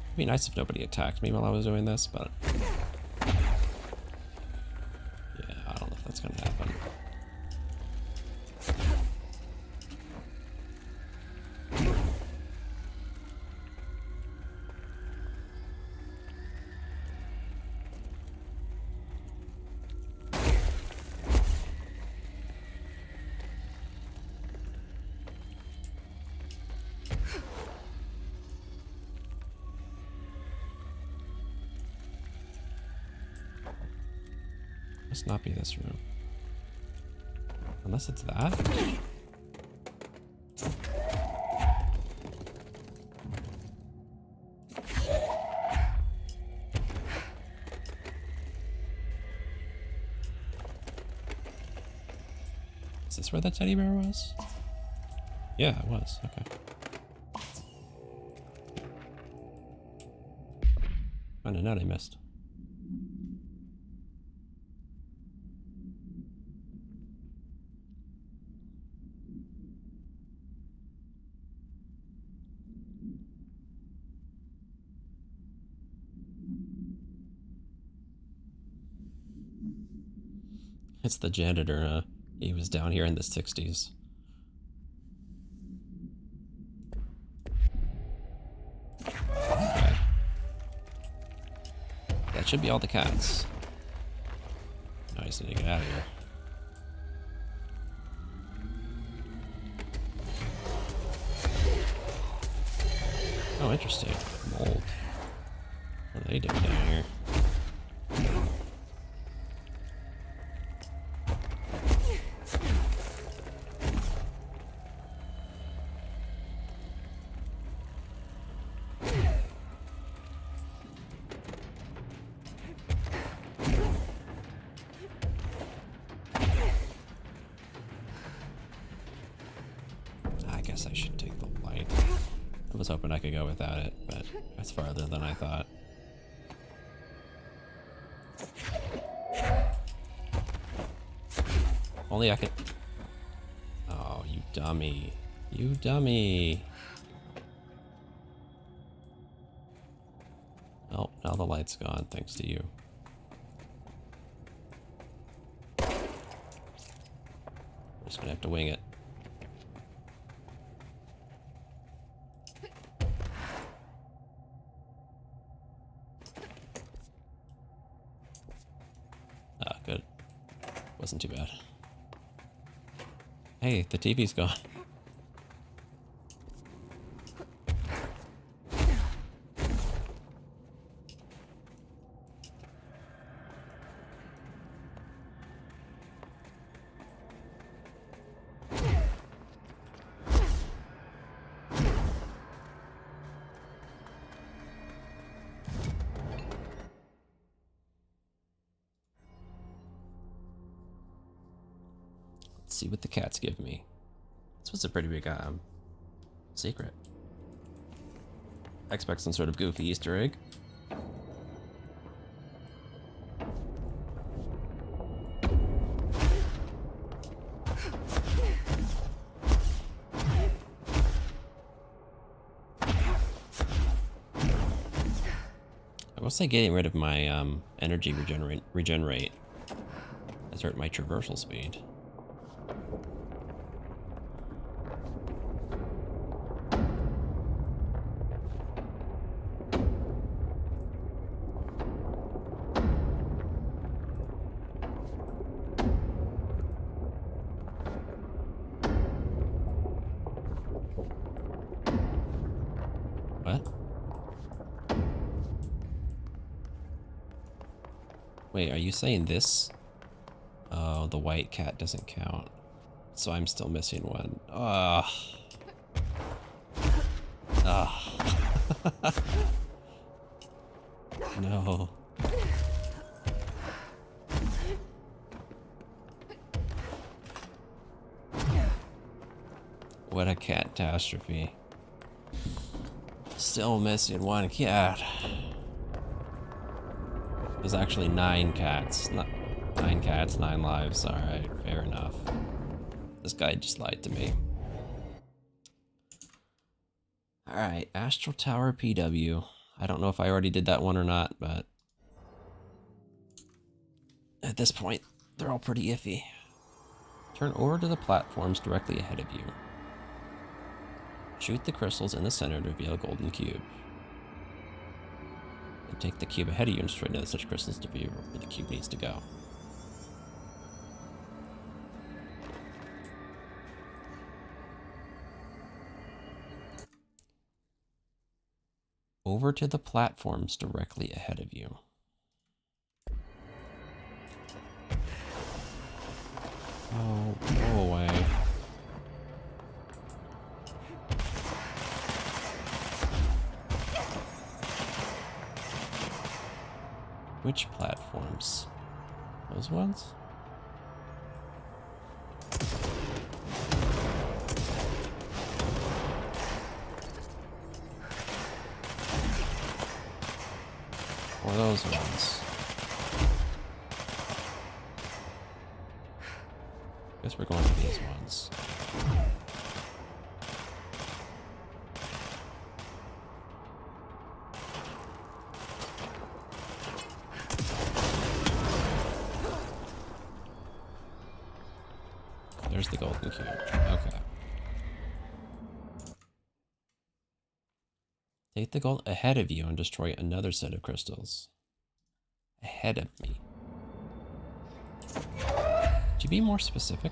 It'd be nice if nobody attacked me while I was doing this, but yeah, I don't know if that's gonna happen. Must not be this room. Unless it's that? Is this where the teddy bear was? Yeah, it was. Okay. Found a note I missed. It's the janitor, huh? He was down here in the 60s. Okay. That should be all the cats. Now I just need to get out of here. Oh, interesting. Mold. What are they doing down here? I guess I should take the light. I was hoping I could go without it, but it's farther than I thought. Only I could... Oh, you dummy. You dummy. Oh, now the light's gone, thanks to you. I'm just gonna have to wing it. Ah, good. Wasn't too bad. Hey, the TV's gone. see what the cats give me. This was a pretty big secret. I expect some sort of goofy Easter egg. I will say getting rid of my energy regenerate has hurt my traversal speed. What? Wait, are you saying this? Oh, the white cat doesn't count. So I'm still missing one. Ugh. Ugh. No. What a catastrophe. Still missing one cat. There's actually 9 cats. Not 9 cats, 9 lives. Alright, fair enough. This guy just lied to me. Alright, Astral Tower PW. I don't know if I already did that one or not, but at this point, they're all pretty iffy. Turn over to the platforms directly ahead of you. Shoot the crystals in the center to reveal a golden cube. Then take the cube ahead of you and destroy another such crystals to reveal where the cube needs to go. Over to the platforms directly ahead of you. Oh, go away. Which platforms? Those ones? Or those ones? Guess we're going to these ones. There's the golden cube. Okay. Take the gold ahead of you and destroy another set of crystals. Ahead of me. Could you be more specific?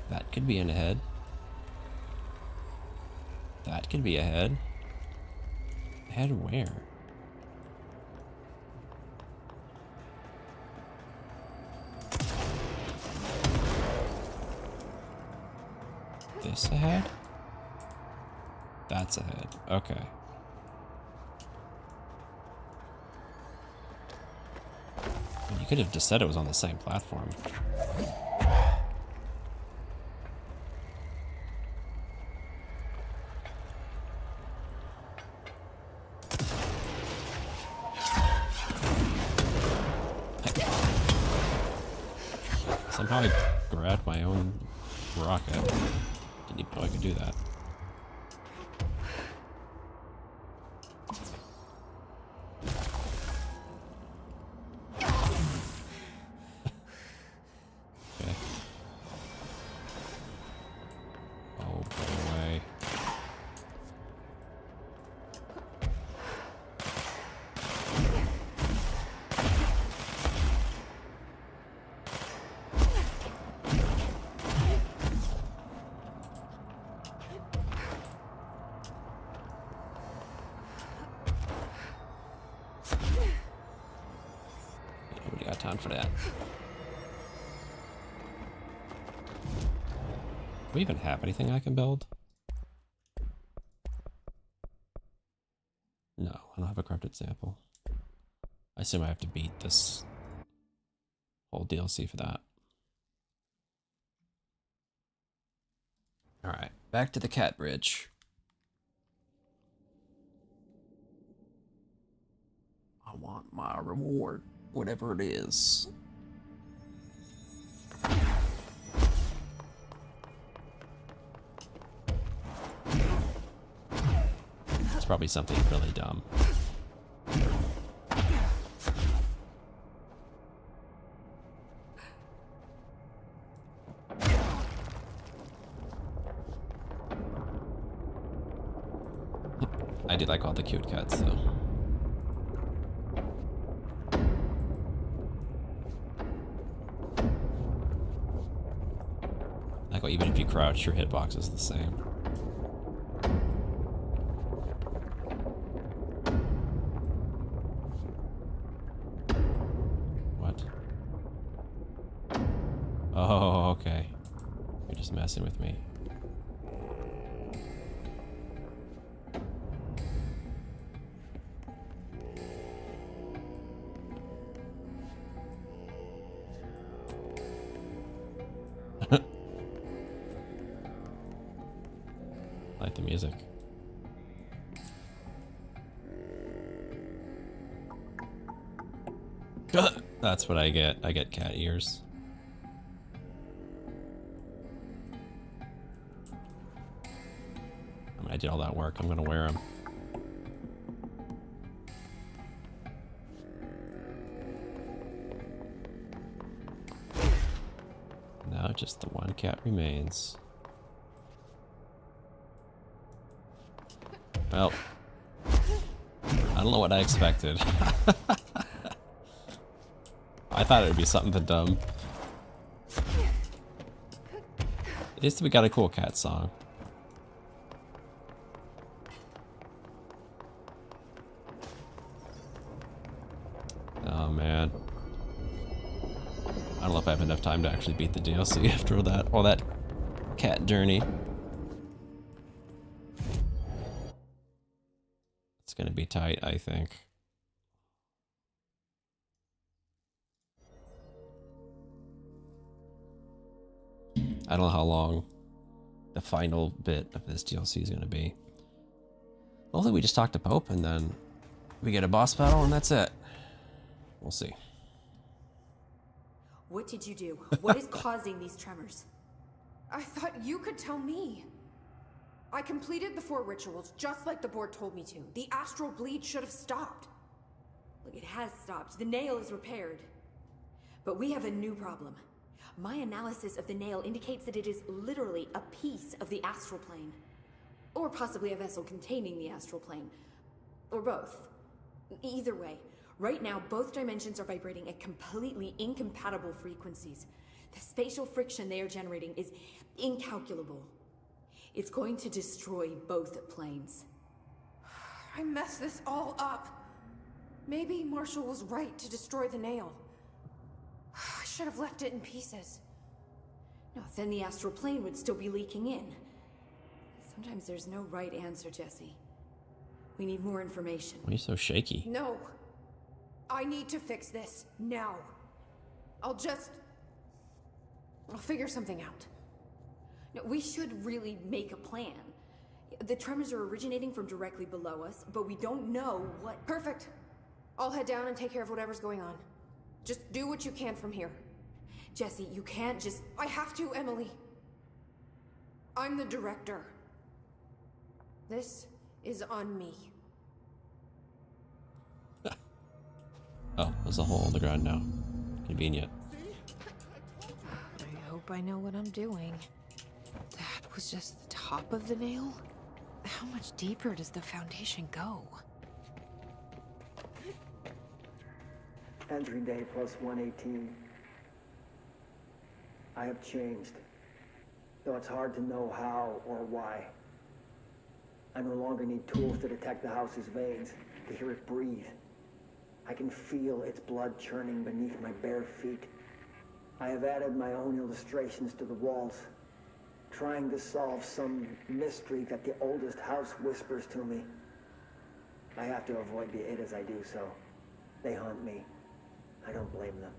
That could be an ahead. That could be ahead. Ahead where? This ahead? That's ahead. Okay. You could have just said it was on the same platform. Somehow I grabbed my own rocket. Didn't even know I could do that. Okay. Oh, go away. Nobody got time for that. Do we even have anything I can build? No, I don't have a corrupted sample. I assume I have to beat this whole DLC for that. Alright, back to the cat bridge. I want my reward, whatever it is. It's probably something really dumb. I do like all the cute cats, though. Like, even if you crouch, your hitbox is the same. What? Oh, okay. You're just messing with me. Like the music. That's what I get. I get cat ears. I mean, I did all that work. I'm gonna wear them. Now just the one cat remains. Well, I don't know what I expected. I thought it would be something dumb. At least we got a cool cat song. Oh man. I don't know if I have enough time to actually beat the DLC after all that cat journey. It's gonna be tight, I think. I don't know how long the final bit of this DLC is gonna be. Hopefully we just talk to Pope and then we get a boss battle and that's it. We'll see. What did you do? What is causing these tremors? I thought you could tell me. I completed the 4 rituals just like the board told me to. The astral bleed should have stopped. Look, it has stopped. The nail is repaired. But we have a new problem. My analysis of the nail indicates that it is literally a piece of the astral plane. Or possibly a vessel containing the astral plane. Or both. Either way, right now both dimensions are vibrating at completely incompatible frequencies. The spatial friction they are generating is incalculable. It's going to destroy both planes. I messed this all up. Maybe Marshall was right to destroy the nail. I should have left it in pieces. No, then the astral plane would still be leaking in. Sometimes there's no right answer, Jesse. We need more information. Why are you so shaky? No. I need to fix this now. I'll figure something out. No, we should really make a plan. The tremors are originating from directly below us, but we don't know what... Perfect. I'll head down and take care of whatever's going on. Just do what you can from here. Jesse, you can't just... I have to, Emily. I'm the director. This is on me. Oh, there's a hole in the ground now. Convenient. I hope I know what I'm doing. That was just the top of the nail? How much deeper does the foundation go? Entry day plus 118. I have changed, though it's hard to know how or why. I no longer need tools to detect the house's veins, to hear it breathe. I can feel its blood churning beneath my bare feet. I have added my own illustrations to the walls, trying to solve some mystery that the oldest house whispers to me. I have to avoid the it as I do so. They hunt me. I don't blame them.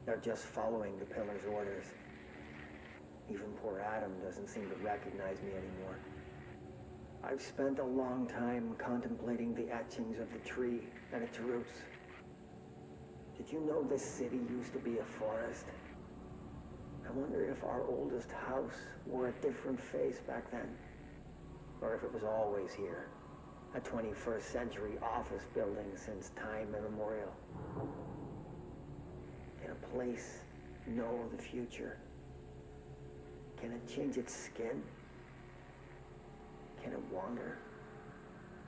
They're just following the Pillar's orders. Even poor Adam doesn't seem to recognize me anymore. I've spent a long time contemplating the etchings of the tree and its roots. Did you know this city used to be a forest? I wonder if our oldest house wore a different face back then. Or if it was always here. A 21st century office building since time immemorial. Can a place know the future? Can it change its skin? Can it wander?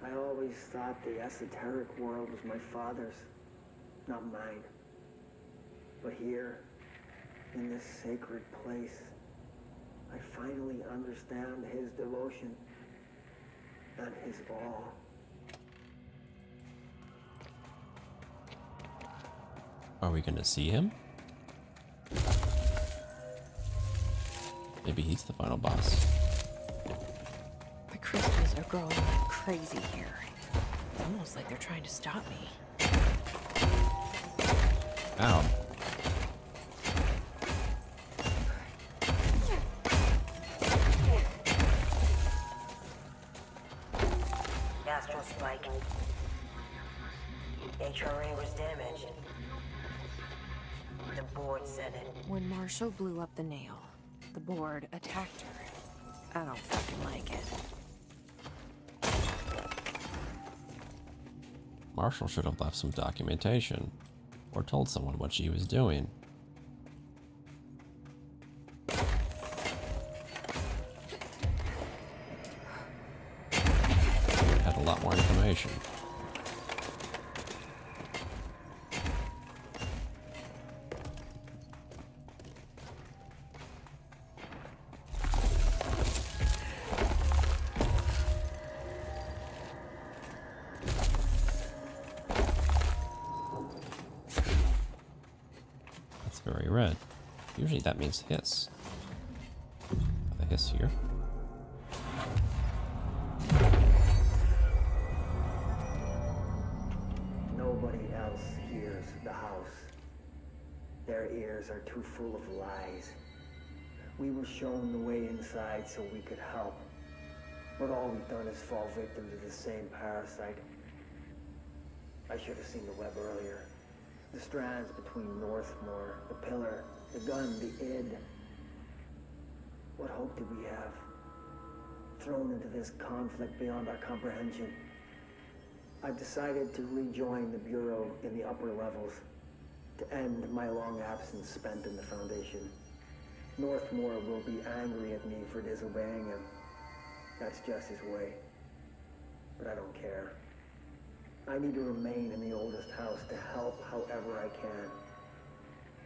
I always thought the esoteric world was my father's, not mine. But here, in this sacred place, I finally understand his devotion and his awe. Are we gonna see him? Maybe he's the final boss. The crystals are growing like crazy here. It's almost like they're trying to stop me. Ow. Astral spike. HRA was damaged. The board said it. When Marshall blew up the nail, the board attacked her. I don't fucking like it. Marshall should have left some documentation, or told someone what she was doing. Had a lot more information. Very red. Usually that means hiss. The hiss here. Nobody else hears the house. Their ears are too full of lies. We were shown the way inside so we could help. But all we've done is fall victim to the same parasite. I should have seen the web earlier. The strands between Northmore, the pillar, the gun, the id. What hope did we have? Thrown into this conflict beyond our comprehension. I've decided to rejoin the Bureau in the upper levels, to end my long absence spent in the Foundation. Northmore will be angry at me for disobeying him. That's just his way. But I don't care. I need to remain in the oldest house to help however I can.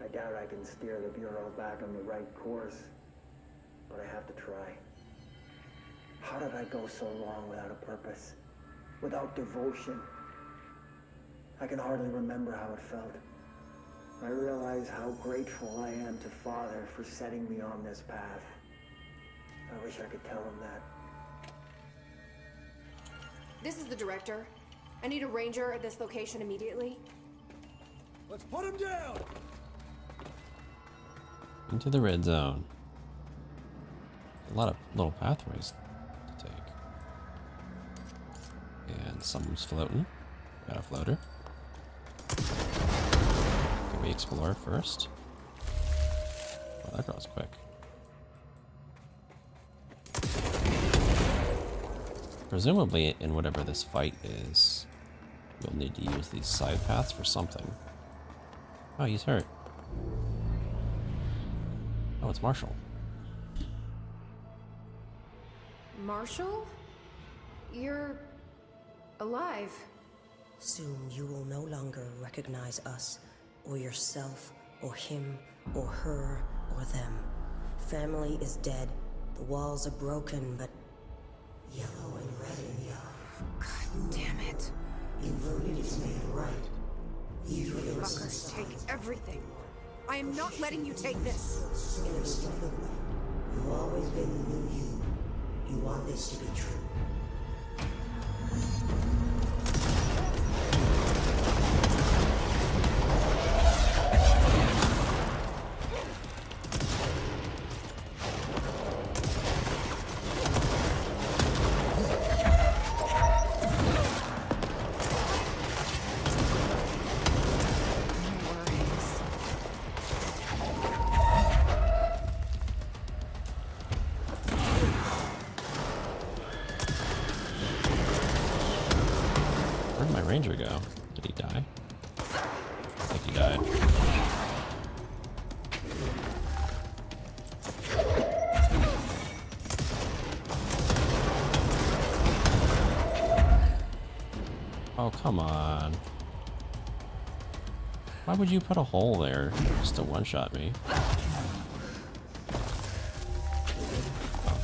I doubt I can steer the Bureau back on the right course, but I have to try. How did I go so long without a purpose? Without devotion? I can hardly remember how it felt. I realize how grateful I am to Father for setting me on this path. I wish I could tell him that. This is the director. I need a ranger at this location immediately. Let's put him down! Into the red zone. A lot of little pathways to take. And someone's floating. Got a floater. Can we explore first? Oh, that goes quick. Presumably, in whatever this fight is, we'll need to use these side paths for something. Oh, he's hurt. Oh, it's Marshall. Marshall? You're alive. Soon you will no longer recognize us, or yourself, or him, or her, or them. Family is dead. The walls are broken, but yellow and red in the eye. God damn it. Inverted is made right. These were the Fuckers take everything. I am not letting you take this. Inexplicably, you've always been the new you. You want this to be true. ranger go? Did he die? I think he died. Oh, come on. Why would you put a hole there just to one-shot me? Oh.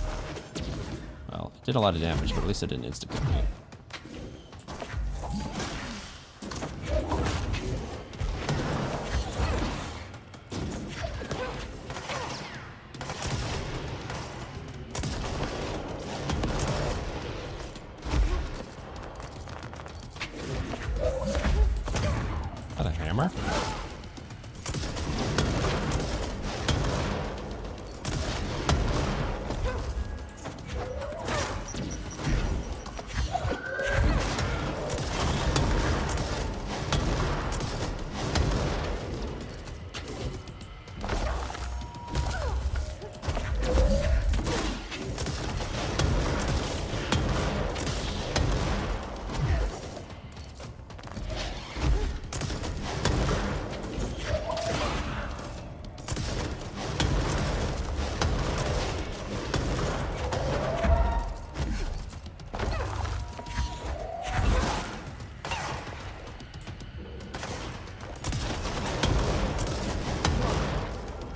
Well, it did a lot of damage, but at least it didn't insta-kill me. Is that a hammer?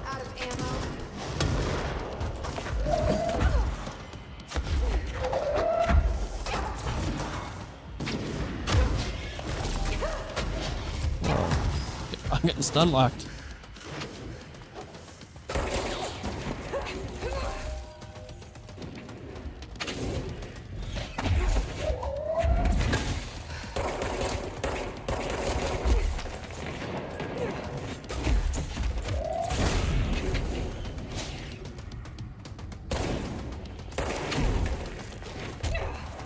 Out of ammo. Whoa. I'm getting stun locked.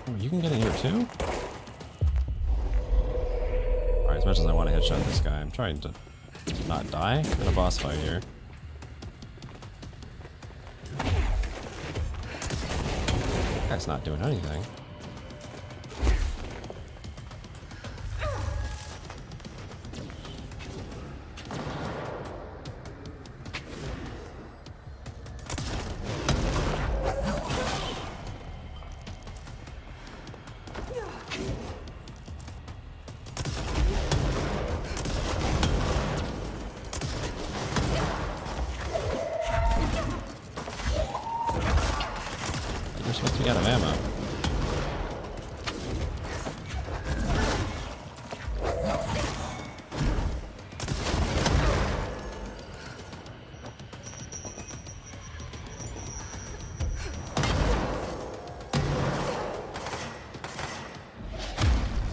Oh, you can get in here too? Alright, as much as I want to headshot this guy, I'm trying to not die in a boss fight here. That's not doing anything. You're supposed to be out of ammo.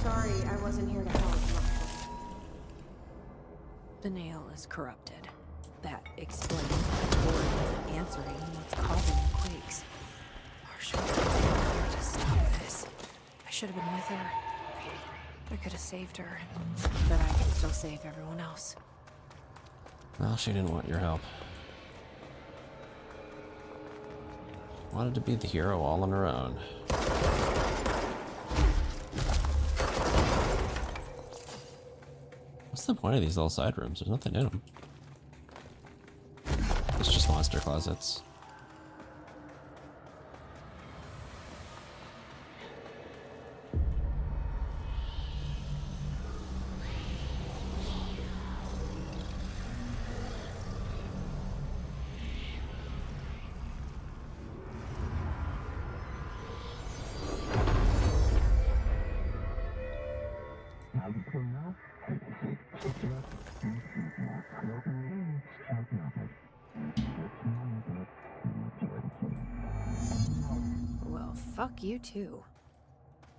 Sorry, I wasn't here to help. The nail is corrupted. That explains why the board isn't answering what's causing the quakes. Marshall, I'm here to stop this. I should have been with her. I could have saved her, but I can still save everyone else. Well, she didn't want your help. Wanted to be the hero all on her own. What's the point of these little side rooms? There's nothing in them. It's just monster closets. Well, fuck you too.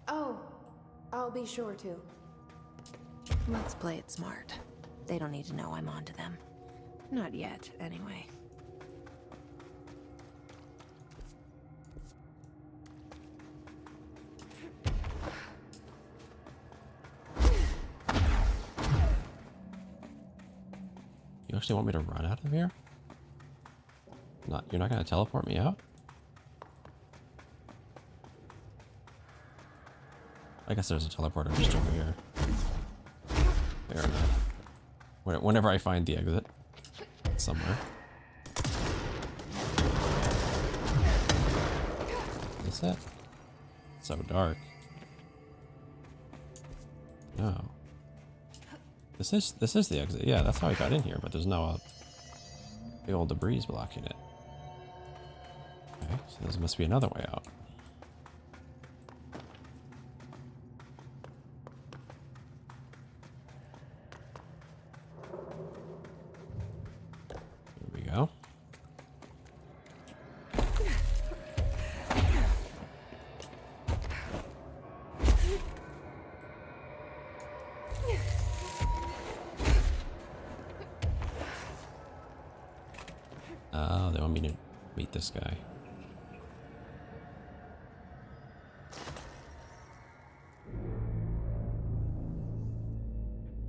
Oh, I'll be sure to. Let's play it smart. They don't need to know I'm onto them. Not yet, anyway. You actually want me to run out of here? You're not gonna teleport me out? I guess there's a teleporter just over here. Fair enough. Whenever I find the exit somewhere. Is that so dark? No. This is the exit. Yeah, that's how I got in here, but there's no big old debris blocking it. Okay, so this must be another way out. Here we go. Oh, they want me to meet this guy.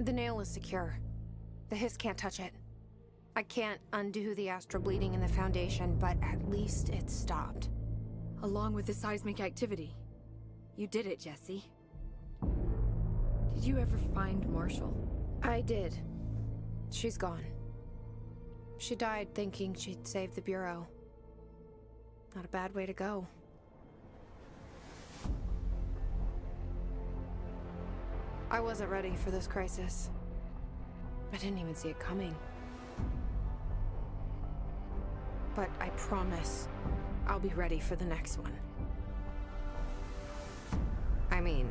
The nail is secure. The hiss can't touch it. I can't undo the astral bleeding in the Foundation, but at least it's stopped. Along with the seismic activity. You did it, Jesse. Did you ever find Marshall? I did. She's gone. She died thinking she'd save the Bureau. Not a bad way to go. I wasn't ready for this crisis. I didn't even see it coming. But I promise I'll be ready for the next one. I mean,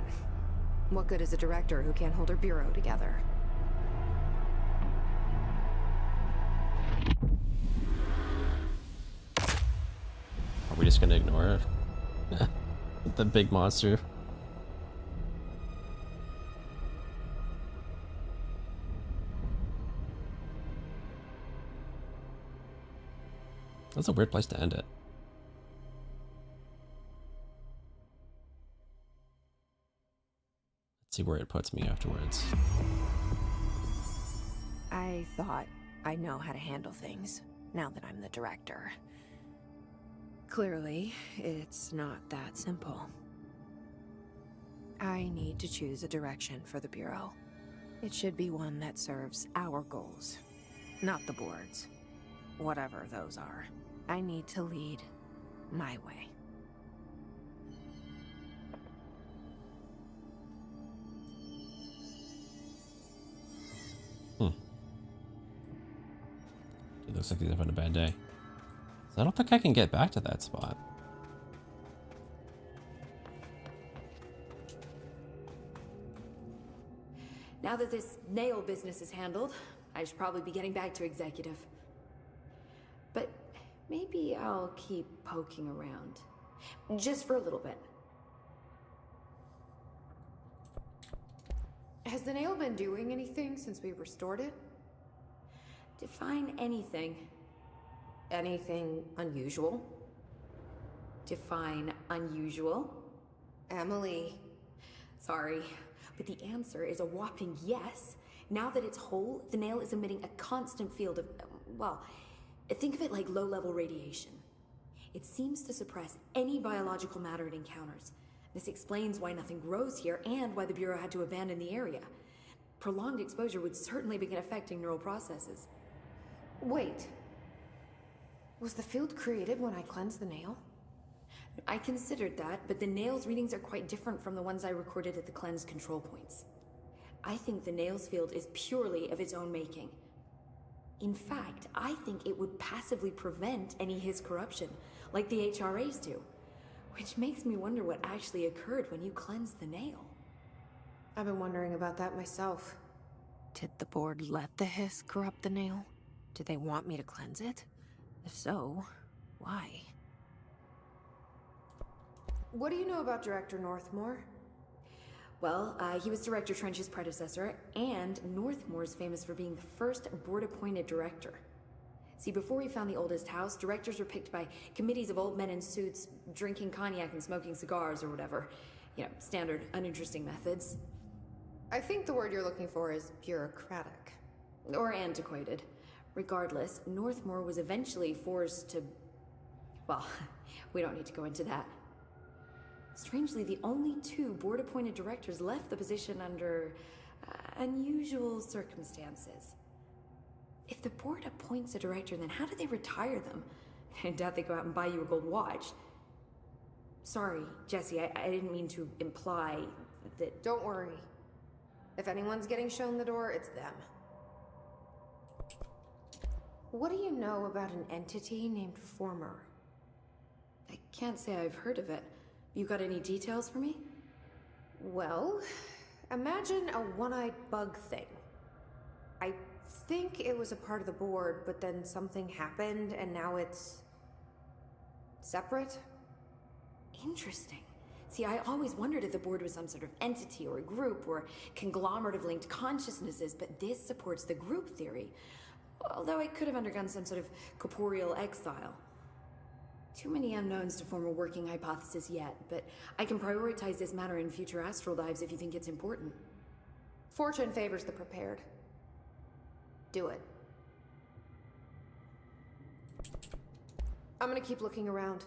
what good is a director who can't hold her Bureau together? Are we just gonna ignore it? The big monster. That's a weird place to end it. Let's see where it puts me afterwards. I thought I know how to handle things, now that I'm the director. Clearly, it's not that simple. I need to choose a direction for the Bureau. It should be one that serves our goals, not the board's. Whatever those are. I need to lead my way. It looks like he's having a bad day. So I don't think I can get back to that spot. Now that this nail business is handled, I should probably be getting back to executive. But maybe I'll keep poking around. Just for a little bit. Has the nail been doing anything since we restored it? Define anything. Anything unusual? Define unusual. Emily. Sorry, but the answer is a whopping yes. Now that it's whole, the nail is emitting a constant field of, well, think of it like low-level radiation. It seems to suppress any biological matter it encounters. This explains why nothing grows here and why the Bureau had to abandon the area. Prolonged exposure would certainly begin affecting neural processes. Wait. Was the field created when I cleansed the nail? I considered that, but the nail's readings are quite different from the ones I recorded at the cleanse control points. I think the nail's field is purely of its own making. In fact, I think it would passively prevent any his corruption, like the HRAs do. Which makes me wonder what actually occurred when you cleansed the nail. I've been wondering about that myself. Did the board let the hiss corrupt the nail? Did they want me to cleanse it? If so, why? What do you know about Director Northmore? Well, he was Director Trench's predecessor, and Northmore's famous for being the first board-appointed director. See, before we found the oldest house, directors were picked by committees of old men in suits, drinking cognac and smoking cigars or whatever. You know, standard, uninteresting methods. I think the word you're looking for is bureaucratic. Or antiquated. Regardless, Northmore was eventually forced to... Well, we don't need to go into that. Strangely, the only two board-appointed directors left the position under unusual circumstances. If the board appoints a director, then how do they retire them? I doubt they go out and buy you a gold watch. Sorry, Jesse, I didn't mean to imply that... Don't worry. If anyone's getting shown the door, it's them. What do you know about an entity named Former? I can't say I've heard of it. You got any details for me? Well, imagine a one-eyed bug thing. I think it was a part of the board, but then something happened and now it's... separate? Interesting. See, I always wondered if the board was some sort of entity or a group or conglomerate of linked consciousnesses, but this supports the group theory. Although I could have undergone some sort of corporeal exile. Too many unknowns to form a working hypothesis yet, but I can prioritize this matter in future astral dives if you think it's important. Fortune favors the prepared. Do it. I'm gonna keep looking around.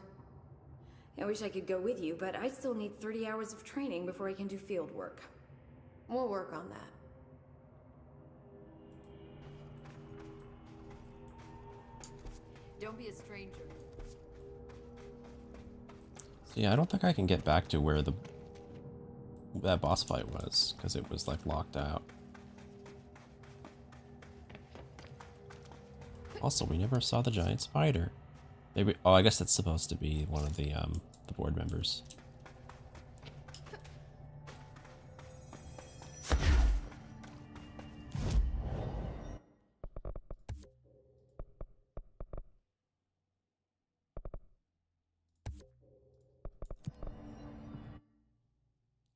I wish I could go with you, but I still need 30 hours of training before I can do field work. We'll work on that. Don't be a stranger. So yeah, I don't think I can get back to where that boss fight was, because it was like locked out. Also, we never saw the giant spider. Maybe, oh, I guess that's supposed to be one of the board members.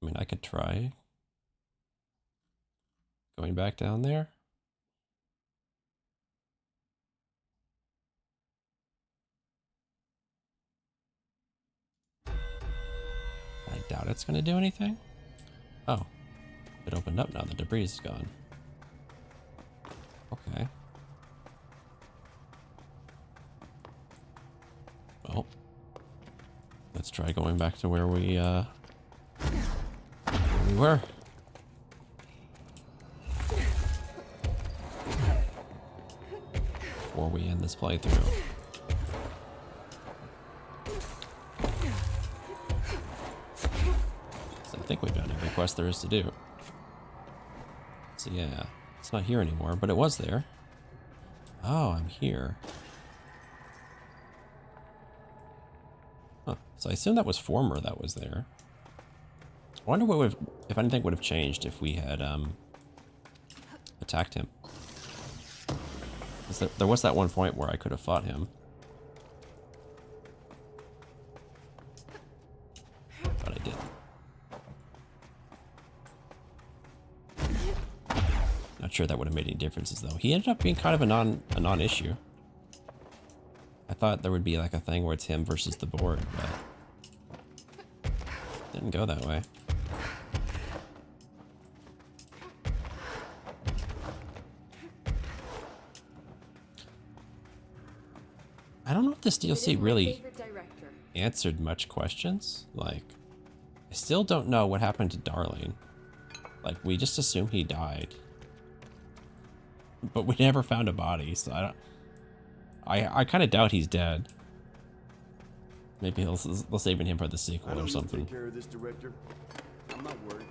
I mean, I could try going back down there. I doubt it's going to do anything. Oh, it opened up now. The debris is gone. Okay. Well, let's try going back to where we were. Before we end this playthrough. So I think we've done every quest there is to do. So yeah, it's not here anymore, but it was there. Oh, I'm here. Huh. So I assume that was Former that was there. I wonder what would, if anything would have changed if we had attacked him. There was that one point where I could have fought him. But I didn't. Not sure that would have made any differences though. He ended up being kind of a non-issue. I thought there would be like a thing where it's him versus the board, but didn't go that way. I don't know if this DLC really answered much questions. Like, I still don't know what happened to Darling. Like, we just assume he died. But we never found a body, so I kind of doubt he's dead. Maybe they'll save him for the sequel or something. Take care of this, director. I'm not worried.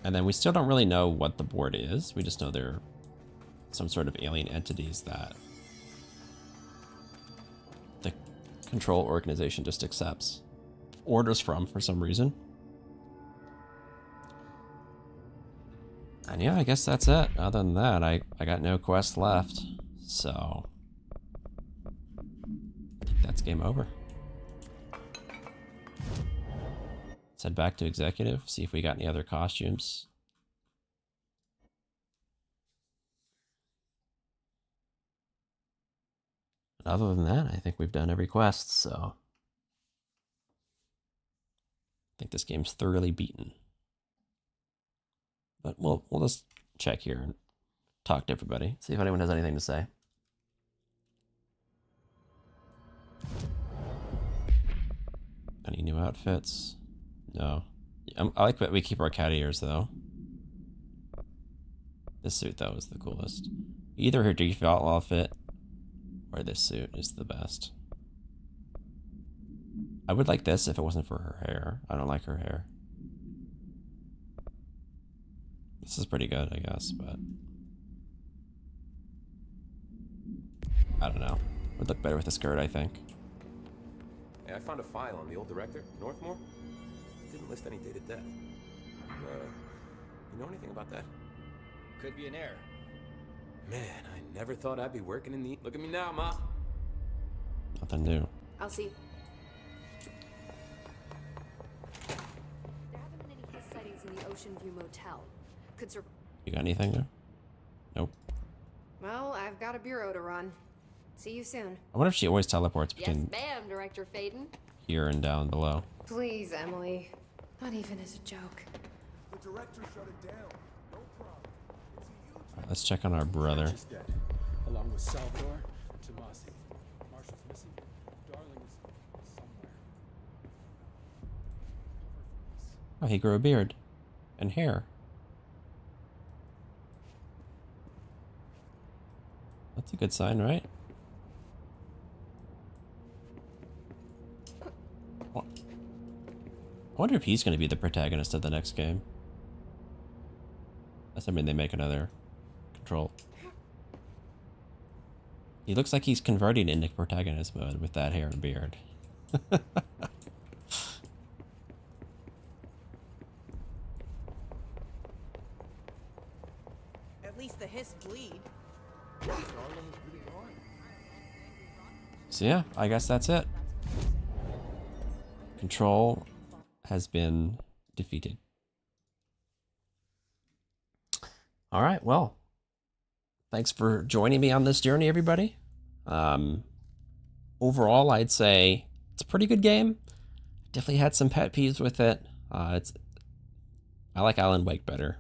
And then we still don't really know what the board is. We just know they're some sort of alien entities that the control organization just accepts orders from for some reason. And yeah, I guess that's it. Other than that, I got no quest left. So I think that's game over. Let's head back to Executive, see if we got any other costumes. Other than that, I think we've done every quest, so I think this game's thoroughly beaten. But we'll just check here and talk to everybody, see if anyone has anything to say. Any new outfits? No. I like that we keep our cat ears, though. This suit, though, is the coolest. Either her default outfit or this suit is the best. I would like this if it wasn't for her hair. I don't like her hair. This is pretty good, I guess, but... I don't know. Would look better with a skirt, I think. Hey, I found a file on the old director, Northmore. Didn't list any dated death. You know anything about that? Could be an error. Man, I never thought I'd be working in the... Look at me now, Ma. Nothing new. I'll see. There haven't been any his sightings in the Ocean View Motel. Could survive. You got anything there? Nope. Well, I've got a bureau to run. See you soon. I wonder if she always teleports Yes, between ma'am, Director Faden. here and down below. Please, Emily. Not even as a joke. The director shut it down. No problem. Alright, let's check on our brother. She's dead. Along with Salvador and Tomasi. Marshall's missing. Darling is somewhere. Oh, he grew a beard. And hair. That's a good sign, right? I wonder if he's going to be the protagonist of the next game. Assuming they make another Control. He looks like he's converting into protagonist mode with that hair and beard. At least the hiss bleed. So yeah, I guess that's it. Control has been defeated. All right, well, thanks for joining me on this journey, everybody. Overall, I'd say it's a pretty good game. Definitely had some pet peeves with it. I like Alan Wake better.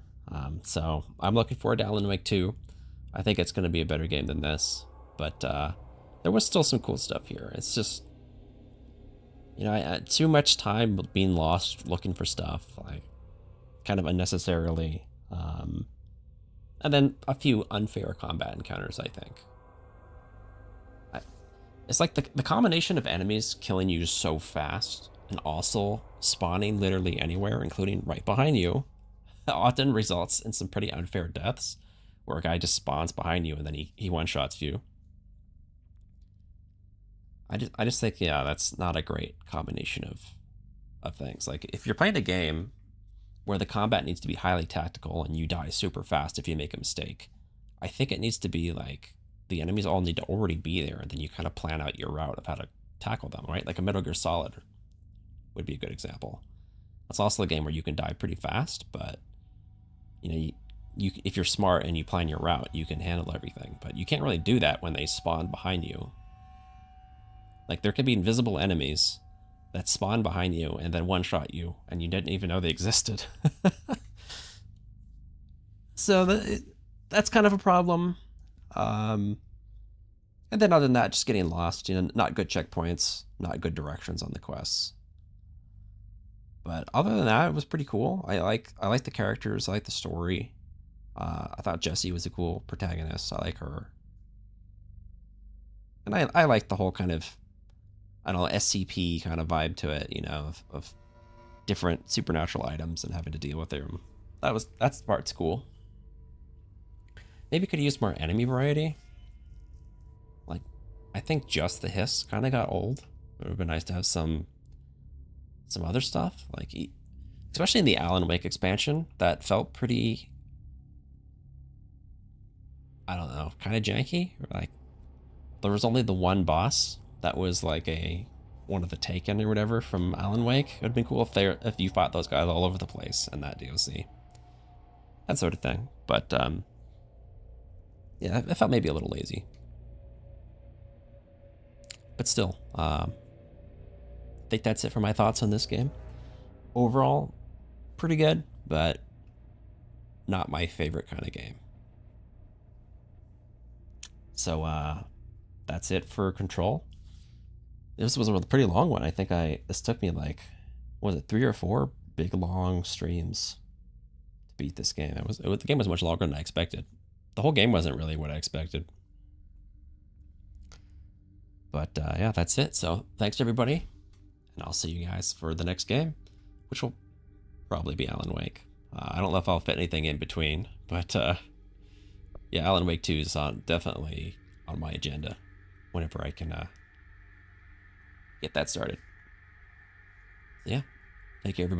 So I'm looking forward to Alan Wake 2. I think it's going to be a better game than this. But there was still some cool stuff here. It's just, you know, I had too much time being lost looking for stuff, like kind of unnecessarily. And then a few unfair combat encounters, I think. It's like the combination of enemies killing you so fast and also spawning literally anywhere, including right behind you, often results in some pretty unfair deaths, where a guy just spawns behind you and then he one-shots you. I just think, yeah, that's not a great combination of things. Like, if you're playing a game where the combat needs to be highly tactical and you die super fast if you make a mistake, I think it needs to be like the enemies all need to already be there, and then you kind of plan out your route of how to tackle them, right? Like a Metal Gear Solid would be a good example. It's also a game where you can die pretty fast, but you know, you if you're smart and you plan your route, you can handle everything. But you can't really do that when they spawn behind you. Like, there could be invisible enemies that spawn behind you and then one-shot you, and you didn't even know they existed. So that's kind of a problem. And then other than that, just getting lost, you know, not good checkpoints, not good directions on the quests. But other than that, it was pretty cool. I like the characters, I like the story. I thought Jessie was a cool protagonist. I like her. And I like the whole kind of, I don't know, SCP kind of vibe to it, you know, of different supernatural items and having to deal with them. That's the part's cool. Maybe could use more enemy variety. Like, I think just the hiss kind of got old. It would have been nice to have some other stuff, like especially in the Alan Wake expansion, that felt pretty, I don't know, kind of janky. Like, there was only the one boss that was like one of the Taken or whatever from Alan Wake. It would have been cool if you fought those guys all over the place in that DLC. That sort of thing. But yeah, it felt maybe a little lazy. But still, I think that's it for my thoughts on this game. Overall, pretty good, but not my favorite kind of game. So that's it for Control. This was a pretty long one. I think this took me like, what was it, 3 or 4 big long streams to beat this game. The game was much longer than I expected. The whole game wasn't really what I expected. But yeah, that's it. So thanks everybody, and I'll see you guys for the next game, which will probably be Alan Wake. I don't know if I'll fit anything in between, but yeah, Alan Wake 2 is definitely on my agenda whenever I can get that started. So yeah, thank you everybody.